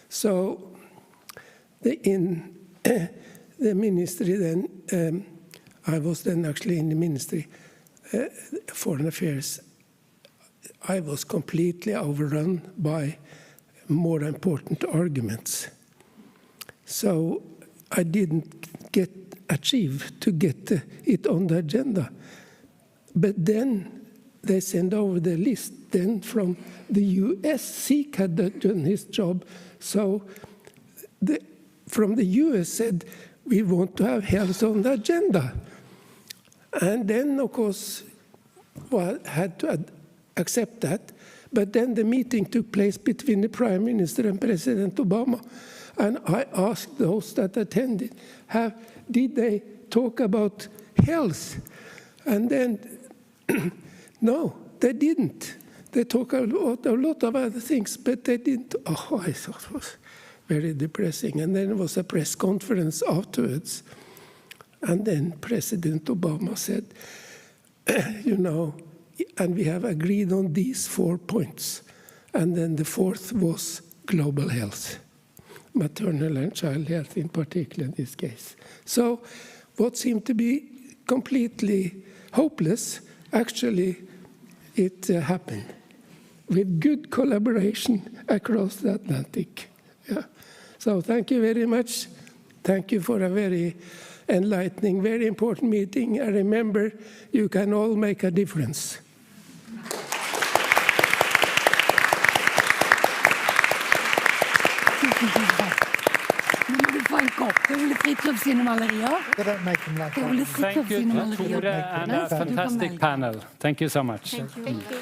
Speaker 15: So in the ministry then, I was then actually in the ministry, Foreign Affairs, I was completely overrun by more important arguments. So I didn't achieve to get it on the agenda. But then they sent over the list then from the US. Sika had done his job. So from the US said, we want to have health on the agenda. And then, of course, had to accept that. But then the meeting took place between the Prime Minister and President Obama. And I asked those that attended, did they talk about health? And then, no, they didn't. They talked about a lot of other things, but they didn't. Oh, I thought it was very depressing. And then there was a press conference afterwards. And then President Obama said, you know, and we have agreed on these 4 points. And then the fourth was global health, maternal and child health in particular in this case. So what seemed to be completely hopeless, actually it happened with good collaboration across the Atlantic. Yeah. So thank you very much. Thank you for a very enlightening, very important meeting. I remember you can all make a difference.
Speaker 5: Thank you, Tore, and a fantastic panel. Thank you so much.
Speaker 6: Thank you. Thank you.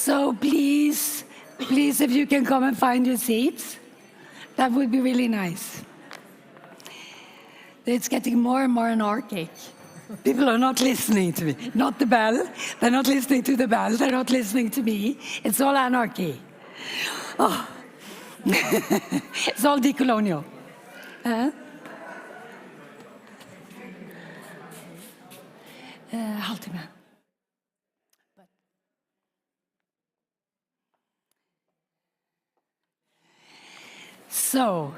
Speaker 1: So please, if you can come and find your seats, that would be really nice. It's getting more and more anarchic. People are not listening to me. Not the bell. They're not listening to the bell. They're not listening to me. It's all anarchy. Oh. It's all decolonial. Haltima. So,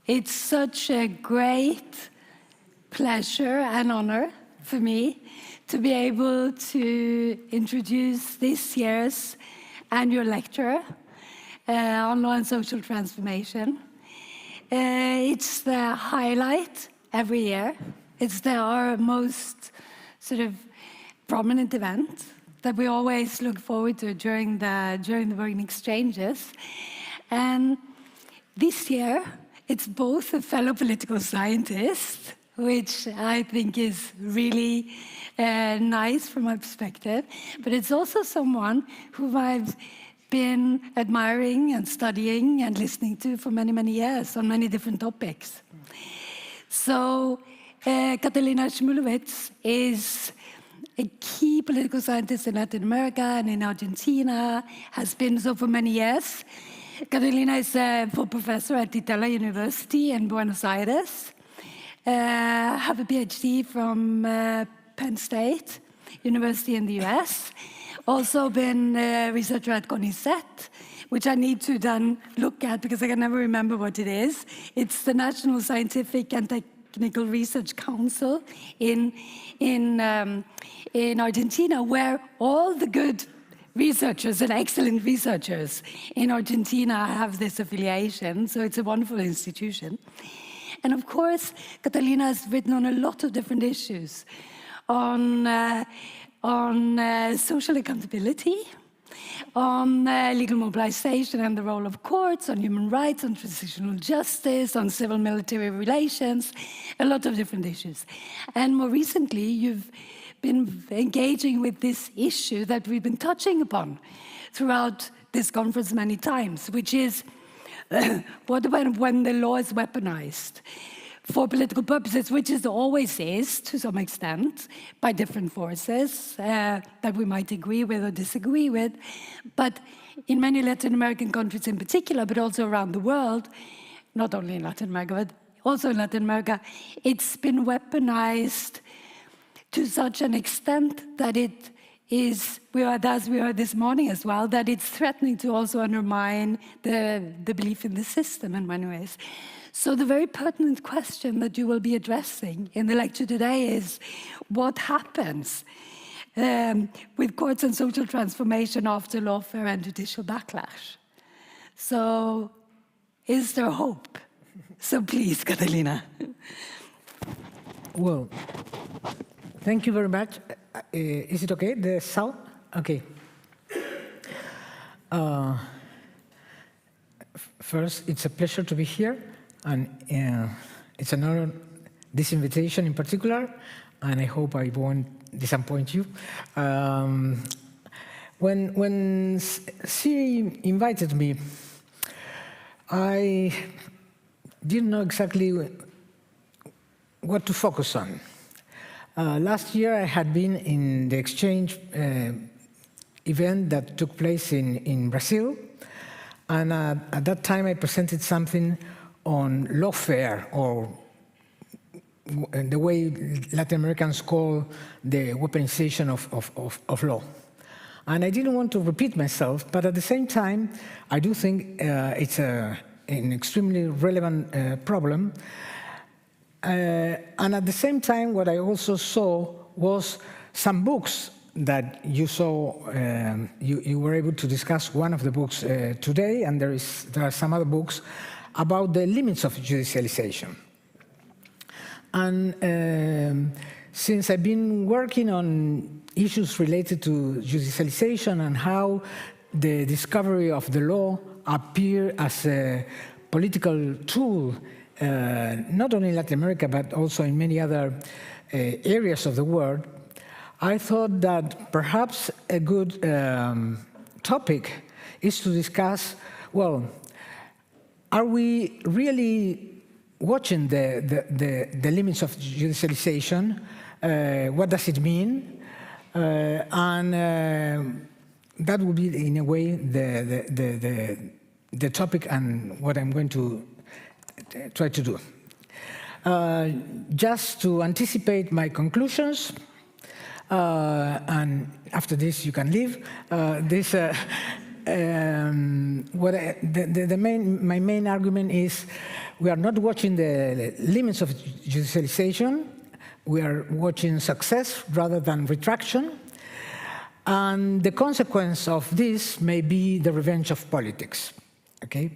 Speaker 1: it's such a great pleasure and honor for me to be able to introduce this year's annual lecture on law and social transformation. It's the highlight every year. It's our most sort of prominent event that we always look forward to during the Bergen Exchanges. And this year, it's both a fellow political scientist, which I think is really nice from my perspective, but it's also someone who I've been admiring and studying and listening to for many, many years on many different topics. So Katalina Szmulewicz is a key political scientist in Latin America and in Argentina, has been so for many years. Catalina is a full professor at Itela University in Buenos Aires. Have a PhD from Penn State University in the US. Also been a researcher at CONICET, which I need to then look at because I can never remember what it is. It's the National Scientific and Technical Research Council in Argentina, where all the good researchers and excellent researchers in Argentina have this affiliation, so it's a wonderful institution. And of course, Catalina has written on a lot of different issues, on social accountability, on legal mobilization and the role of courts, on human rights, on transitional justice, on civil-military relations, a lot of different issues. And more recently, you've been engaging with this issue that we've been touching upon throughout this conference many times, which is what about when the law is weaponized for political purposes, which it always is, to some extent, by different forces that we might agree with or disagree with. But in many Latin American countries in particular, but also around the world, not only in Latin America, but also in Latin America, it's been weaponized to such an extent that it is, as we heard this morning as well, that it's threatening to also undermine the belief in the system in many ways. So the very pertinent question that you will be addressing in the lecture today is, what happens with courts and social transformation after lawfare and judicial backlash? So is there hope? So please, Catalina.
Speaker 17: Well, thank you very much. Is it okay, the sound? Okay. First, it's a pleasure to be here, and it's an honor, this invitation in particular, and I hope I won't disappoint you. When Siri invited me, I didn't know exactly what to focus on. Last year, I had been in the exchange event that took place in Brazil, and at that time, I presented something on lawfare, or the way Latin Americans call the weaponization of law. And I didn't want to repeat myself, but at the same time, I do think it's an extremely relevant problem. And at the same time, what I also saw was some books that you saw, you were able to discuss one of the books today, and there are some other books about the limits of judicialization. And since I've been working on issues related to judicialization and how the discovery of the law appear as a political tool, not only in Latin America, but also in many other areas of the world, I thought that perhaps a good topic is to discuss, well, are we really watching the limits of judicialization? What does it mean? And that would be, in a way, the topic and what I'm going to try to do. Just to anticipate my conclusions, and after this you can leave. My main argument is we are not watching the limits of judicialization. We are watching success rather than retraction. And the consequence of this may be the revenge of politics. Okay?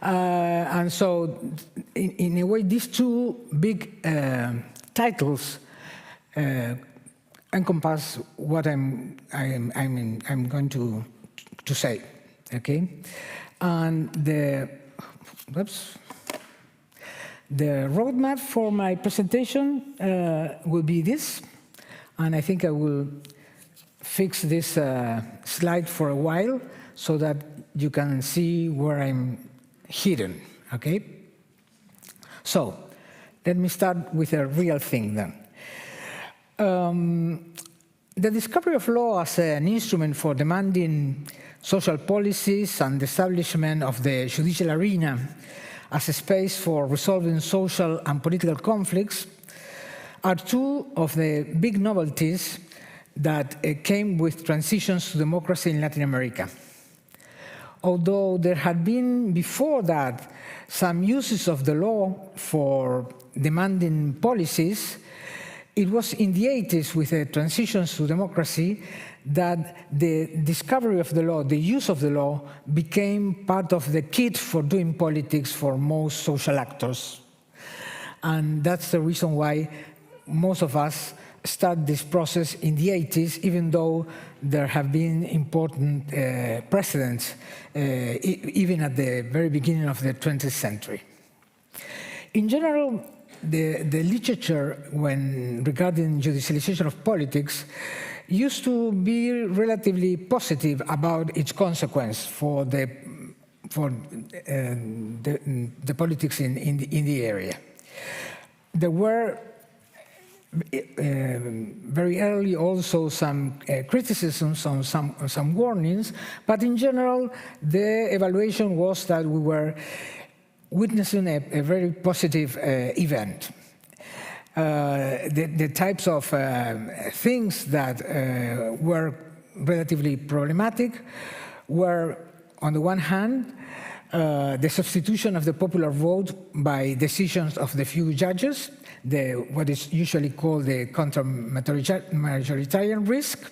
Speaker 17: And so, in a way, these two big titles encompass what I'm going to say. Okay, and the roadmap for my presentation will be this, and I think I will fix this slide for a while so that you can see where I'm hidden. Okay, so let me start with a real thing then. The discovery of law as an instrument for demanding social policies and the establishment of the judicial arena as a space for resolving social and political conflicts are two of the big novelties that came with transitions to democracy in Latin America. Although there had been before that some uses of the law for demanding policies, it was in the 80s with the transitions to democracy that the discovery of the law, the use of the law, became part of the kit for doing politics for most social actors. And that's the reason why most of us start this process in the 80s, even though there have been important precedents, even at the very beginning of the 20th century. In general, the literature regarding judicialization of politics used to be relatively positive about its consequence for the politics in the area. There were very early also some criticisms, some warnings, but in general the evaluation was that we were witnessing a very positive event. The types of things that were relatively problematic were, on the one hand, the substitution of the popular vote by decisions of the few judges, what is usually called the counter-majoritarian risk,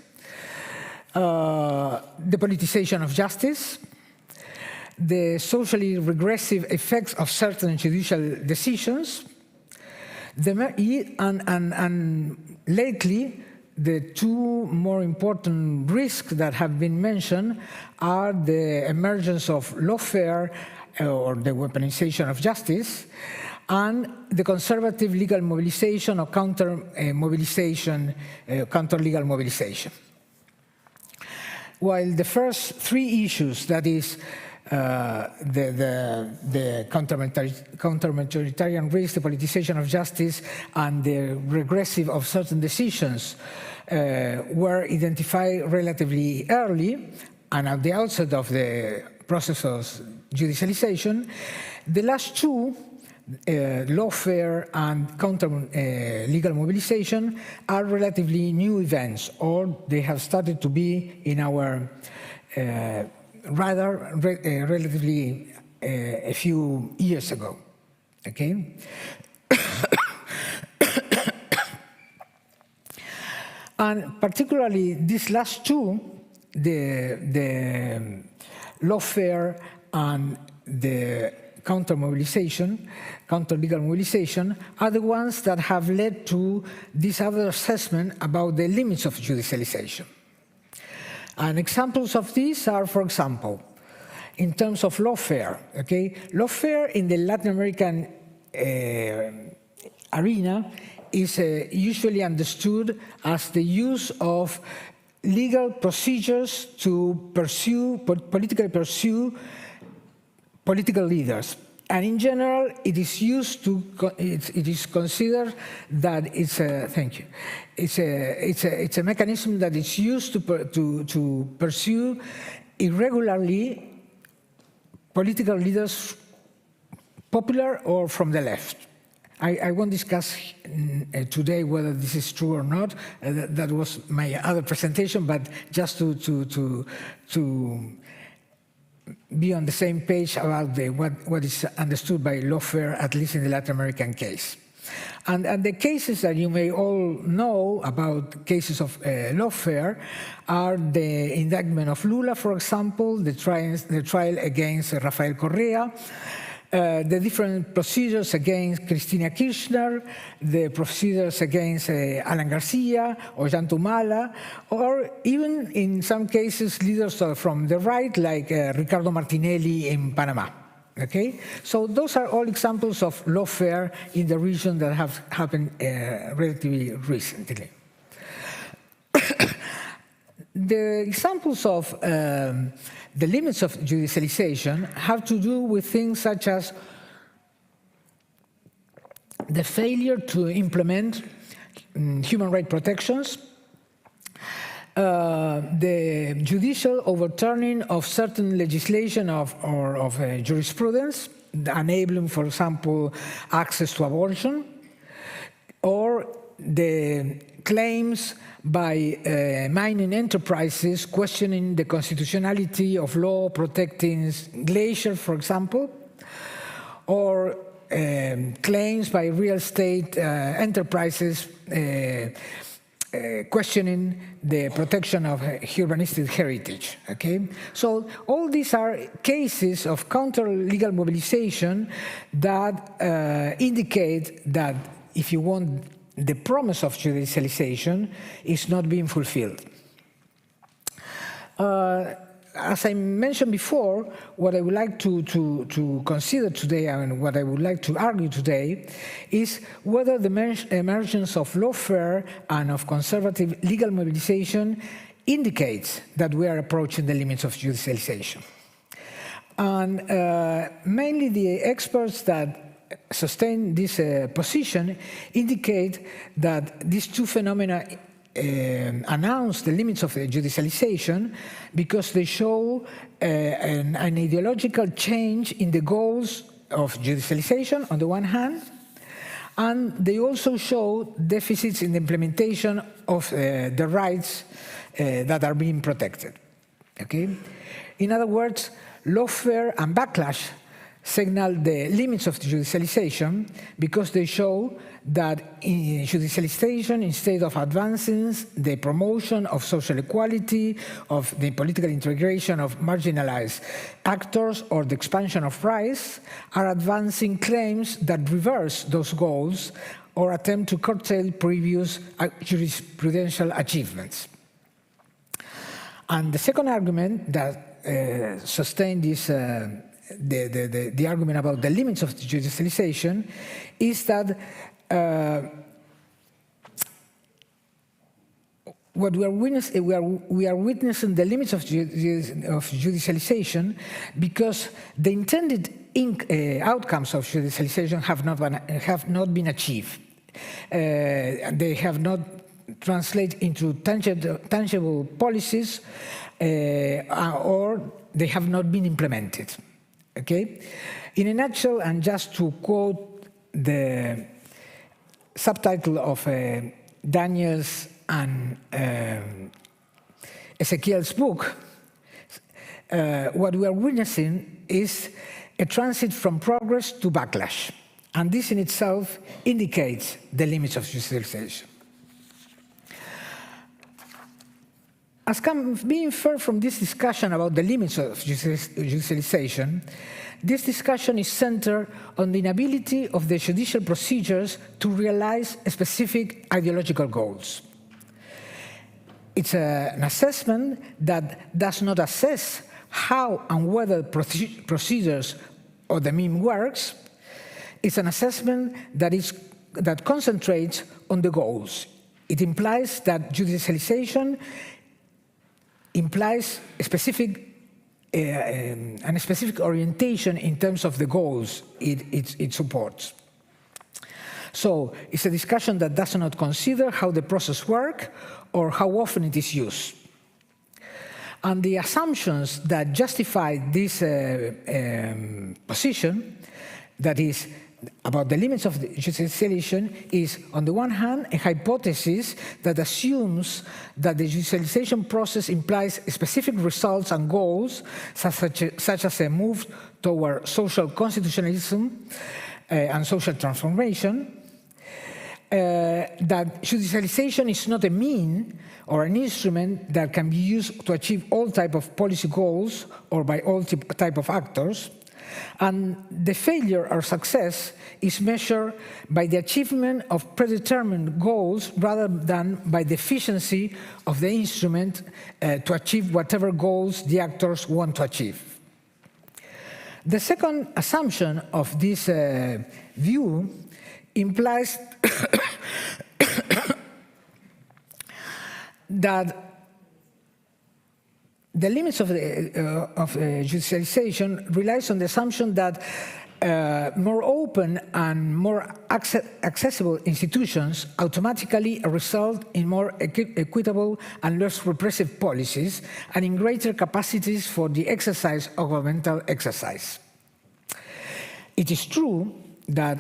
Speaker 17: the politicization of justice, the socially regressive effects of certain judicial decisions, and lately, the two more important risks that have been mentioned are the emergence of lawfare, or the weaponization of justice, and the conservative legal mobilization or counter-legal mobilization. While the first three issues, that is, the counter-majoritarian risk, the politicization of justice, and the regressive of certain decisions were identified relatively early and at the outset of the process of judicialization. The last two, lawfare and counter-legal mobilization, are relatively new events, or they have started to be in our rather relatively a few years ago. Okay. And particularly these last two, the lawfare and the counter-legal mobilization, are the ones that have led to this other assessment about the limits of judicialization. And examples of these are, for example, in terms of lawfare. Okay, lawfare in the Latin American arena is usually understood as the use of legal procedures to politically pursue political leaders. And in general, it is used to. It is considered that it's a. Thank you. It's a mechanism that is used to pursue irregularly political leaders, popular or from the left. I won't discuss today whether this is true or not. That was my other presentation, but just to be on the same page about what is understood by lawfare, at least in the Latin American case. And the cases that you may all know about cases of lawfare are the indictment of Lula, for example, the trial against Rafael Correa, the different procedures against Cristina Kirchner, the procedures against Alan Garcia or Yantumala, or even in some cases leaders from the right like Ricardo Martinelli in Panama. Okay, so those are all examples of lawfare in the region that have happened relatively recently. The examples of the limits of judicialization have to do with things such as the failure to implement human rights protections, the judicial overturning of certain legislation or of jurisprudence, enabling, for example, access to abortion, or the claims by mining enterprises questioning the constitutionality of law protecting glaciers, for example, or claims by real estate enterprises questioning the protection of urbanistic heritage. Okay, so all these are cases of counter-legal mobilization that indicate that, if you want, the promise of judicialization is not being fulfilled. As I mentioned before, what I would like to consider today and what I would like to argue today is whether the emergence of lawfare and of conservative legal mobilization indicates that we are approaching the limits of judicialization. And mainly the experts that sustain this position indicate that these two phenomena announce the limits of the judicialization because they show an ideological change in the goals of judicialization on the one hand, and they also show deficits in the implementation of the rights that are being protected. Okay? In other words, lawfare and backlash signal the limits of judicialization because they show that in judicialization, instead of advancing the promotion of social equality, of the political integration of marginalized actors, or the expansion of rights, are advancing claims that reverse those goals or attempt to curtail previous jurisprudential achievements. And the second argument that sustained this the argument about the limits of judicialization is that what we are witnessing the limits of judicialization because the intended outcomes of judicialization have not been achieved. They have not translated into tangible policies, or they have not been implemented. Okay? In a nutshell, and just to quote the subtitle of Daniel's and Ezequiel's book, what we are witnessing is a transit from progress to backlash. And this in itself indicates the limits of judicialization. As can be inferred from this discussion about the limits of judicialization, this discussion is centered on the inability of the judicial procedures to realize specific ideological goals. It's an assessment that does not assess how and whether procedures or the meme works, is an assessment that concentrates on the goals. It implies that judicialization implies a specific orientation in terms of the goals it supports. So it's a discussion that does not consider how the process works or how often it is used. And the assumptions that justify this position, that is, about the limits of the judicialization, is, on the one hand, a hypothesis that assumes that the judicialization process implies specific results and goals, such as a move toward social constitutionalism and social transformation, that judicialization is not a mean or an instrument that can be used to achieve all type of policy goals or by all type of actors, and the failure or success is measured by the achievement of predetermined goals rather than by the efficiency of the instrument to achieve whatever goals the actors want to achieve. The second assumption of this view implies that the limits of judicialization relies on the assumption that more open and more accessible institutions automatically result in more equitable and less repressive policies and in greater capacities for the exercise of governmental exercise. It is true that,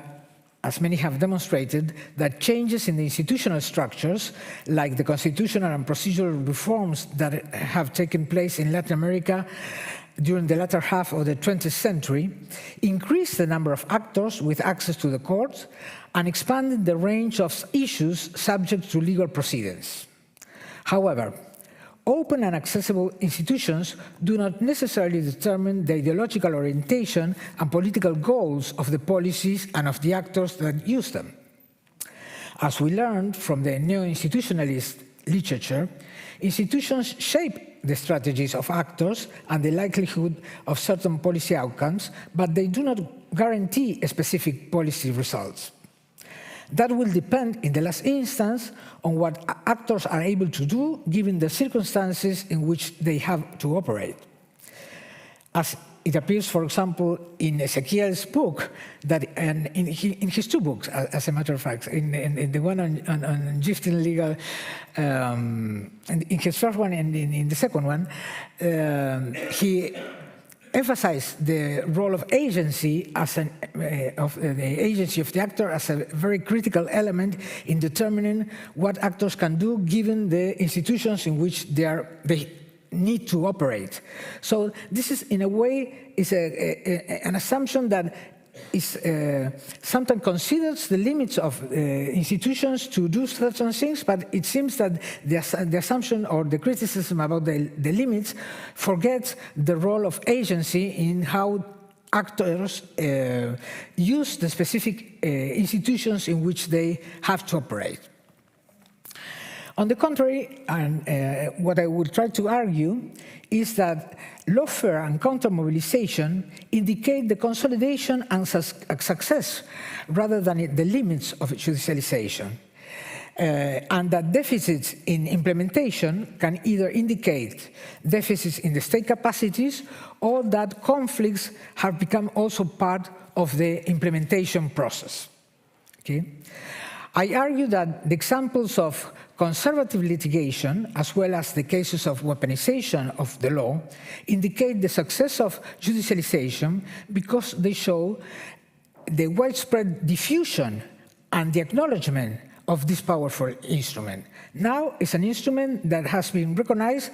Speaker 17: as many have demonstrated, that changes in the institutional structures, like the constitutional and procedural reforms that have taken place in Latin America during the latter half of the 20th century, increased the number of actors with access to the courts and expanded the range of issues subject to legal proceedings. However, open and accessible institutions do not necessarily determine the ideological orientation and political goals of the policies and of the actors that use them. As we learned from the neo-institutionalist literature, institutions shape the strategies of actors and the likelihood of certain policy outcomes, but they do not guarantee specific policy results. That will depend, in the last instance, on what actors are able to do given the circumstances in which they have to operate. As it appears, for example, in Ezequiel's book, and in his two books, as a matter of fact, in the one on gifting legal, in his first one and in the second one, he emphasize the role of agency of the agency of the actor as a very critical element in determining what actors can do given the institutions in which they need to operate. So this is, in a way, is an assumption that is sometimes considers the limits of institutions to do certain things, but it seems that the assumption or the criticism about the limits forgets the role of agency in how actors use the specific institutions in which they have to operate. On the contrary, and what I would try to argue is that lawfare and counter-mobilization indicate the consolidation and success rather than the limits of judicialization, and that deficits in implementation can either indicate deficits in the state capacities or that conflicts have become also part of the implementation process. Okay? I argue that the examples of conservative litigation, as well as the cases of weaponization of the law, indicate the success of judicialization because they show the widespread diffusion and the acknowledgement of this powerful instrument. Now it's an instrument that has been recognized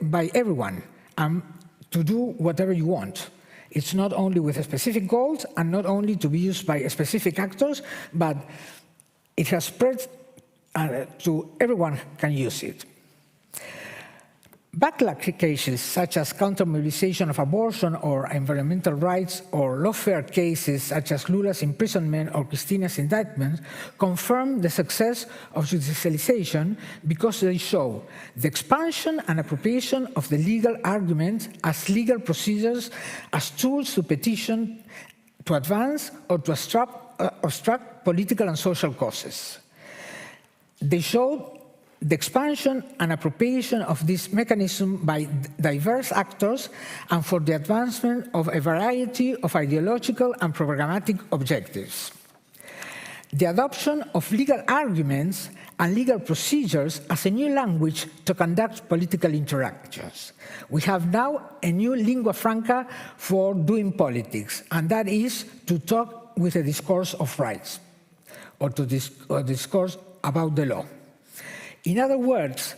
Speaker 17: by everyone to do whatever you want. It's not only with specific goals and not only to be used by specific actors, but it has spread to everyone can use it. Backlash cases such as counter-mobilization of abortion or environmental rights, or lawfare cases such as Lula's imprisonment or Christina's indictment confirm the success of judicialization because they show the expansion and appropriation of the legal argument as legal procedures, as tools to petition, to advance or to obstruct political and social causes. They show the expansion and appropriation of this mechanism by diverse actors and for the advancement of a variety of ideological and programmatic objectives. The adoption of legal arguments and legal procedures as a new language to conduct political interactions. We have now a new lingua franca for doing politics, and that is to talk with a discourse of rights, or to discourse about the law. In other words,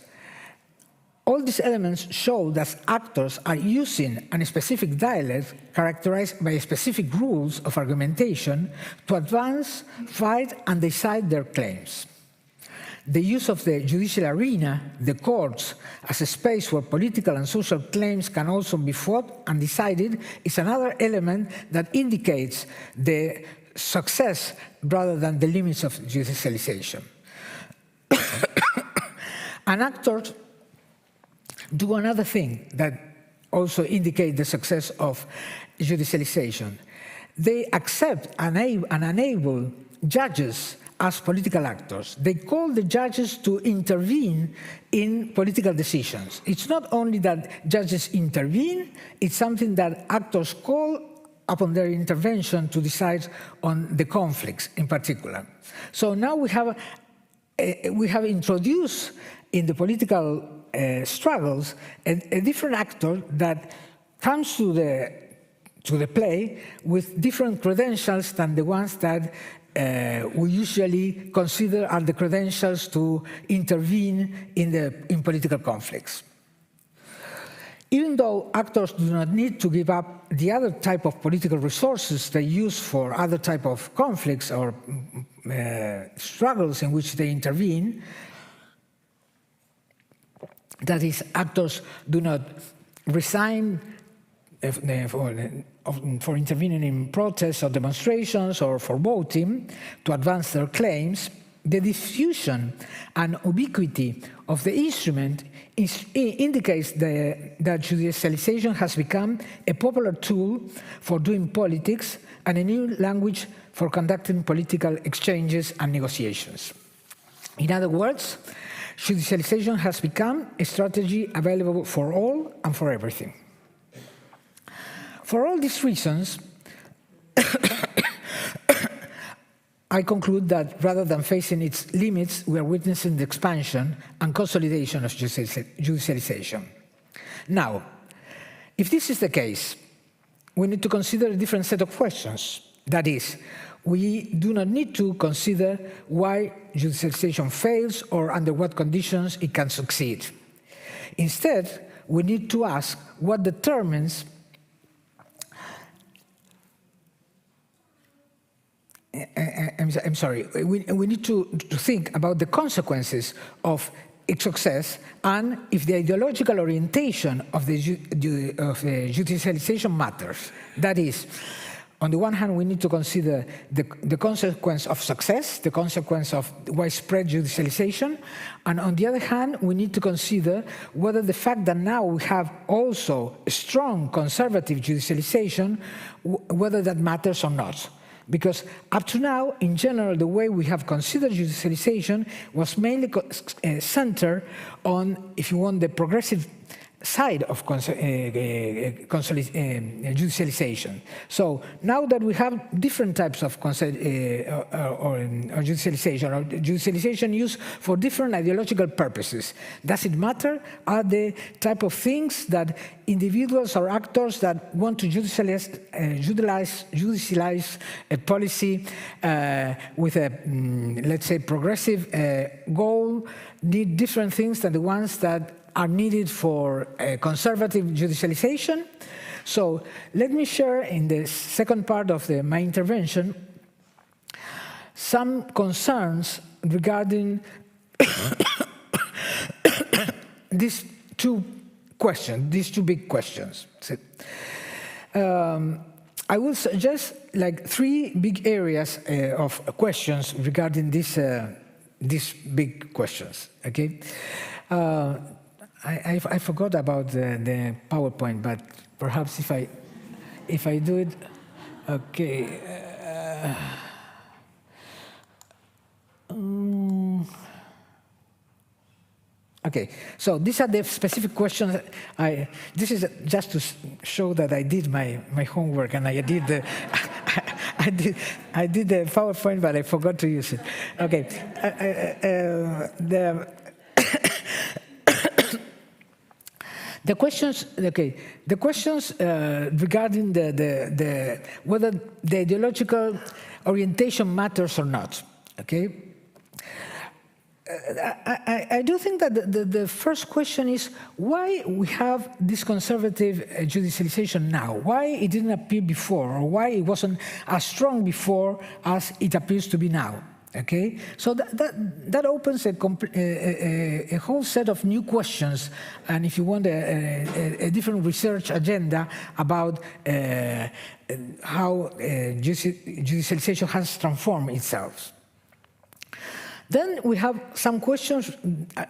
Speaker 17: all these elements show that actors are using a specific dialect characterized by specific rules of argumentation to advance, fight, and decide their claims. The use of the judicial arena, the courts, as a space where political and social claims can also be fought and decided is another element that indicates the success rather than the limits of judicialization. And actors do another thing that also indicates the success of judicialization. They accept and enable judges as political actors. They call the judges to intervene in political decisions. It's not only that judges intervene, it's something that actors call upon their intervention to decide on the conflicts in particular. So now we have introduced in the political struggles a different actor that comes to the play with different credentials than the ones that we usually consider are the credentials to intervene in political conflicts. Even though actors do not need to give up the other type of political resources they use for other type of conflicts or struggles in which they intervene, that is, actors do not resign for intervening in protests or demonstrations or for voting to advance their claims, the diffusion and ubiquity of the instrument indicates that judicialization has become a popular tool for doing politics and a new language for conducting political exchanges and negotiations. In other words, judicialization has become a strategy available for all and for everything. For all these reasons, I conclude that rather than facing its limits, we are witnessing the expansion and consolidation of judicialization. Now, if this is the case, we need to consider a different set of questions. That is, we do not need to consider why judicialization fails or under what conditions it can succeed. Instead, we need to ask what determines we need to think about the consequences of its success and if the ideological orientation of the judicialization matters. That is, on the one hand, we need to consider the consequence of success, the consequence of widespread judicialization, and on the other hand, we need to consider whether the fact that now we have also strong conservative judicialization, whether that matters or not. Because up to now, in general, the way we have considered judicialization was mainly centered on, if you want, the progressive side of judicialization. So now that we have different types of judicialization used for different ideological purposes, does it matter? Are the type of things that individuals or actors that want to judicialize a policy with a, let's say, progressive goal need different things than the ones that are needed for conservative judicialization? So let me share in the second part of my intervention some concerns regarding these two questions, these two big questions. I will suggest like 3 big areas of questions regarding these big questions. Okay, I forgot about the PowerPoint, but perhaps if I do it, okay. Okay, so these are the specific questions. This is just to show that I did my homework, and I did the I did the PowerPoint, but I forgot to use it. Okay, the questions. Okay, the questions regarding the whether the ideological orientation matters or not. Okay. I do think that the first question is why we have this conservative judicialization now, why it didn't appear before, or why it wasn't as strong before as it appears to be now. Okay, so that opens a whole set of new questions, and if you want a different research agenda about how judicialization has transformed itself. Then we have some questions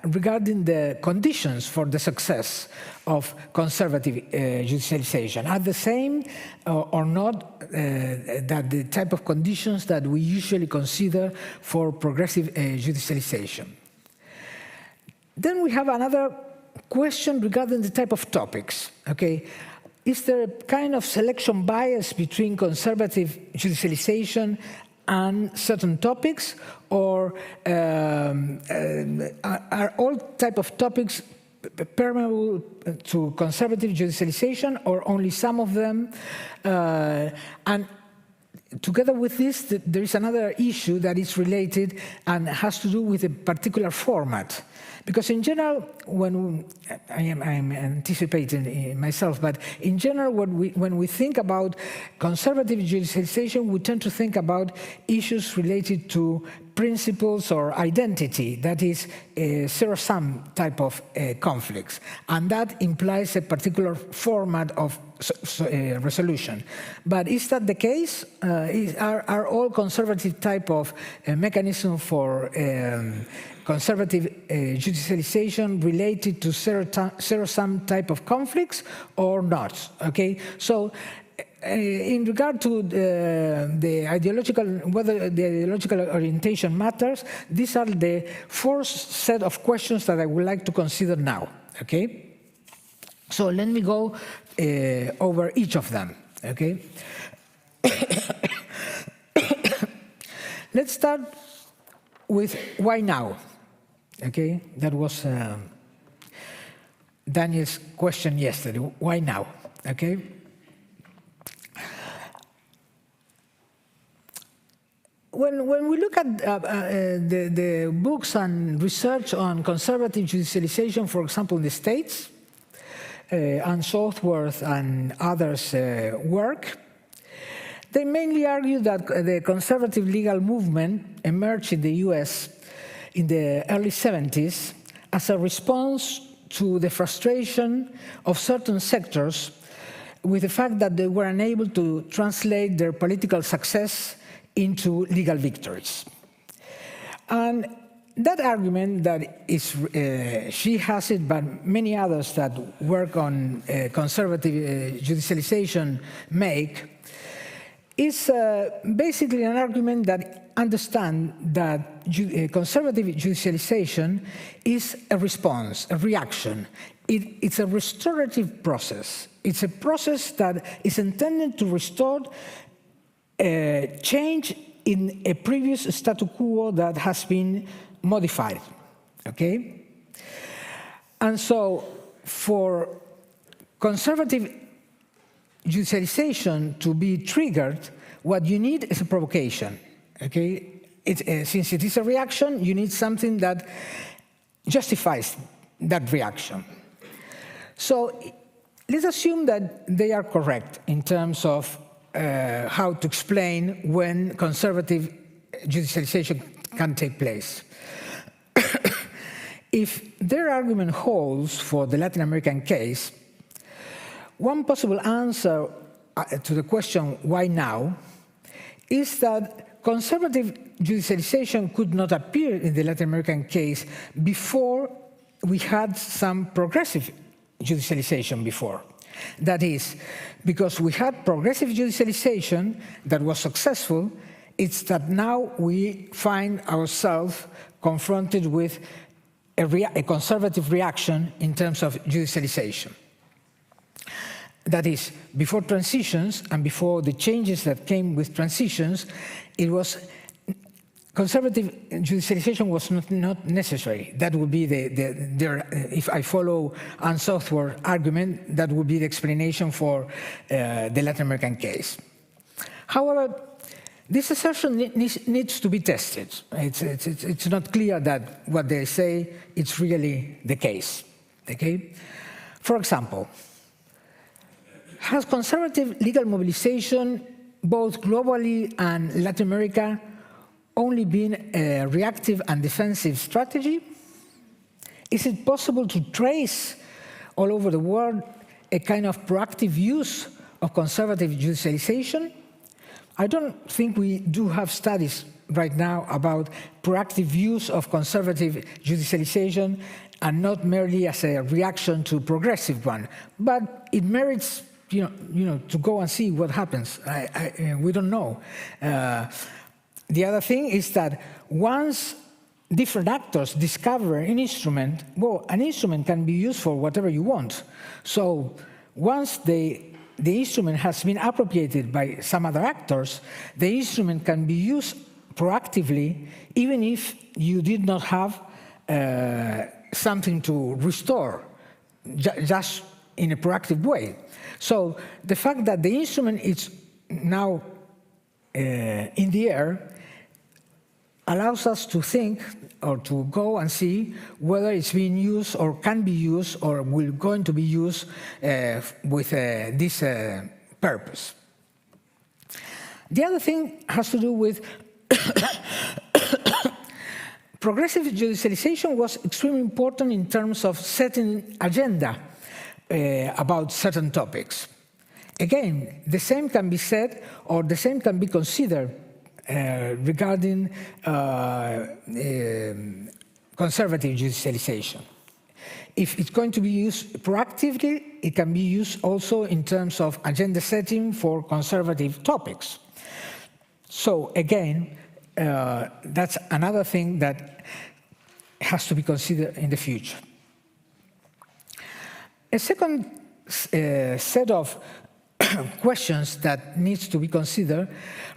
Speaker 17: regarding the conditions for the success of conservative judicialization. Are the same or not that the type of conditions that we usually consider for progressive judicialization? Then we have another question regarding the type of topics. Okay, is there a kind of selection bias between conservative judicialization and certain topics, or are all type of topics permeable to conservative judicialization, or only some of them? And together with this, there is another issue that is related and has to do with a particular format. Because in general, when I'm anticipating myself, but in general, when we think about conservative judicialization, we tend to think about issues related to principles or identity, that is a zero-sum type of conflicts. And that implies a particular format of resolution. But is that the case? Are all conservative type of mechanisms for conservative judicialization related to zero-sum type of conflicts or not? Okay, so in regard to the ideological, whether the ideological orientation matters, these are the 4 set of questions that I would like to consider now. Okay, so let me go over each of them. Okay, let's start with why now. Okay, that was Daniel's question yesterday. Why now? Okay. When we look at the books and research on conservative judicialization, for example, in the States, and Southworth and others' work, they mainly argue that the conservative legal movement emerged in the US in the early 70s as a response to the frustration of certain sectors with the fact that they were unable to translate their political success into legal victories. And that argument that is, she has it, but many others that work on conservative judicialization make, is basically an argument that understands that conservative judicialization is a response, a reaction. It's a restorative process. It's a process that is intended to restore change in a previous status quo that has been modified. Okay? And so for conservative judicialization to be triggered, what you need is a provocation. Okay? Since it is a reaction, you need something that justifies that reaction. So let's assume that they are correct in terms of how to explain when conservative judicialization can take place. If their argument holds for the Latin American case, one possible answer to the question, why now, is that conservative judicialization could not appear in the Latin American case before we had some progressive judicialization before. That is, because we had progressive judicialization that was successful, it's that now we find ourselves confronted with a conservative reaction in terms of judicialization. That is, before transitions and before the changes that came with transitions, it was conservative judicialization was not necessary. That would be if I follow Anne Southworth's argument, that would be the explanation for the Latin American case. However, this assertion needs to be tested. It's not clear that what they say is really the case. Okay? For example, has conservative legal mobilization, both globally and Latin America, only been a reactive and defensive strategy? Is it possible to trace all over the world a kind of proactive use of conservative judicialization? I don't think we do have studies right now about proactive use of conservative judicialization and not merely as a reaction to progressive one. But it merits, to go and see what happens. We don't know. The other thing is that once different actors discover an instrument, well, an instrument can be used for whatever you want. So once the instrument has been appropriated by some other actors, the instrument can be used proactively, even if you did not have something to restore, just in a proactive way. So the fact that the instrument is now in the air allows us to think or to go and see whether it's being used or can be used or will going to be used with this purpose. The other thing has to do with progressive judicialization was extremely important in terms of setting agenda about certain topics. Again, the same can be said or the same can be considered regarding conservative judicialization. If it's going to be used proactively, it can be used also in terms of agenda setting for conservative topics. So again, that's another thing that has to be considered in the future. A second set of questions that needs to be considered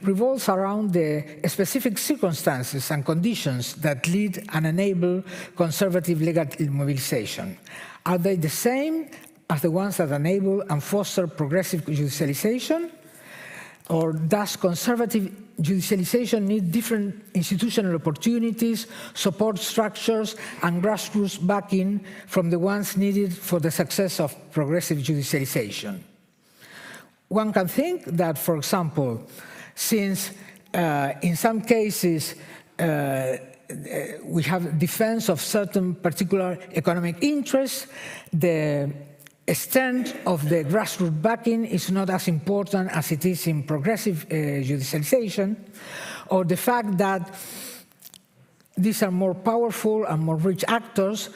Speaker 17: revolves around the specific circumstances and conditions that lead and enable conservative legal mobilization. Are they the same as the ones that enable and foster progressive judicialization? Or does conservative judicialization need different institutional opportunities, support structures, and grassroots backing from the ones needed for the success of progressive judicialization? One can think that, for example, since in some cases we have defense of certain particular economic interests, the extent of the grassroots backing is not as important as it is in progressive judicialization, or the fact that these are more powerful and more rich actors,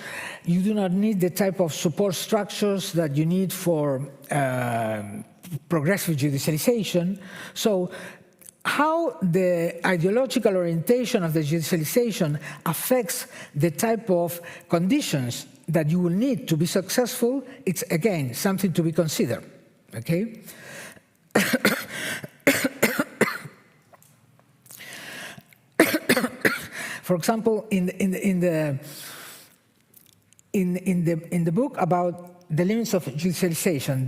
Speaker 17: you do not need the type of support structures that you need for progressive judicialization. So how the ideological orientation of the judicialization affects the type of conditions that you will need to be successful, it's again something to be considered. Okay? For example, in the book about the limits of judicialization,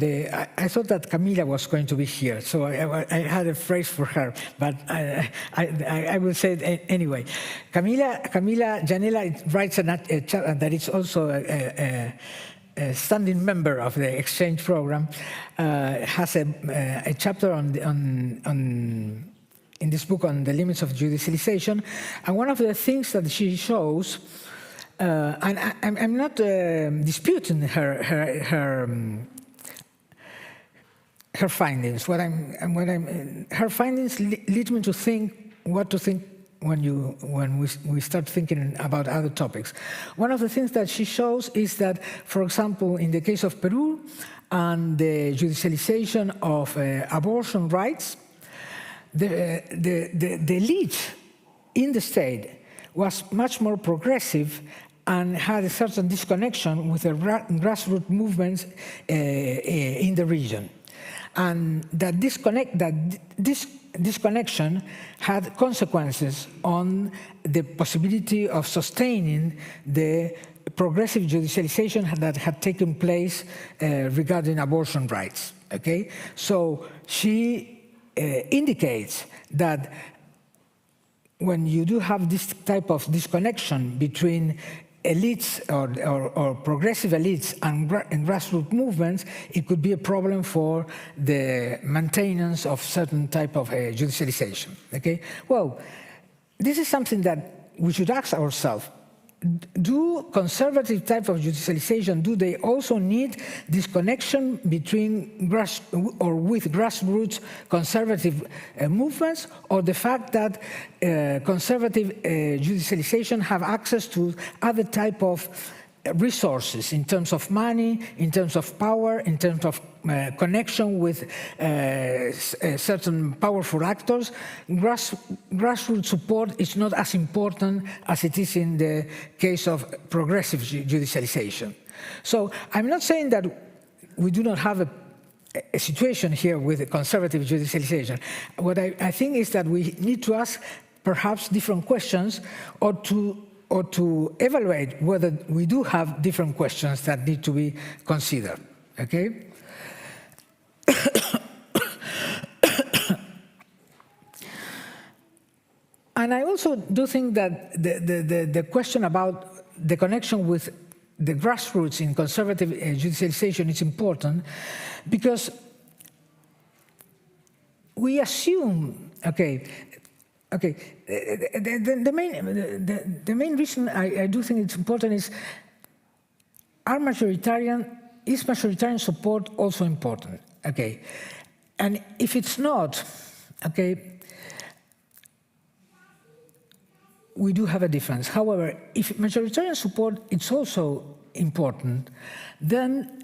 Speaker 17: I thought that Camila was going to be here, so I had a phrase for her, but I will say it anyway. Camila Janela writes a chapter that is also a standing member of the exchange program, has a chapter in this book on the limits of judicialization, and one of the things that she shows And I'm not disputing her findings. Her findings lead me to think what to think when we start thinking about other topics. One of the things that she shows is that, for example, in the case of Peru and the judicialization of abortion rights, the elite in the state was much more progressive and had a certain disconnection with the grassroots movements in the region. And that disconnection had consequences on the possibility of sustaining the progressive judicialization that had taken place regarding abortion rights. Okay, so she indicates that when you do have this type of disconnection between elites or progressive elites and grassroots movements, it could be a problem for the maintenance of certain type of judicialization. Okay, well, this is something that we should ask ourselves. Do conservative type of judicialization, do they also need this connection between with grassroots conservative movements, or the fact that conservative judicialization have access to other type of resources in terms of money, in terms of power, in terms of connection with certain powerful actors? Grassroots support is not as important as it is in the case of progressive judicialization. So I'm not saying that we do not have a situation here with conservative judicialization. What I think is that we need to ask perhaps different questions, or to evaluate whether we do have different questions that need to be considered, okay? And I also do think that the question about the connection with the grassroots in conservative judicialization is important, because we assume, the main reason I do think it's important is, is majoritarian support also important? Okay, and if it's not, okay, we do have a difference. However, if majoritarian support is also important, then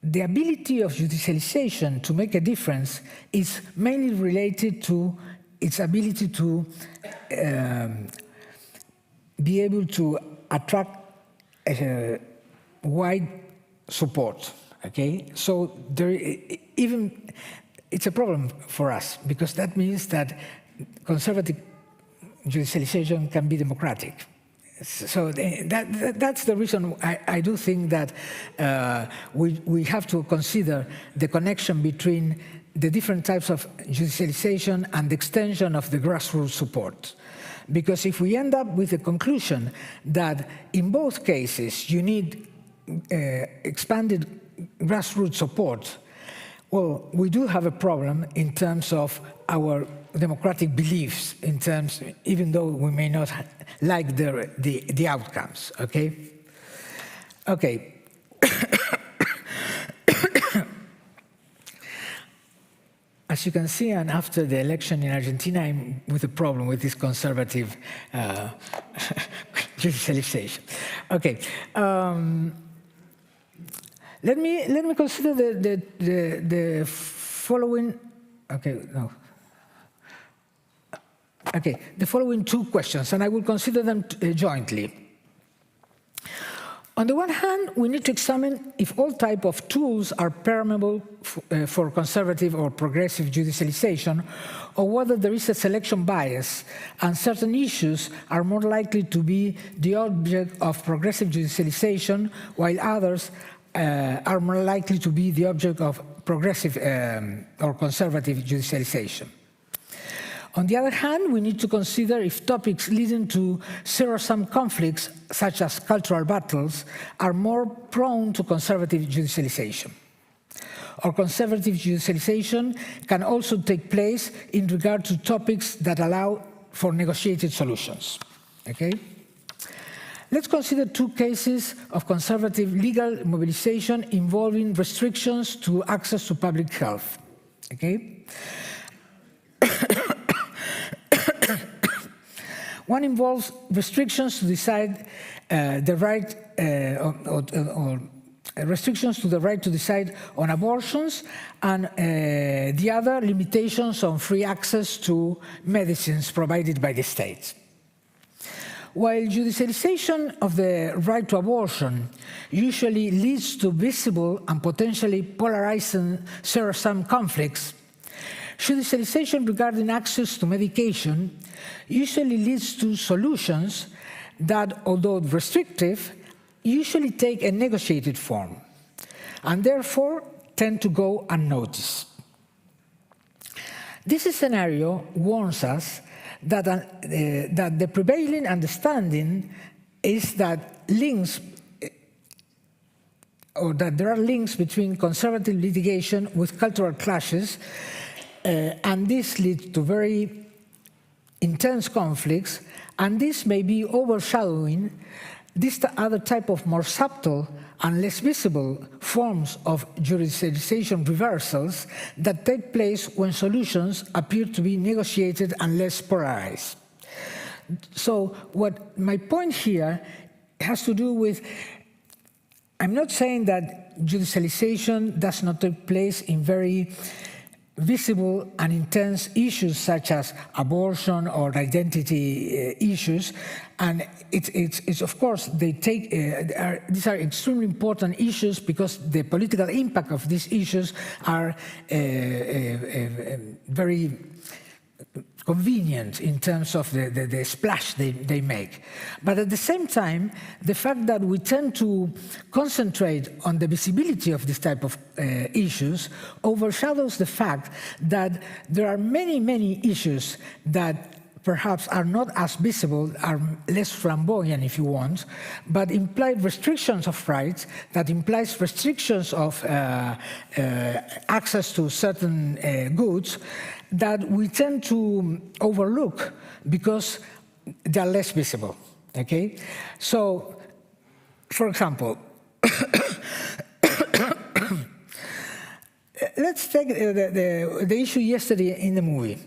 Speaker 17: the ability of judicialization to make a difference is mainly related to its ability to be able to attract wide support. Okay, so it's a problem for us, because that means that conservative judicialization can be democratic. So that's the reason I do think that we have to consider the connection between the different types of judicialization and the extension of the grassroots support. Because if we end up with the conclusion that in both cases you need expanded grassroots support, well, we do have a problem in terms of our democratic beliefs, in terms, even though we may not like the outcomes, okay? Okay. As you can see, and after the election in Argentina, I'm with a problem with this conservative judicialization. Okay. Let me consider the following. Okay, no. Okay, the following two questions, and I will consider them jointly. On the one hand, we need to examine if all types of tools are permeable for conservative or progressive judicialization, or whether there is a selection bias and certain issues are more likely to be the object of progressive judicialization, while others are more likely to be the object of progressive or conservative judicialization. On the other hand, we need to consider if topics leading to zero-sum conflicts, such as cultural battles, are more prone to conservative judicialization. Or conservative judicialization can also take place in regard to topics that allow for negotiated solutions. okay? Let's consider two cases of conservative legal mobilization involving restrictions to access to public health, okay? One involves restrictions to decide the right, or restrictions to the right to decide on abortions, and the other, limitations on free access to medicines provided by the state. While judicialization of the right to abortion usually leads to visible and potentially polarizing zero-sum conflicts, judicialization regarding access to medication usually leads to solutions that, although restrictive, usually take a negotiated form, and therefore tend to go unnoticed. This scenario warns us that the prevailing understanding is that there are links between conservative litigation with cultural clashes, and this leads to very intense conflicts, and this may be overshadowing this other type of more subtle and less visible forms of judicialization reversals that take place when solutions appear to be negotiated and less polarized. So what my point here has to do with, I'm not saying that judicialization does not take place in very visible and intense issues such as abortion or identity issues, and it's of course they take these are extremely important issues because the political impact of these issues are very convenient in terms of the splash they make. But at the same time, the fact that we tend to concentrate on the visibility of this type of issues overshadows the fact that there are many, many issues that perhaps are not as visible, are less flamboyant if you want, but imply restrictions of rights, that implies restrictions of access to certain goods, that we tend to overlook because they are less visible, okay? So, for example, let's take the issue yesterday in the movie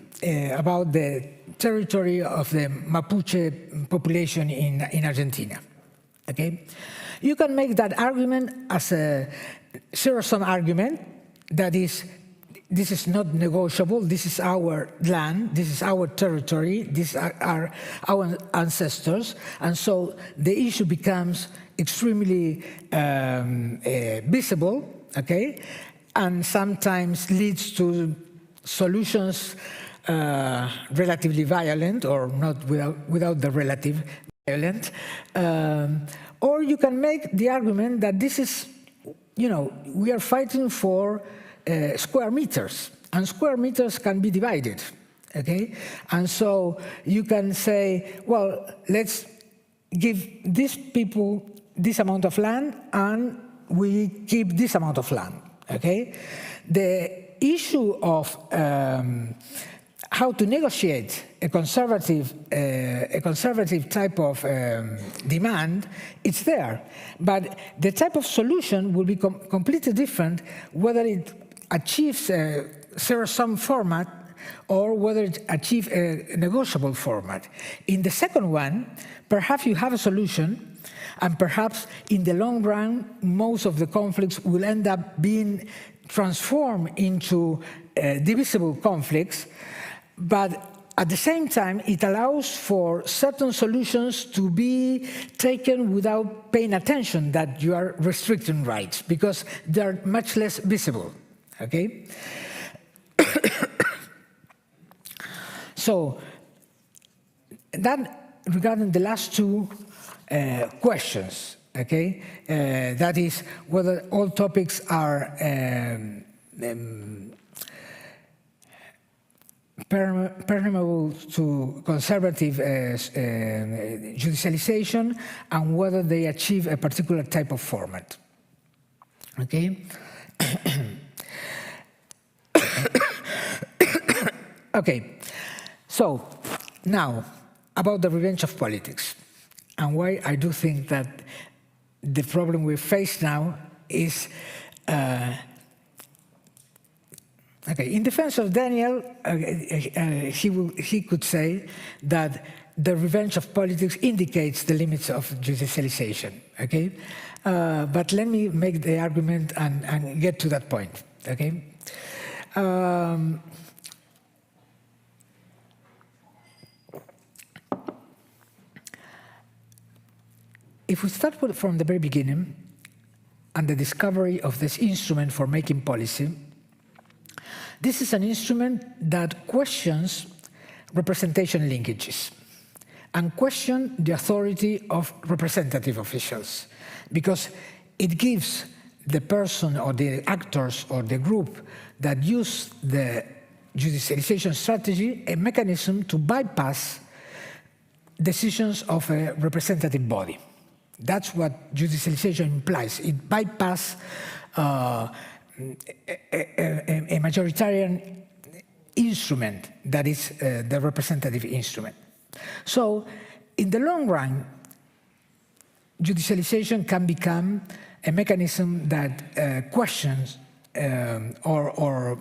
Speaker 17: about the territory of the Mapuche population in Argentina, okay? You can make that argument as a zero-sum argument, that is, this is not negotiable, this is our land, this is our territory, these are our ancestors, and so the issue becomes extremely visible, okay, and sometimes leads to solutions relatively violent, or not without the relative violent, or you can make the argument that this is, you know, we are fighting for square meters, and square meters can be divided, okay? And so you can say, well, let's give these people this amount of land, and we keep this amount of land, okay? The issue of how to negotiate a conservative type of demand, it's there. But the type of solution will be completely different whether it achieves a zero-sum format or whether it achieves a negotiable format. In the second one, perhaps you have a solution, and perhaps in the long run, most of the conflicts will end up being transformed into divisible conflicts, but at the same time, it allows for certain solutions to be taken without paying attention that you are restricting rights, because they are much less visible, okay? So, that regarding the last two questions, okay? That is whether all topics are permeable to conservative judicialization, and whether they achieve a particular type of format, okay? Okay, so now about the revenge of politics and why I do think that the problem we face now is okay. In defense of Daniel, he could say that the revenge of politics indicates the limits of judicialization. Okay, but let me make the argument and get to that point. Okay. If we start from the very beginning and the discovery of this instrument for making policy, this is an instrument that questions representation linkages and questions the authority of representative officials, because it gives the person or the actors or the group that use the judicialization strategy a mechanism to bypass decisions of a representative body. That's what judicialization implies. It bypasses a majoritarian instrument that is the representative instrument. So, in the long run, judicialization can become a mechanism that questions or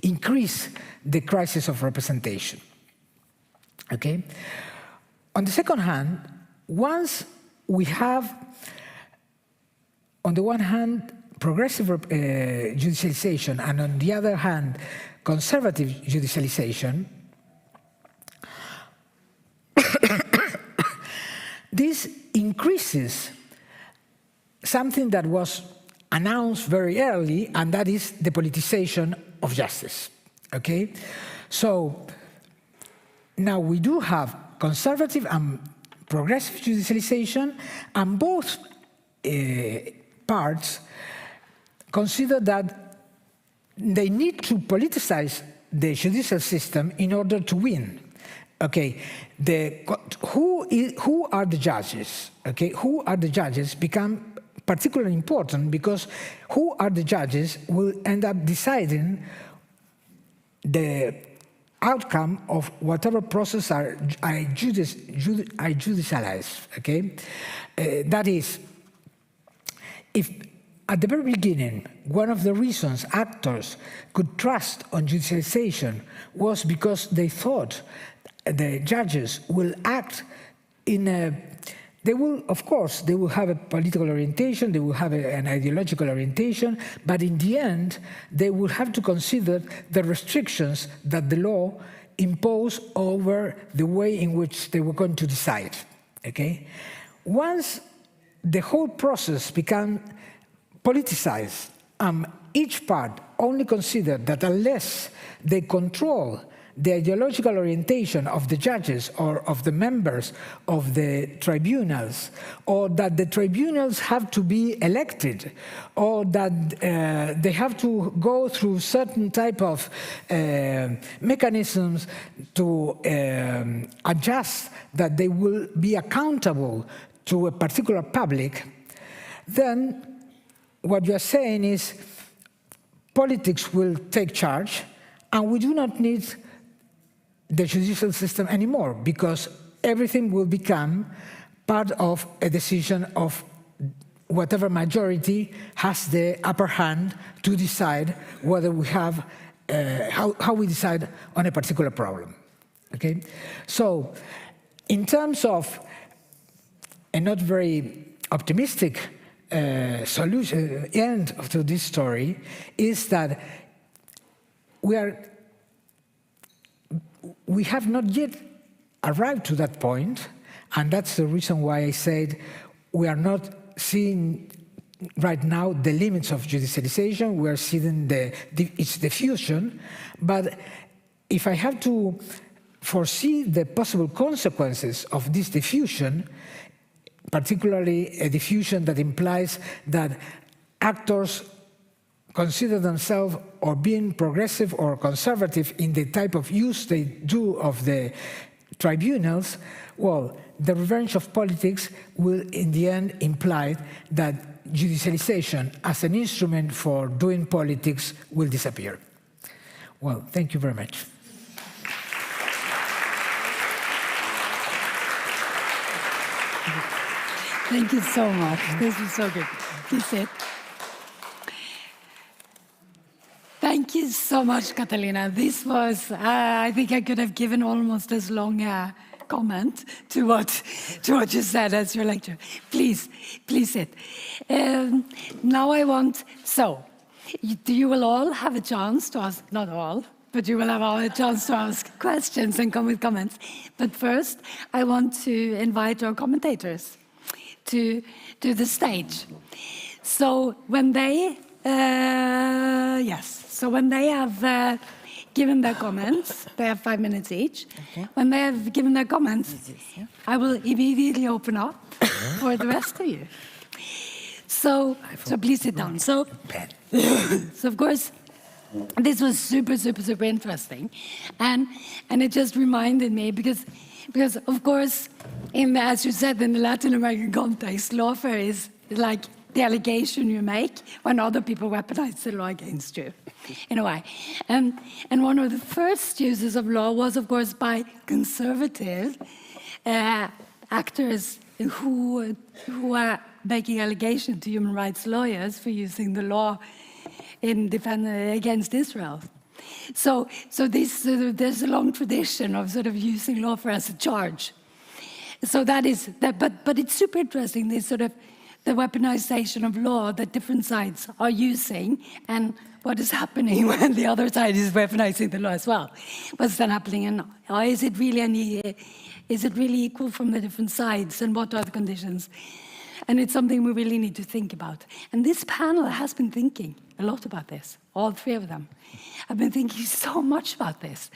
Speaker 17: increase the crisis of representation. Okay? On the second hand, once we have, on the one hand, progressive judicialization, and on the other hand, conservative judicialization, this increases something that was announced very early, and that is the politicization of justice. Okay? So now we do have conservative and progressive judicialization, and both parts consider that they need to politicize the judicial system in order to win. Okay, who are the judges? Okay, who are the judges become particularly important, because who are the judges will end up deciding the outcome of whatever process I judicialize. Okay, that is, if at the very beginning one of the reasons actors could trust on judicialization was because they thought the judges will act in a, they will, of course, they will have a political orientation, they will have an ideological orientation, but in the end, they will have to consider the restrictions that the law imposed over the way in which they were going to decide, okay? Once the whole process began politicized, each part only considered that unless they control the ideological orientation of the judges or of the members of the tribunals, or that the tribunals have to be elected, or that they have to go through certain type of mechanisms to adjust that they will be accountable to a particular public, then what you are saying is politics will take charge, and we do not need the judicial system anymore, because everything will become part of a decision of whatever majority has the upper hand to decide whether we have, how we decide on a particular problem. Okay? So, in terms of a not very optimistic solution, end to this story, is that we have not yet arrived to that point, and that's the reason why I said we are not seeing right now the limits of judicialization, we are seeing its diffusion, but if I have to foresee the possible consequences of this diffusion, particularly a diffusion that implies that actors consider themselves or being progressive or conservative in the type of use they do of the tribunals, well, the revenge of politics will in the end imply that judicialization as an instrument for doing politics will disappear. Well, thank you very much.
Speaker 1: Thank you so much. This was so good. Please sit. Thank you so much, Catalina. This was, I think I could have given almost as long a comment to what you said as your lecture. Please sit. Now I want, you will all have a chance to ask, not all, but you will have a chance to ask questions and come with comments. But first, I want to invite our commentators to the stage. So when they, when they have given their comments, they have 5 minutes each. Okay. When they have given their comments, I will immediately open up for the rest of you. So please sit down. So of course, this was super, super, super interesting. And it just reminded me, because of course, as you said, in the Latin American context, lawfare is like the allegation you make when other people weaponize the law against you, in a way. And one of the first uses of law was, of course, by conservative actors who are making allegations to human rights lawyers for using the law in defense against Israel. So there's a long tradition of sort of using lawfare as a charge. So that is that, but it's super interesting, this sort of the weaponization of law that different sides are using, and what is happening when the other side is weaponizing the law as well. What's then happening, and is it really equal from the different sides, and what are the conditions? And it's something we really need to think about. And this panel has been thinking a lot about this, all three of them. I've been thinking so much about this.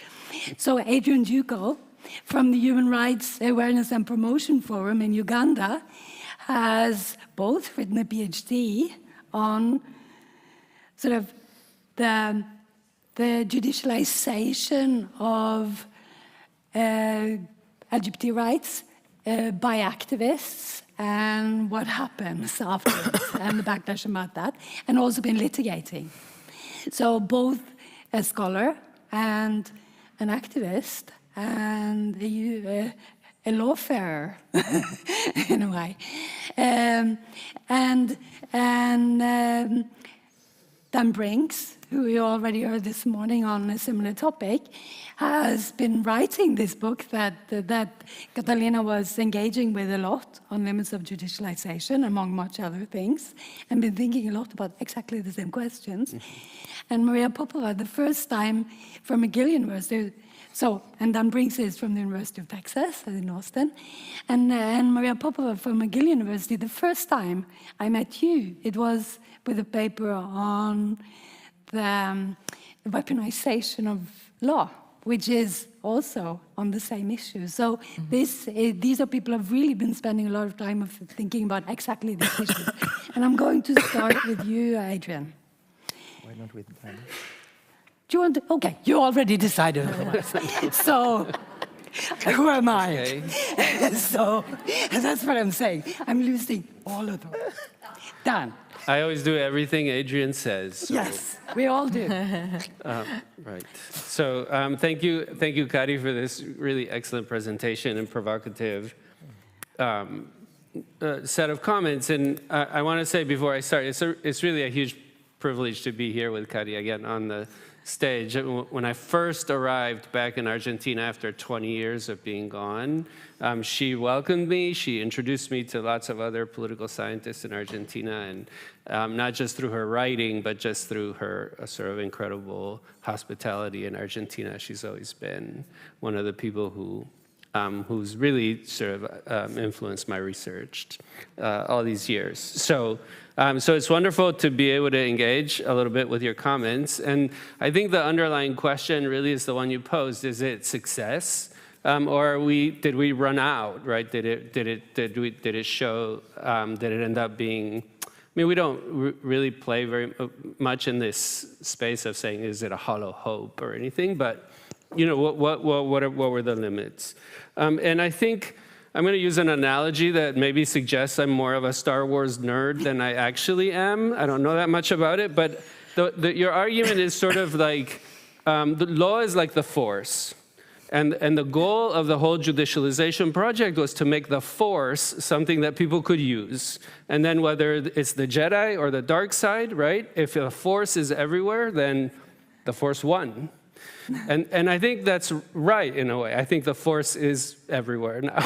Speaker 1: So Adrian Duco from the Human Rights Awareness and Promotion Forum in Uganda has both written a PhD on sort of the judicialization of LGBT rights by activists and what happens afterwards and the backlash about that, and also been litigating. So both a scholar and an activist and a lawfarer, in a way. Dan Brinks, who we already heard this morning on a similar topic, has been writing this book that Catalina was engaging with a lot on limits of judicialization, among much other things, and been thinking a lot about exactly the same questions. And Maria Popova, the first time from McGill University, and Dan Brinks is from the University of Texas in Austin, and Maria Popova from McGill University, the first time I met you, it was with a paper on the weaponization of law, which is also on the same issue. So these are people who have really been spending a lot of time thinking about exactly these issues. And I'm going to start with you, Adrian.
Speaker 12: Why not with Dan?
Speaker 1: Do you want to? Okay, you already decided otherwise. So, who am I? Okay. So, that's what I'm saying. I'm losing all of them. Dan.
Speaker 16: I always do everything Adrian says. So.
Speaker 1: Yes, we all do.
Speaker 16: Right. So, thank you, Kari, for this really excellent presentation and provocative set of comments. And I want to say before I start, it's really a huge privilege to be here with Kari again on the stage. When I first arrived back in Argentina after 20 years of being gone, she welcomed me. She introduced me to lots of other political scientists in Argentina, and not just through her writing, but just through her sort of incredible hospitality in Argentina. She's always been one of the people who's really sort of influenced my research all these years. So it's wonderful to be able to engage a little bit with your comments. And I think the underlying question really is the one you posed. Is it success? Or did we run out, right? Did it show, did it end up being, I mean, we don't really play very much in this space of saying, is it a hollow hope or anything? But, you know, what were the limits? And I think I'm going to use an analogy that maybe suggests I'm more of a Star Wars nerd than I actually am. I don't know that much about it, but your argument is sort of like the law is like the Force. And the goal of the whole judicialization project was to make the force something that people could use. And then whether it's the Jedi or the dark side, right? If the force is everywhere, then the force won. And I think that's right in a way. I think the force is everywhere now.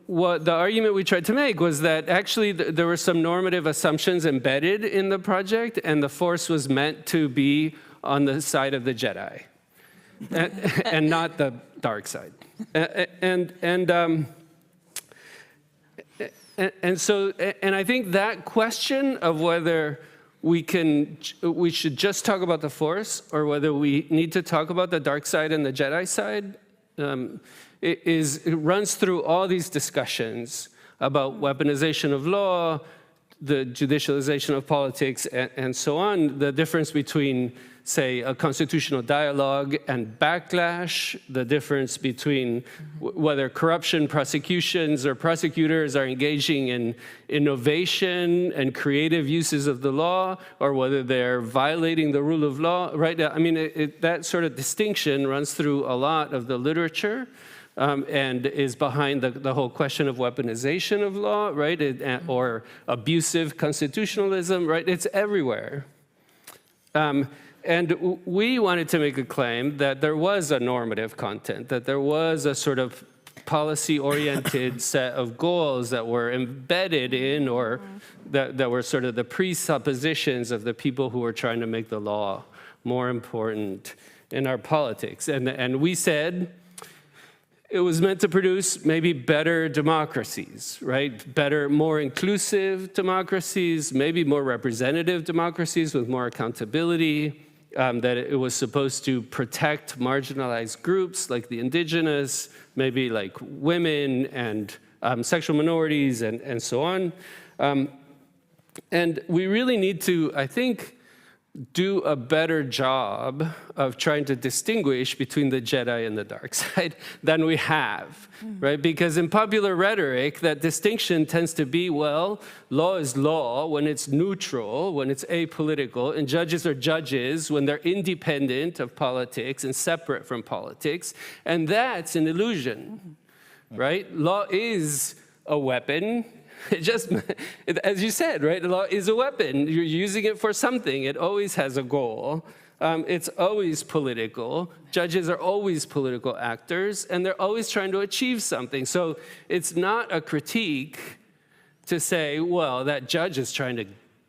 Speaker 16: What the argument we tried to make was that actually there were some normative assumptions embedded in the project, and the force was meant to be on the side of the Jedi, and not the dark side. So I think that question of whether we should just talk about the force or whether we need to talk about the dark side and the Jedi side it runs through all these discussions about weaponization of law, the judicialization of politics, and so on, the difference between, say, a constitutional dialogue and backlash, the difference between whether corruption prosecutions or prosecutors are engaging in innovation and creative uses of the law, or whether they're violating the rule of law, right? I mean, that sort of distinction runs through a lot of the literature. And is behind the whole question of weaponization of law, right? Or abusive constitutionalism, right? It's everywhere. And we wanted to make a claim that there was a normative content, that there was a sort of policy-oriented set of goals that were embedded in, or that were sort of the presuppositions of the people who were trying to make the law more important in our politics. And we said, it was meant to produce maybe better democracies, right? Better, more inclusive democracies, maybe more representative democracies with more accountability, that it was supposed to protect marginalized groups like the indigenous, maybe like women and sexual minorities and so on. And we really need to, I think, do a better job of trying to distinguish between the Jedi and the dark side than we have, right? Because in popular rhetoric, that distinction tends to be, well, law is law when it's neutral, when it's apolitical, and judges are judges when they're independent of politics and separate from politics, and that's an illusion, right? Law is a weapon. As you said, right, the law is a weapon. You're using it for something. It always has a goal. It's always political. Judges are always political actors, and they're always trying to achieve something. So it's not a critique to say, well, that judge is trying to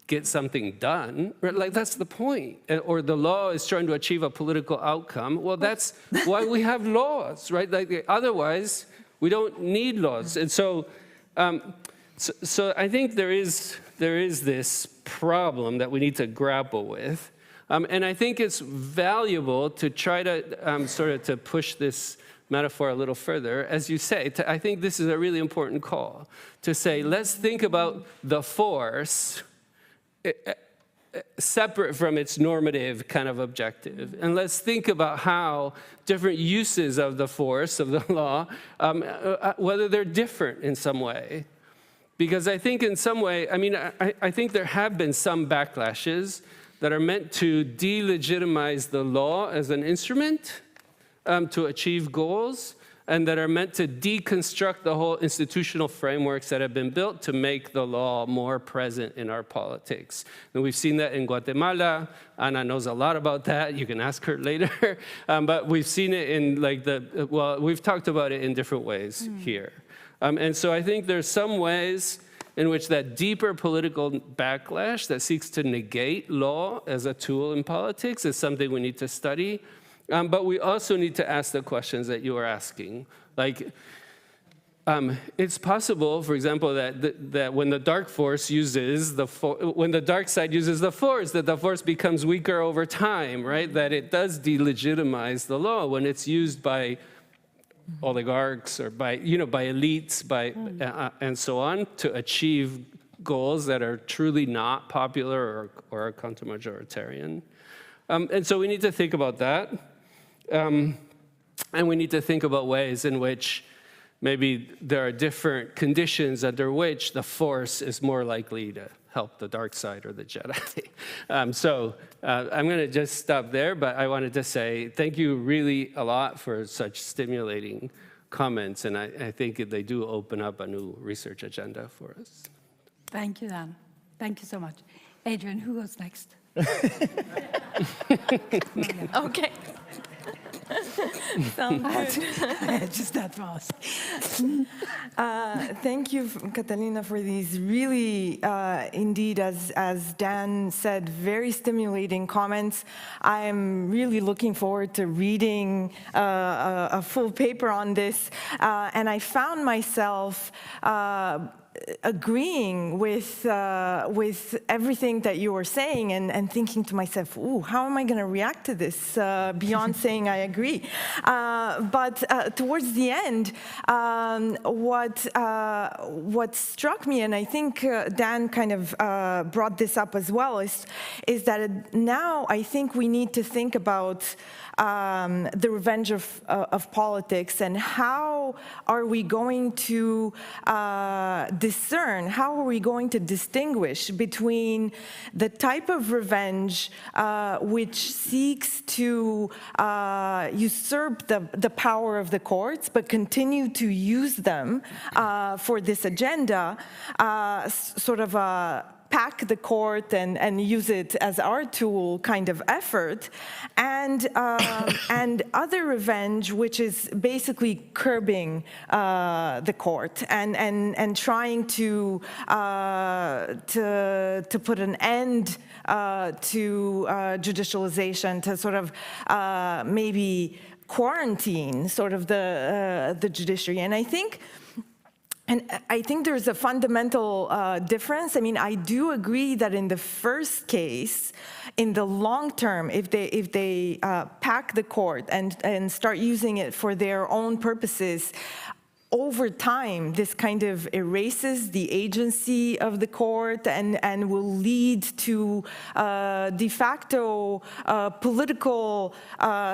Speaker 16: get something done. Right? Like, that's the point. Or the law is trying to achieve a political outcome. Well, that's why we have laws, right? Like, otherwise, we don't need laws. And so I think there is this problem that we need to grapple with. And I think it's valuable to try to sort of to push this metaphor a little further. As you say, I think this is a really important call to say, let's think about the force separate from its normative kind of objective. And let's think about how different uses of the force, of the law, whether they're different in some way. Because I think in some way, I mean, I think there have been some backlashes that are meant to delegitimize the law as an instrument to achieve goals, and that are meant to deconstruct the whole institutional frameworks that have been built to make the law more present in our politics. And we've seen that in Guatemala. Ana knows a lot about that. You can ask her later. But we've seen it in we've talked about it in different ways here. And so I think there's some ways in which that deeper political backlash that seeks to negate law as a tool in politics is something we need to study. But we also need to ask the questions that you are asking. Like, it's possible, for example, that when the dark force uses when the dark side uses the force, that the force becomes weaker over time, right? That it does delegitimize the law when it's used by oligarchs or by elites, and so on, to achieve goals that are truly not popular or counter-majoritarian. And so we need to think about that. And we need to think about ways in which maybe there are different conditions under which the force is more likely to help the dark side or the Jedi. So I'm going to just stop there, but I wanted to say thank you really a lot for such stimulating comments, and I think they do open up a new research agenda for us.
Speaker 1: Thank you, Dan. Thank you so much. Adrian, who goes next?
Speaker 11: Okay. Sounds good.
Speaker 1: Just that fast.
Speaker 20: Thank you, Catalina, for these really, indeed, as Dan said, very stimulating comments. I'm really looking forward to reading a full paper on this. And I found myself agreeing with everything that you were saying and thinking to myself, ooh, how am I going to react to this beyond saying I agree? But towards the end, what struck me, and I think Dan kind of brought this up as well, is that now I think we need to think about the revenge of politics, and how are we going to discern, how are we going to distinguish between the type of revenge which seeks to usurp the power of the courts, but continue to use them for this agenda, sort of pack the court and use it as our tool kind of effort, and other revenge, which is basically curbing the court and trying to put an end to judicialization, to sort of maybe quarantine sort of the judiciary. And I think there's a fundamental difference. I mean, I do agree that in the first case, in the long term, if they pack the court and start using it for their own purposes, over time, this kind of erases the agency of the court and will lead to de facto political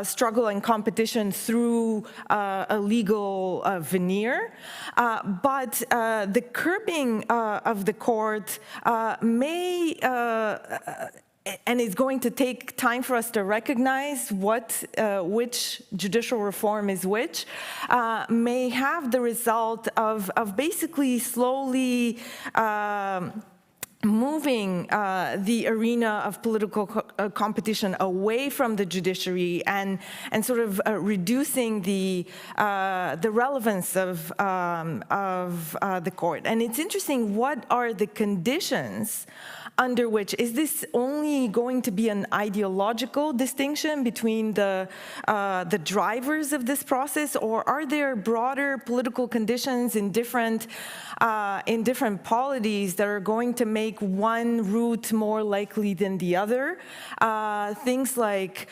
Speaker 20: struggle and competition through a legal veneer. But the curbing of the court may and it's going to take time for us to recognize which judicial reform is which, may have the result of basically slowly moving the arena of political competition away from the judiciary and sort of reducing the relevance of the court. And it's interesting, what are the conditions under which, is this only going to be an ideological distinction between the drivers of this process, or are there broader political conditions in different polities that are going to make one route more likely than the other? Things like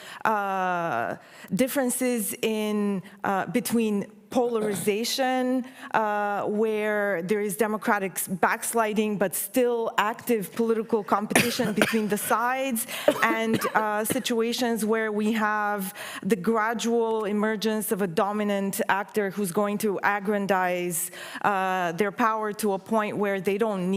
Speaker 20: differences in between polarization, where there is democratic backsliding but still active political competition between the sides, and situations where we have the gradual emergence of a dominant actor who's going to aggrandize their power to a point where they don't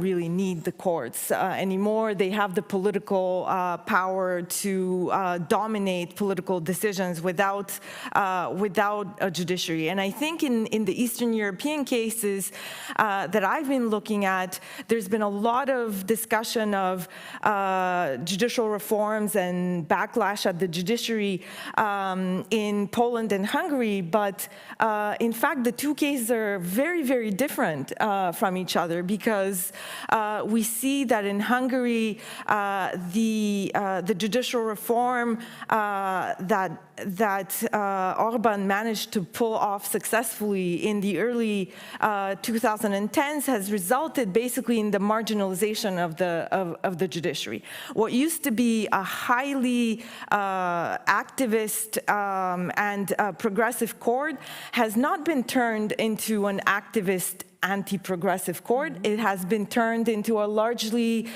Speaker 20: really need the courts anymore. They have the political power to dominate political decisions without a judiciary. And I think in the Eastern European cases that I've been looking at, there's been a lot of discussion of judicial reforms and backlash at the judiciary in Poland and Hungary, but in fact the two cases are very, very different from each other, because we see that in Hungary the judicial reform that Orban managed to pull off successfully in the early 2010s has resulted basically in the marginalization of the judiciary. What used to be a highly activist and progressive court has not been turned into an activist anti-progressive court. It has been turned into a largely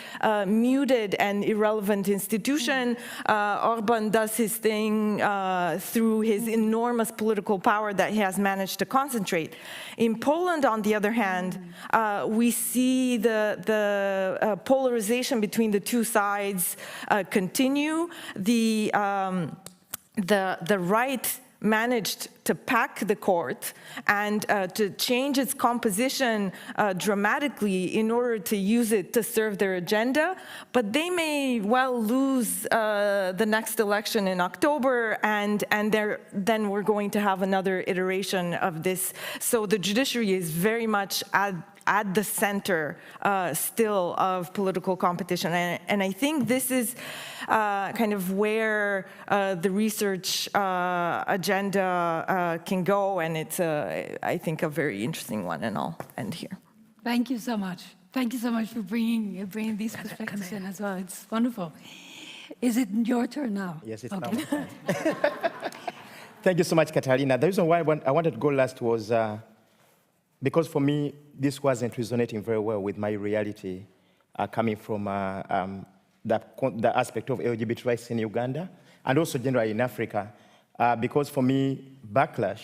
Speaker 20: muted and irrelevant institution. Orban does his thing through his enormous political power that he has managed to concentrate. In Poland, on the other hand, we see the polarization between the two sides continue. The right managed to pack the court and to change its composition dramatically in order to use it to serve their agenda, but they may well lose the next election in October, and then we're going to have another iteration of this. So the judiciary is very much at the center still of political competition. And I think this is kind of where the research agenda can go, and it's, I think, a very interesting one, and I'll end here.
Speaker 1: Thank you so much. Thank you so much for bringing these perspectives in as well. It's wonderful. Is it your turn now?
Speaker 12: Yes, it's
Speaker 1: okay.
Speaker 12: now my turn. Thank you so much, Katarina. The reason why I wanted to go last was because for me, this wasn't resonating very well with my reality coming from the aspect of LGBT rights in Uganda and also generally in Africa. Because for me, backlash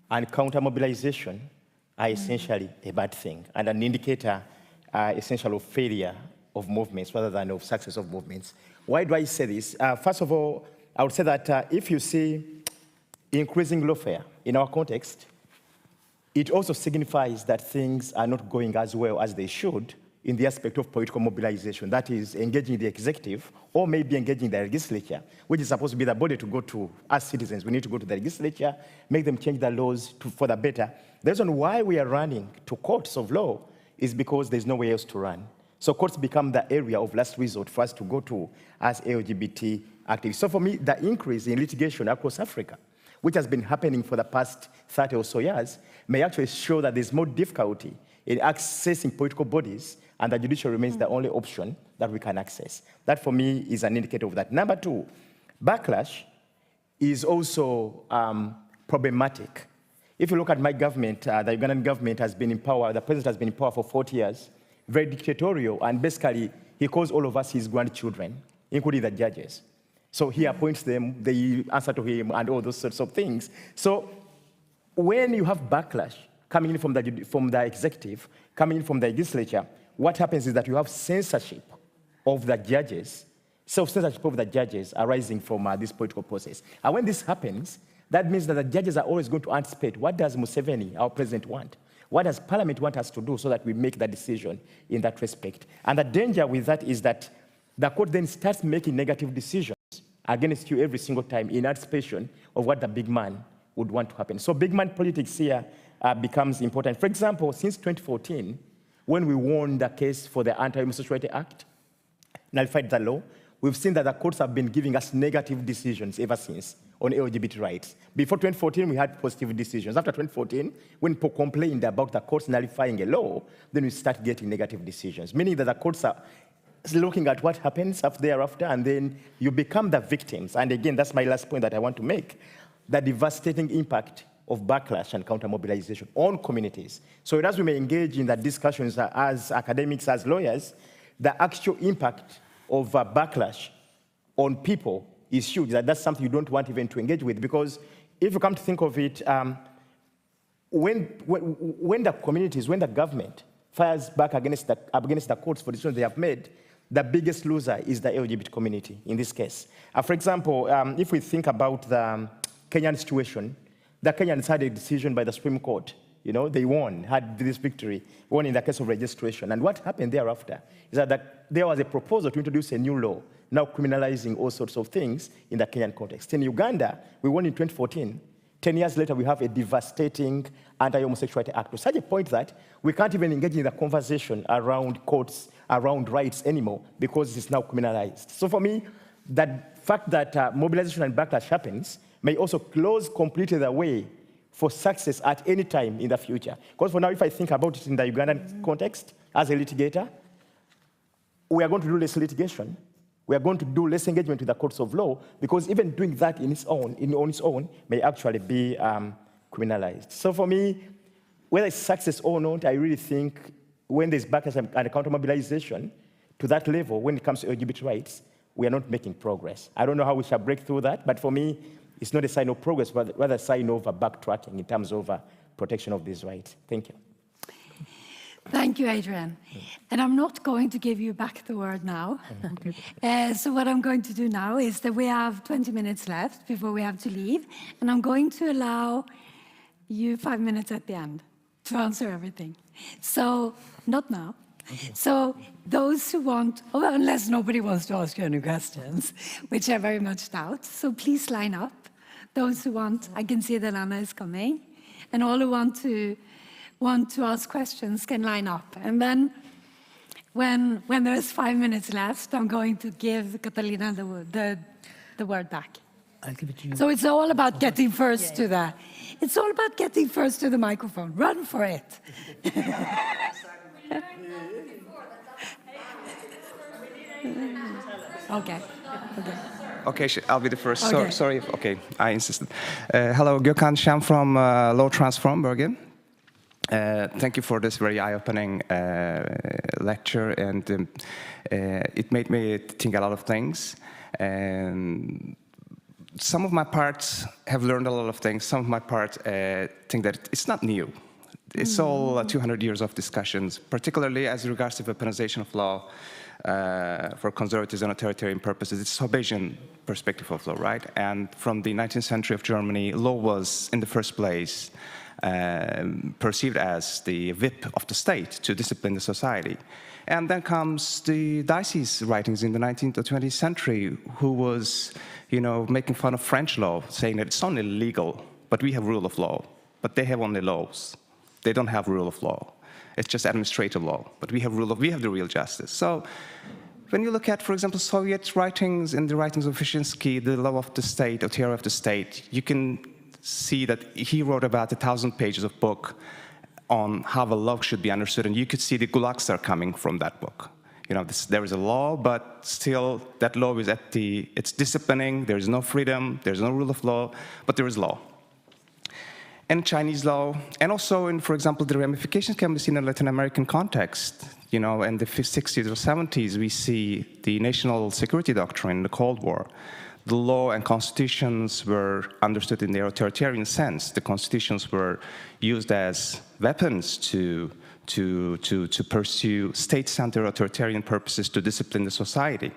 Speaker 12: and counter-mobilization are essentially a bad thing and an indicator essentially of failure of movements rather than of success of movements. Why do I say this? First of all, I would say that if you see increasing lawfare in our context, it also signifies that things are not going as well as they should in the aspect of political mobilization, that is engaging the executive or maybe engaging the legislature, which is supposed to be the body to go to as citizens. We need to go to the legislature, make them change the laws for the better. The reason why we are running to courts of law is because there's nowhere else to run. So courts become the area of last resort for us to go to as LGBT activists. So for me, the increase in litigation across Africa, which has been happening for the past 30 or so years, may actually show that there's more difficulty in accessing political bodies, and the judiciary remains the only option that we can access. That, for me, is an indicator of that. Number two, backlash is also problematic. If you look at my government, the Ugandan government has been in power, the president has been in power for 40 years, very dictatorial, and basically he calls all of us his grandchildren, including the judges. So he appoints them, they answer to him, and all those sorts of things. So when you have backlash coming in from the executive, coming in from the legislature, what happens is that you have censorship of the judges, self-censorship of the judges arising from this political process. And when this happens, that means that the judges are always going to anticipate, what does Museveni, our president, want? What does Parliament want us to do so that we make that decision in that respect? And the danger with that is that the court then starts making negative decisions against you every single time in anticipation of what the big man would want to happen. So big man politics here becomes important. For example, since 2014, when we won the case for the Anti-Homosexuality Act, nullified the law, we've seen that the courts have been giving us negative decisions ever since on LGBT rights. Before 2014, we had positive decisions. After 2014, when people complained about the courts nullifying a law, then we start getting negative decisions, meaning that the courts are looking at what happens thereafter, and then you become the victims. And again, that's my last point that I want to make, the devastating impact of backlash and counter-mobilization on communities. So as we may engage in the discussions as academics, as lawyers, the actual impact of backlash on people is huge. That's something you don't want even to engage with, because if you come to think of it, when the communities, when the government fires back against the courts for decisions they have made, the biggest loser is the LGBT community in this case. For example, if we think about the Kenyan situation, the Kenyans had a decision by the Supreme Court. You know, they won, had this victory, won in the case of registration. And what happened thereafter is that there was a proposal to introduce a new law, now criminalizing all sorts of things in the Kenyan context. In Uganda, we won in 2014. 10 years later, we have a devastating Anti-Homosexuality Act to such a point that we can't even engage in the conversation around courts, around rights anymore, because it's now criminalized. So for me, the fact that mobilization and backlash happens may also close completely the way for success at any time in the future. Because for now, if I think about it in the Ugandan context, as a litigator, we are going to do less litigation. We are going to do less engagement with the courts of law, because even doing that on its own, may actually be criminalized. So for me, whether it's success or not, I really think when there's backlash and counter mobilization to that level, when it comes to LGBT rights, we are not making progress. I don't know how we shall break through that, but for me, it's not a sign of progress, but rather a sign of backtracking in terms of protection of these rights. Thank you.
Speaker 1: Thank you, Adrian. And I'm not going to give you back the word now. So what I'm going to do now is that we have 20 minutes left before we have to leave, and I'm going to allow you 5 minutes at the end to answer everything. So, not now. So those who want, well, unless nobody wants to ask you any questions, which I very much doubt, so please line up. Those who want, I can see that Anna is coming, and all who want to ask questions can line up. And then when there's 5 minutes left, I'm going to give Catalina the word back.
Speaker 17: I'll give it to you.
Speaker 1: So it's all about getting first to the, it's all about getting first to the microphone. Run for it. Okay.
Speaker 10: Okay, I'll be the first.
Speaker 1: Okay.
Speaker 10: Sorry. Okay, I insisted. Hello, Gökhan Sham from Law Transform, Bergen. Thank you for this very eye-opening lecture, and it made me think a lot of things. And some of my parts have learned a lot of things. Some of my parts think that it's not new. It's all 200 years of discussions, particularly as regards to weaponization of law for conservative and authoritarian purposes. It's a Hobbesian perspective of law, right? And from the 19th century of Germany, law was, in the first place, perceived as the whip of the state to discipline the society. And then comes the Dicey's writings in the 19th or 20th century, who was, making fun of French law, saying that it's only legal, but we have rule of law. But they have only laws. They don't have rule of law. It's just administrative law. But we have the real justice. So when you look at, for example, Soviet writings, in the writings of Wyszynski, the law of the state, or theory of the state, you can see that he wrote about 1,000 pages of book on how a law should be understood, and you could see the gulags are coming from that book. There is a law, but still that law is it's disciplining, there is no freedom, there is no rule of law, but there is law. And Chinese law, and also in, for example, the ramifications can be seen in Latin American context. In the 60s or 70s, we see the national security doctrine in the Cold War. The law and constitutions were understood in the authoritarian sense. The constitutions were used as weapons to pursue state-centered authoritarian purposes to discipline the society.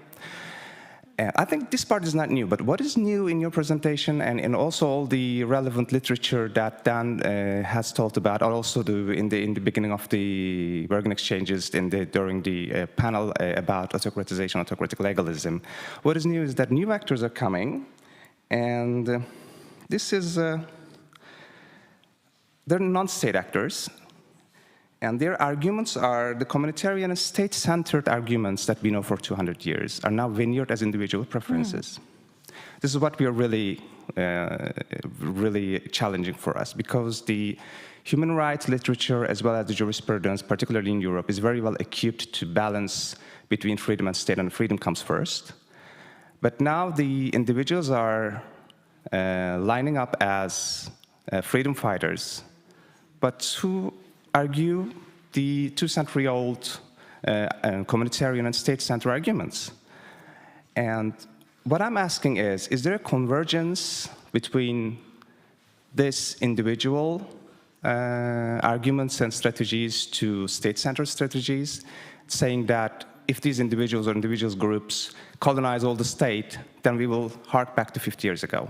Speaker 10: And I think this part is not new, but what is new in your presentation and also all the relevant literature that Dan has talked about, also in the beginning of the Bergen Exchanges during the panel about autocratization, autocratic legalism. What is new is that new actors are coming, and this is, they're non-state actors. And their arguments are the communitarian and state-centered arguments that we know for 200 years are now veneered as individual preferences. This is what we are really challenging for us, because the human rights literature as well as the jurisprudence, particularly in Europe, is very well equipped to balance between freedom and state, and freedom comes first. But now the individuals are lining up as freedom fighters, but who argue the 2-century-old communitarian and state-centered arguments. And what I'm asking is there a convergence between this individual arguments and strategies to state-centered strategies, saying that if these individuals or individuals groups colonize all the state, then we will hark back to 50 years ago?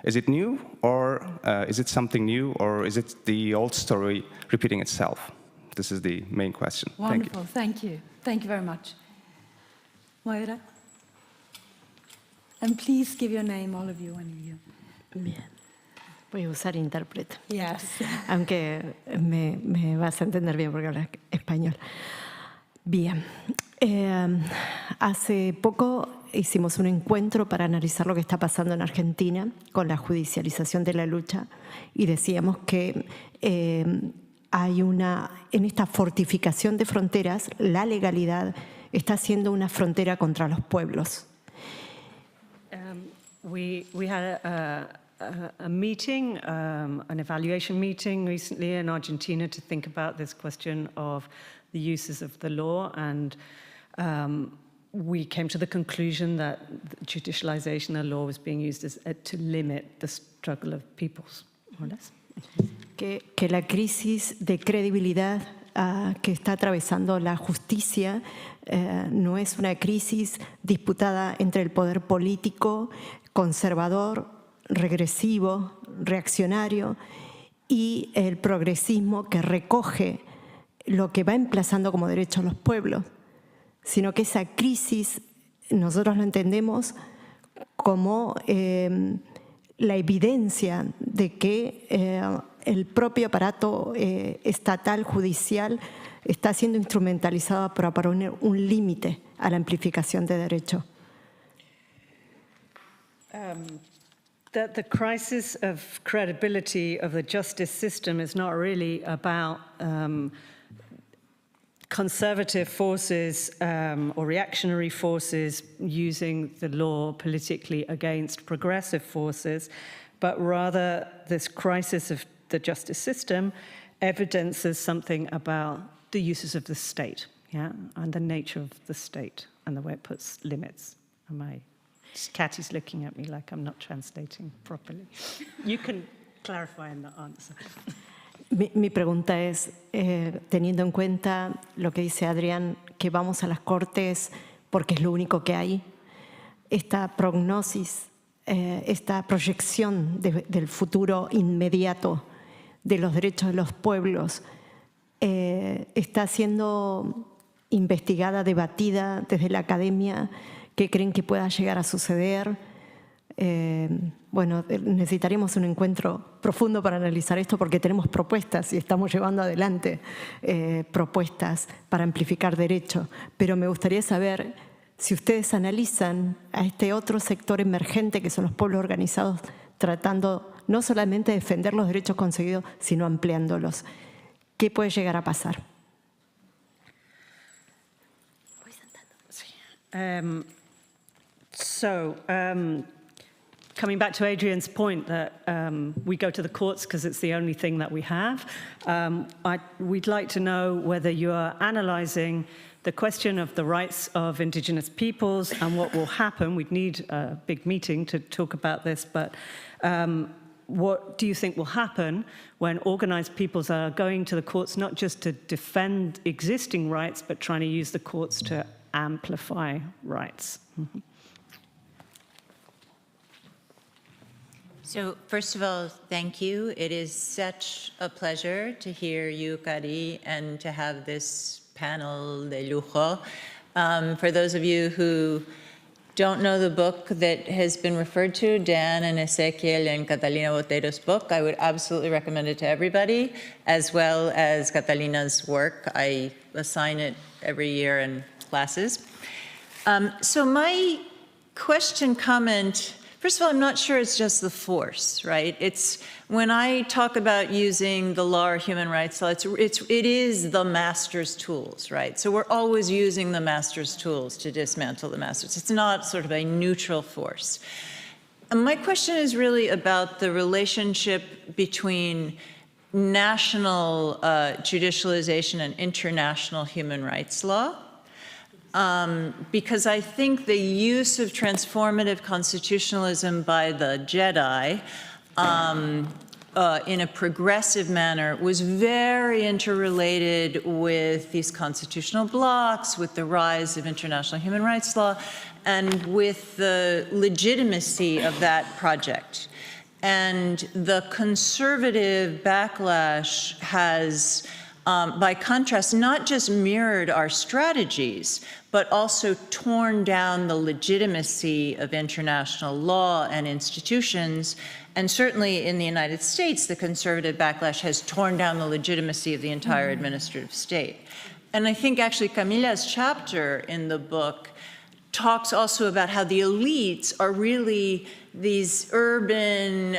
Speaker 10: Is it new, or is it something new, or is it the old story repeating itself? This is the main question.
Speaker 1: Wonderful, thank you. Thank you very much. Moira? And please give your name, all of you, one of you.
Speaker 21: Bien. Voy a usar intérprete.
Speaker 1: Yes.
Speaker 21: Aunque me vas a entender bien porque hablas español. Bien. Hace poco hicimos un encuentro para analizar lo que está pasando en Argentina con la judicialización de la lucha y decíamos que hay en esta fortificación de fronteras, la legalidad está siendo una frontera contra los pueblos.
Speaker 23: We had
Speaker 2: a meeting, an evaluation meeting recently in Argentina to think about this question of the uses of the law, and we came to the conclusion that judicialization of law was being used to limit the struggle of peoples, more or less.
Speaker 21: Que la crisis de credibilidad que está atravesando la justicia no es una crisis disputada entre el poder político, conservador, regresivo, reaccionario y el progresismo que recoge lo que va emplazando como derecho a los pueblos, sino que esa crisis nosotros la entendemos como la evidencia de que el propio aparato estatal, judicial, está siendo instrumentalizado para poner un límite a la amplificación de derechos.
Speaker 2: The crisis of credibility of the justice system is not really about conservative forces or reactionary forces using the law politically against progressive forces, but rather this crisis of the justice system evidences something about the uses of the state, yeah, and the nature of the state and the way it puts limits. Kathy's looking at me like I'm not translating properly. You can clarify in the answer.
Speaker 21: Mi pregunta es, teniendo en cuenta lo que dice Adrián, que vamos a las cortes porque es lo único que hay, esta prognosis, esta proyección del futuro inmediato de los derechos de los pueblos está siendo investigada, debatida desde la academia. ¿Qué creen que pueda llegar a suceder? Bueno, necesitaríamos un encuentro profundo para analizar esto porque tenemos propuestas y estamos llevando adelante propuestas para amplificar derechos. Pero me gustaría saber si ustedes analizan a este otro sector emergente que son los pueblos organizados tratando no solamente de defender los derechos conseguidos, sino ampliándolos. ¿Qué puede llegar a pasar?
Speaker 2: Coming back to Adrian's point that we go to the courts because it's the only thing that we have, we'd like to know whether you are analysing the question of the rights of indigenous peoples and what will happen. We'd need a big meeting to talk about this, but what do you think will happen when organised peoples are going to the courts not just to defend existing rights, but trying to use the courts to amplify rights?
Speaker 19: So first of all, thank you. It is such a pleasure to hear you, Cari, and to have this panel de lujo. For those of you who don't know the book that has been referred to, Dan and Ezequiel and Catalina Botero's book, I would absolutely recommend it to everybody, as well as Catalina's work. I assign it every year in classes. So my question, comment, first of all, I'm not sure it's just the force, right? It's when I talk about using the law or human rights law, it is the master's tools, right? So we're always using the master's tools to dismantle the masters. It's not sort of a neutral force. And my question is really about the relationship between national judicialization and international human rights law. Because I think the use of transformative constitutionalism by the Jedi in a progressive manner was very interrelated with these constitutional blocks, with the rise of international human rights law, and with the legitimacy of that project. And the conservative backlash has, by contrast, not just mirrored our strategies, but also torn down the legitimacy of international law and institutions. And certainly in the United States, the conservative backlash has torn down the legitimacy of the entire administrative state. And I think actually Camilla's chapter in the book talks also about how the elites are really these urban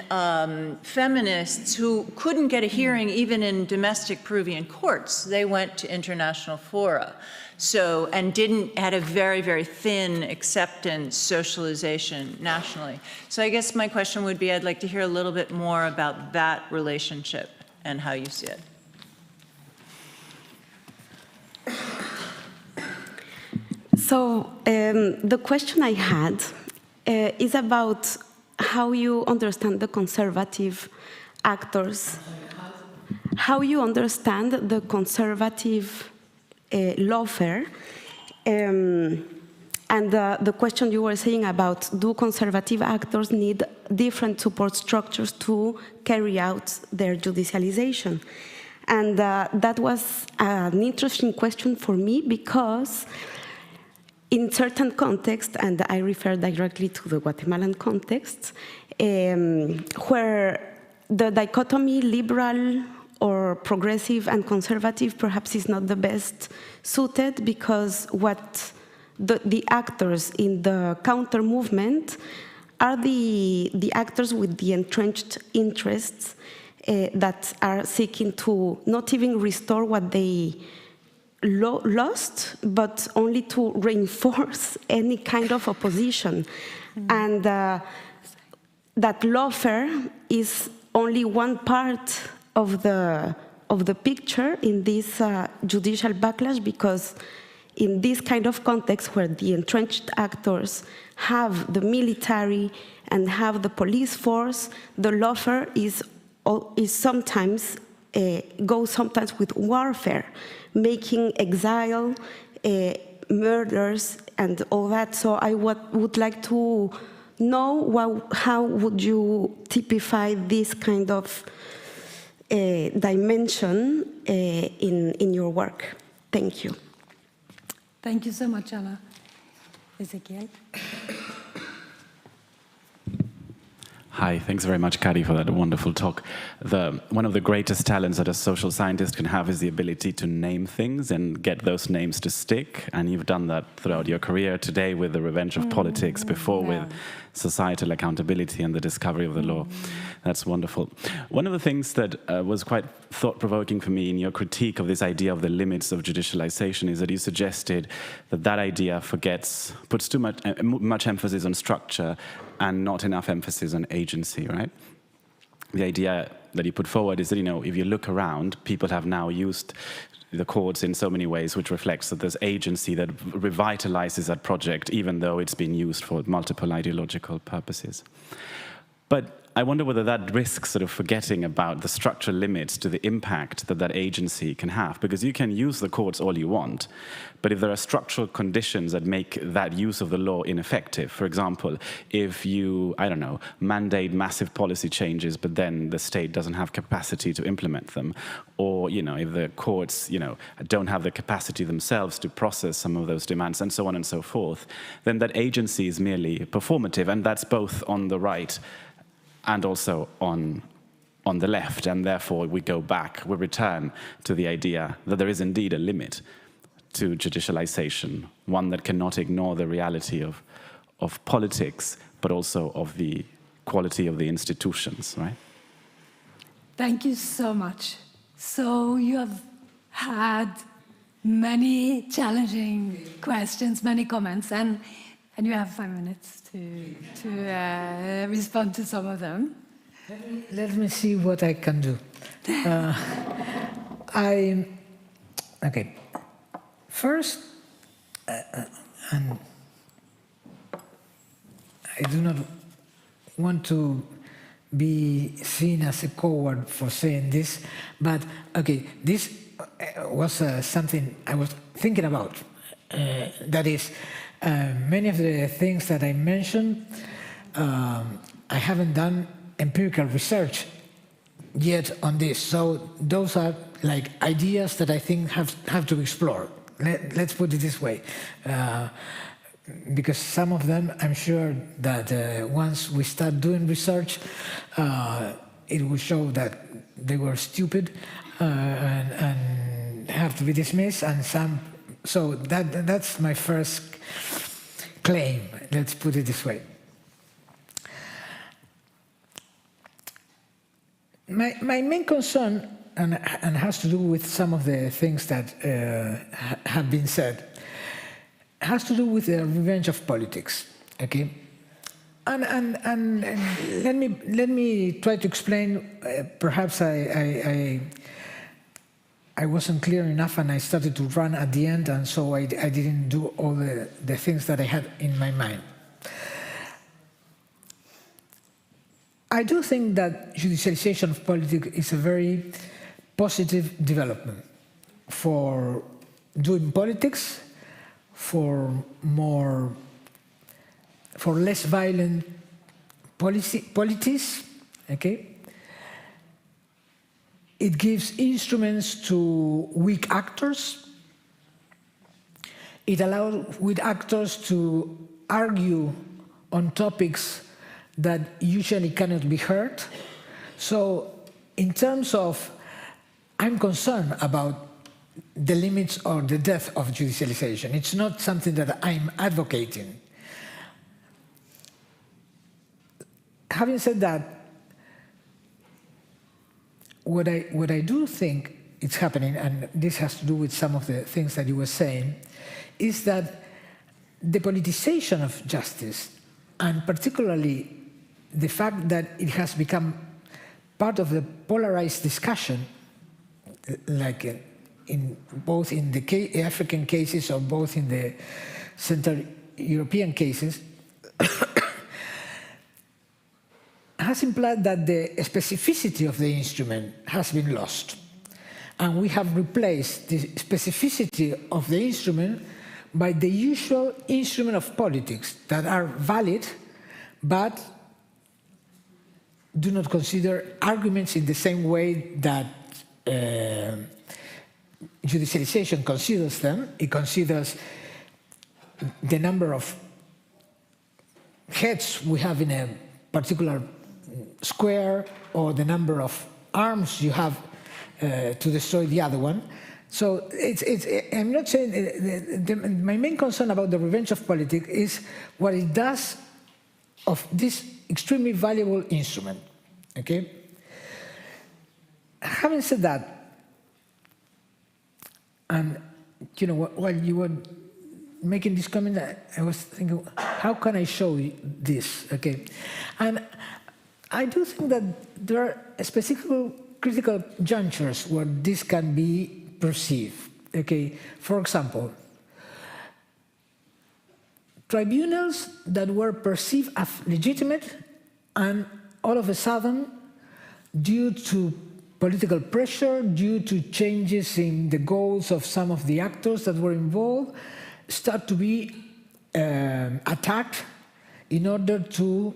Speaker 19: feminists who couldn't get a hearing even in domestic Peruvian courts. They went to international fora. So, and had a very, very thin acceptance, socialization nationally. So I guess my question would be, I'd like to hear a little bit more about that relationship and how you see it.
Speaker 4: So the question I had is about how you understand the conservative actors, how you understand the conservative lawfare, and the question you were saying about, do conservative actors need different support structures to carry out their judicialization? And that was an interesting question for me, because in certain contexts, and I refer directly to the Guatemalan context, where the dichotomy liberal or progressive and conservative perhaps is not the best suited, because what the actors in the counter movement are the actors with the entrenched interests that are seeking to not even restore what they lost, but only to reinforce any kind of opposition. And that lawfare is only one part of the picture in this judicial backlash, because in this kind of context where the entrenched actors have the military and have the police force, the lawfare is sometimes goes sometimes with warfare, making exile, murders, and all that. So I would like to know how would you typify this kind of dimension in your work. Thank you.
Speaker 1: Thank you so much, Anna. Ezequiel?
Speaker 8: Hi, thanks very much, Kari, for that wonderful talk. One of the greatest talents that a social scientist can have is the ability to name things and get those names to stick. And you've done that throughout your career, today with the revenge of politics, before with societal accountability and the discovery of the law. That's wonderful. One of the things that was quite thought-provoking for me in your critique of this idea of the limits of judicialization is that you suggested that that idea puts too much emphasis on structure and not enough emphasis on agency, right? The idea that you put forward is that, if you look around, people have now used the courts in so many ways, which reflects that there's agency that revitalizes that project, even though it's been used for multiple ideological purposes. But I wonder whether that risks sort of forgetting about the structural limits to the impact that that agency can have, because you can use the courts all you want, but if there are structural conditions that make that use of the law ineffective, for example, if you, I don't know, mandate massive policy changes, but then the state doesn't have capacity to implement them, or, if the courts, don't have the capacity themselves to process some of those demands, and so on and so forth, then that agency is merely performative, and that's both on the right and also on the left, and therefore we return to the idea that there is indeed a limit to judicialization, one that cannot ignore the reality of politics, but also of the quality of the institutions, right?
Speaker 1: Thank you so much. So you have had many challenging questions, many comments, and you have 5 minutes to respond to some of them.
Speaker 17: Let me see what I can do. Okay. First, and I do not want to be seen as a coward for saying this, but okay, this was something I was thinking about. That is, many of the things that I mentioned, I haven't done empirical research yet on this. So those are like ideas that I think have to be explored. Let's put it this way. Because some of them, I'm sure that once we start doing research, it will show that they were stupid and have to be dismissed, and some. So that's my first claim. Let's put it this way. My main concern, and has to do with some of the things that have been said, has to do with the revenge of politics. Okay, and let me try to explain. Perhaps I wasn't clear enough, and I started to run at the end, and so I didn't do all the things that I had in my mind. I do think that judicialization of politics is a very positive development for doing politics, for less violent policies, okay? It gives instruments to weak actors. It allows weak actors to argue on topics that usually cannot be heard. So in terms of, I'm concerned about the limits or the death of judicialization. It's not something that I'm advocating. Having said that, what I do think is happening, and this has to do with some of the things that you were saying, is that the politicization of justice, and particularly the fact that it has become part of the polarized discussion, like in both in the African cases or both in the Central European cases, has implied that the specificity of the instrument has been lost. And we have replaced the specificity of the instrument by the usual instrument of politics that are valid, but do not consider arguments in the same way that judicialization considers them. It considers the number of heads we have in a particular square, or the number of arms you have to destroy the other one. So I'm not saying, my main concern about the revenge of politics is what it does of this extremely valuable instrument, okay? Having said that, and you know, while you were making this comment, I was thinking, how can I show you this, okay? And I do think that there are specific critical junctures where this can be perceived, okay? For example, tribunals that were perceived as legitimate, and all of a sudden, due to political pressure, due to changes in the goals of some of the actors that were involved, start to be attacked in order to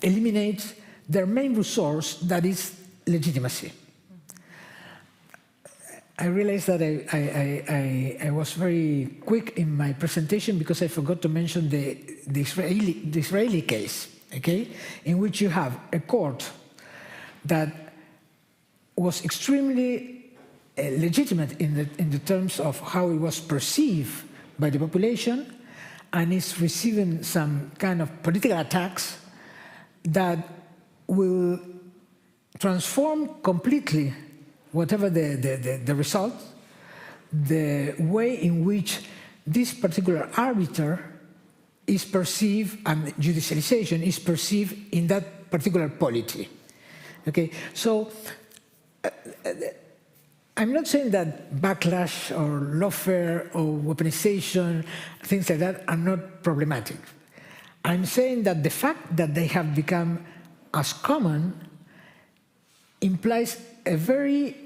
Speaker 17: eliminate their main resource, that is legitimacy. I realized that I was very quick in my presentation because I forgot to mention the Israeli case, okay, in which you have a court that was extremely legitimate in the terms of how it was perceived by the population, and is receiving some kind of political attacks that will transform completely, whatever the result, the way in which this particular arbiter is perceived and judicialization is perceived in that particular polity. Okay, so I'm not saying that backlash or lawfare or weaponization, things like that, are not problematic. I'm saying that the fact that they have become as common implies a very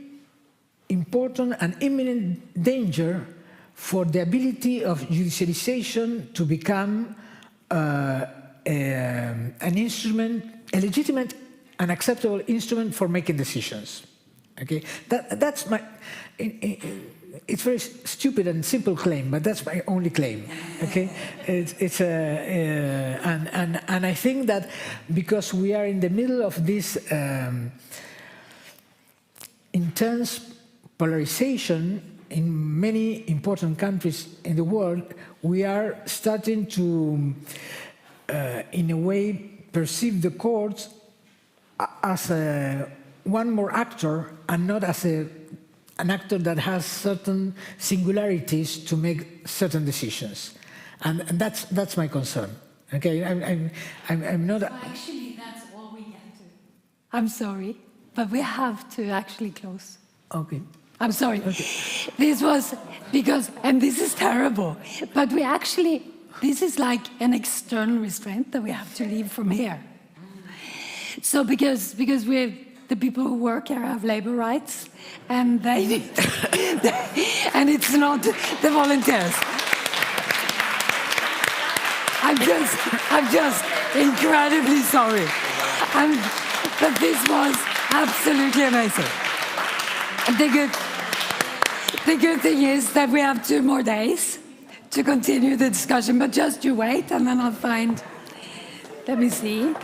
Speaker 17: important and imminent danger for the ability of judicialization to become an instrument, a legitimate and acceptable instrument for making decisions. Okay, that's my. It's very stupid and simple claim, but that's my only claim. Okay, and I think that because we are in the middle of this intense polarization in many important countries in the world, we are starting to, in a way, perceive the courts as one more actor and not as an actor that has certain singularities to make certain decisions. And that's my concern. Okay, I'm not.
Speaker 1: Actually, that's all we can do. I'm sorry, but we have to actually close.
Speaker 17: Okay.
Speaker 1: I'm sorry.
Speaker 17: Okay.
Speaker 1: This was because, and this is terrible, but we actually, this is like an external restraint that we have to leave from here. So because the people who work here have labor rights, and they need, and it's not the volunteers. I'm just incredibly sorry. But this was absolutely amazing. And the good thing is that we have 2 more days to continue the discussion, but just you wait and then I'll find, let me see.